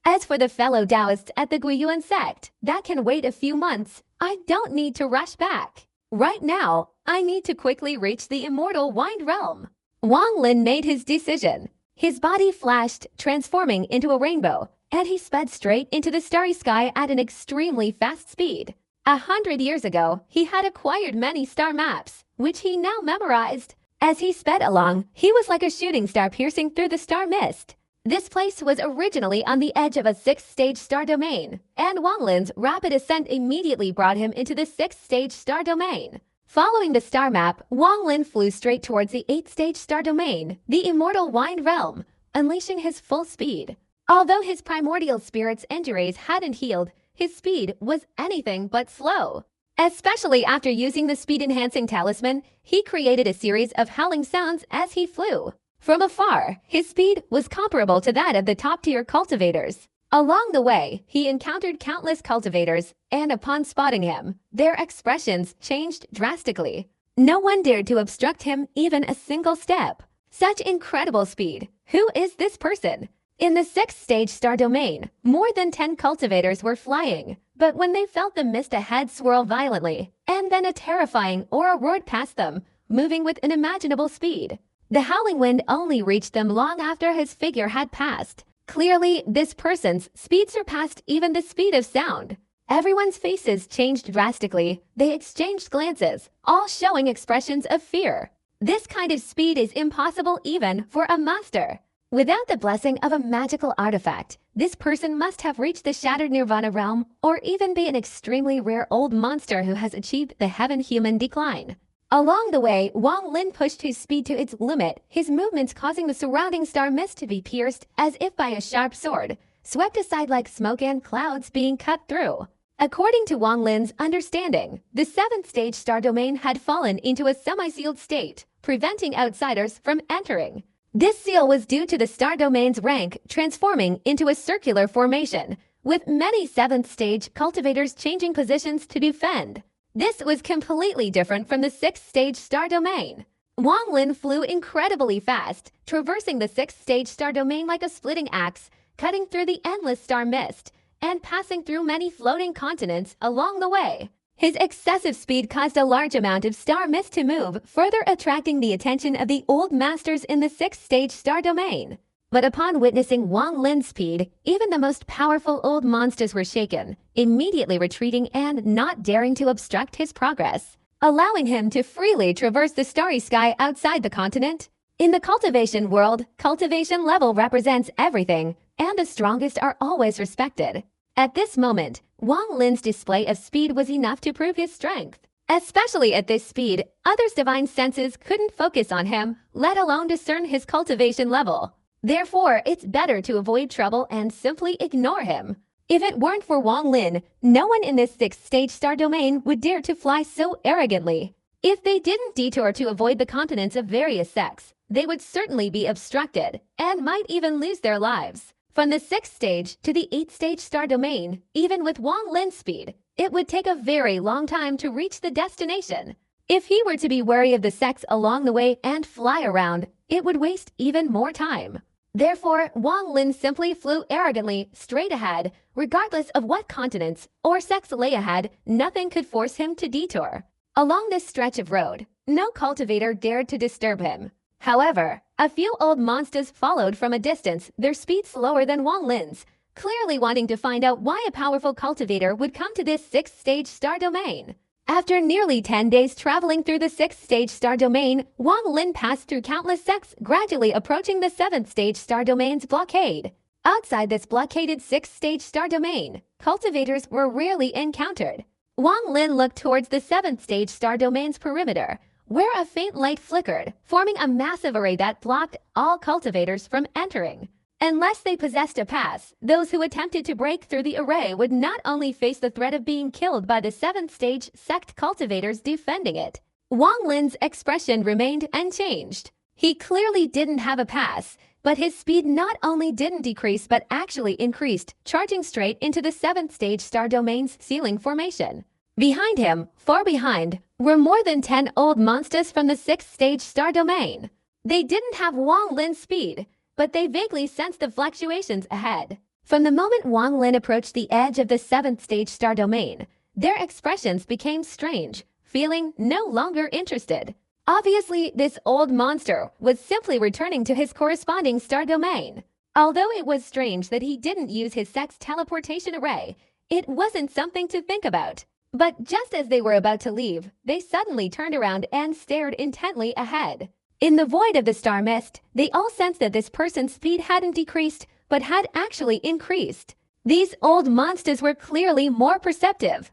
As for the fellow Taoists at the Guiyuan sect, that can wait a few months. I don't need to rush back. Right now, I need to quickly reach the Immortal Wind Realm. Wang Lin made his decision. His body flashed, transforming into a rainbow, and he sped straight into the starry sky at an extremely fast speed. 100 years ago, he had acquired many star maps, which he now memorized. As he sped along, he was like a shooting star piercing through the star mist. This place was originally on the edge of a 6th-stage star domain, and Wang Lin's rapid ascent immediately brought him into the 6th-stage star domain. Following the star map, Wang Lin flew straight towards the 8th-stage star domain, the immortal Wind Realm, unleashing his full speed. Although his primordial spirit's injuries hadn't healed, his speed was anything but slow. Especially after using the speed-enhancing talisman, he created a series of howling sounds as he flew. From afar, his speed was comparable to that of the top-tier cultivators. Along the way, he encountered countless cultivators, and upon spotting him, their expressions changed drastically. No one dared to obstruct him even a single step. Such incredible speed! Who is this person? In the 6th-stage star domain, more than 10 cultivators were flying, but when they felt the mist ahead swirl violently, and then a terrifying aura roared past them, moving with unimaginable speed. The howling wind only reached them long after his figure had passed. Clearly, this person's speed surpassed even the speed of sound. Everyone's faces changed drastically. They exchanged glances, all showing expressions of fear. This kind of speed is impossible even for a master. Without the blessing of a magical artifact, this person must have reached the Shattered Nirvana realm or even be an extremely rare old monster who has achieved the heaven-human decline. Along the way, Wang Lin pushed his speed to its limit, his movements causing the surrounding star mist to be pierced as if by a sharp sword, swept aside like smoke and clouds being cut through. According to Wang Lin's understanding, the 7th-stage star domain had fallen into a semi-sealed state, preventing outsiders from entering. This seal was due to the star domain's rank transforming into a circular formation, with many 7th-stage cultivators changing positions to defend. This was completely different from the 6th-stage star domain. Wang Lin flew incredibly fast, traversing the 6th-stage star domain like a splitting axe, cutting through the endless star mist, and passing through many floating continents along the way. His excessive speed caused a large amount of star mist to move, further attracting the attention of the old masters in the 6th-stage star domain. But upon witnessing Wang Lin's speed, even the most powerful old monsters were shaken, immediately retreating and not daring to obstruct his progress, allowing him to freely traverse the starry sky outside the continent. In the cultivation world, cultivation level represents everything, and the strongest are always respected. At this moment, Wang Lin's display of speed was enough to prove his strength. Especially at this speed, others' divine senses couldn't focus on him, let alone discern his cultivation level. Therefore, it's better to avoid trouble and simply ignore him. If it weren't for Wang Lin, no one in this 6th-stage star domain would dare to fly so arrogantly. If they didn't detour to avoid the continents of various sects, they would certainly be obstructed and might even lose their lives. From the 6th stage to the 8th-stage star domain, even with Wang Lin's speed, it would take a very long time to reach the destination. If he were to be wary of the sects along the way and fly around, it would waste even more time. Therefore, Wang Lin simply flew arrogantly straight ahead. Regardless of what continents or sects lay ahead, nothing could force him to detour. Along this stretch of road, no cultivator dared to disturb him. However, a few old monsters followed from a distance, their speed slower than Wang Lin's, clearly wanting to find out why a powerful cultivator would come to this 6th-stage star domain. After nearly 10 days traveling through the 6th-stage star domain, Wang Lin passed through countless sects, gradually approaching the 7th-stage star domain's blockade. Outside this blockaded 6th-stage star domain, cultivators were rarely encountered. Wang Lin looked towards the 7th-stage star domain's perimeter, where a faint light flickered, forming a massive array that blocked all cultivators from entering. Unless they possessed a pass, those who attempted to break through the array would not only face the threat of being killed by the 7th-stage sect cultivators defending it. Wang Lin's expression remained unchanged. He clearly didn't have a pass, but his speed not only didn't decrease but actually increased, charging straight into the 7th-stage star domain's ceiling formation. Behind him, far behind, were more than 10 old monsters from the 6th-stage star domain. They didn't have Wang Lin's speed, but they vaguely sensed the fluctuations ahead. From the moment Wang Lin approached the edge of the 7th-stage star domain, their expressions became strange, feeling no longer interested. Obviously, this old monster was simply returning to his corresponding star domain. Although it was strange that he didn't use his sect's teleportation array, it wasn't something to think about. But just as they were about to leave, they suddenly turned around and stared intently ahead. In the void of the star mist, they all sensed that this person's speed hadn't decreased, but had actually increased. These old monsters were clearly more perceptive.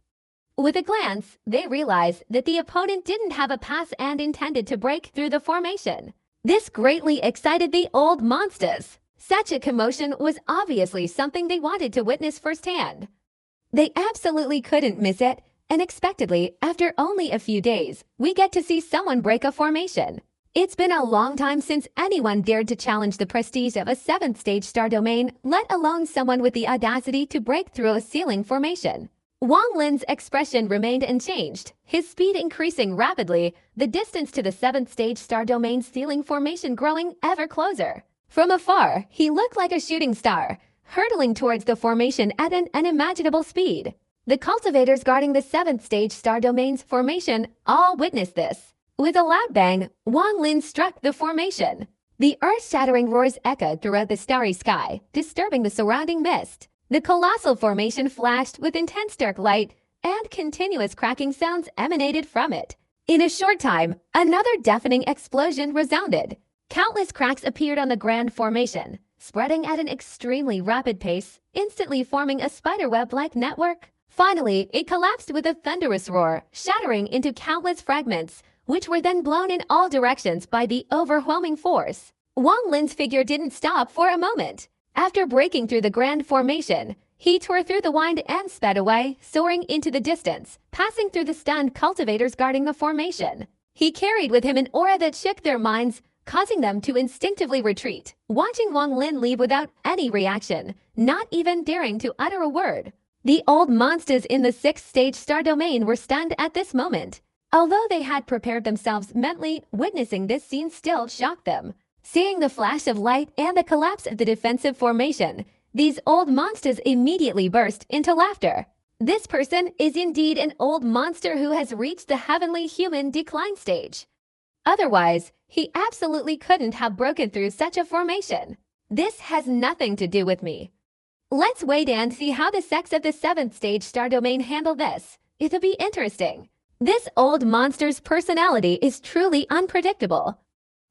With a glance, they realized that the opponent didn't have a pass and intended to break through the formation. This greatly excited the old monsters. Such a commotion was obviously something they wanted to witness firsthand. They absolutely couldn't miss it. Unexpectedly, after only a few days, we get to see someone break a formation. It's been a long time since anyone dared to challenge the prestige of a 7th stage star domain, let alone someone with the audacity to break through a ceiling formation. Wang Lin's expression remained unchanged, his speed increasing rapidly, the distance to the 7th stage star domain's ceiling formation growing ever closer. From afar, he looked like a shooting star, hurtling towards the formation at an unimaginable speed. The cultivators guarding the 7th stage star domain's formation all witnessed this. With a loud bang, Wang Lin struck the formation. The earth-shattering roars echoed throughout the starry sky, disturbing the surrounding mist. The colossal formation flashed with intense dark light, and continuous cracking sounds emanated from it. In a short time, another deafening explosion resounded. Countless cracks appeared on the grand formation, spreading at an extremely rapid pace, instantly forming a spiderweb-like network. Finally, it collapsed with a thunderous roar, shattering into countless fragments, which were then blown in all directions by the overwhelming force. Wang Lin's figure didn't stop for a moment. After breaking through the grand formation, he tore through the wind and sped away, soaring into the distance, passing through the stunned cultivators guarding the formation. He carried with him an aura that shook their minds, causing them to instinctively retreat, watching Wang Lin leave without any reaction, not even daring to utter a word. The old monsters in the 6th stage star domain were stunned at this moment. Although they had prepared themselves mentally, witnessing this scene still shocked them. Seeing the flash of light and the collapse of the defensive formation, these old monsters immediately burst into laughter. This person is indeed an old monster who has reached the heavenly human decline stage. Otherwise, he absolutely couldn't have broken through such a formation. This has nothing to do with me. Let's wait and see how the sects of the 7th stage star domain handle this. It'll be interesting. This old monster's personality is truly unpredictable.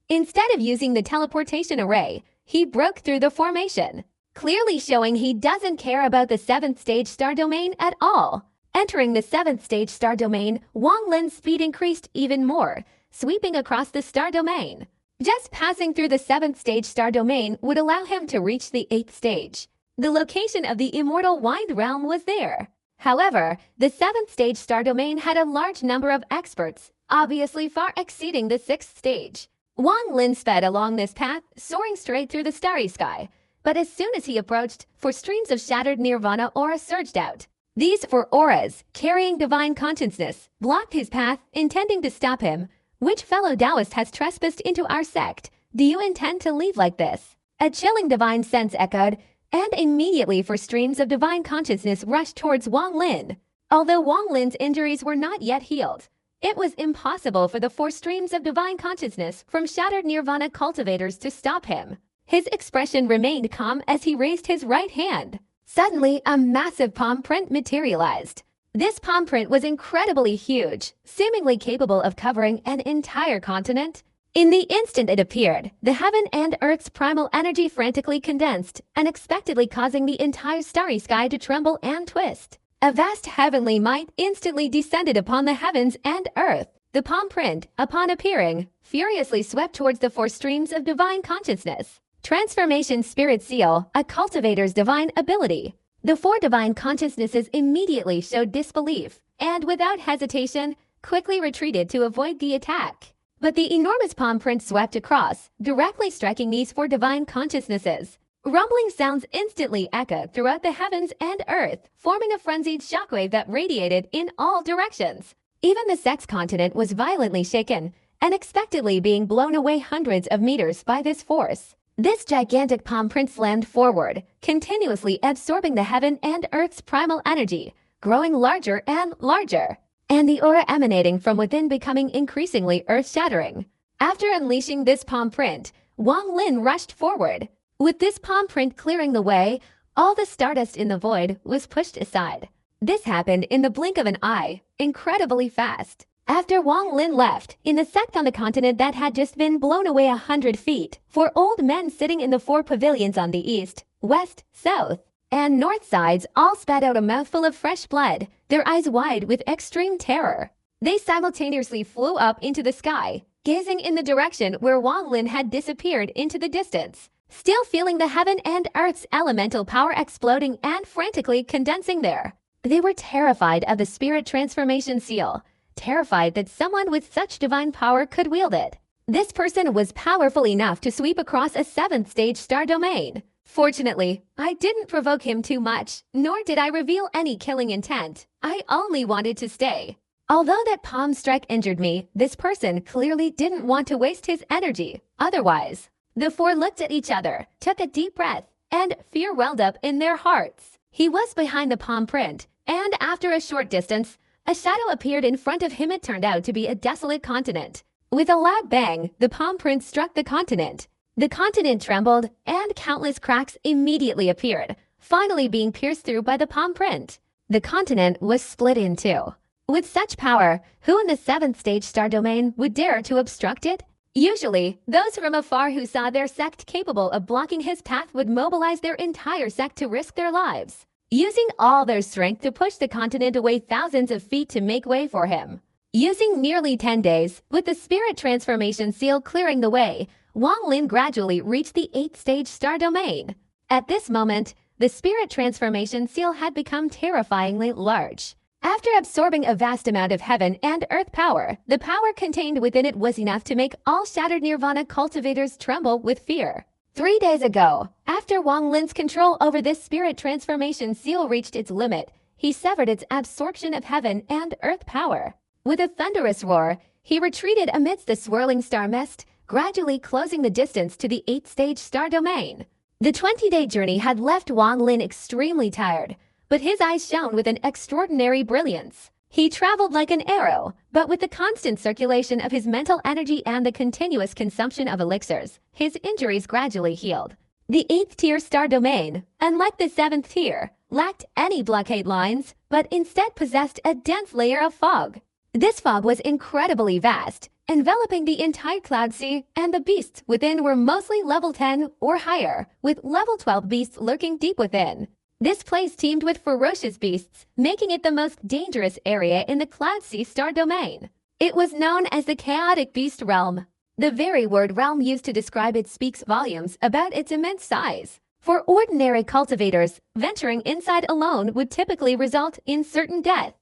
Instead of using the teleportation array, he broke through the formation, clearly showing he doesn't care about the 7th stage star domain at all. Entering the 7th stage star domain, Wang Lin's speed increased even more, sweeping across the star domain. Just passing through the 7th stage star domain would allow him to reach the 8th stage. The location of the immortal wind realm was there. However, the 7th stage star domain had a large number of experts, obviously far exceeding the 6th stage. Wang Lin sped along this path, soaring straight through the starry sky. But as soon as he approached, 4 streams of shattered nirvana aura surged out. These 4 auras, carrying divine consciousness, blocked his path, intending to stop him. Which fellow Taoist has trespassed into our sect? Do you intend to leave like this? A chilling divine sense echoed, and immediately 4 streams of divine consciousness rushed towards Wang Lin. Although Wang Lin's injuries were not yet healed, it was impossible for the 4 streams of divine consciousness from shattered nirvana cultivators to stop him. His expression remained calm as he raised his right hand. Suddenly, a massive palm print materialized. This palm print was incredibly huge, seemingly capable of covering an entire continent. In the instant it appeared, the heaven and earth's primal energy frantically condensed, unexpectedly causing the entire starry sky to tremble and twist. A vast heavenly might instantly descended upon the heavens and earth. The palm print, upon appearing, furiously swept towards the 4 streams of divine consciousness. Transformation Spirit Seal, a cultivator's divine ability. The 4 divine consciousnesses immediately showed disbelief, and without hesitation, quickly retreated to avoid the attack. But the enormous palm print swept across, directly striking these 4 divine consciousnesses. Rumbling sounds instantly echoed throughout the heavens and earth, forming a frenzied shockwave that radiated in all directions. Even the sex continent was violently shaken, unexpectedly being blown away hundreds of meters by this force. This gigantic palm print slammed forward, continuously absorbing the heaven and earth's primal energy, growing larger and larger, and the aura emanating from within becoming increasingly earth-shattering. After unleashing this palm print, Wang Lin rushed forward. With this palm print clearing the way, all the stardust in the void was pushed aside. This happened in the blink of an eye, incredibly fast. After Wang Lin left, in the sect on the continent that had just been blown away 100 feet, 4 old men sitting in the 4 pavilions on the east, west, south, and north sides all spat out a mouthful of fresh blood, their eyes wide with extreme terror. They simultaneously flew up into the sky, gazing in the direction where Wang Lin had disappeared into the distance, still feeling the heaven and earth's elemental power exploding and frantically condensing there. They were terrified of the spirit transformation seal, terrified that someone with such divine power could wield it. This person was powerful enough to sweep across a 7th stage star domain. Fortunately, I didn't provoke him too much, nor did I reveal any killing intent. I only wanted to stay. Although that palm strike injured me, this person clearly didn't want to waste his energy. Otherwise, the four looked at each other, took a deep breath, and fear welled up in their hearts. He was behind the palm print, and after a short distance, a shadow appeared in front of him. It turned out to be a desolate continent. With a loud bang, the palm print struck the continent. The continent trembled, and countless cracks immediately appeared, finally being pierced through by the palm print. The continent was split in two. With such power, who in the 7th stage star domain would dare to obstruct it? Usually, those from afar who saw their sect capable of blocking his path would mobilize their entire sect to risk their lives, using all their strength to push the continent away thousands of feet to make way for him. Using nearly 10 days, with the spirit transformation seal clearing the way, Wang Lin gradually reached the 8th stage star domain. At this moment, the spirit transformation seal had become terrifyingly large. After absorbing a vast amount of heaven and earth power, the power contained within it was enough to make all shattered nirvana cultivators tremble with fear. 3 days ago, after Wang Lin's control over this spirit transformation seal reached its limit, he severed its absorption of heaven and earth power. With a thunderous roar, he retreated amidst the swirling star mist, gradually closing the distance to the 8th stage star domain. The 20-day journey had left Wang Lin extremely tired, but his eyes shone with an extraordinary brilliance. He traveled like an arrow, but with the constant circulation of his mental energy and the continuous consumption of elixirs, his injuries gradually healed. The 8th tier star domain, unlike the 7th tier, lacked any blockade lines, but instead possessed a dense layer of fog. This fog was incredibly vast, enveloping the entire cloud sea, and the beasts within were mostly level 10 or higher, with level 12 beasts lurking deep within. This place teemed with ferocious beasts, making it the most dangerous area in the Cloud Sea star domain. It was known as the Chaotic Beast Realm. The very word realm used to describe it speaks volumes about its immense size. For ordinary cultivators, venturing inside alone would typically result in certain death.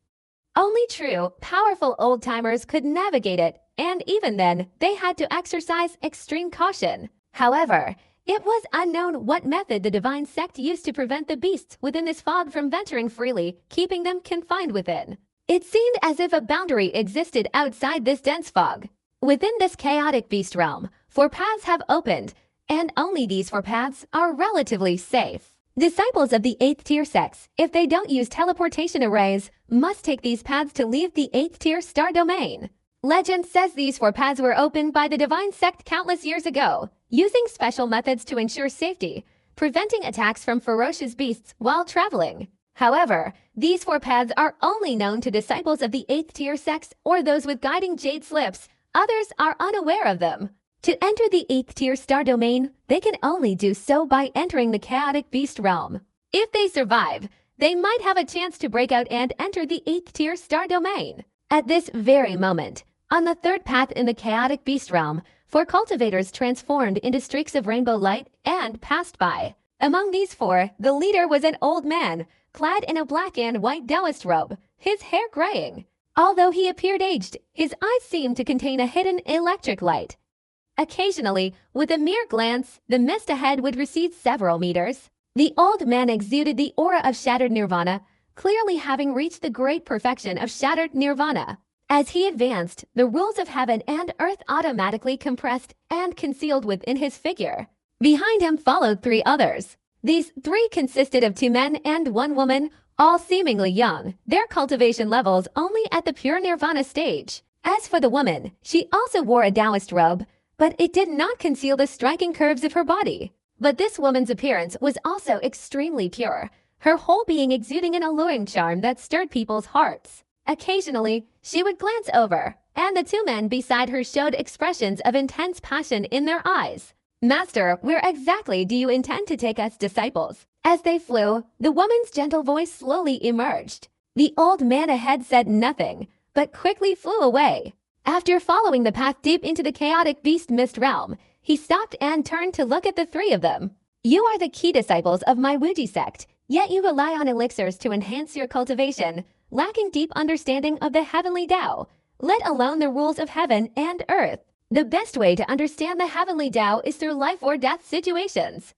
Only true, powerful old-timers could navigate it, and even then, they had to exercise extreme caution. However, it was unknown what method the divine sect used to prevent the beasts within this fog from venturing freely, keeping them confined within. It seemed as if a boundary existed outside this dense fog. Within this chaotic beast realm, 4 paths have opened, and only these 4 paths are relatively safe. Disciples of the 8th tier sects, if they don't use teleportation arrays, must take these paths to leave the 8th tier star domain. Legend says these 4 paths were opened by the divine sect countless years ago, using special methods to ensure safety, preventing attacks from ferocious beasts while traveling. However, these 4 paths are only known to disciples of the 8th tier sects or those with guiding jade slips. Others are unaware of them. To enter the 8th tier star domain, they can only do so by entering the chaotic beast realm. If they survive, they might have a chance to break out and enter the 8th tier star domain. At this very moment, on the 3rd path in the chaotic beast realm, 4 cultivators transformed into streaks of rainbow light and passed by. Among these 4, the leader was an old man, clad in a black and white Taoist robe, his hair graying. Although he appeared aged, his eyes seemed to contain a hidden electric light. Occasionally, with a mere glance, the mist ahead would recede several meters. The old man exuded the aura of shattered nirvana, clearly having reached the great perfection of shattered nirvana. As he advanced, the rules of heaven and earth automatically compressed and concealed within his figure. Behind him followed 3 others. These 3 consisted of 2 men and 1 woman, all seemingly young, their cultivation levels only at the pure nirvana stage. As for the woman, she also wore a Taoist robe, but it did not conceal the striking curves of her body. But this woman's appearance was also extremely pure, her whole being exuding an alluring charm that stirred people's hearts. Occasionally, she would glance over, and the 2 men beside her showed expressions of intense passion in their eyes. "Master, where exactly do you intend to take us disciples?" As they flew, the woman's gentle voice slowly emerged. The old man ahead said nothing, but quickly flew away. After following the path deep into the chaotic beast mist realm, he stopped and turned to look at the three of them. You are the key disciples of my Wuji sect, yet you rely on elixirs to enhance your cultivation, lacking deep understanding of the heavenly Tao, let alone the rules of heaven and earth. The best way to understand the heavenly Tao is through life or death situations.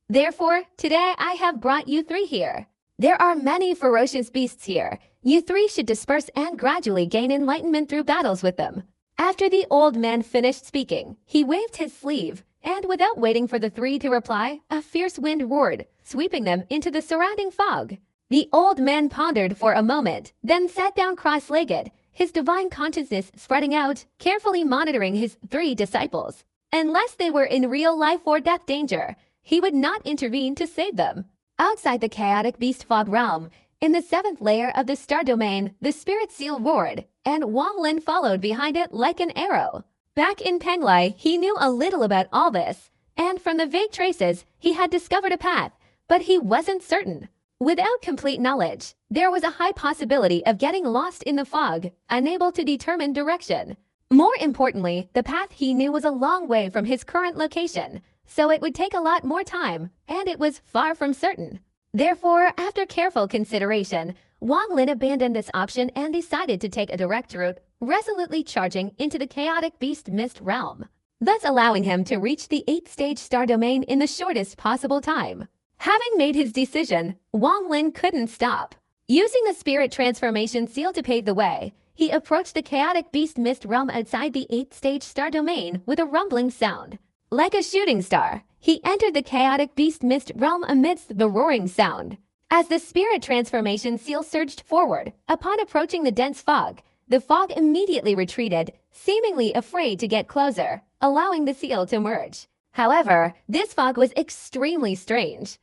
Therefore, today I have brought you three here. There are many ferocious beasts here. You three should disperse and gradually gain enlightenment through battles with them. After the old man finished speaking, he waved his sleeve, and without waiting for the three to reply, a fierce wind roared, sweeping them into the surrounding fog. The old man pondered for a moment, then sat down cross-legged, his divine consciousness spreading out, carefully monitoring his three disciples. Unless they were in real life or death danger, he would not intervene to save them. Outside the chaotic beast fog realm, in the seventh layer of the star domain, the spirit seal roared, and Wang Lin followed behind it like an arrow. Back in Penglai, he knew a little about all this, and from the vague traces, he had discovered a path, but he wasn't certain. Without complete knowledge, there was a high possibility of getting lost in the fog, unable to determine direction. More importantly, the path he knew was a long way from his current location, so it would take a lot more time, and it was far from certain. Therefore, after careful consideration, Wang Lin abandoned this option and decided to take a direct route, resolutely charging into the chaotic beast mist realm, thus allowing him to reach the 8th-stage star domain in the shortest possible time. Having made his decision, Wang Lin couldn't stop. Using the spirit transformation seal to pave the way, he approached the chaotic beast mist realm outside the 8th-stage star domain with a rumbling sound. Like a shooting star, he entered the chaotic beast mist realm amidst the roaring sound. As the spirit transformation seal surged forward, upon approaching the dense fog, the fog immediately retreated, seemingly afraid to get closer, allowing the seal to merge. However, this fog was extremely strange.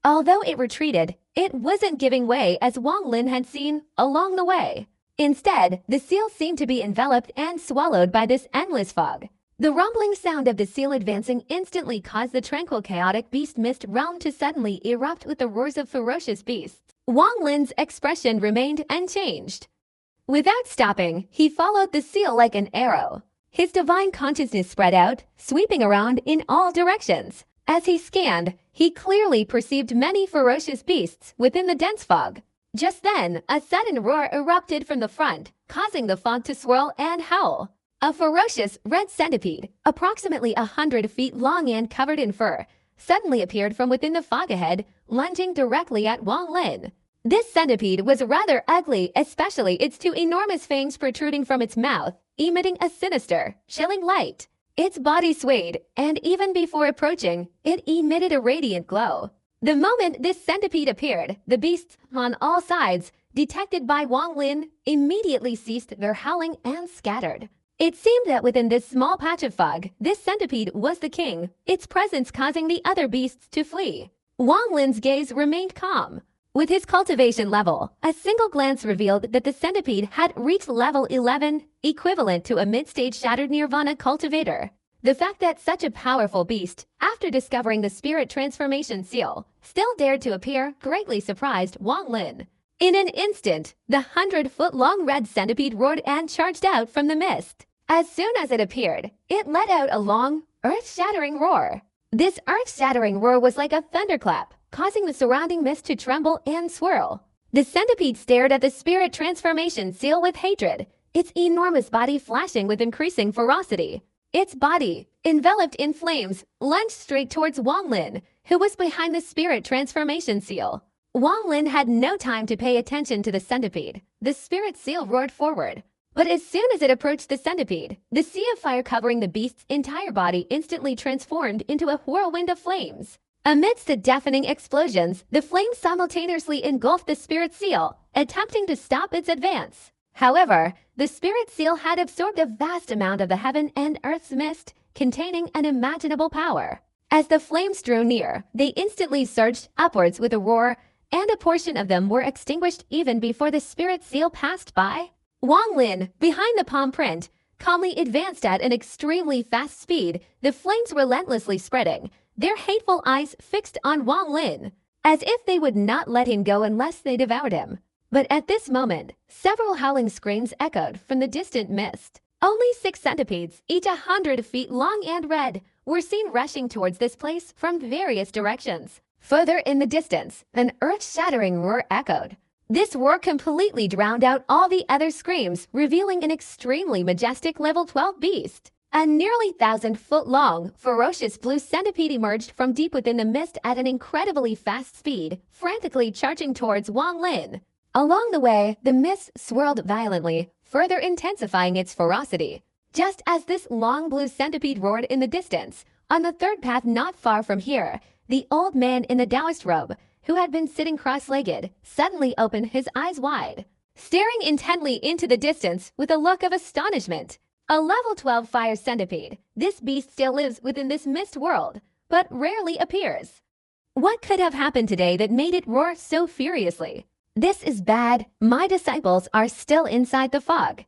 Although it retreated, it wasn't giving way as Wang Lin had seen along the way. Instead, the seal seemed to be enveloped and swallowed by this endless fog. The rumbling sound of the seal advancing instantly caused the tranquil chaotic beast mist realm to suddenly erupt with the roars of ferocious beasts. Wang Lin's expression remained unchanged. Without stopping, he followed the seal like an arrow. His divine consciousness spread out, sweeping around in all directions. As he scanned, he clearly perceived many ferocious beasts within the dense fog. Just then, a sudden roar erupted from the front, causing the fog to swirl and howl. A ferocious red centipede, approximately 100 feet long and covered in fur, suddenly appeared from within the fog ahead, lunging directly at Wang Lin. This centipede was rather ugly, especially its two enormous fangs protruding from its mouth, emitting a sinister, chilling light. Its body swayed, and even before approaching, it emitted a radiant glow. The moment this centipede appeared, the beasts on all sides, detected by Wang Lin, immediately ceased their howling and scattered. It seemed that within this small patch of fog, this centipede was the king, its presence causing the other beasts to flee. Wang Lin's gaze remained calm. With his cultivation level, a single glance revealed that the centipede had reached level 11, equivalent to a mid-stage shattered nirvana cultivator. The fact that such a powerful beast, after discovering the spirit transformation seal, still dared to appear greatly surprised Wang Lin. In an instant, the 100-foot-long red centipede roared and charged out from the mist. As soon as it appeared, it let out a long, earth-shattering roar. This earth-shattering roar was like a thunderclap, causing the surrounding mist to tremble and swirl. The centipede stared at the spirit transformation seal with hatred, its enormous body flashing with increasing ferocity. Its body, enveloped in flames, lunged straight towards Wang Lin, who was behind the spirit transformation seal. Wang Lin had no time to pay attention to the centipede. The spirit seal roared forward. But as soon as it approached the centipede, the sea of fire covering the beast's entire body instantly transformed into a whirlwind of flames. Amidst the deafening explosions, the flames simultaneously engulfed the spirit seal, attempting to stop its advance. However, the spirit seal had absorbed a vast amount of the heaven and earth's mist, containing unimaginable power. As the flames drew near, they instantly surged upwards with a roar, and a portion of them were extinguished even before the spirit seal passed by. Wang Lin, behind the palm print, calmly advanced at an extremely fast speed, the flames relentlessly spreading, their hateful eyes fixed on Wang Lin. as if they would not let him go unless they devoured him. But at this moment, several howling screams echoed from the distant mist. Only 6 centipedes, each 100 feet long and red, were seen rushing towards this place from various directions. Further in the distance, an earth-shattering roar echoed. This roar completely drowned out all the other screams, revealing an extremely majestic level 12 beast. A nearly 1,000-foot-long, ferocious blue centipede emerged from deep within the mist at an incredibly fast speed, frantically charging towards Wang Lin. Along the way, the mist swirled violently, further intensifying its ferocity. Just as this long blue centipede roared in the distance, on the third path not far from here, the old man in the Taoist robe, who had been sitting cross-legged, suddenly opened his eyes wide, staring intently into the distance with a look of astonishment. A level 12 fire centipede, this beast still lives within this mist world, but rarely appears. What could have happened today that made it roar so furiously? This is bad. My disciples are still inside the fog.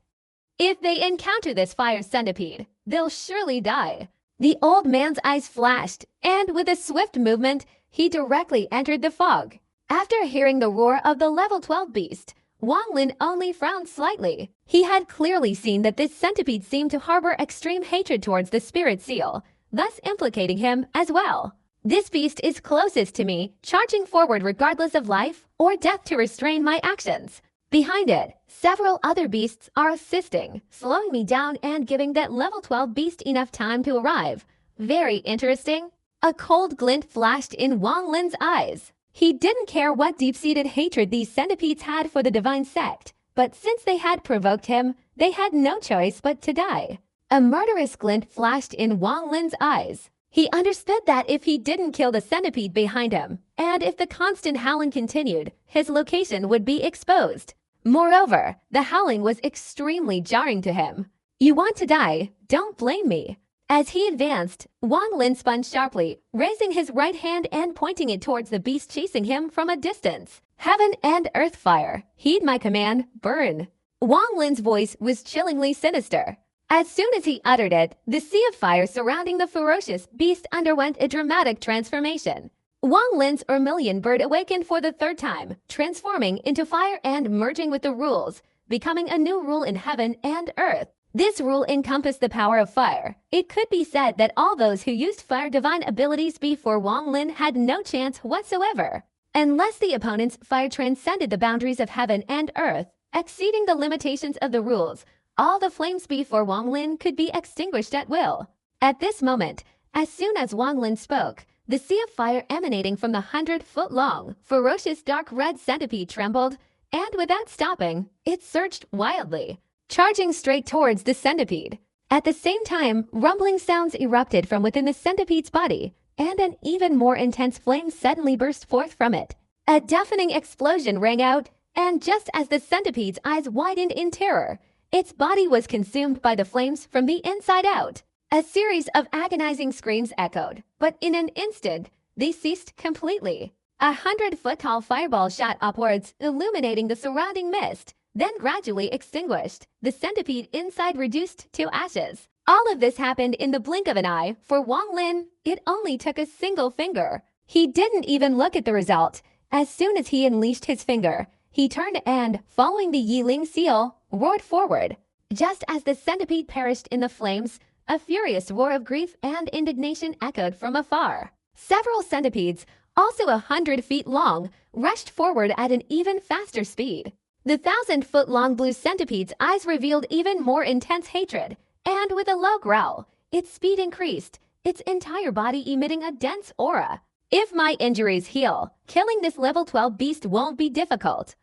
If they encounter this fire centipede, they'll surely die. The old man's eyes flashed, and with a swift movement, he directly entered the fog. After hearing the roar of the level 12 beast, Wang Lin only frowned slightly. He had clearly seen that this centipede seemed to harbor extreme hatred towards the spirit seal, thus implicating him as well. This beast is closest to me, charging forward regardless of life or death to restrain my actions. Behind it, several other beasts are assisting, slowing me down and giving that level 12 beast enough time to arrive. Very interesting. A cold glint flashed in Wang Lin's eyes. He didn't care what deep-seated hatred these centipedes had for the divine sect, but since they had provoked him, they had no choice but to die. A murderous glint flashed in Wang Lin's eyes. He understood that if he didn't kill the centipede behind him, and if the constant howling continued, his location would be exposed. Moreover, the howling was extremely jarring to him. You want to die? Don't blame me. As he advanced, Wang Lin spun sharply, raising his right hand and pointing it towards the beast chasing him from a distance. Heaven and earth fire, heed my command, burn. Wang Lin's voice was chillingly sinister. As soon as he uttered it, the sea of fire surrounding the ferocious beast underwent a dramatic transformation. Wang Lin's Ermilion bird awakened for the third time, transforming into fire and merging with the rules, becoming a new rule in heaven and earth. This rule encompassed the power of fire. It could be said that all those who used fire divine abilities before Wang Lin had no chance whatsoever. Unless the opponent's fire transcended the boundaries of heaven and earth, exceeding the limitations of the rules, all the flames before Wang Lin could be extinguished at will. At this moment, as soon as Wang Lin spoke, the sea of fire emanating from the 100-foot-long, ferocious dark red centipede trembled, and without stopping, it surged wildly, charging straight towards the centipede. At the same time, rumbling sounds erupted from within the centipede's body, and an even more intense flame suddenly burst forth from it. A deafening explosion rang out, and just as the centipede's eyes widened in terror, its body was consumed by the flames from the inside out. A series of agonizing screams echoed, but in an instant, they ceased completely. 100-foot-tall fireball shot upwards, illuminating the surrounding mist, then gradually extinguished, the centipede inside reduced to ashes. All of this happened in the blink of an eye. For Wang Lin, it only took a single finger. He didn't even look at the result. As soon as he unleashed his finger, he turned and, following the Yiling seal, roared forward. Just as the centipede perished in the flames, a furious roar of grief and indignation echoed from afar. Several centipedes, also 100 feet long, rushed forward at an even faster speed. The 1,000-foot-long blue centipede's eyes revealed even more intense hatred, and with a low growl, its speed increased, its entire body emitting a dense aura. If my injuries heal, killing this level 12 beast won't be difficult.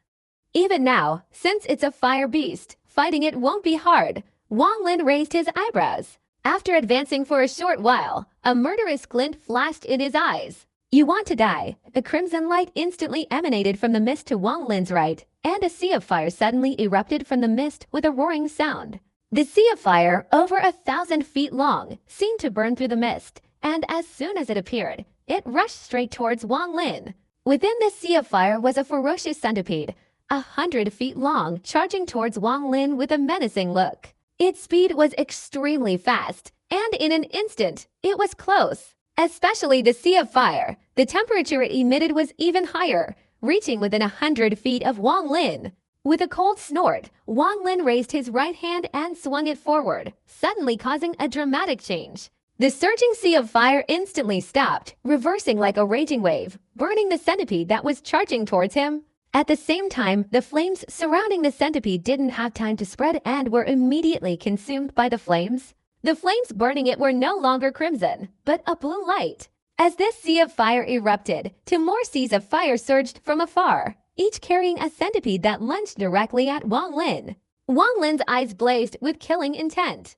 Even now, since it's a fire beast, fighting it won't be hard. Wang Lin raised his eyebrows. After advancing for a short while, a murderous glint flashed in his eyes. You want to die. A crimson light instantly emanated from the mist to Wang Lin's right, and a sea of fire suddenly erupted from the mist with a roaring sound. The sea of fire, over 1,000 feet long, seemed to burn through the mist, and as soon as it appeared, it rushed straight towards Wang Lin. Within this sea of fire was a ferocious centipede, 100 feet long, charging towards Wang Lin with a menacing look. Its speed was extremely fast, and in an instant, it was close. Especially the Sea of Fire, the temperature it emitted was even higher, reaching within 100 feet of Wang Lin. With a cold snort, Wang Lin raised his right hand and swung it forward, suddenly causing a dramatic change. The surging Sea of Fire instantly stopped, reversing like a raging wave, burning the centipede that was charging towards him. At the same time, the flames surrounding the centipede didn't have time to spread and were immediately consumed by the flames. The flames burning it were no longer crimson, but a blue light. As this Sea of Fire erupted, two more seas of fire surged from afar, each carrying a centipede that lunged directly at Wang Lin. Wang Lin's eyes blazed with killing intent.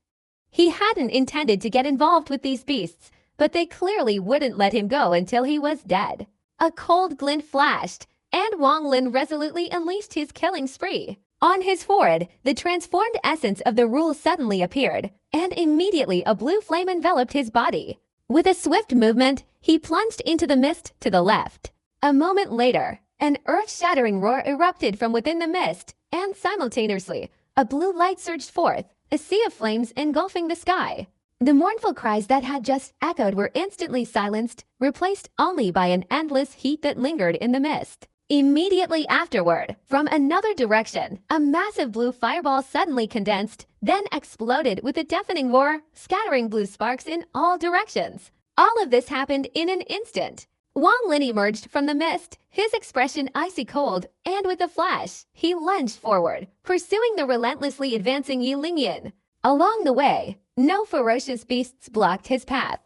He hadn't intended to get involved with these beasts, but they clearly wouldn't let him go until he was dead. A cold glint flashed, and Wang Lin resolutely unleashed his killing spree. On his forehead, the transformed essence of the rule suddenly appeared, and immediately a blue flame enveloped his body. With a swift movement, he plunged into the mist to the left. A moment later, an earth-shattering roar erupted from within the mist, and simultaneously, a blue light surged forth, a sea of flames engulfing the sky. The mournful cries that had just echoed were instantly silenced, replaced only by an endless heat that lingered in the mist. Immediately afterward, from another direction, a massive blue fireball suddenly condensed, then exploded with a deafening roar, scattering blue sparks in all directions. All of this happened in an instant. Wang Lin emerged from the mist, his expression icy cold, and with a flash, he lunged forward, pursuing the relentlessly advancing Yi Lingyan. Along the way, no ferocious beasts blocked his path.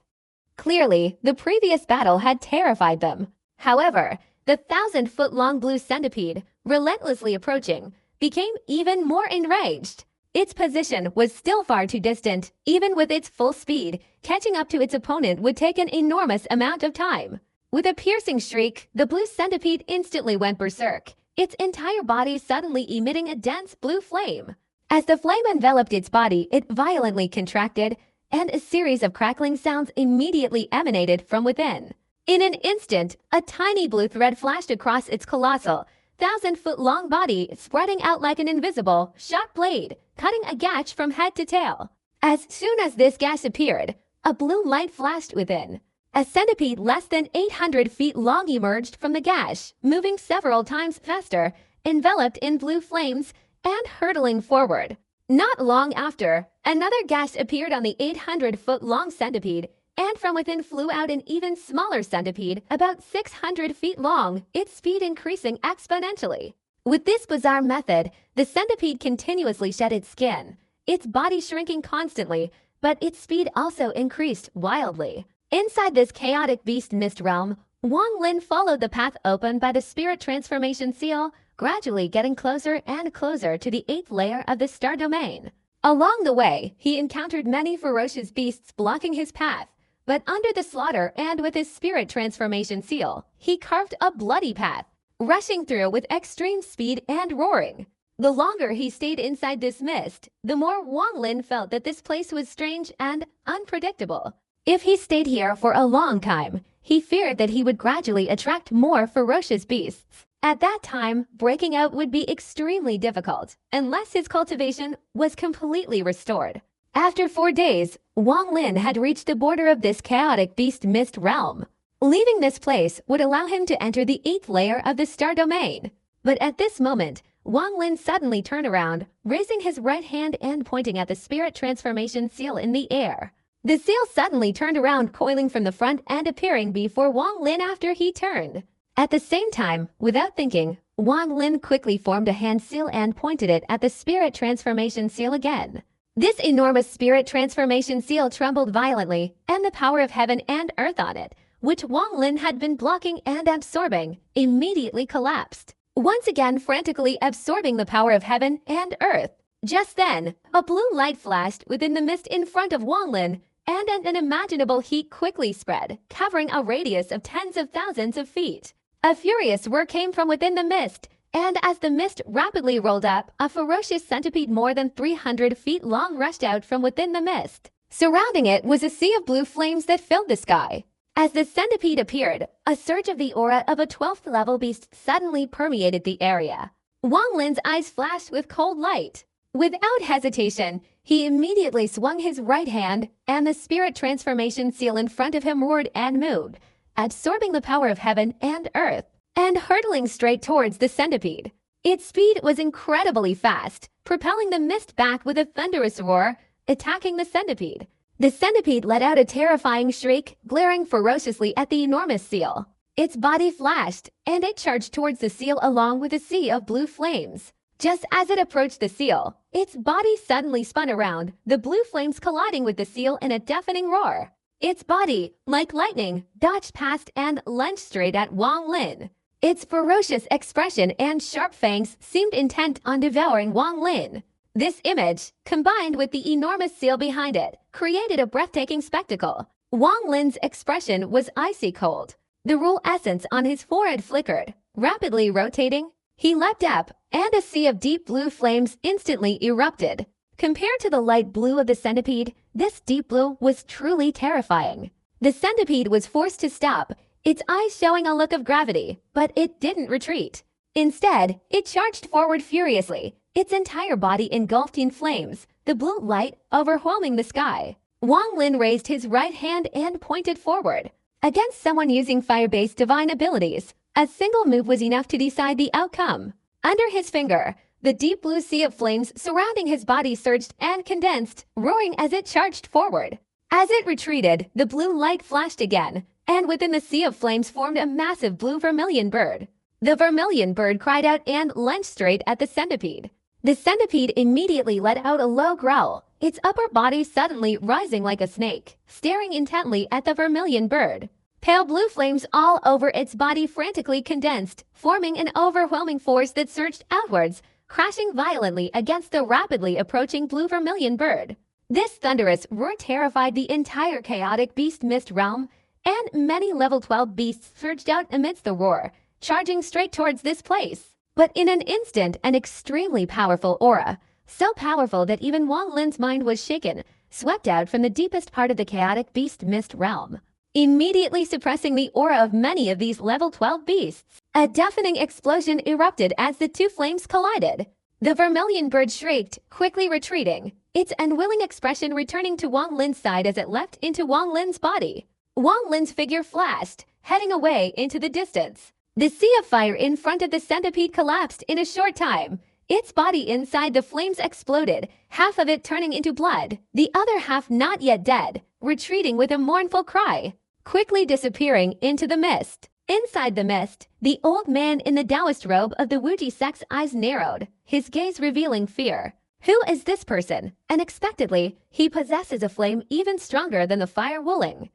Clearly, the previous battle had terrified them. However, the 1,000-foot-long blue centipede, relentlessly approaching, became even more enraged. Its position was still far too distant. Even with its full speed, catching up to its opponent would take an enormous amount of time. With a piercing shriek, the blue centipede instantly went berserk, its entire body suddenly emitting a dense blue flame. As the flame enveloped its body, it violently contracted, and a series of crackling sounds immediately emanated from within. In an instant, a tiny blue thread flashed across its colossal, 1,000-foot-long body, spreading out like an invisible, sharp blade, cutting a gash from head to tail. As soon as this gash appeared, a blue light flashed within. A centipede less than 800 feet long emerged from the gash, moving several times faster, enveloped in blue flames, and hurtling forward. Not long after, another gash appeared on the 800-foot-long centipede, and from within flew out an even smaller centipede, about 600 feet long, its speed increasing exponentially. With this bizarre method, the centipede continuously shed its skin, its body shrinking constantly, but its speed also increased wildly. Inside this chaotic beast mist realm, Wang Lin followed the path opened by the spirit transformation seal, gradually getting closer and closer to the 8th layer of the star domain. Along the way, he encountered many ferocious beasts blocking his path, but under the slaughter and with his spirit transformation seal, he carved a bloody path, rushing through with extreme speed and roaring. The longer he stayed inside this mist, the more Wang Lin felt that this place was strange and unpredictable. If he stayed here for a long time, he feared that he would gradually attract more ferocious beasts. At that time, breaking out would be extremely difficult, unless his cultivation was completely restored. After 4 days, Wang Lin had reached the border of this chaotic beast mist realm. Leaving this place would allow him to enter the 8th layer of the star domain. But at this moment, Wang Lin suddenly turned around, raising his right hand and pointing at the spirit transformation seal in the air. The seal suddenly turned around, coiling from the front and appearing before Wang Lin after he turned. At the same time, without thinking, Wang Lin quickly formed a hand seal and pointed it at the spirit transformation seal again. This enormous spirit transformation seal trembled violently, and the power of heaven and earth on it, which Wang Lin had been blocking and absorbing, immediately collapsed, once again frantically absorbing the power of heaven and earth. Just then, a blue light flashed within the mist in front of Wang Lin, and an unimaginable heat quickly spread, covering a radius of tens of thousands of feet. A furious whir came from within the mist, and as the mist rapidly rolled up, a ferocious centipede more than 300 feet long rushed out from within the mist. Surrounding it was a sea of blue flames that filled the sky. As the centipede appeared, a surge of the aura of a 12th-level beast suddenly permeated the area. Wang Lin's eyes flashed with cold light. Without hesitation, he immediately swung his right hand, and the spirit transformation seal in front of him roared and moved, absorbing the power of heaven and earth, and hurtling straight towards the centipede. Its speed was incredibly fast, propelling the mist back with a thunderous roar, attacking the centipede. The centipede let out a terrifying shriek, glaring ferociously at the enormous seal. Its body flashed, and it charged towards the seal along with a sea of blue flames. Just as it approached the seal, its body suddenly spun around, the blue flames colliding with the seal in a deafening roar. Its body, like lightning, dodged past and lunged straight at Wang Lin. Its ferocious expression and sharp fangs seemed intent on devouring Wang Lin. This image, combined with the enormous seal behind it, created a breathtaking spectacle. Wang Lin's expression was icy cold. The rule essence on his forehead flickered, rapidly rotating. He leapt up, and a sea of deep blue flames instantly erupted. Compared to the light blue of the centipede, this deep blue was truly terrifying. The centipede was forced to stop, its eyes showing a look of gravity, but it didn't retreat. Instead, it charged forward furiously, its entire body engulfed in flames, the blue light overwhelming the sky. Wang Lin raised his right hand and pointed forward. Against someone using fire-based divine abilities, a single move was enough to decide the outcome. Under his finger, the deep blue sea of flames surrounding his body surged and condensed, roaring as it charged forward. As it retreated, the blue light flashed again, and within the sea of flames formed a massive blue vermilion bird. The vermilion bird cried out and lunged straight at the centipede. The centipede immediately let out a low growl, its upper body suddenly rising like a snake, staring intently at the vermilion bird. Pale blue flames all over its body frantically condensed, forming an overwhelming force that surged outwards, crashing violently against the rapidly approaching blue vermilion bird. This thunderous roar terrified the entire chaotic beast mist realm, and many level 12 beasts surged out amidst the roar, charging straight towards this place. But in an instant, an extremely powerful aura, so powerful that even Wang Lin's mind was shaken, swept out from the deepest part of the chaotic beast mist realm, immediately suppressing the aura of many of these level 12 beasts. A deafening explosion erupted as the two flames collided. The vermilion bird shrieked, quickly retreating, its unwilling expression returning to Wang Lin's side as it leapt into Wang Lin's body. Wang Lin's figure flashed, heading away into the distance. The sea of fire in front of the centipede collapsed in a short time. Its body inside the flames exploded, half of it turning into blood, the other half not yet dead, retreating with a mournful cry, quickly disappearing into the mist. Inside the mist, the old man in the Taoist robe of the Wuji sect's eyes narrowed, his gaze revealing fear. Who is this person? Unexpectedly, he possesses a flame even stronger than the fire Wuling.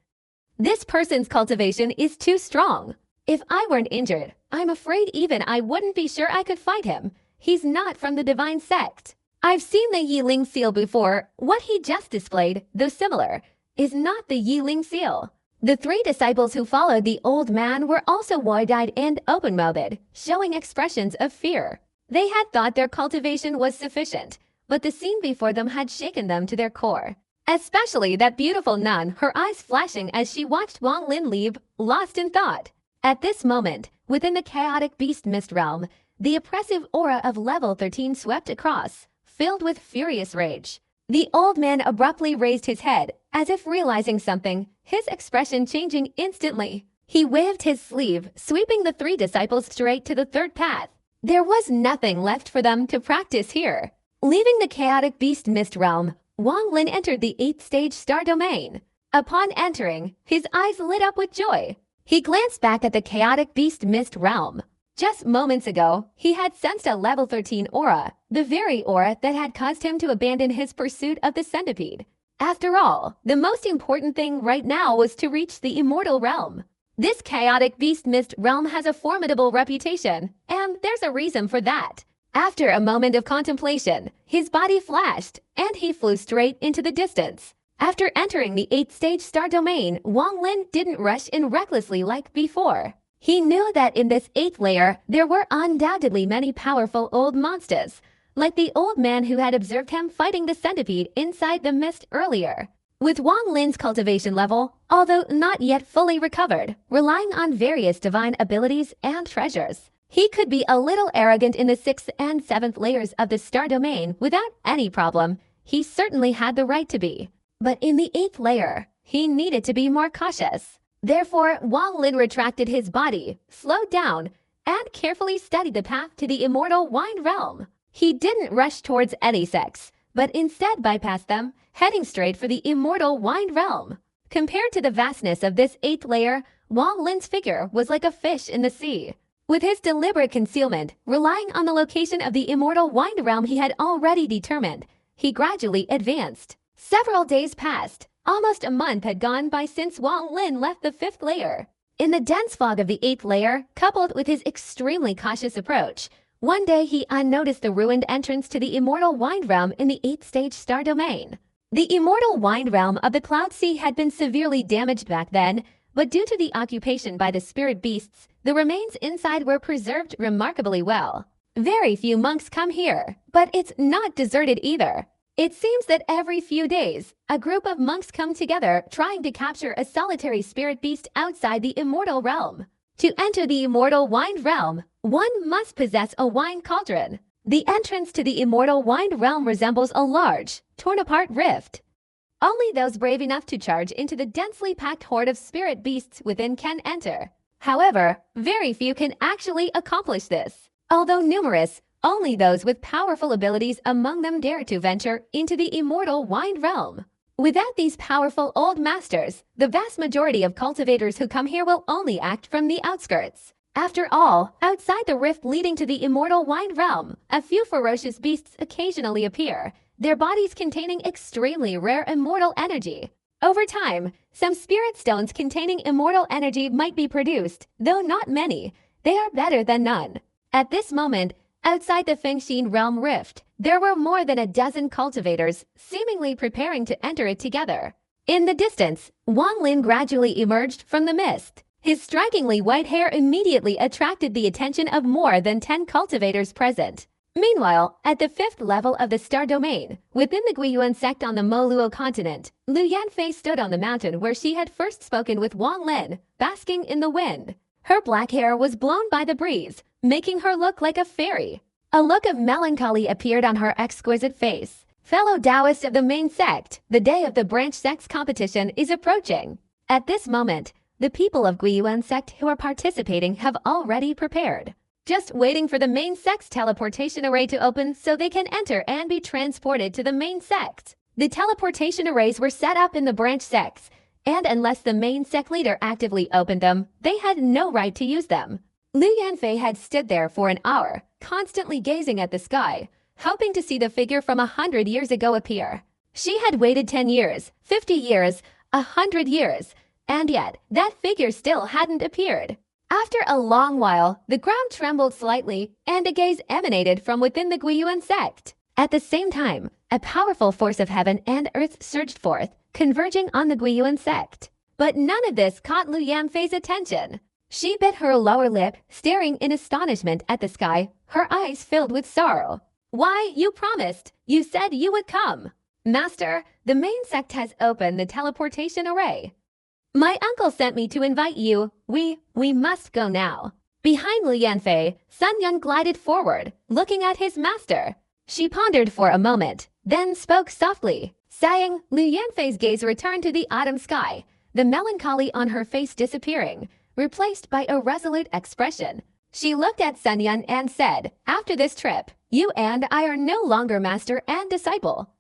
This person's cultivation is too strong. If I weren't injured, I'm afraid even I wouldn't be sure I could fight him. He's not from the divine sect. I've seen the Yiling seal before. What he just displayed, though similar, is not the Yiling seal. The three disciples who followed the old man were also wide-eyed and open-mouthed, showing expressions of fear. They had thought their cultivation was sufficient, but the scene before them had shaken them to their core. Especially that beautiful nun, her eyes flashing as she watched Wang Lin leave, lost in thought. At this moment, within the chaotic beast mist realm, the oppressive aura of level 13 swept across, filled with furious rage. The old man abruptly raised his head, as if realizing something, his expression changing instantly. He waved his sleeve, sweeping the three disciples straight to the third path. There was nothing left for them to practice here. Leaving the chaotic beast mist realm, Wang Lin entered the 8th stage star domain. Upon entering, his eyes lit up with joy. He glanced back at the chaotic beast mist realm. Just moments ago, he had sensed a level 13 aura, the very aura that had caused him to abandon his pursuit of the centipede. After all, the most important thing right now was to reach the immortal realm. This chaotic beast mist realm has a formidable reputation, and there's a reason for that. After a moment of contemplation, his body flashed, and he flew straight into the distance. After entering the 8th stage star domain, Wang Lin didn't rush in recklessly like before. He knew that in this 8th layer, there were undoubtedly many powerful old monsters, like the old man who had observed him fighting the centipede inside the mist earlier. With Wang Lin's cultivation level, although not yet fully recovered, relying on various divine abilities and treasures, He could be a little arrogant in the 6th and 7th layers of the star domain without any problem. He certainly had the right to be. But in the 8th layer, he needed to be more cautious. Therefore, Wang Lin retracted his body, slowed down, and carefully studied the path to the immortal Wind Realm. He didn't rush towards any sects, but instead bypassed them, heading straight for the immortal Wind Realm. Compared to the vastness of this 8th layer, Wang Lin's figure was like a fish in the sea. With his deliberate concealment, relying on the location of the immortal Wind Realm he had already determined, he gradually advanced. Several days passed. Almost a month had gone by since Wang Lin left the 5th layer. In the dense fog of the 8th layer, coupled with his extremely cautious approach, one day he unnoticed the ruined entrance to the immortal Wind Realm in the 8th stage star domain. The immortal Wind Realm of the Cloud Sea had been severely damaged back then, but due to the occupation by the spirit beasts, the remains inside were preserved remarkably well. Very few monks come here, but it's not deserted either. It seems that every few days, a group of monks come together trying to capture a solitary spirit beast outside the immortal realm. To enter the immortal Wind Realm, one must possess a wine cauldron. The entrance to the immortal Wind Realm resembles a large, torn-apart rift. Only those brave enough to charge into the densely packed horde of spirit beasts within can enter. However, very few can actually accomplish this. Although numerous, only those with powerful abilities among them dare to venture into the immortal Wind Realm. Without these powerful old masters, the vast majority of cultivators who come here will only act from the outskirts. After all, outside the rift leading to the immortal Wind Realm, a few ferocious beasts occasionally appear, their bodies containing extremely rare immortal energy. Over time, some spirit stones containing immortal energy might be produced, though not many. They are better than none. At this moment, outside the Fengxian Realm Rift, there were more than a dozen cultivators, seemingly preparing to enter it together. In the distance, Wang Lin gradually emerged from the mist. His strikingly white hair immediately attracted the attention of more than 10 cultivators present. Meanwhile, at the 5th level of the star domain, within the Guiyuan sect on the Moluo continent, Lu Yanfei stood on the mountain where she had first spoken with Wang Lin, basking in the wind. Her black hair was blown by the breeze, making her look like a fairy. A look of melancholy appeared on her exquisite face. Fellow Taoist of the main sect, the day of the branch sects competition is approaching. At this moment, the people of Guiyuan sect who are participating have already prepared. Just waiting for the main sect's teleportation array to open so they can enter and be transported to the main sect. The teleportation arrays were set up in the branch sects, and unless the main sect leader actively opened them, they had no right to use them. Lu Yanfei had stood there for an hour, constantly gazing at the sky, hoping to see the figure from 100 years ago appear. She had waited 10 years, 50 years, 100 years, and yet that figure still hadn't appeared. After a long while, the ground trembled slightly, and a gaze emanated from within the Guiyuan sect. At the same time, a powerful force of heaven and earth surged forth, converging on the Guiyuan sect. But none of this caught Lu Yanfei's attention. She bit her lower lip, staring in astonishment at the sky, her eyes filled with sorrow. "Why, you promised! You said you would come!" "Master, the main sect has opened the teleportation array. My uncle sent me to invite you. We must go now." Behind Lu Yanfei, Sun Yun glided forward, looking at his master. She pondered for a moment, then spoke softly. Sighing, Lu Yanfei's gaze returned to the autumn sky, the melancholy on her face disappearing, replaced by a resolute expression. She looked at Sun Yun and said, "After this trip, you and I are no longer master and disciple.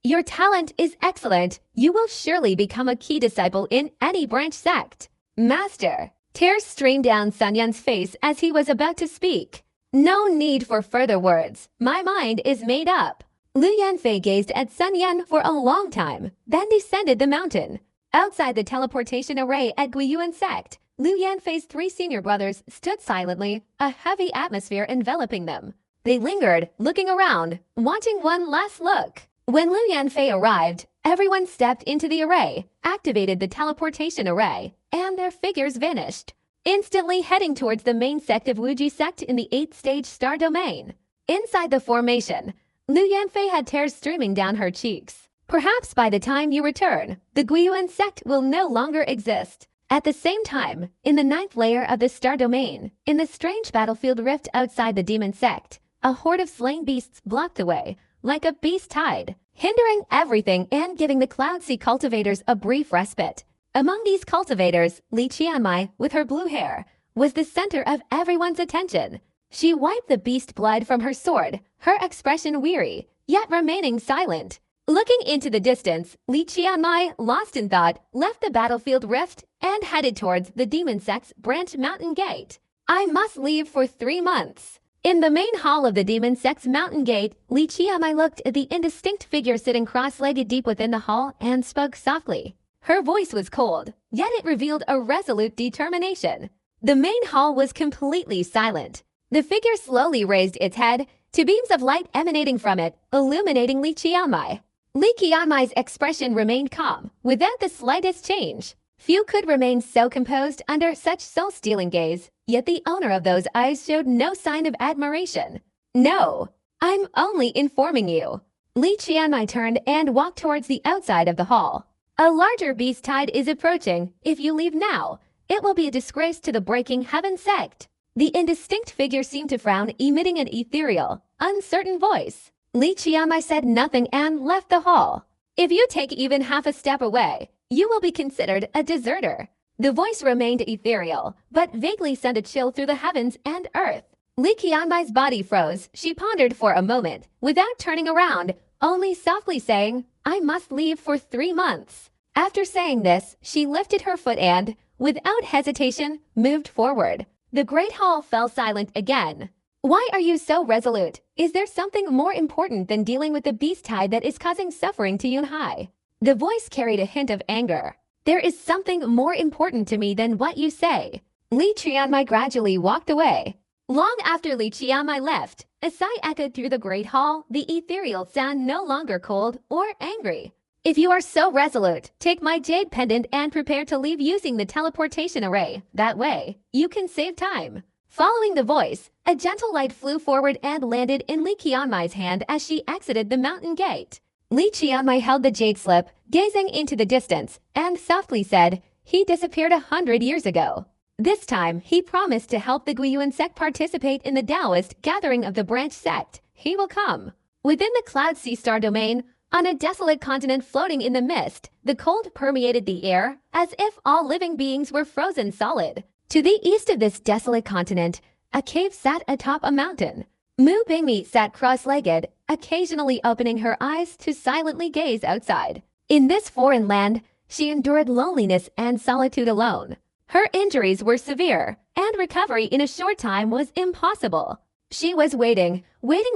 Your talent is excellent. You will surely become a key disciple in any branch sect." "Master!" Tears streamed down Sun Yun's face as he was about to speak. "No need for further words. My mind is made up." Lu Yanfei gazed at Sun Yun for a long time, then descended the mountain. Outside the teleportation array at Guiyuan sect, Lu Yanfei's 3 senior brothers stood silently, a heavy atmosphere enveloping them. They lingered, looking around, wanting one last look. When Lu Yanfei arrived, everyone stepped into the array, activated the teleportation array, and their figures vanished, instantly heading towards the main sect of Wuji sect in the 8th stage star domain. Inside the formation, Lu Yanfei had tears streaming down her cheeks. "Perhaps by the time you return, the Guiyuan sect will no longer exist. At the same time, in the ninth layer of the star domain, in the strange battlefield rift outside the demon sect, a horde of slain beasts blocked the way, like a beast tide, hindering everything and giving the Cloud Sea cultivators a brief respite. Among these cultivators, Li Qianmai, with her blue hair, was the center of everyone's attention. She wiped the beast blood from her sword, her expression weary, yet remaining silent. Looking into the distance, Li Qianmai, lost in thought, left the battlefield rift and headed towards the demon sect's branch mountain gate. I must leave for 3 months. In the main hall of the demon sect's mountain gate, Li Qianmai looked at the indistinct figure sitting cross-legged deep within the hall and spoke softly. Her voice was cold, yet it revealed a resolute determination. The main hall was completely silent. The figure slowly raised its head, two beams of light emanating from it, illuminating Li Qianmai. Li Qianmai's expression remained calm, without the slightest change. Few could remain so composed under such soul-stealing gaze, yet the owner of those eyes showed no sign of admiration. "No, I'm only informing you." Li Qianmai turned and walked towards the outside of the hall. "A larger beast tide is approaching. If you leave now, it will be a disgrace to the Breaking Heaven sect." The indistinct figure seemed to frown, emitting an ethereal, uncertain voice. Li Qianmai said nothing and left the hall. "If you take even half a step away, you will be considered a deserter." The voice remained ethereal, but vaguely sent a chill through the heavens and earth. Li Qianmai's body froze. She pondered for a moment, without turning around, only softly saying, "I must leave for 3 months." After saying this, she lifted her foot and, without hesitation, moved forward. The great hall fell silent again. "Why are you so resolute? Is there something more important than dealing with the beast tide that is causing suffering to Yunhai?" The voice carried a hint of anger. "There is something more important to me than what you say." Li Qianmai gradually walked away. Long after Li Qianmai left, a sigh echoed through the great hall, the ethereal sound no longer cold or angry. "If you are so resolute, take my jade pendant and prepare to leave using the teleportation array. That way, you can save time." Following the voice, a gentle light flew forward and landed in Li Qianmai's hand as she exited the mountain gate. Li Qianmai held the jade slip, gazing into the distance, and softly said, "He disappeared 100 years ago. This time, he promised to help the Guiyuan sect participate in the Taoist gathering of the branch sect. He will come." Within the Cloud Sea star domain, on a desolate continent floating in the mist, the cold permeated the air, as if all living beings were frozen solid. To the east of this desolate continent, a cave sat atop a mountain. Mu Bingmi sat cross-legged, occasionally opening her eyes to silently gaze outside. In this foreign land, she endured loneliness and solitude alone. Her injuries were severe, and recovery in a short time was impossible. She was waiting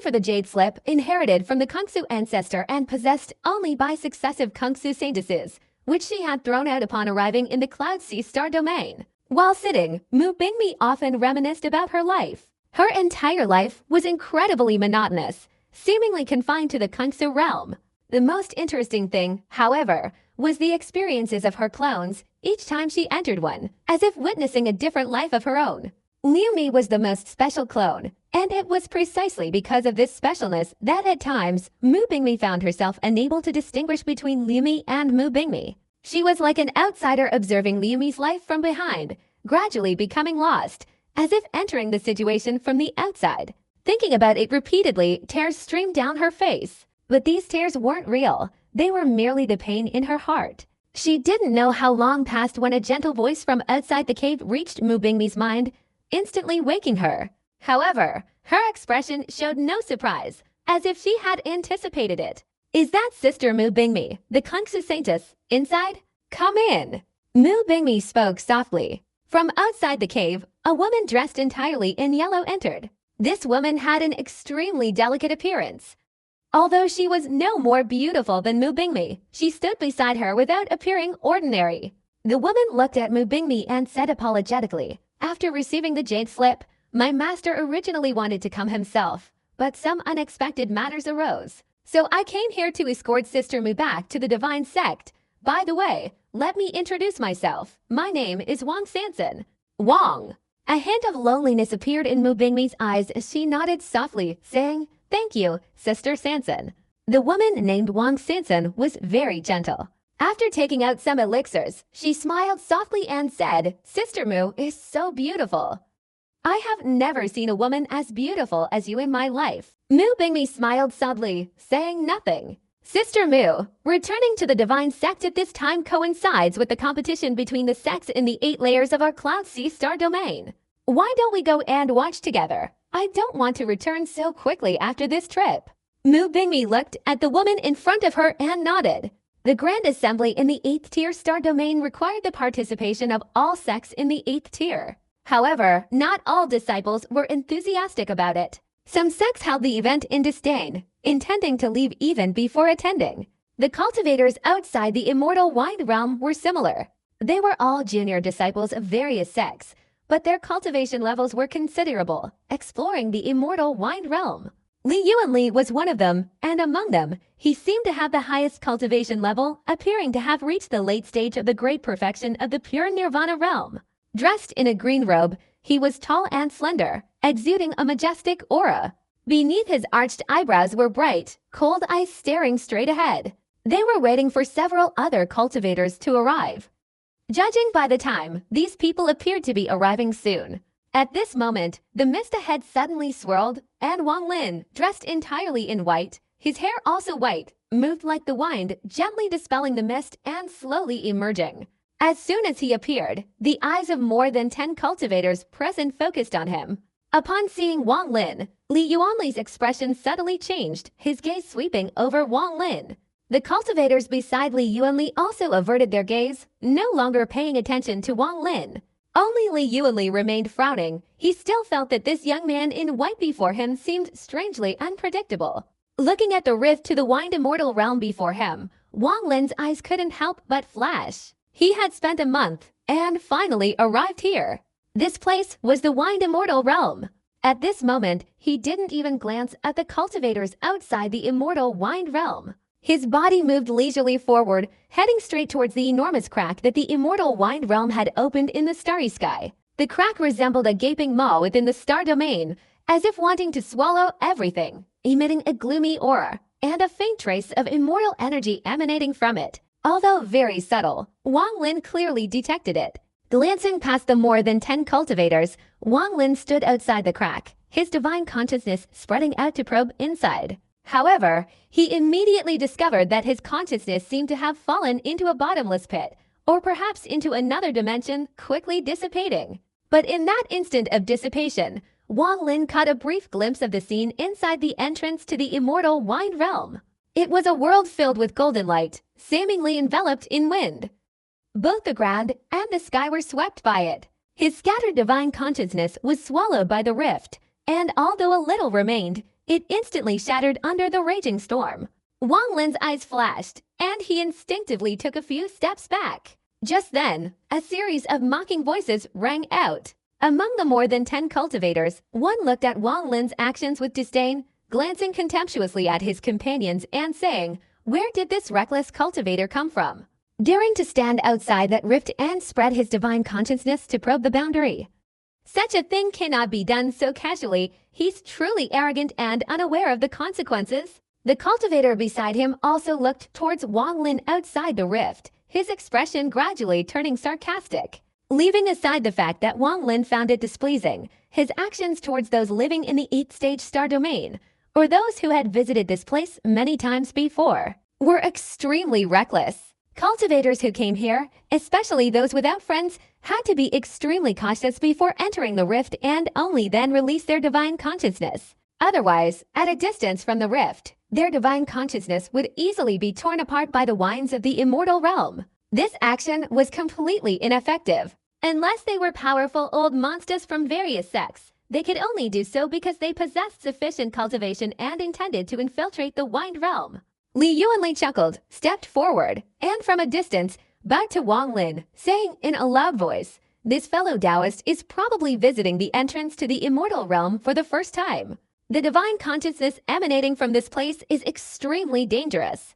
for the jade slip inherited from the Kungsu ancestor and possessed only by successive Kungsu saintesses, which she had thrown out upon arriving in the Cloud Sea star domain. While sitting, Mu Bingmi often reminisced about her life. Her entire life was incredibly monotonous, seemingly confined to the Kungsu realm. The most interesting thing, however, was the experiences of her clones each time she entered one, as if witnessing a different life of her own. Liu Mi was the most special clone, and it was precisely because of this specialness that at times Mu Bingmi found herself unable to distinguish between Liu Mi and Mu Bingmi. She was like an outsider observing Liu Mi's life from behind, gradually becoming lost, as if entering the situation from the outside. Thinking about it repeatedly, tears streamed down her face. But these tears weren't real. They were merely the pain in her heart. She didn't know how long passed when a gentle voice from outside the cave reached Mu Bingmi's mind, instantly waking her. However, her expression showed no surprise, as if she had anticipated it. "Is that Sister Mu Bingmi, the Kungsu saintess, inside? Come in." Mu Bingmi spoke softly. From outside the cave, a woman dressed entirely in yellow entered. This woman had an extremely delicate appearance. Although she was no more beautiful than Mu Bingmi, she stood beside her without appearing ordinary. The woman looked at Mu Bingmi and said apologetically, "After receiving the jade slip, my master originally wanted to come himself, but some unexpected matters arose. So I came here to escort Sister Mu back to the divine sect. By the way, let me introduce myself. My name is Wang Sanson." Wang. A hint of loneliness appeared in Mu Bingmi's eyes as she nodded softly, saying, "Thank you, Sister Sanson." The woman named Wang Sanson was very gentle. After taking out some elixirs, she smiled softly and said, "Sister Mu is so beautiful. I have never seen a woman as beautiful as you in my life." Mu Bingmi smiled sadly, saying nothing. Sister Mu, returning to the divine sect at this time coincides with the competition between the sects in the 8 layers of our Cloud Sea star domain. Why don't we go and watch together? I don't want to return so quickly after this trip. Mu Bingmi looked at the woman in front of her and nodded. The Grand Assembly in the 8th tier star domain required the participation of all sects in the 8th tier. However, not all disciples were enthusiastic about it. Some sects held the event in disdain, intending to leave even before attending. The cultivators outside the immortal wind realm were similar. They were all junior disciples of various sects, but their cultivation levels were considerable, exploring the immortal wind realm. Li Yuanli was one of them, and among them, he seemed to have the highest cultivation level, appearing to have reached the late stage of the great perfection of the pure nirvana realm. Dressed in a green robe, he was tall and slender, exuding a majestic aura. Beneath his arched eyebrows were bright, cold eyes staring straight ahead. They were waiting for several other cultivators to arrive. Judging by the time, these people appeared to be arriving soon. At this moment, the mist ahead suddenly swirled, and Wang Lin, dressed entirely in white, his hair also white, moved like the wind, gently dispelling the mist and slowly emerging. As soon as he appeared, the eyes of more than 10 cultivators present focused on him. Upon seeing Wang Lin, Li Yuanli's expression subtly changed, his gaze sweeping over Wang Lin. The cultivators beside Li Yuanli also averted their gaze, no longer paying attention to Wang Lin. Only Li Yuanli remained frowning. He still felt that this young man in white before him seemed strangely unpredictable. Looking at the rift to the wind immortal realm before him, Wang Lin's eyes couldn't help but flash. He had spent a month and finally arrived here. This place was the wind immortal realm. At this moment, he didn't even glance at the cultivators outside the immortal wind realm. His body moved leisurely forward, heading straight towards the enormous crack that the immortal wind realm had opened in the starry sky. The crack resembled a gaping maw within the star domain, as if wanting to swallow everything, emitting a gloomy aura, and a faint trace of immortal energy emanating from it. Although very subtle, Wang Lin clearly detected it. Glancing past the more than 10 cultivators, Wang Lin stood outside the crack, his divine consciousness spreading out to probe inside. However, he immediately discovered that his consciousness seemed to have fallen into a bottomless pit, or perhaps into another dimension, quickly dissipating. But in that instant of dissipation, Wang Lin caught a brief glimpse of the scene inside the entrance to the immortal wind realm. It was a world filled with golden light, seemingly enveloped in wind. Both the ground and the sky were swept by it. His scattered divine consciousness was swallowed by the rift, and although a little remained, it instantly shattered under the raging storm. Wang Lin's eyes flashed, and he instinctively took a few steps back. Just then, a series of mocking voices rang out. Among the more than 10 cultivators, one looked at Wang Lin's actions with disdain, glancing contemptuously at his companions and saying, "Where did this reckless cultivator come from? Daring to stand outside that rift and spread his divine consciousness to probe the boundary. Such a thing cannot be done so casually. He's truly arrogant and unaware of the consequences." The cultivator beside him also looked towards Wang Lin outside the rift, his expression gradually turning sarcastic. Leaving aside the fact that Wang Lin found it displeasing, his actions towards those living in the 8th stage star domain, or those who had visited this place many times before, were extremely reckless. Cultivators who came here, especially those without friends, had to be extremely cautious before entering the rift and only then release their divine consciousness. Otherwise, at a distance from the rift, their divine consciousness would easily be torn apart by the winds of the immortal realm. This action was completely ineffective. Unless they were powerful old monsters from various sects, they could only do so because they possessed sufficient cultivation and intended to infiltrate the wind realm. Li Yuanli chuckled, stepped forward, and from a distance, bowed to Wang Lin, saying in a loud voice, "This fellow Taoist is probably visiting the entrance to the immortal realm for the first time. The divine consciousness emanating from this place is extremely dangerous.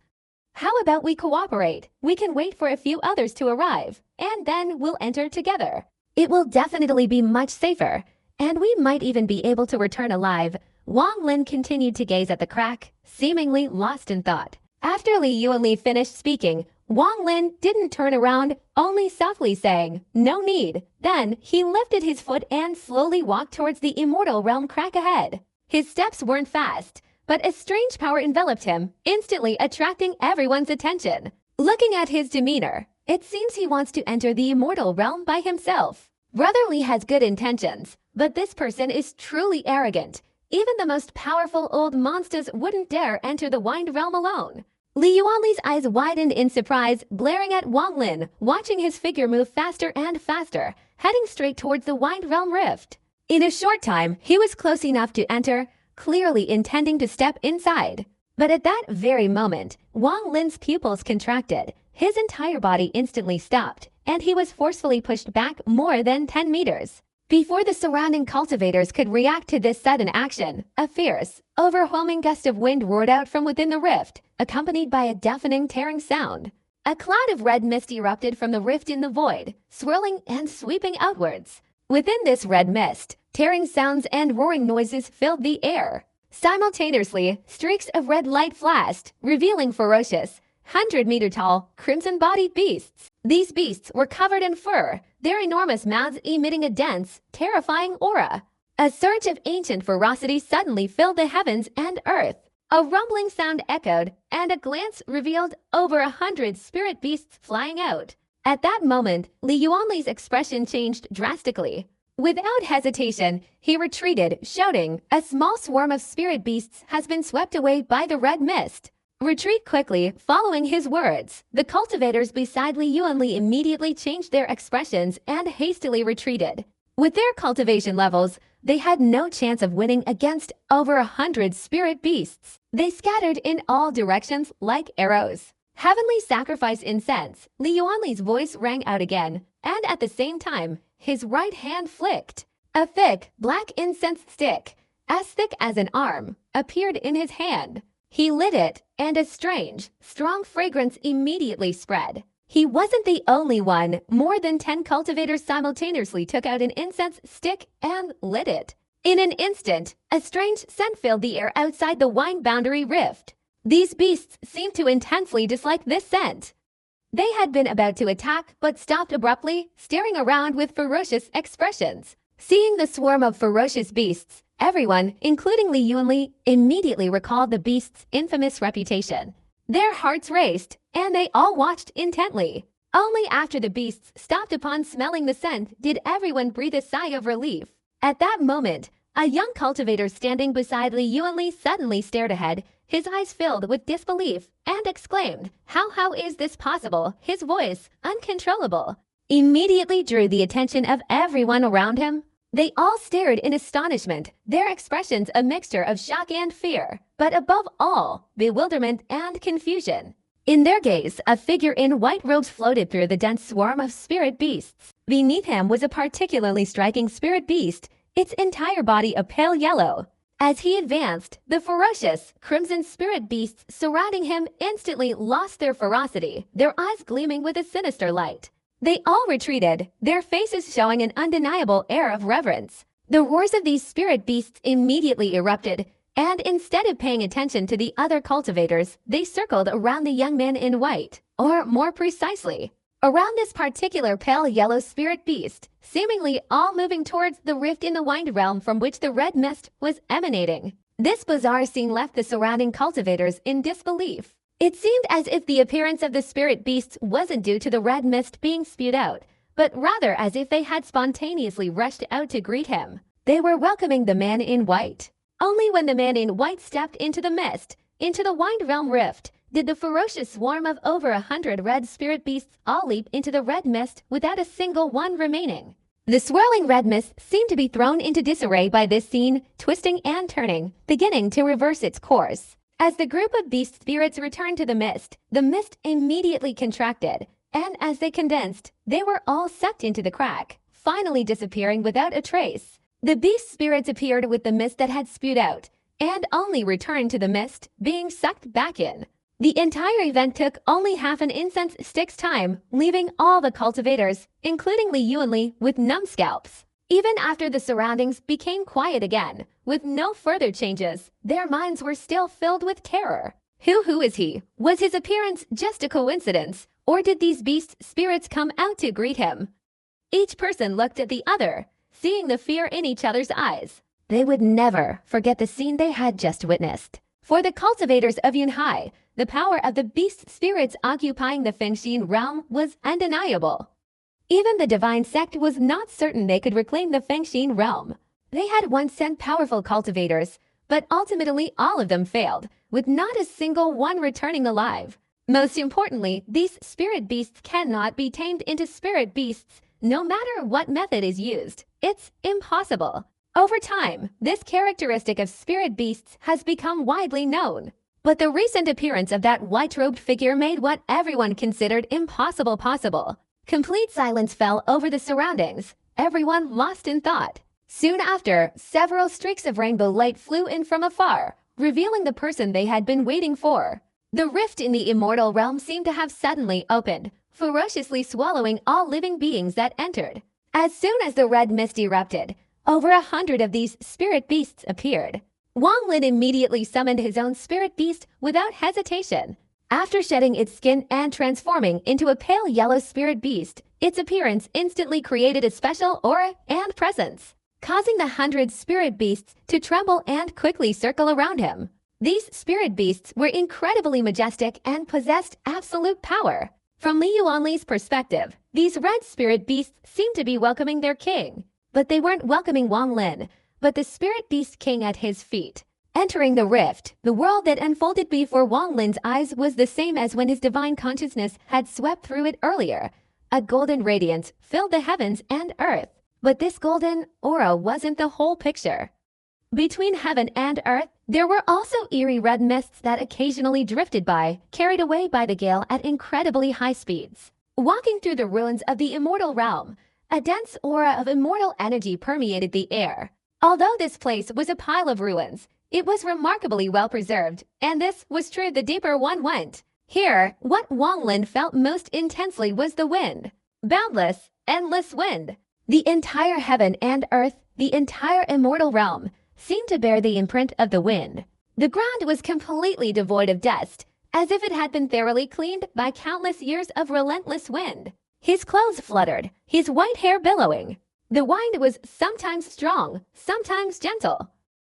How about we cooperate? We can wait for a few others to arrive, and then we'll enter together. It will definitely be much safer, and we might even be able to return alive." Wang Lin continued to gaze at the crack, seemingly lost in thought. After Li Yuanli finished speaking, Wang Lin didn't turn around, only softly saying, "No need." Then he lifted his foot and slowly walked towards the immortal realm crack ahead. His steps weren't fast, but a strange power enveloped him, instantly attracting everyone's attention. Looking at his demeanor, it seems he wants to enter the immortal realm by himself. Brother Li has good intentions, but this person is truly arrogant. Even the most powerful old monsters wouldn't dare enter the Wind Realm alone. Li Yuanli's eyes widened in surprise, glaring at Wang Lin, watching his figure move faster and faster, heading straight towards the Wind Realm rift. In a short time, he was close enough to enter, clearly intending to step inside. But at that very moment, Wang Lin's pupils contracted, his entire body instantly stopped, and he was forcefully pushed back more than 10 meters. Before the surrounding cultivators could react to this sudden action, a fierce, overwhelming gust of wind roared out from within the rift, accompanied by a deafening tearing sound. A cloud of red mist erupted from the rift in the void, swirling and sweeping outwards. Within this red mist, tearing sounds and roaring noises filled the air. Simultaneously, streaks of red light flashed, revealing ferocious, 100-meter-tall, crimson-bodied beasts. These beasts were covered in fur, their enormous mouths emitting a dense, terrifying aura. A surge of ancient ferocity suddenly filled the heavens and earth. A rumbling sound echoed, and a glance revealed over 100 spirit beasts flying out. At that moment, Li Yuanli's expression changed drastically. Without hesitation, he retreated, shouting, "A small swarm of spirit beasts has been swept away by the red mist." Retreat quickly, following his words. The cultivators beside Li Yuanli immediately changed their expressions and hastily retreated. With their cultivation levels, they had no chance of winning against over 100 spirit beasts. They scattered in all directions like arrows. Heavenly sacrifice incense. Li Yuanli's voice rang out again, and at the same time, his right hand flicked. A thick, black incense stick, as thick as an arm, appeared in his hand. He lit it, and a strange, strong fragrance immediately spread. He wasn't the only one. More than 10 cultivators simultaneously took out an incense stick and lit it. In an instant, a strange scent filled the air outside the wine boundary rift. These beasts seemed to intensely dislike this scent. They had been about to attack but stopped abruptly, staring around with ferocious expressions. Seeing the swarm of ferocious beasts, everyone, including Li Yuanli, immediately recalled the beast's infamous reputation. Their hearts raced, and they all watched intently. Only after the beasts stopped upon smelling the scent did everyone breathe a sigh of relief. At that moment, a young cultivator standing beside Li Yuanli suddenly stared ahead, his eyes filled with disbelief, and exclaimed, How is this possible?" His voice, uncontrollable, immediately drew the attention of everyone around him. They all stared in astonishment, their expressions a mixture of shock and fear, but above all, bewilderment and confusion. In their gaze, a figure in white robes floated through the dense swarm of spirit beasts. Beneath him was a particularly striking spirit beast, its entire body a pale yellow. As he advanced, the ferocious, crimson spirit beasts surrounding him instantly lost their ferocity, their eyes gleaming with a sinister light. They all retreated, their faces showing an undeniable air of reverence. The roars of these spirit beasts immediately erupted, and instead of paying attention to the other cultivators, they circled around the young man in white, or more precisely, around this particular pale yellow spirit beast, seemingly all moving towards the rift in the wind realm from which the red mist was emanating. This bizarre scene left the surrounding cultivators in disbelief. It seemed as if the appearance of the spirit beasts wasn't due to the red mist being spewed out, but rather as if they had spontaneously rushed out to greet him. They were welcoming the man in white. Only when the man in white stepped into the mist, into the wind realm rift, did the ferocious swarm of over 100 red spirit beasts all leap into the red mist without a single one remaining. The swirling red mist seemed to be thrown into disarray by this scene, twisting and turning, beginning to reverse its course. As the group of beast spirits returned to the mist immediately contracted, and as they condensed, they were all sucked into the crack, finally disappearing without a trace. The beast spirits appeared with the mist that had spewed out, and only returned to the mist, being sucked back in. The entire event took only half an incense stick's time, leaving all the cultivators, including Li Yuanli, with numb scalps. Even after the surroundings became quiet again, with no further changes, their minds were still filled with terror. Who is he? Was his appearance just a coincidence, or did these beast spirits come out to greet him? Each person looked at the other, seeing the fear in each other's eyes. They would never forget the scene they had just witnessed. For the cultivators of Yunhai, the power of the beast spirits occupying the Fengxian realm was undeniable. Even the divine sect was not certain they could reclaim the Fengxian realm. They had once sent powerful cultivators, but ultimately all of them failed, with not a single one returning alive. Most importantly, these spirit beasts cannot be tamed into spirit beasts, no matter what method is used. It's impossible. Over time, this characteristic of spirit beasts has become widely known. But the recent appearance of that white-robed figure made what everyone considered impossible possible. Complete silence fell over the surroundings, everyone lost in thought. Soon after, several streaks of rainbow light flew in from afar, revealing the person they had been waiting for. The rift in the immortal realm seemed to have suddenly opened, ferociously swallowing all living beings that entered. As soon as the red mist erupted, over 100 of these spirit beasts appeared. Wang Lin immediately summoned his own spirit beast without hesitation. After shedding its skin and transforming into a pale yellow spirit beast, its appearance instantly created a special aura and presence, causing the 100 spirit beasts to tremble and quickly circle around him. These spirit beasts were incredibly majestic and possessed absolute power. From Li Yuanli's perspective, these red spirit beasts seemed to be welcoming their king. But they weren't welcoming Wang Lin, but the spirit beast king at his feet. Entering the rift, the world that unfolded before Wang Lin's eyes was the same as when his divine consciousness had swept through it earlier. A golden radiance filled the heavens and earth. But this golden aura wasn't the whole picture. Between heaven and earth, there were also eerie red mists that occasionally drifted by, carried away by the gale at incredibly high speeds. Walking through the ruins of the immortal realm, a dense aura of immortal energy permeated the air. Although this place was a pile of ruins, it was remarkably well preserved, and this was true the deeper one went. Here, what Wang Lin felt most intensely was the wind. Boundless, endless wind. The entire heaven and earth, the entire immortal realm, seemed to bear the imprint of the wind. The ground was completely devoid of dust, as if it had been thoroughly cleaned by countless years of relentless wind. His clothes fluttered, his white hair billowing. The wind was sometimes strong, sometimes gentle.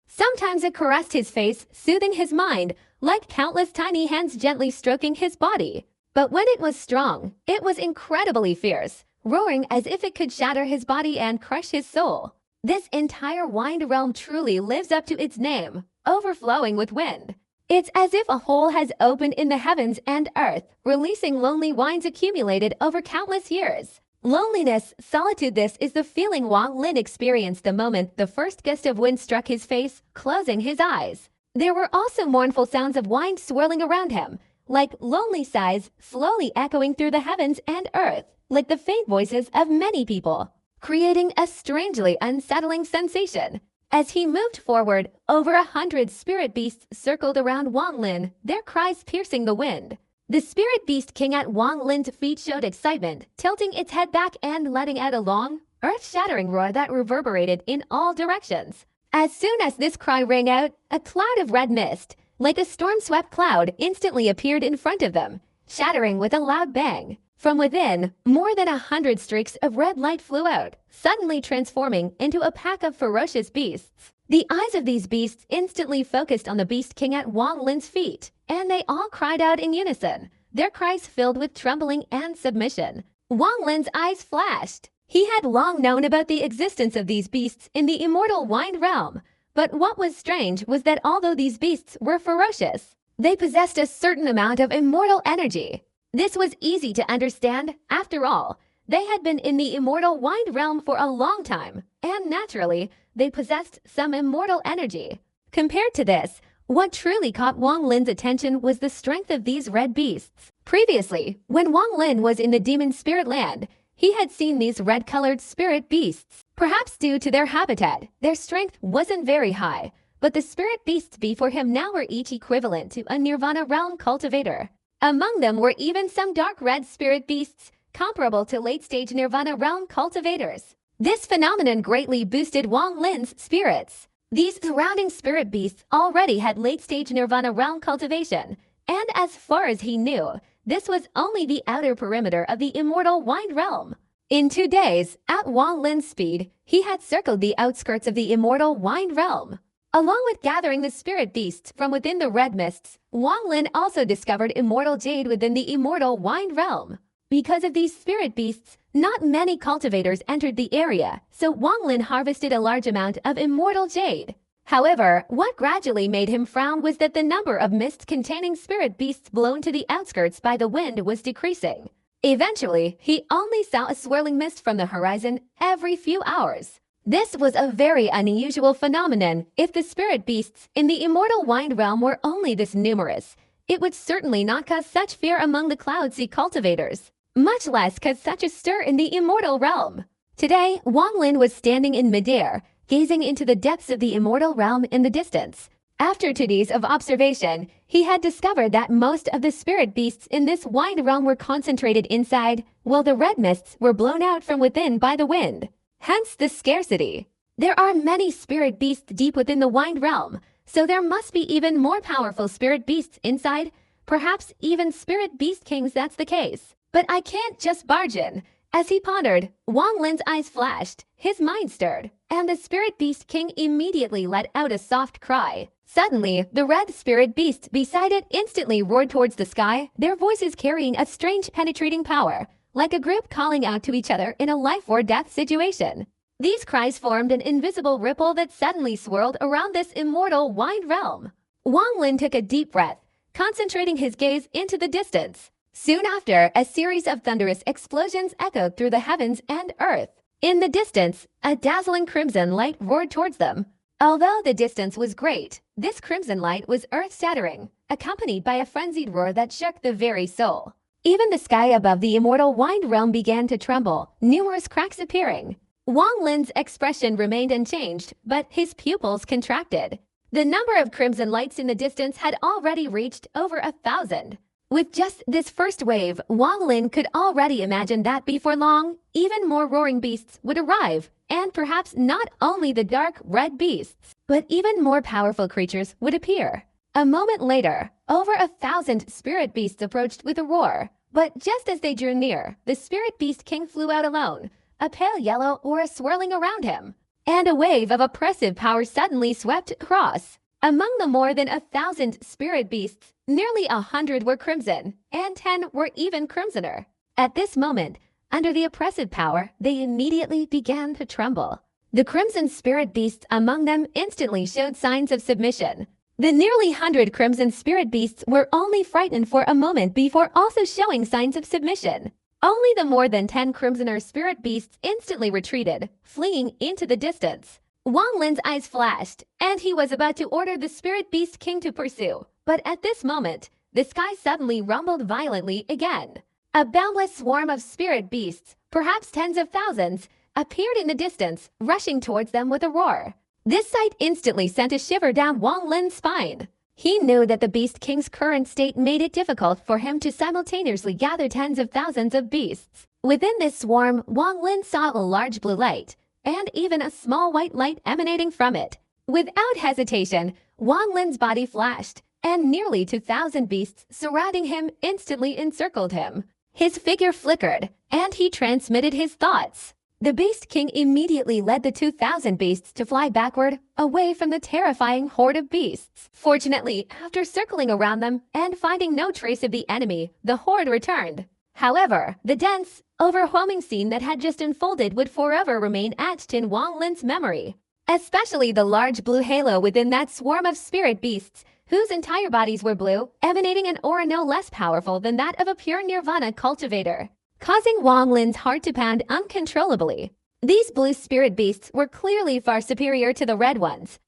Sometimes it caressed his face, soothing his mind, like countless tiny hands gently stroking his body. But when it was strong, it was incredibly fierce, roaring as if it could shatter his body and crush his soul. This entire wind realm truly lives up to its name, overflowing with wind. It's as if a hole has opened in the heavens and earth, releasing lonely winds accumulated over countless years. Loneliness, solitude, this is the feeling Wang Lin experienced the moment the first gust of wind struck his face, closing his eyes. There were also mournful sounds of wind swirling around him, like lonely sighs slowly echoing through the heavens and earth, like the faint voices of many people, creating a strangely unsettling sensation. As he moved forward, over 100 spirit beasts circled around Wang Lin, their cries piercing the wind. The spirit beast king at Wang Lin's feet showed excitement, tilting its head back and letting out a long, earth-shattering roar that reverberated in all directions. As soon as this cry rang out, a cloud of red mist, like a storm-swept cloud, instantly appeared in front of them, shattering with a loud bang. From within, more than 100 streaks of red light flew out, suddenly transforming into a pack of ferocious beasts. The eyes of these beasts instantly focused on the beast king at Wang Lin's feet, and they all cried out in unison, their cries filled with trembling and submission. Wang Lin's eyes flashed. He had long known about the existence of these beasts in the immortal wind realm, but what was strange was that although these beasts were ferocious, they possessed a certain amount of immortal energy. This was easy to understand. After all, they had been in the immortal wind realm for a long time, and naturally, they possessed some immortal energy. Compared to this, what truly caught Wang Lin's attention was the strength of these red beasts. Previously, when Wang Lin was in the demon spirit land, he had seen these red-colored spirit beasts. Perhaps due to their habitat, their strength wasn't very high, but the spirit beasts before him now were each equivalent to a Nirvana realm cultivator. Among them were even some dark red spirit beasts, comparable to late-stage Nirvana realm cultivators. This phenomenon greatly boosted Wang Lin's spirits. These surrounding spirit beasts already had late-stage Nirvana realm cultivation, And as far as he knew, this was only the outer perimeter of the immortal Wind Realm. In 2 days, at Wang Lin's speed, he had circled the outskirts of the immortal Wind Realm. Along with gathering the spirit beasts from within the red mists, Wang Lin also discovered immortal jade within the immortal Wind Realm. Because of these spirit beasts, not many cultivators entered the area, so Wang Lin harvested a large amount of immortal jade. However, what gradually made him frown was that the number of mists containing spirit beasts blown to the outskirts by the wind was decreasing. Eventually, he only saw a swirling mist from the horizon every few hours. This was a very unusual phenomenon. If the spirit beasts in the immortal Wind Realm were only this numerous, it would certainly not cause such fear among the Cloudsea cultivators, much less cause such a stir in the immortal realm. Today, Wang Lin was standing in midair, gazing into the depths of the immortal realm in the distance. After 2 days of observation, he had discovered that most of the spirit beasts in this Wind Realm were concentrated inside, while the red mists were blown out from within by the wind. Hence the scarcity. There are many spirit beasts deep within the Wind Realm, so there must be even more powerful spirit beasts inside, perhaps even spirit beast kings. That's the case. But I can't just barge in. As he pondered, Wang Lin's eyes flashed, his mind stirred, and the spirit beast king immediately let out a soft cry. Suddenly, the red spirit beasts beside it instantly roared towards the sky, their voices carrying a strange penetrating power, like a group calling out to each other in a life-or-death situation. These cries formed an invisible ripple that suddenly swirled around this immortal Wind Realm. Wang Lin took a deep breath, concentrating his gaze into the distance. Soon after, a series of thunderous explosions echoed through the heavens and earth. In the distance, a dazzling crimson light roared towards them. Although the distance was great, this crimson light was earth-shattering, accompanied by a frenzied roar that shook the very soul. Even the sky above the immortal Wind Realm began to tremble, numerous cracks appearing. Wang Lin's expression remained unchanged, but his pupils contracted. The number of crimson lights in the distance had already reached over 1,000. With just this first wave, Wang Lin could already imagine that before long, even more roaring beasts would arrive, and perhaps not only the dark red beasts, but even more powerful creatures would appear. A moment later, over 1,000 spirit beasts approached with a roar, but just as they drew near, the spirit beast king flew out alone, a pale yellow aura swirling around him, and a wave of oppressive power suddenly swept across. Among the more than 1,000 spirit beasts, nearly 100 were crimson, and 10 were even crimsoner. At this moment, under the oppressive power, they immediately began to tremble. The crimson spirit beasts among them instantly showed signs of submission. The nearly 100 crimson spirit beasts were only frightened for a moment before also showing signs of submission. Only the more than 10 crimsoner spirit beasts instantly retreated, fleeing into the distance. Wang Lin's eyes flashed, and he was about to order the spirit beast king to pursue. But at this moment, the sky suddenly rumbled violently again. A boundless swarm of spirit beasts, perhaps tens of thousands, appeared in the distance, rushing towards them with a roar. This sight instantly sent a shiver down Wang Lin's spine. He knew that the Beast King's current state made it difficult for him to simultaneously gather tens of thousands of beasts. Within this swarm, Wang Lin saw a large blue light, and even a small white light emanating from it. Without hesitation, Wang Lin's body flashed, and nearly 2,000 beasts surrounding him instantly encircled him. His figure flickered, and he transmitted his thoughts. The Beast King immediately led the 2,000 beasts to fly backward, away from the terrifying horde of beasts. Fortunately, after circling around them and finding no trace of the enemy, the horde returned. However, the dense, overwhelming scene that had just unfolded would forever remain etched in Wang Lin's memory. Especially the large blue halo within that swarm of spirit beasts, whose entire bodies were blue, emanating an aura no less powerful than that of a pure nirvana cultivator, causing Wang Lin's heart to pound uncontrollably. These blue spirit beasts were clearly far superior to the red ones.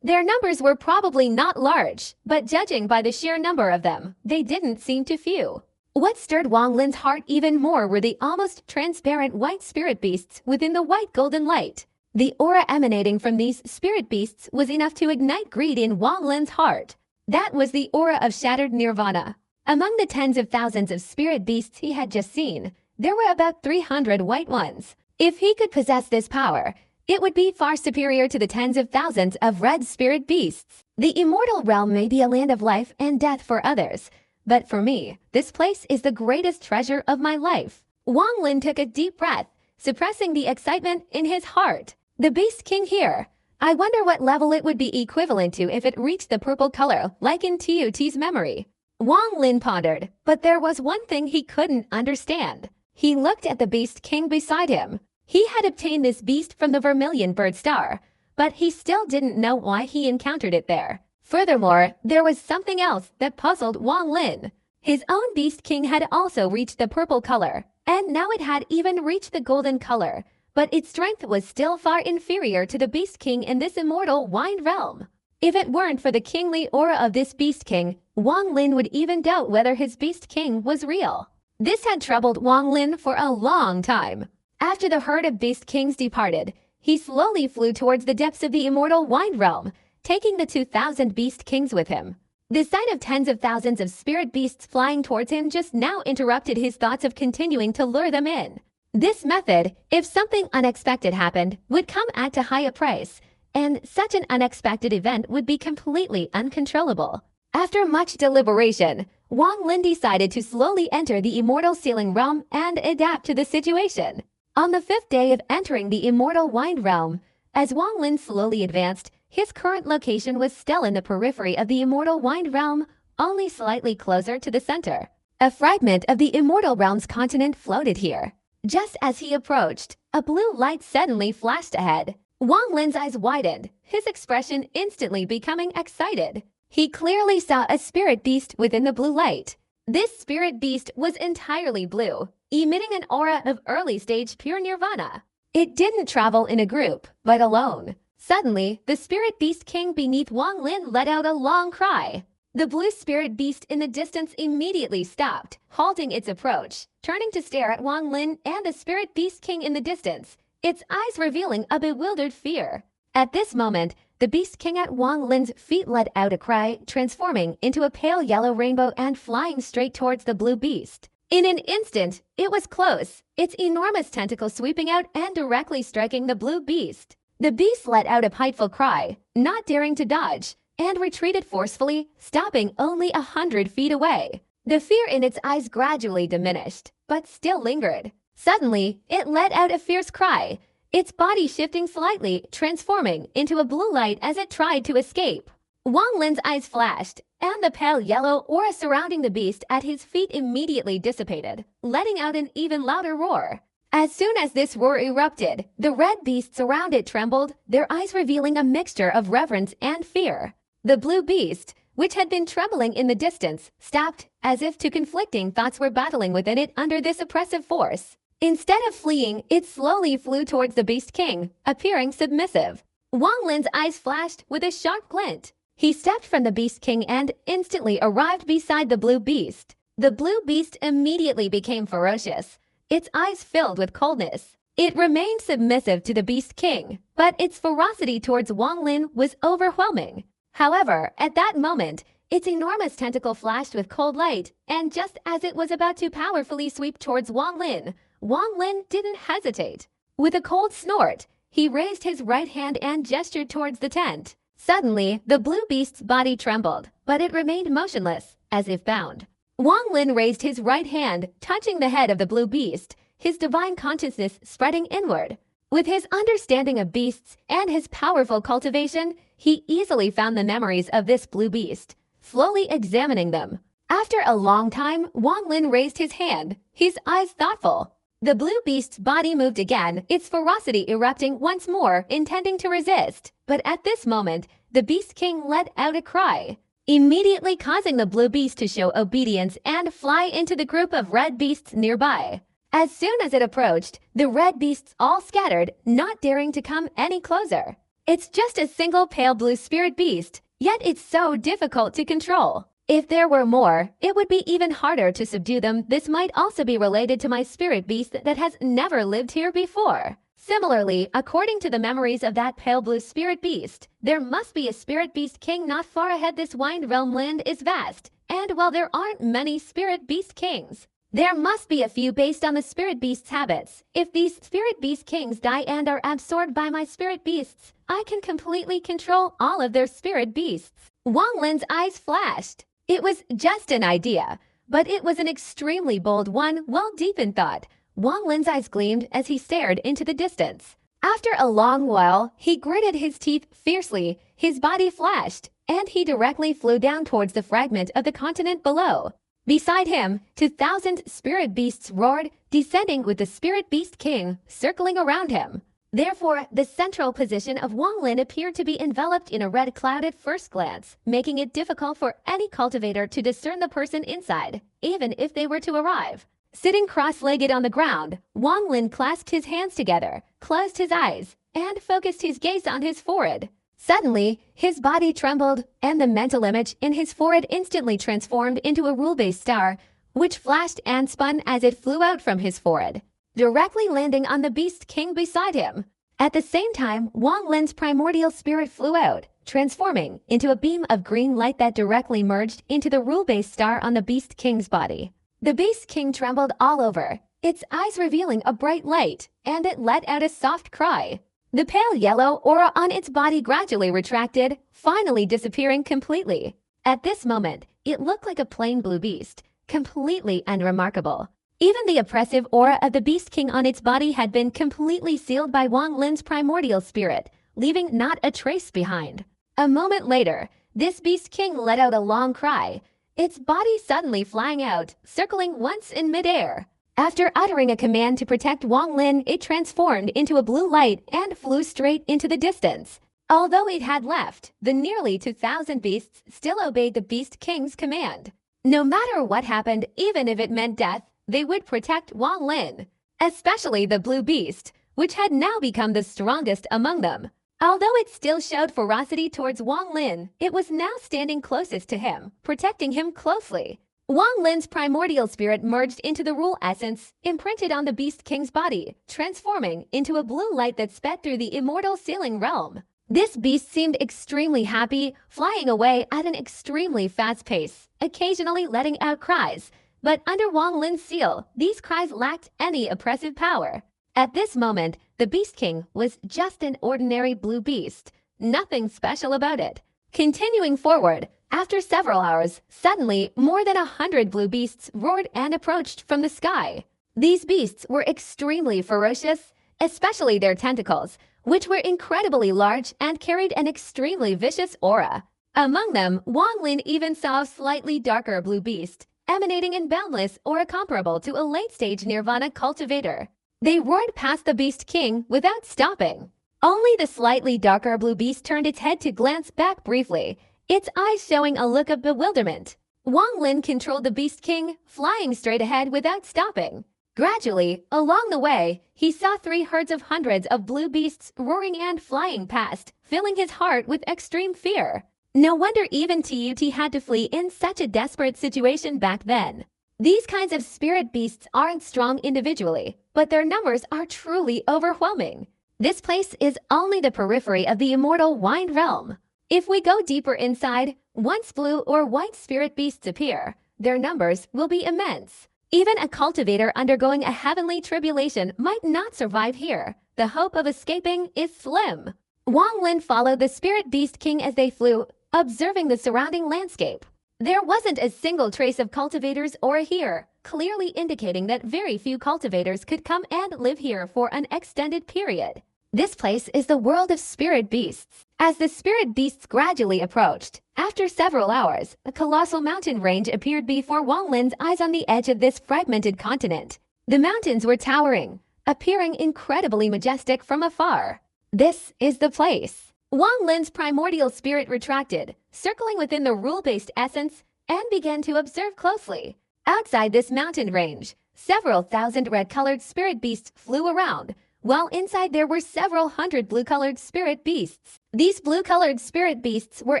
Their numbers were probably not large, but judging by the sheer number of them, they didn't seem too few. What stirred Wang Lin's heart even more were the almost transparent white spirit beasts within the white golden light. The aura emanating from these spirit beasts was enough to ignite greed in Wang Lin's heart. That was the aura of shattered nirvana. Among the tens of thousands of spirit beasts he had just seen, there were about 300 white ones. If he could possess this power, it would be far superior to the tens of thousands of red spirit beasts. The immortal realm may be a land of life and death for others, but for me, this place is the greatest treasure of my life. Wang Lin took a deep breath, suppressing the excitement in his heart. The Beast King here. I wonder what level it would be equivalent to if it reached the purple color, like in Tu's memory. Wang Lin pondered, but there was one thing he couldn't understand. He looked at the Beast King beside him. He had obtained this beast from the Vermilion Bird Star, but he still didn't know why he encountered it there. Furthermore, there was something else that puzzled Wang Lin. His own Beast King had also reached the purple color, and now it had even reached the golden color, but its strength was still far inferior to the Beast King in this immortal wind realm. If it weren't for the kingly aura of this Beast King, Wang Lin would even doubt whether his Beast King was real. This had troubled Wang Lin for a long time. After the herd of Beast Kings departed, he slowly flew towards the depths of the immortal wind realm, taking the 2,000 Beast Kings with him. The sight of tens of thousands of spirit beasts flying towards him just now interrupted his thoughts of continuing to lure them in. This method, if something unexpected happened, would come at a high price, and such an unexpected event would be completely uncontrollable. After much deliberation, Wang Lin decided to slowly enter the immortal ceiling realm and adapt to the situation. On the 5th day of entering the immortal wind realm, as Wang Lin slowly advanced, his current location was still in the periphery of the immortal wind realm, only slightly closer to the center. A fragment of the immortal realm's continent floated here. Just as he approached, a blue light suddenly flashed ahead. Wang Lin's eyes widened, his expression instantly becoming excited. He clearly saw a spirit beast within the blue light. This spirit beast was entirely blue, emitting an aura of early-stage pure nirvana. It didn't travel in a group, but alone. Suddenly, the spirit beast king beneath Wang Lin let out a long cry. The blue spirit beast in the distance immediately stopped, halting its approach, turning to stare at Wang Lin and the spirit beast king in the distance, its eyes revealing a bewildered fear. At this moment, the beast king at Wang Lin's feet let out a cry, transforming into a pale yellow rainbow and flying straight towards the blue beast. In an instant, it was close, its enormous tentacles sweeping out and directly striking the blue beast. The beast let out a piteous cry, not daring to dodge, and retreated forcefully, stopping only 100 feet away. The fear in its eyes gradually diminished, but still lingered. Suddenly, it let out a fierce cry, its body shifting slightly, transforming into a blue light as it tried to escape. Wang Lin's eyes flashed, and the pale yellow aura surrounding the beast at his feet immediately dissipated, letting out an even louder roar. As soon as this roar erupted, the red beasts around it trembled, their eyes revealing a mixture of reverence and fear. The blue beast, which had been trembling in the distance, stopped, as if two conflicting thoughts were battling within it under this oppressive force. Instead of fleeing, it slowly flew towards the Beast King, appearing submissive. Wang Lin's eyes flashed with a sharp glint. He stepped from the Beast King and instantly arrived beside the blue beast. The blue beast immediately became ferocious, its eyes filled with coldness. It remained submissive to the Beast King, but its ferocity towards Wang Lin was overwhelming. However, at that moment, its enormous tentacle flashed with cold light, and just as it was about to powerfully sweep towards Wang Lin didn't hesitate. With a cold snort, he raised his right hand and gestured towards the tent. Suddenly, the blue beast's body trembled, but it remained motionless, as if bound. Wang Lin raised his right hand, touching the head of the blue beast, his divine consciousness spreading inward. With his understanding of beasts and his powerful cultivation, he easily found the memories of this blue beast, slowly examining them. After a long time, Wang Lin raised his hand, his eyes thoughtful. The blue beast's body moved again, its ferocity erupting once more, intending to resist. But at this moment, the Beast King let out a cry, immediately causing the blue beast to show obedience and fly into the group of red beasts nearby. As soon as it approached, the red beasts all scattered, not daring to come any closer. It's just a single pale blue spirit beast, yet it's so difficult to control. If there were more, it would be even harder to subdue them. This might also be related to my spirit beast that has never lived here before. Similarly, according to the memories of that pale blue spirit beast, there must be a spirit beast king not far ahead. This wind realm land is vast, and while there aren't many spirit beast kings, there must be a few based on the spirit beast's habits. If these spirit beast kings die and are absorbed by my spirit beasts, I can completely control all of their spirit beasts. Wang Lin's eyes flashed. It was just an idea, but it was an extremely bold one. While deep in thought, Wang Lin's eyes gleamed as he stared into the distance. After a long while, he gritted his teeth fiercely, his body flashed, and he directly flew down towards the fragment of the continent below. Beside him, 2,000 spirit beasts roared, descending with the spirit beast king circling around him. Therefore, the central position of Wang Lin appeared to be enveloped in a red cloud at first glance, making it difficult for any cultivator to discern the person inside, even if they were to arrive. Sitting cross-legged on the ground, Wang Lin clasped his hands together, closed his eyes, and focused his gaze on his forehead. Suddenly, his body trembled, and the mental image in his forehead instantly transformed into a rule-based star, which flashed and spun as it flew out from his forehead, directly landing on the Beast King beside him. At the same time, Wang Lin's primordial spirit flew out, transforming into a beam of green light that directly merged into the rule-based star on the Beast King's body. The Beast King trembled all over, its eyes revealing a bright light, and it let out a soft cry. The pale yellow aura on its body gradually retracted, finally disappearing completely. At this moment, it looked like a plain blue beast, completely unremarkable. Even the oppressive aura of the Beast King on its body had been completely sealed by Wang Lin's primordial spirit, leaving not a trace behind. A moment later, this Beast King let out a long cry, its body suddenly flying out, circling once in midair. After uttering a command to protect Wang Lin, it transformed into a blue light and flew straight into the distance. Although it had left, the nearly 2,000 beasts still obeyed the Beast King's command. No matter what happened, even if it meant death, they would protect Wang Lin, especially the blue beast, which had now become the strongest among them. Although it still showed ferocity towards Wang Lin, it was now standing closest to him, protecting him closely. Wang Lin's primordial spirit merged into the rule essence, imprinted on the Beast King's body, transforming into a blue light that sped through the immortal ceiling realm. This beast seemed extremely happy, flying away at an extremely fast pace, occasionally letting out cries. But under Wang Lin's seal, these cries lacked any oppressive power. At this moment, the Beast King was just an ordinary blue beast, nothing special about it. Continuing forward, after several hours, suddenly more than 100 blue beasts roared and approached from the sky. These beasts were extremely ferocious, especially their tentacles, which were incredibly large and carried an extremely vicious aura. Among them, Wang Lin even saw a slightly darker blue beast, emanating in boundless aura comparable to a late-stage nirvana cultivator. They roared past the Beast King without stopping. Only the slightly darker blue beast turned its head to glance back briefly, its eyes showing a look of bewilderment. Wang Lin controlled the Beast King, flying straight ahead without stopping. Gradually, along the way, he saw 3 herds of hundreds of blue beasts roaring and flying past, filling his heart with extreme fear. No wonder even Tut had to flee in such a desperate situation back then. These kinds of spirit beasts aren't strong individually, but their numbers are truly overwhelming. This place is only the periphery of the immortal Wind Realm. If we go deeper inside, once blue or white spirit beasts appear, their numbers will be immense. Even a cultivator undergoing a heavenly tribulation might not survive here. The hope of escaping is slim. Wang Lin followed the Spirit Beast King as they flew, observing the surrounding landscape. There wasn't a single trace of cultivators or here, clearly indicating that very few cultivators could come and live here for an extended period. This place is the world of spirit beasts. As the spirit beasts gradually approached, after several hours, a colossal mountain range appeared before Wang Lin's eyes on the edge of this fragmented continent. The mountains were towering, appearing incredibly majestic from afar. This is the place. Wang Lin's primordial spirit retracted, circling within the rule-based essence, and began to observe closely. Outside this mountain range, several thousand red-colored spirit beasts flew around, while inside there were several hundred blue-colored spirit beasts. These blue-colored spirit beasts were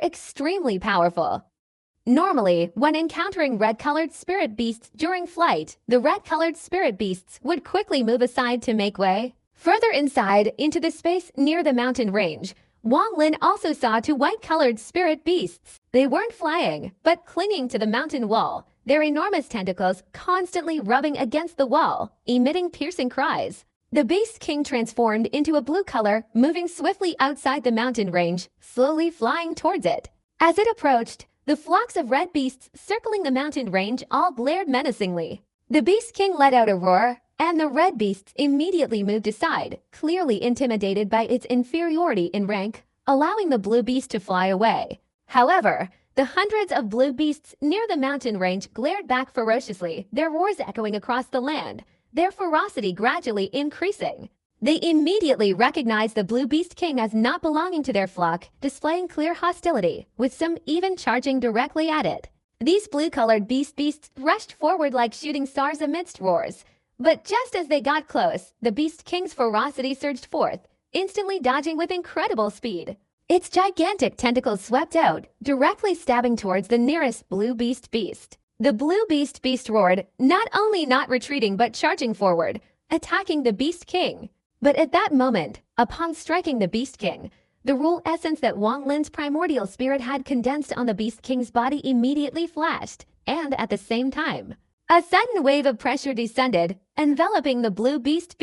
extremely powerful. Normally, when encountering red-colored spirit beasts during flight, the red-colored spirit beasts would quickly move aside to make way. Further inside, into the space near the mountain range, Wang Lin also saw 2 white-colored spirit beasts. They weren't flying, but clinging to the mountain wall, their enormous tentacles constantly rubbing against the wall, emitting piercing cries. The Beast King transformed into a blue color, moving swiftly outside the mountain range, slowly flying towards it. As it approached, The flocks of red beasts circling the mountain range all glared menacingly. The Beast King let out a roar, and the red beasts immediately moved aside, clearly intimidated by its inferiority in rank, allowing the blue beast to fly away. However, the hundreds of blue beasts near the mountain range glared back ferociously, their roars echoing across the land, their ferocity gradually increasing. They immediately recognized the Blue Beast King as not belonging to their flock, displaying clear hostility, with some even charging directly at it. These blue-colored beasts rushed forward like shooting stars amidst roars. But just as they got close, the Beast King's ferocity surged forth, instantly dodging with incredible speed. Its gigantic tentacles swept out, directly stabbing towards the nearest Blue Beast. The Blue Beast roared, not only not retreating but charging forward, attacking the Beast King. But at that moment, upon striking the Beast King, the rule essence that Wang Lin's primordial spirit had condensed on the Beast King's body immediately flashed, and at the same time, a sudden wave of pressure descended, enveloping the Blue Beast.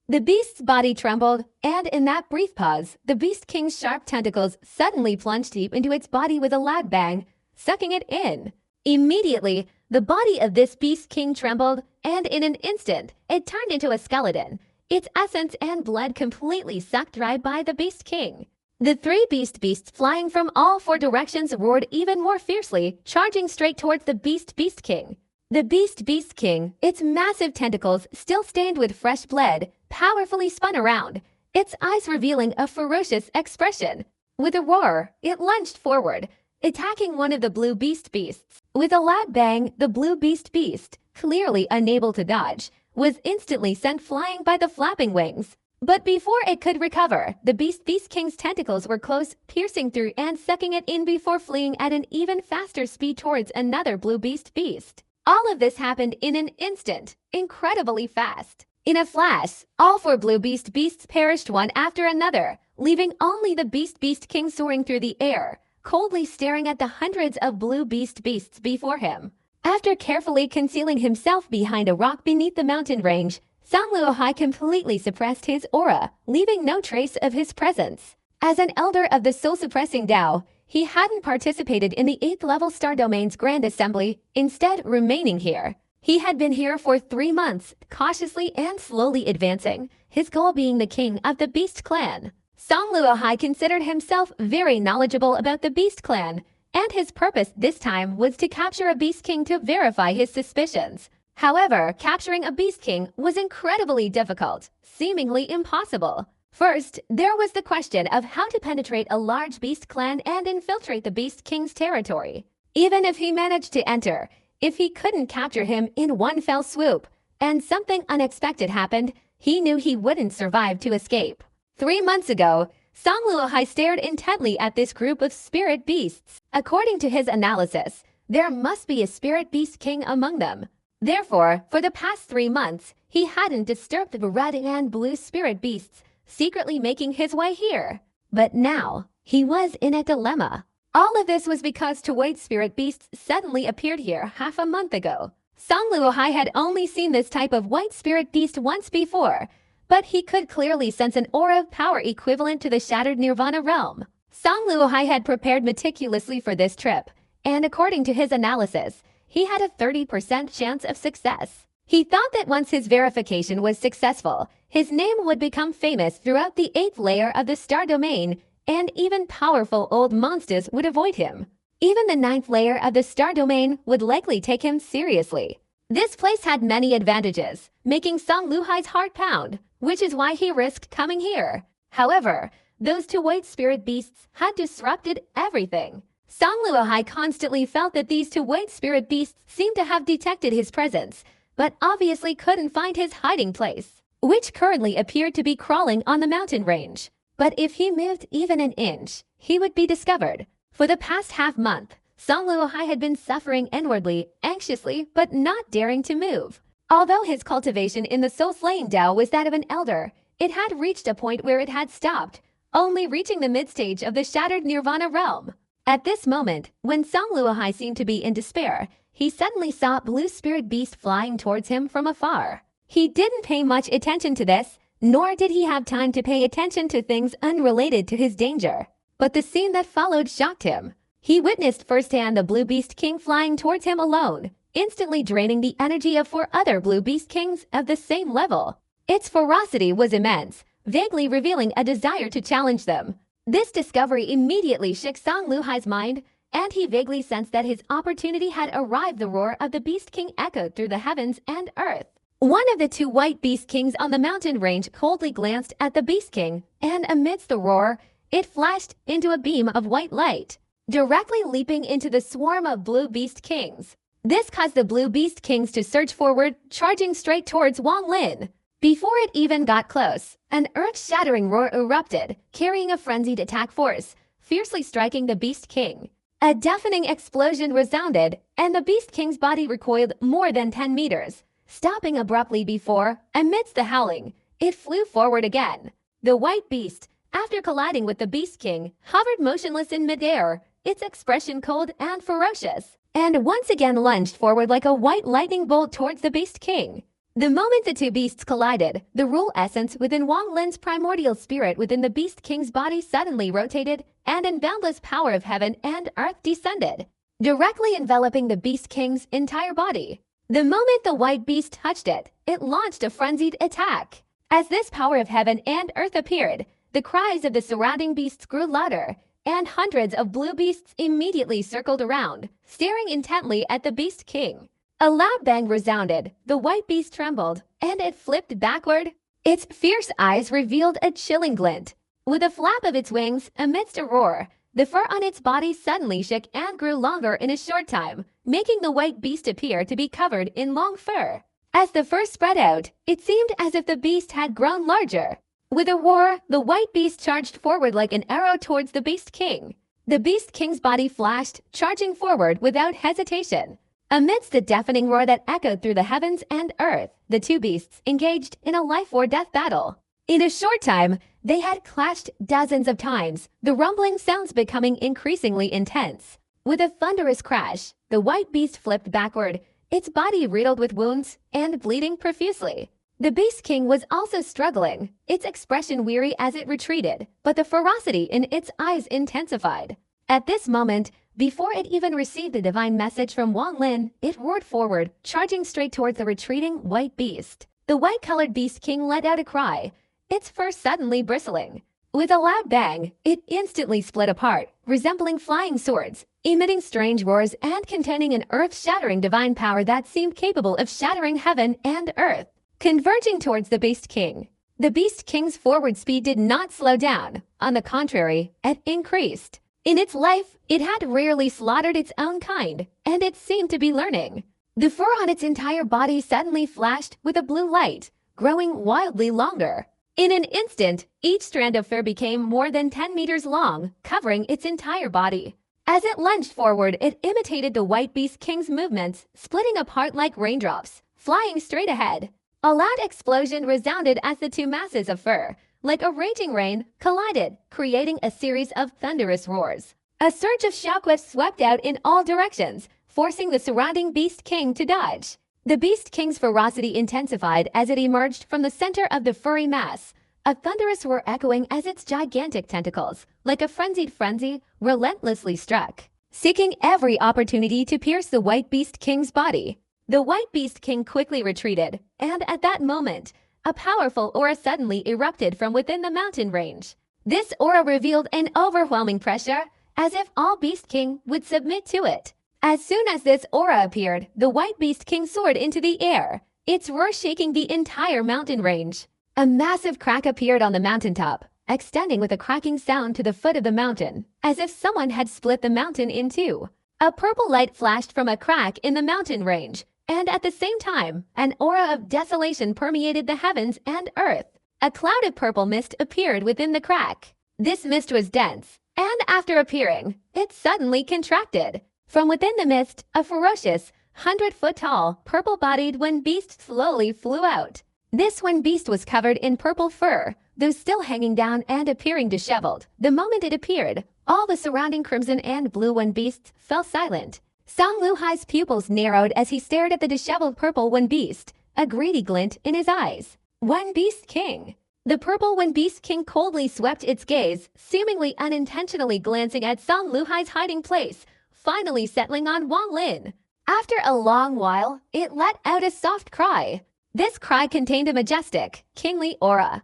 The beast's body trembled, and in that brief pause, the Beast King's sharp tentacles suddenly plunged deep into its body with a loud bang, sucking it in. Immediately, the body of this Beast King trembled, and in an instant, it turned into a skeleton, its essence and blood completely sucked dry by the Beast King. The three beasts flying from all four directions roared even more fiercely, charging straight towards the Beast King. The Beast King, its massive tentacles still stained with fresh blood, powerfully spun around, its eyes revealing a ferocious expression. With a roar, it lunged forward, attacking one of the Blue Beasts. With a loud bang, the Blue Beast, clearly unable to dodge, was instantly sent flying by the flapping wings. But before it could recover, the Beast King's tentacles were close, piercing through and sucking it in before fleeing at an even faster speed towards another Blue Beast. All of this happened in an instant, incredibly fast. In a flash, all four Blue Beasts perished one after another, leaving only the Beast King soaring through the air, coldly staring at the hundreds of Blue Beasts before him. After carefully concealing himself behind a rock beneath the mountain range, Sang Luohai completely suppressed his aura, leaving no trace of his presence. As an elder of the soul-suppressing Tao, he hadn't participated in the 8th level Star Domain's Grand Assembly, instead remaining here. He had been here for 3 months, cautiously and slowly advancing, his goal being the king of the Beast Clan. Sang Luohai considered himself very knowledgeable about the Beast Clan, and his purpose this time was to capture a Beast King to verify his suspicions. However, capturing a Beast King was incredibly difficult, seemingly impossible. First, there was the question of how to penetrate a large Beast Clan and infiltrate the Beast King's territory. Even if he managed to enter, if he couldn't capture him in one fell swoop, and something unexpected happened, he knew he wouldn't survive to escape. 3 months ago, Sang Luohai stared intently at this group of spirit beasts. According to his analysis, there must be a spirit beast king among them. Therefore, for the past 3 months, he hadn't disturbed the red and blue spirit beasts, secretly making his way here. But now, he was in a dilemma. All of this was because two white spirit beasts suddenly appeared here half a month ago. Sang Luohai had only seen this type of white spirit beast once before, but he could clearly sense an aura of power equivalent to the shattered Nirvana realm. Sang Luohai had prepared meticulously for this trip, and according to his analysis, he had a 30% chance of success. He thought that once his verification was successful, his name would become famous throughout the 8th layer of the Star Domain, and even powerful old monsters would avoid him. Even the 9th layer of the Star Domain would likely take him seriously. This place had many advantages, making Sang Luohai's heart pound, which is why he risked coming here. However, those two white spirit beasts had disrupted everything. Sang Luohai constantly felt that these two white spirit beasts seemed to have detected his presence, but obviously couldn't find his hiding place, which currently appeared to be crawling on the mountain range. But if he moved even an inch, he would be discovered. For the past half-month, Sang Luohai had been suffering inwardly, anxiously, but not daring to move. Although his cultivation in the soul-slaying Tao was that of an elder, it had reached a point where it had stopped, only reaching the mid-stage of the shattered Nirvana realm. At this moment, when Sang Luohai seemed to be in despair, he suddenly saw a blue spirit beast flying towards him from afar. He didn't pay much attention to this, nor did he have time to pay attention to things unrelated to his danger. But the scene that followed shocked him. He witnessed firsthand the Blue Beast King flying towards him alone, instantly draining the energy of 4 other Blue Beast Kings of the same level. Its ferocity was immense, vaguely revealing a desire to challenge them. This discovery immediately shook Song Luhai's mind, and he vaguely sensed that his opportunity had arrived. The roar of the Beast King echoed through the heavens and earth. One of the 2 white Beast Kings on the mountain range coldly glanced at the Beast King, and amidst the roar, it flashed into a beam of white light, directly leaping into the swarm of Blue Beast Kings. This caused the Blue Beast Kings to surge forward, charging straight towards Wang Lin. Before it even got close, an earth-shattering roar erupted, carrying a frenzied attack force, fiercely striking the Beast King. A deafening explosion resounded, and the Beast King's body recoiled more than 10 meters. Stopping abruptly before, amidst the howling, it flew forward again. The white beast, after colliding with the Beast King, hovered motionless in midair, its expression cold and ferocious, and once again lunged forward like a white lightning bolt towards the Beast King. The moment the 2 beasts collided, the rule essence within Wang Lin's primordial spirit within the Beast King's body suddenly rotated, and an boundless power of heaven and earth descended, directly enveloping the Beast King's entire body. The moment the white beast touched it, it launched a frenzied attack. As this power of heaven and earth appeared, the cries of the surrounding beasts grew louder, and hundreds of blue beasts immediately circled around, staring intently at the Beast King. A loud bang resounded, the white beast trembled, and it flipped backward. Its fierce eyes revealed a chilling glint. With a flap of its wings, amidst a roar, the fur on its body suddenly shook and grew longer in a short time, making the white beast appear to be covered in long fur. As the fur spread out, it seemed as if the beast had grown larger. With a roar, the white beast charged forward like an arrow towards the Beast King. The Beast King's body flashed, charging forward without hesitation. Amidst the deafening roar that echoed through the heavens and earth, the 2 beasts engaged in a life-or-death battle. In a short time, they had clashed dozens of times, the rumbling sounds becoming increasingly intense. With a thunderous crash, the white beast flipped backward, its body riddled with wounds and bleeding profusely. The Beast King was also struggling, its expression weary as it retreated, but the ferocity in its eyes intensified. At this moment, before it even received the divine message from Wang Lin, it roared forward, charging straight towards the retreating white beast. The white-colored Beast King let out a cry, its fur suddenly bristling. With a loud bang, it instantly split apart, resembling flying swords, emitting strange roars and containing an earth-shattering divine power that seemed capable of shattering heaven and earth. Converging towards the Beast King. The Beast King's forward speed did not slow down. On the contrary, it increased. In its life, it had rarely slaughtered its own kind, and it seemed to be learning. The fur on its entire body suddenly flashed with a blue light, growing wildly longer. In an instant, each strand of fur became more than 10 meters long, covering its entire body. As it lunged forward, it imitated the white Beast King's movements, splitting apart like raindrops, flying straight ahead. A loud explosion resounded as the 2 masses of fur, like a raging rain, collided, creating a series of thunderous roars. A surge of shockwaves swept out in all directions, forcing the surrounding Beast King to dodge. The Beast King's ferocity intensified as it emerged from the center of the furry mass, a thunderous roar echoing as its gigantic tentacles, like a frenzied frenzy, relentlessly struck, seeking every opportunity to pierce the white Beast King's body. The white Beast King quickly retreated, and at that moment, a powerful aura suddenly erupted from within the mountain range. This aura revealed an overwhelming pressure, as if all Beast King would submit to it. As soon as this aura appeared, the white Beast King soared into the air, its roar shaking the entire mountain range. A massive crack appeared on the mountaintop, extending with a cracking sound to the foot of the mountain, as if someone had split the mountain in 2. A purple light flashed from a crack in the mountain range, and at the same time, an aura of desolation permeated the heavens and earth. A cloud of purple mist appeared within the crack. This mist was dense, and after appearing, it suddenly contracted. From within the mist, a ferocious, 100-foot-tall, purple-bodied wind beast slowly flew out. This wind beast was covered in purple fur, though still hanging down and appearing disheveled. The moment it appeared, all the surrounding crimson and blue wind beasts fell silent. Song Luhai's pupils narrowed as he stared at the disheveled purple wind beast, a greedy glint in his eyes. One Beast King. The purple Wind Beast King coldly swept its gaze, seemingly unintentionally glancing at Song Luhai's hiding place, finally settling on Wang Lin. After a long while, it let out a soft cry. This cry contained a majestic, kingly aura.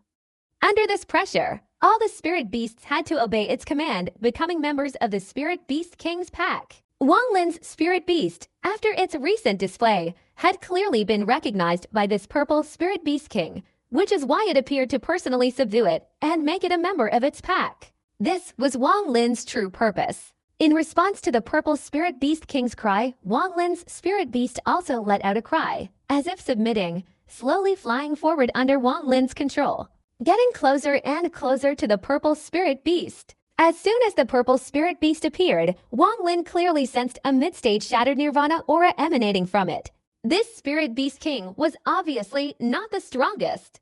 Under this pressure, all the spirit beasts had to obey its command, becoming members of the Spirit Beast King's pack. Wang Lin's spirit beast, after its recent display, had clearly been recognized by this purple Spirit Beast King, which is why it appeared to personally subdue it and make it a member of its pack. This was Wang Lin's true purpose. In response to the purple Spirit Beast King's cry, Wang Lin's spirit beast also let out a cry, as if submitting, slowly flying forward under Wang Lin's control, getting closer and closer to the purple spirit beast. As soon as the purple spirit beast appeared, Wang Lin clearly sensed a mid-stage shattered nirvana aura emanating from it. This spirit beast king was obviously not the strongest.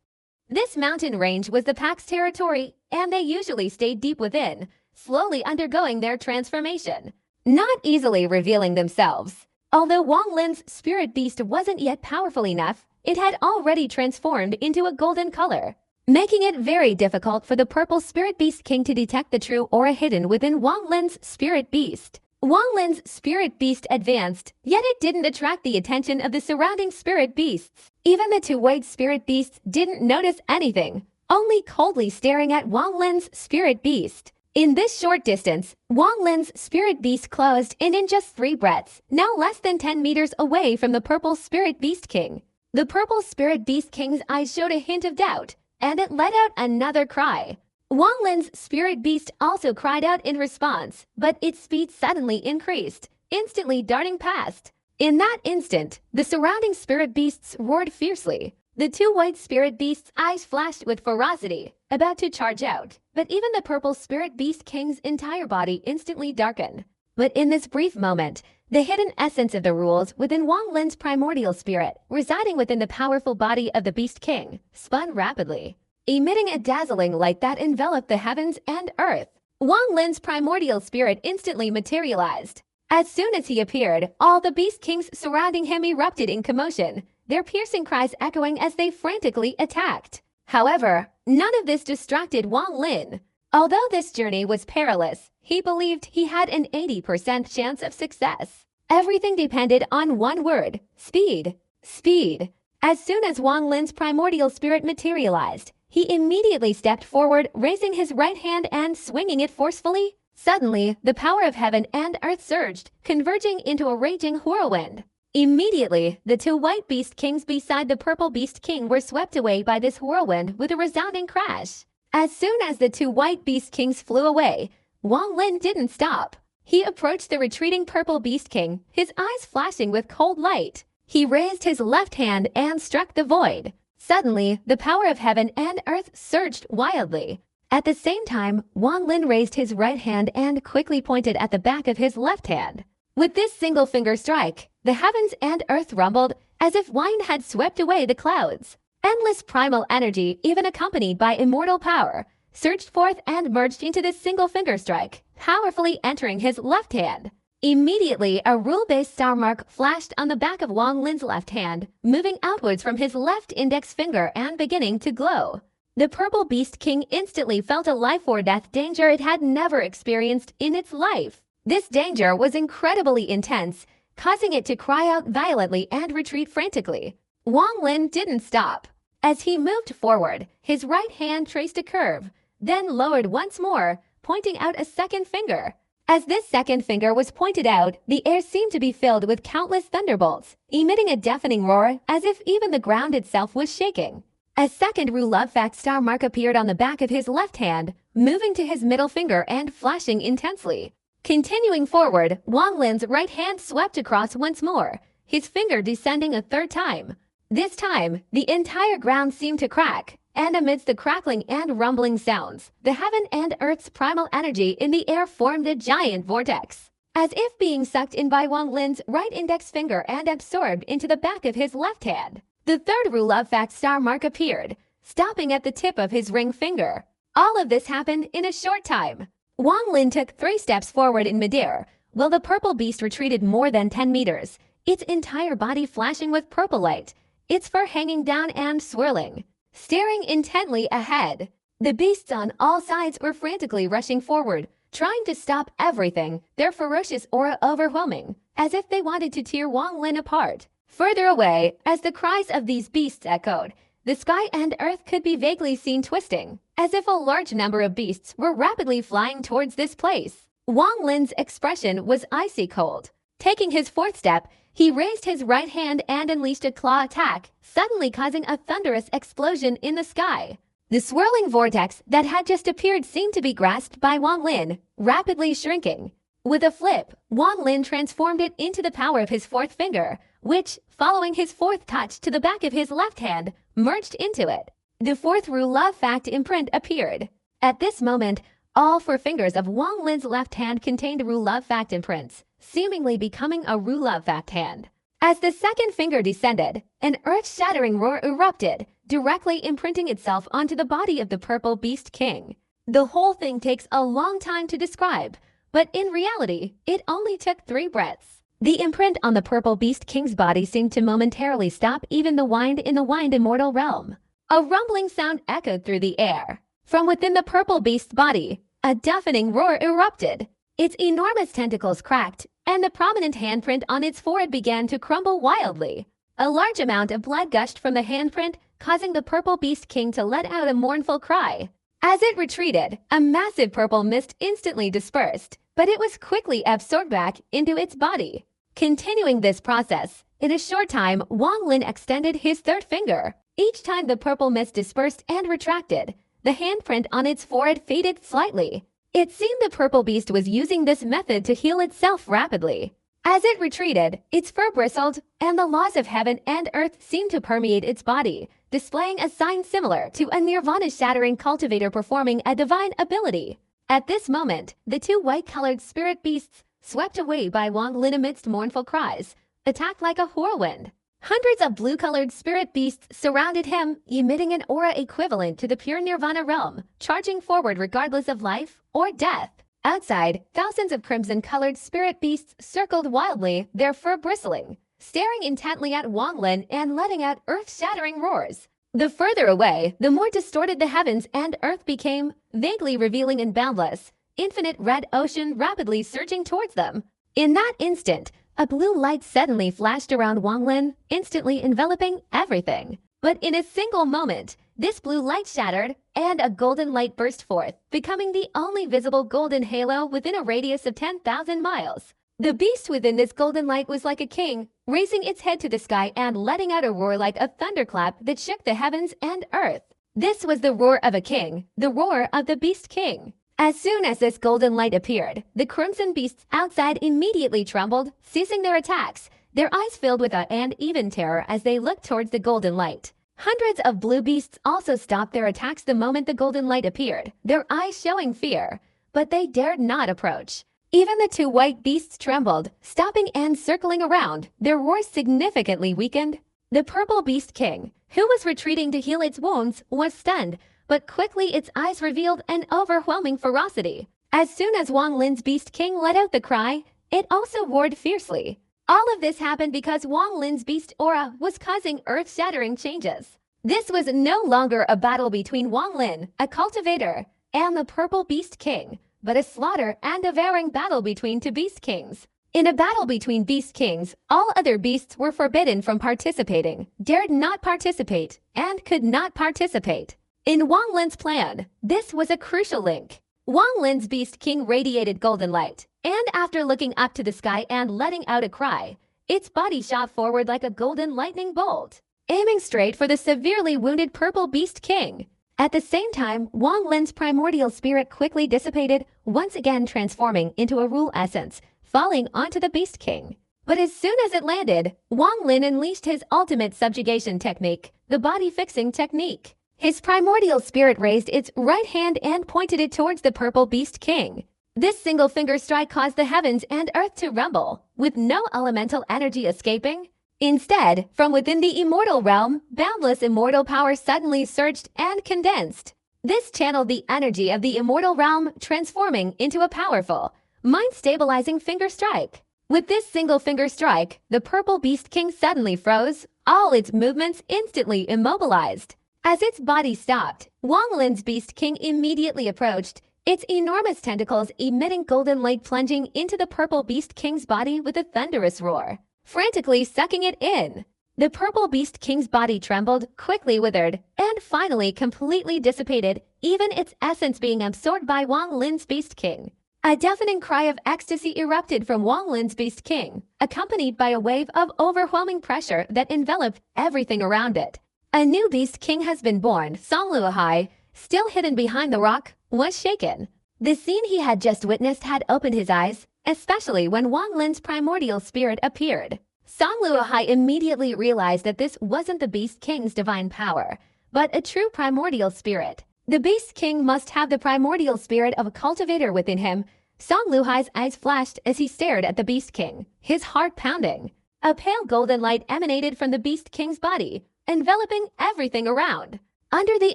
This mountain range was the pack's territory, and they usually stayed deep within, slowly undergoing their transformation, not easily revealing themselves. Although Wang Lin's spirit beast wasn't yet powerful enough, it had already transformed into a golden color, making it very difficult for the purple spirit beast king to detect the true aura hidden within Wang Lin's spirit beast. Wang Lin's spirit beast advanced, yet it didn't attract the attention of the surrounding spirit beasts. Even the two white spirit beasts didn't notice anything, only coldly staring at Wang Lin's spirit beast. In this short distance, Wang Lin's spirit beast closed in just 3 breaths, now less than 10 meters away from the purple spirit beast king. The purple spirit beast king's eyes showed a hint of doubt, and it let out another cry. Wang Lin's spirit beast also cried out in response, but its speed suddenly increased, instantly darting past. In that instant, the surrounding spirit beasts roared fiercely. The two white spirit beasts' eyes flashed with ferocity, about to charge out, but even the purple spirit beast king's entire body instantly darkened. But in this brief moment, the hidden essence of the rules within Wang Lin's primordial spirit, residing within the powerful body of the beast king, spun rapidly, emitting a dazzling light that enveloped the heavens and earth. Wang Lin's primordial spirit instantly materialized. As soon as he appeared, all the beast kings surrounding him erupted in commotion, their piercing cries echoing as they frantically attacked. However, none of this distracted Wang Lin. Although this journey was perilous, he believed he had an 80% chance of success. Everything depended on one word: speed. Speed. As soon as Wang Lin's primordial spirit materialized, he immediately stepped forward, raising his right hand and swinging it forcefully. Suddenly, the power of heaven and earth surged, converging into a raging whirlwind. Immediately, the two white beast kings beside the purple beast king were swept away by this whirlwind with a resounding crash. As soon as the two white beast kings flew away, Wang Lin didn't stop. He approached the retreating purple beast king, his eyes flashing with cold light. He raised his left hand and struck the void. Suddenly, the power of heaven and earth surged wildly. At the same time, Wang Lin raised his right hand and quickly pointed at the back of his left hand. With this single finger strike, the heavens and earth rumbled as if wind had swept away the clouds. Endless primal energy, even accompanied by immortal power, surged forth and merged into this single finger strike, powerfully entering his left hand. Immediately, a rule-based star mark flashed on the back of Wang Lin's left hand, moving outwards from his left index finger and beginning to glow. The purple beast king instantly felt a life-or-death danger it had never experienced in its life. This danger was incredibly intense, causing it to cry out violently and retreat frantically. Wang Lin didn't stop. As he moved forward, his right hand traced a curve, then lowered once more, pointing out a second finger. As this second finger was pointed out, the air seemed to be filled with countless thunderbolts, emitting a deafening roar as if even the ground itself was shaking. A second Love Fact star mark appeared on the back of his left hand, moving to his middle finger and flashing intensely. Continuing forward, Wang Lin's right hand swept across once more, his finger descending a third time. This time, the entire ground seemed to crack, and amidst the crackling and rumbling sounds, the heaven and earth's primal energy in the air formed a giant vortex, as if being sucked in by Wang Lin's right index finger and absorbed into the back of his left hand. The third Love Fact star mark appeared, stopping at the tip of his ring finger. All of this happened in a short time. Wang Lin took 3 steps forward in midair, while the purple beast retreated more than 10 meters, its entire body flashing with purple light, its fur hanging down and swirling. staring intently ahead. The beasts on all sides were frantically rushing forward, trying to stop everything, their ferocious aura overwhelming, as if they wanted to tear Wang Lin apart. Further away, as the cries of these beasts echoed, the sky and earth could be vaguely seen twisting, as if a large number of beasts were rapidly flying towards this place. Wang Lin's expression was icy cold. Taking his fourth step, he raised his right hand and unleashed a claw attack, suddenly causing a thunderous explosion in the sky. The swirling vortex that had just appeared seemed to be grasped by Wang Lin, rapidly shrinking. With a flip, Wang Lin transformed it into the power of his fourth finger, which, following his fourth touch to the back of his left hand, merged into it. The fourth Ru Love Fact imprint appeared. At this moment, all four fingers of Wang Lin's left hand contained Ru Love Fact imprints, seemingly becoming a Ru Love Fact hand. As the second finger descended, an earth-shattering roar erupted, directly imprinting itself onto the body of the Purple Beast King. The whole thing takes a long time to describe, but in reality, it only took 3 breaths. The imprint on the Purple Beast King's body seemed to momentarily stop even the wind in the Wind Immortal realm. A rumbling sound echoed through the air. From within the Purple Beast's body, a deafening roar erupted. Its enormous tentacles cracked, and the prominent handprint on its forehead began to crumble wildly. A large amount of blood gushed from the handprint, causing the Purple Beast King to let out a mournful cry. As it retreated, a massive purple mist instantly dispersed, but it was quickly absorbed back into its body. Continuing this process, in a short time, Wang Lin extended his third finger. Each time the purple mist dispersed and retracted, the handprint on its forehead faded slightly. It seemed the Purple Beast was using this method to heal itself rapidly. As it retreated, its fur bristled, and the laws of heaven and earth seemed to permeate its body, displaying a sign similar to a nirvana-shattering cultivator performing a divine ability. At this moment, the 2 white-colored spirit beasts, swept away by Wang Lin amidst mournful cries, attacked like a whirlwind. Hundreds of blue-colored spirit beasts surrounded him, emitting an aura equivalent to the pure nirvana realm, charging forward regardless of life or death. Outside, thousands of crimson-colored spirit beasts circled wildly, their fur bristling, staring intently at Wang Lin and letting out earth-shattering roars. The further away, the more distorted the heavens and earth became, vaguely revealing and boundless, infinite red ocean rapidly surging towards them. In that instant, a blue light suddenly flashed around Wang Lin, instantly enveloping everything. But in a single moment, this blue light shattered, and a golden light burst forth, becoming the only visible golden halo within a radius of 10,000 miles. The beast within this golden light was like a king, raising its head to the sky and letting out a roar like a thunderclap that shook the heavens and earth. This was the roar of a king, the roar of the Beast King. As soon as this golden light appeared, the crimson beasts outside immediately trembled, ceasing their attacks, their eyes filled with awe and even terror as they looked towards the golden light. Hundreds of blue beasts also stopped their attacks the moment the golden light appeared, their eyes showing fear, but they dared not approach. Even the 2 white beasts trembled, stopping and circling around, their roars significantly weakened. The Purple Beast King, who was retreating to heal its wounds, was stunned, but quickly its eyes revealed an overwhelming ferocity. As soon as Wang Lin's Beast King let out the cry, it also roared fiercely. All of this happened because Wang Lin's beast aura was causing earth-shattering changes. This was no longer a battle between Wang Lin, a cultivator, and the Purple Beast King, but a slaughter and devouring battle between 2 Beast Kings. In a battle between Beast Kings, all other beasts were forbidden from participating, dared not participate, and could not participate. In Wang Lin's plan, this was a crucial link. Wang Lin's Beast King radiated golden light, and after looking up to the sky and letting out a cry, its body shot forward like a golden lightning bolt, aiming straight for the severely wounded Purple Beast King. At the same time, Wang Lin's primordial spirit quickly dissipated, once again transforming into a Rule Essence, falling onto the Beast King. But as soon as it landed, Wang Lin unleashed his ultimate subjugation technique, the body-fixing technique. His primordial spirit raised its right hand and pointed it towards the Purple Beast King. This single finger strike caused the heavens and earth to rumble, with no elemental energy escaping. Instead, from within the immortal realm, boundless immortal power suddenly surged and condensed. This channeled the energy of the immortal realm, transforming into a powerful, mind-stabilizing finger strike. With this single finger strike, the Purple Beast King suddenly froze, all its movements instantly immobilized. As its body stopped, Wang Lin's Beast King immediately approached, its enormous tentacles emitting golden light plunging into the purple Beast King's body with a thunderous roar, frantically sucking it in. The purple Beast King's body trembled, quickly withered, and finally completely dissipated, even its essence being absorbed by Wang Lin's Beast King. A deafening cry of ecstasy erupted from Wang Lin's Beast King, accompanied by a wave of overwhelming pressure that enveloped everything around it. A new Beast King has been born. Song Luohai, still hidden behind the rock, was shaken. The scene he had just witnessed had opened his eyes, especially when Wang Lin's primordial spirit appeared. Song Luohai immediately realized that this wasn't the Beast King's divine power, but a true primordial spirit. The Beast King must have the primordial spirit of a cultivator within him. Song Luohai's eyes flashed as he stared at the Beast King, his heart pounding. A pale golden light emanated from the Beast King's body, enveloping everything around. Under the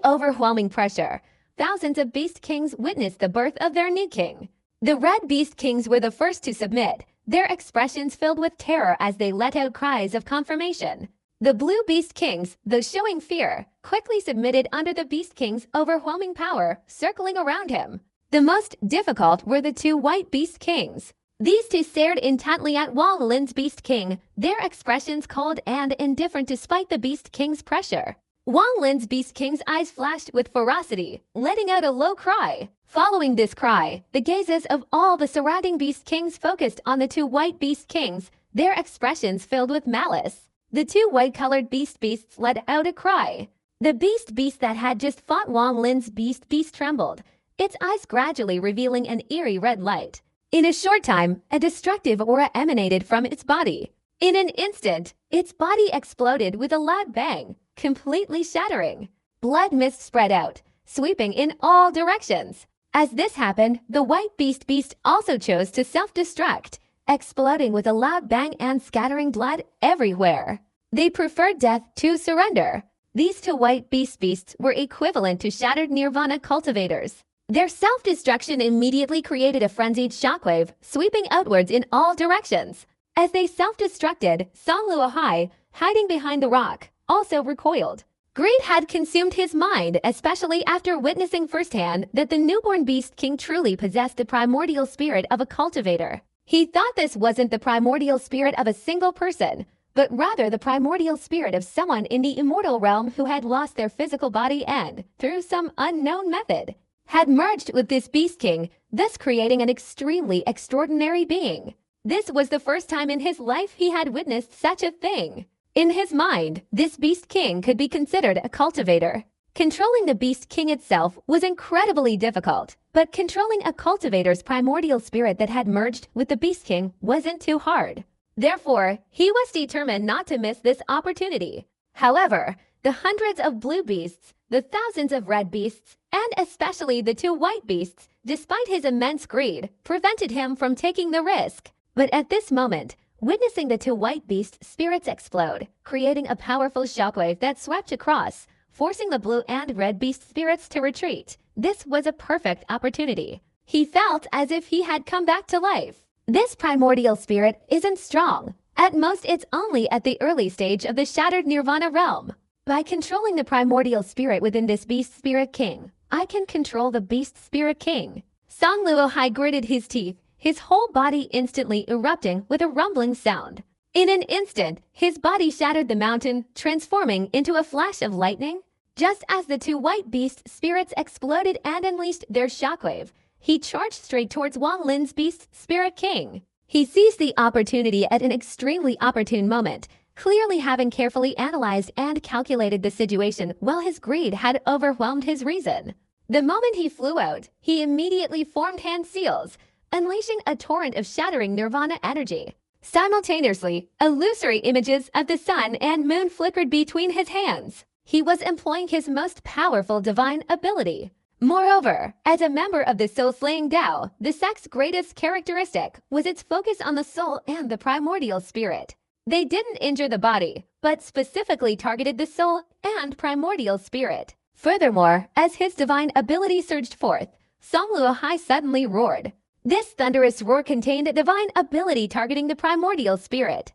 overwhelming pressure, thousands of Beast Kings witnessed the birth of their new king. The Red Beast Kings were the first to submit, their expressions filled with terror as they let out cries of confirmation. The Blue Beast Kings, though showing fear, quickly submitted under the Beast King's overwhelming power, circling around him. The most difficult were the two White Beast Kings. These two stared intently at Wang Lin's Beast King, their expressions cold and indifferent despite the Beast King's pressure. Wang Lin's Beast King's eyes flashed with ferocity, letting out a low cry. Following this cry, the gazes of all the surrounding Beast Kings focused on the two White Beast Kings, their expressions filled with malice. The two white-colored beasts let out a cry. The beast that had just fought Wang Lin's beast trembled, its eyes gradually revealing an eerie red light. In a short time, a destructive aura emanated from its body. In an instant, its body exploded with a loud bang, completely shattering. Blood mist spread out, sweeping in all directions. As this happened, the White Beast also chose to self-destruct, exploding with a loud bang and scattering blood everywhere. They preferred death to surrender. These two White Beasts were equivalent to shattered Nirvana cultivators. Their self-destruction immediately created a frenzied shockwave, sweeping outwards in all directions. As they self-destructed, Song Luohai, hiding behind the rock, also recoiled. Greed had consumed his mind, especially after witnessing firsthand that the newborn Beast King truly possessed the primordial spirit of a cultivator. He thought this wasn't the primordial spirit of a single person, but rather the primordial spirit of someone in the immortal realm who had lost their physical body and, through some unknown method, had merged with this Beast King, thus creating an extremely extraordinary being. This was the first time in his life he had witnessed such a thing. In his mind, this Beast King could be considered a cultivator. Controlling the Beast King itself was incredibly difficult, but controlling a cultivator's primordial spirit that had merged with the Beast King wasn't too hard. Therefore, he was determined not to miss this opportunity. However, the hundreds of blue beasts, the thousands of red beasts, and especially the two white beasts, despite his immense greed, prevented him from taking the risk. But at this moment, witnessing the two white beast spirits explode, creating a powerful shockwave that swept across, forcing the blue and red beast spirits to retreat, this was a perfect opportunity. He felt as if he had come back to life. This primordial spirit isn't strong. At most, it's only at the early stage of the shattered Nirvana realm. By controlling the primordial spirit within this Beast Spirit King, I can control the Beast Spirit King. Song Luohai gritted his teeth, his whole body instantly erupting with a rumbling sound. In an instant, his body shattered the mountain, transforming into a flash of lightning. Just as the two white beast spirits exploded and unleashed their shockwave, he charged straight towards Wang Lin's Beast Spirit King. He seized the opportunity at an extremely opportune moment, clearly having carefully analyzed and calculated the situation while his greed had overwhelmed his reason. The moment he flew out, he immediately formed hand seals, unleashing a torrent of shattering Nirvana energy. Simultaneously, illusory images of the sun and moon flickered between his hands. He was employing his most powerful divine ability. Moreover, as a member of the soul-slaying Tao, the sect's greatest characteristic was its focus on the soul and the primordial spirit. They didn't injure the body, but specifically targeted the soul and primordial spirit. Furthermore, as his divine ability surged forth, Song Luohai suddenly roared. This thunderous roar contained a divine ability targeting the primordial spirit.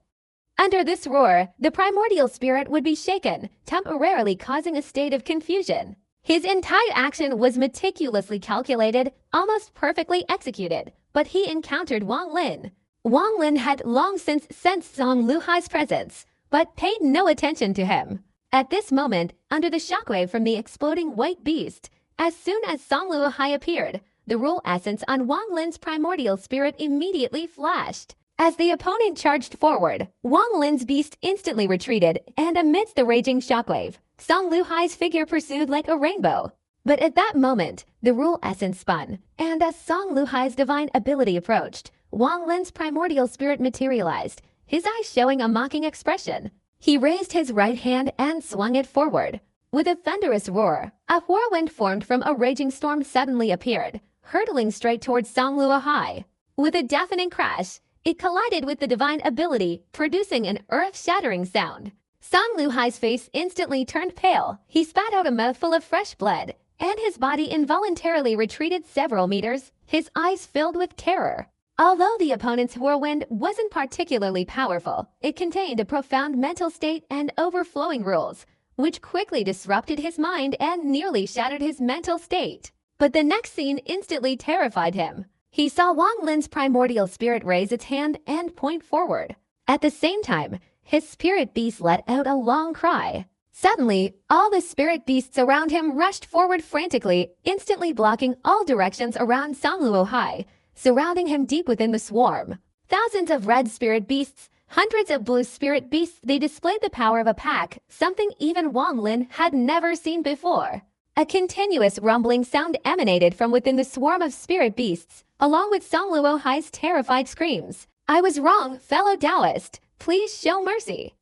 Under this roar, the primordial spirit would be shaken, temporarily causing a state of confusion. His entire action was meticulously calculated, almost perfectly executed, but he encountered Wang Lin. Wang Lin had long since sensed Zhang Luhai's presence, but paid no attention to him. At this moment, under the shockwave from the exploding white beast, as soon as Zhang Luhai appeared, the rule essence on Wang Lin's primordial spirit immediately flashed. As the opponent charged forward, Wang Lin's beast instantly retreated, and amidst the raging shockwave, Zhang Luhai's figure pursued like a rainbow. But at that moment, the rule essence spun, and as Zhang Luhai's divine ability approached, Wang Lin's primordial spirit materialized, his eyes showing a mocking expression. He raised his right hand and swung it forward. With a thunderous roar, a whirlwind formed from a raging storm suddenly appeared, hurtling straight towards Zhang Luhai. With a deafening crash, it collided with the divine ability, producing an earth-shattering sound. Zhang Luhai's face instantly turned pale. He spat out a mouthful of fresh blood, and his body involuntarily retreated several meters, his eyes filled with terror. Although the opponent's whirlwind wasn't particularly powerful, it contained a profound mental state and overflowing rules, which quickly disrupted his mind and nearly shattered his mental state. But the next scene instantly terrified him. He saw Wang Lin's primordial spirit raise its hand and point forward. At the same time, his spirit beast let out a long cry. Suddenly, all the spirit beasts around him rushed forward frantically, instantly blocking all directions around Zhang Luhai, surrounding him deep within the swarm. Thousands of red spirit beasts, hundreds of blue spirit beasts, they displayed the power of a pack, something even Wang Lin had never seen before. A continuous rumbling sound emanated from within the swarm of spirit beasts, along with Zhang Luohai's terrified screams. "I was wrong, fellow Taoist. Please show mercy.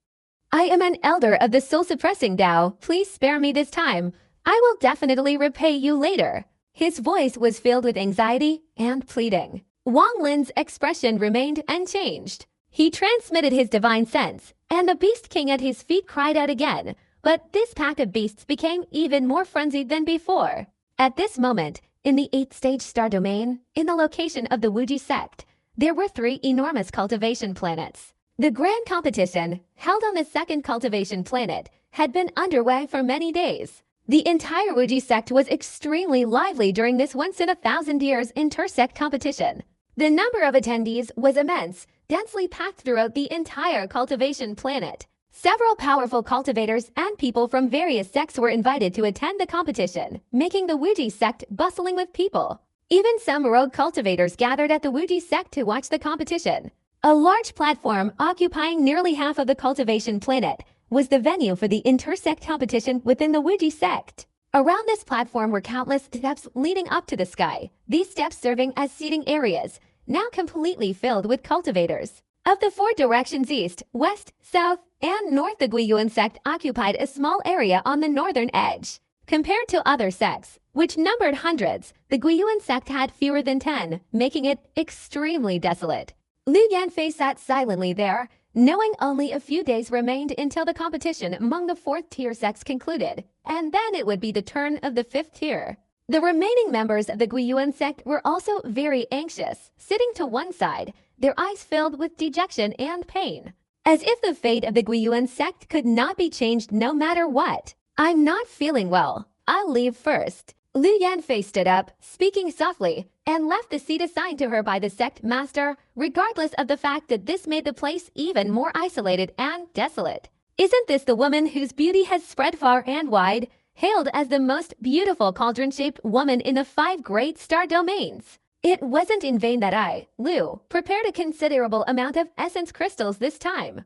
I am an elder of the soul-suppressing Tao. Please spare me this time. I will definitely repay you later." His voice was filled with anxiety and pleading. Wang Lin's expression remained unchanged. He transmitted his divine sense, and the Beast King at his feet cried out again, but this pack of beasts became even more frenzied than before. At this moment, in the 8th-stage star domain, in the location of the Wuji sect, there were 3 enormous cultivation planets. The grand competition, held on the 2nd cultivation planet, had been underway for many days. The entire Wuji sect was extremely lively during this once-in-a-thousand-years intersect competition. The number of attendees was immense, densely packed throughout the entire cultivation planet. Several powerful cultivators and people from various sects were invited to attend the competition, making the Wuji sect bustling with people. Even some rogue cultivators gathered at the Wuji sect to watch the competition. A large platform occupying nearly half of the cultivation planet was the venue for the intersect competition within the Wuji sect. Around this platform were countless steps leading up to the sky, these steps serving as seating areas, now completely filled with cultivators. Of the 4 directions east, west, south, and north, the Guiyuan sect occupied a small area on the northern edge. Compared to other sects, which numbered hundreds, the Guiyuan sect had fewer than 10, making it extremely desolate. Liu Yanfei sat silently there, knowing only a few days remained until the competition among the 4th-tier sects concluded, and then it would be the turn of the 5th tier. The remaining members of the Guiyuan sect were also very anxious, sitting to one side, their eyes filled with dejection and pain. As if the fate of the Guiyuan sect could not be changed no matter what. "I'm not feeling well. I'll leave first." Liu Yanfei stood up, speaking softly, and left the seat assigned to her by the sect master, regardless of the fact that this made the place even more isolated and desolate. Isn't this the woman whose beauty has spread far and wide, hailed as the most beautiful cauldron-shaped woman in the 5 great star domains? It wasn't in vain that I, Liu, prepared a considerable amount of essence crystals this time.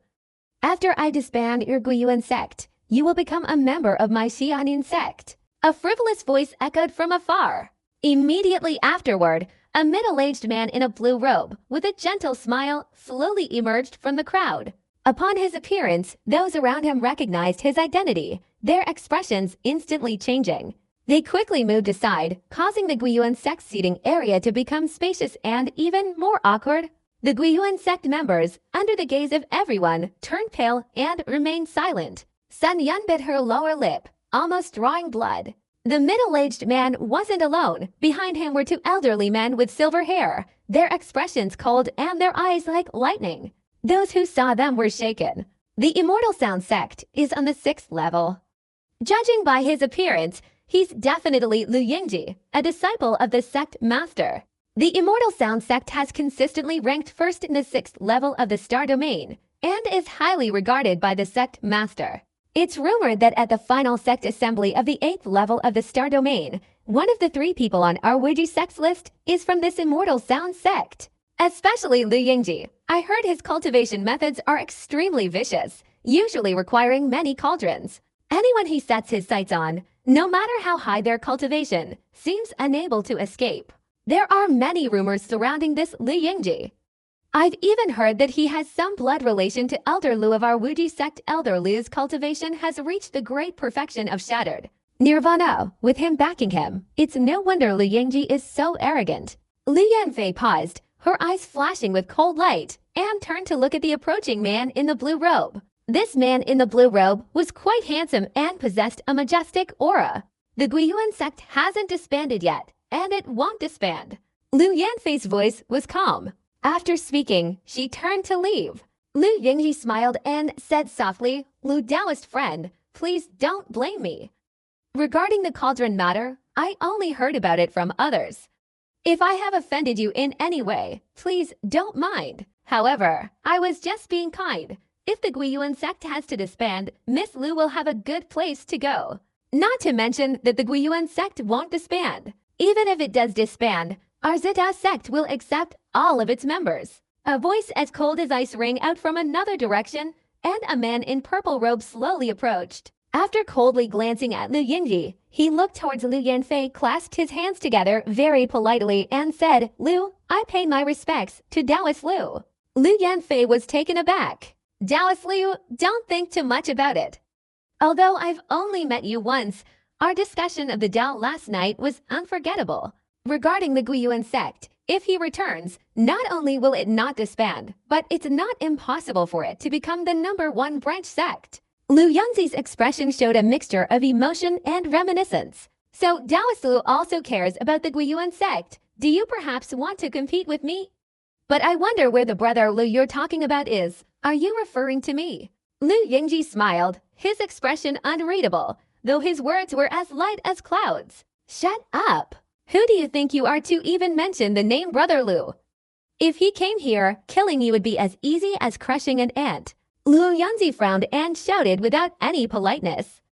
After I disband your Guiyuan sect, you will become a member of my Xianin sect. A frivolous voice echoed from afar. Immediately afterward, a middle-aged man in a blue robe, with a gentle smile, slowly emerged from the crowd. Upon his appearance, those around him recognized his identity, their expressions instantly changing. They quickly moved aside, causing the Guiyuan sect seating area to become spacious and even more awkward. The Guiyuan sect members, under the gaze of everyone, turned pale and remained silent. Sun Yun bit her lower lip, almost drawing blood. The middle-aged man wasn't alone. Behind him were 2 elderly men with silver hair, their expressions cold and their eyes like lightning. Those who saw them were shaken. The Immortal Sound sect is on the 6th level. Judging by his appearance, he's definitely Liu Yingji, a disciple of the sect master. The Immortal Sound sect has consistently ranked first in the 6th level of the star domain and is highly regarded by the sect master. It's rumored that at the final sect assembly of the 8th level of the star domain, one of the 3 people on our Wuji sect's list is from this Immortal Sound sect. Especially Liu Yingji. I heard his cultivation methods are extremely vicious, usually requiring many cauldrons. Anyone he sets his sights on, no matter how high their cultivation, seems unable to escape. There are many rumors surrounding this Liu Yingji. I've even heard that he has some blood relation to Elder Liu of our Wuji sect. Elder Liu's cultivation has reached the great perfection of shattered nirvana, with him backing him. It's no wonder Liu Yingji is so arrogant. Liu Yanfei paused, her eyes flashing with cold light, and turned to look at the approaching man in the blue robe. This man in the blue robe was quite handsome and possessed a majestic aura. The Guiyuan sect hasn't disbanded yet, and it won't disband. Liu Yanfei's voice was calm. After speaking, she turned to leave. Liu Yingji smiled and said softly, "Liu Taoist friend, please don't blame me. Regarding the cauldron matter, I only heard about it from others. If I have offended you in any way, please don't mind. However, I was just being kind. If the Guiyuan sect has to disband, Miss Liu will have a good place to go. Not to mention that the Guiyuan sect won't disband. Even if it does disband, our Zitao sect will accept all of its members." A voice as cold as ice rang out from another direction, and a man in purple robe slowly approached. After coldly glancing at Liu Yingji, he looked towards Liu Yanfei, clasped his hands together very politely, and said, "Liu, I pay my respects to Taoist Liu." Liu Yanfei was taken aback. "Taoist Liu, don't think too much about it. Although I've only met you once, our discussion of the Tao last night was unforgettable. Regarding the Guiyuan sect, if he returns, not only will it not disband, but it's not impossible for it to become the #1 branch sect." Liu Yangzi's expression showed a mixture of emotion and reminiscence. "So Taoist Liu also cares about the Guiyuan sect. Do you perhaps want to compete with me? But I wonder where the brother Liu you're talking about is. Are you referring to me?" Liu Yingji smiled, his expression unreadable, though his words were as light as clouds. "Shut up! Who do you think you are to even mention the name Brother Liu? If he came here, killing you would be as easy as crushing an ant." Liu Yanzi frowned and shouted without any politeness.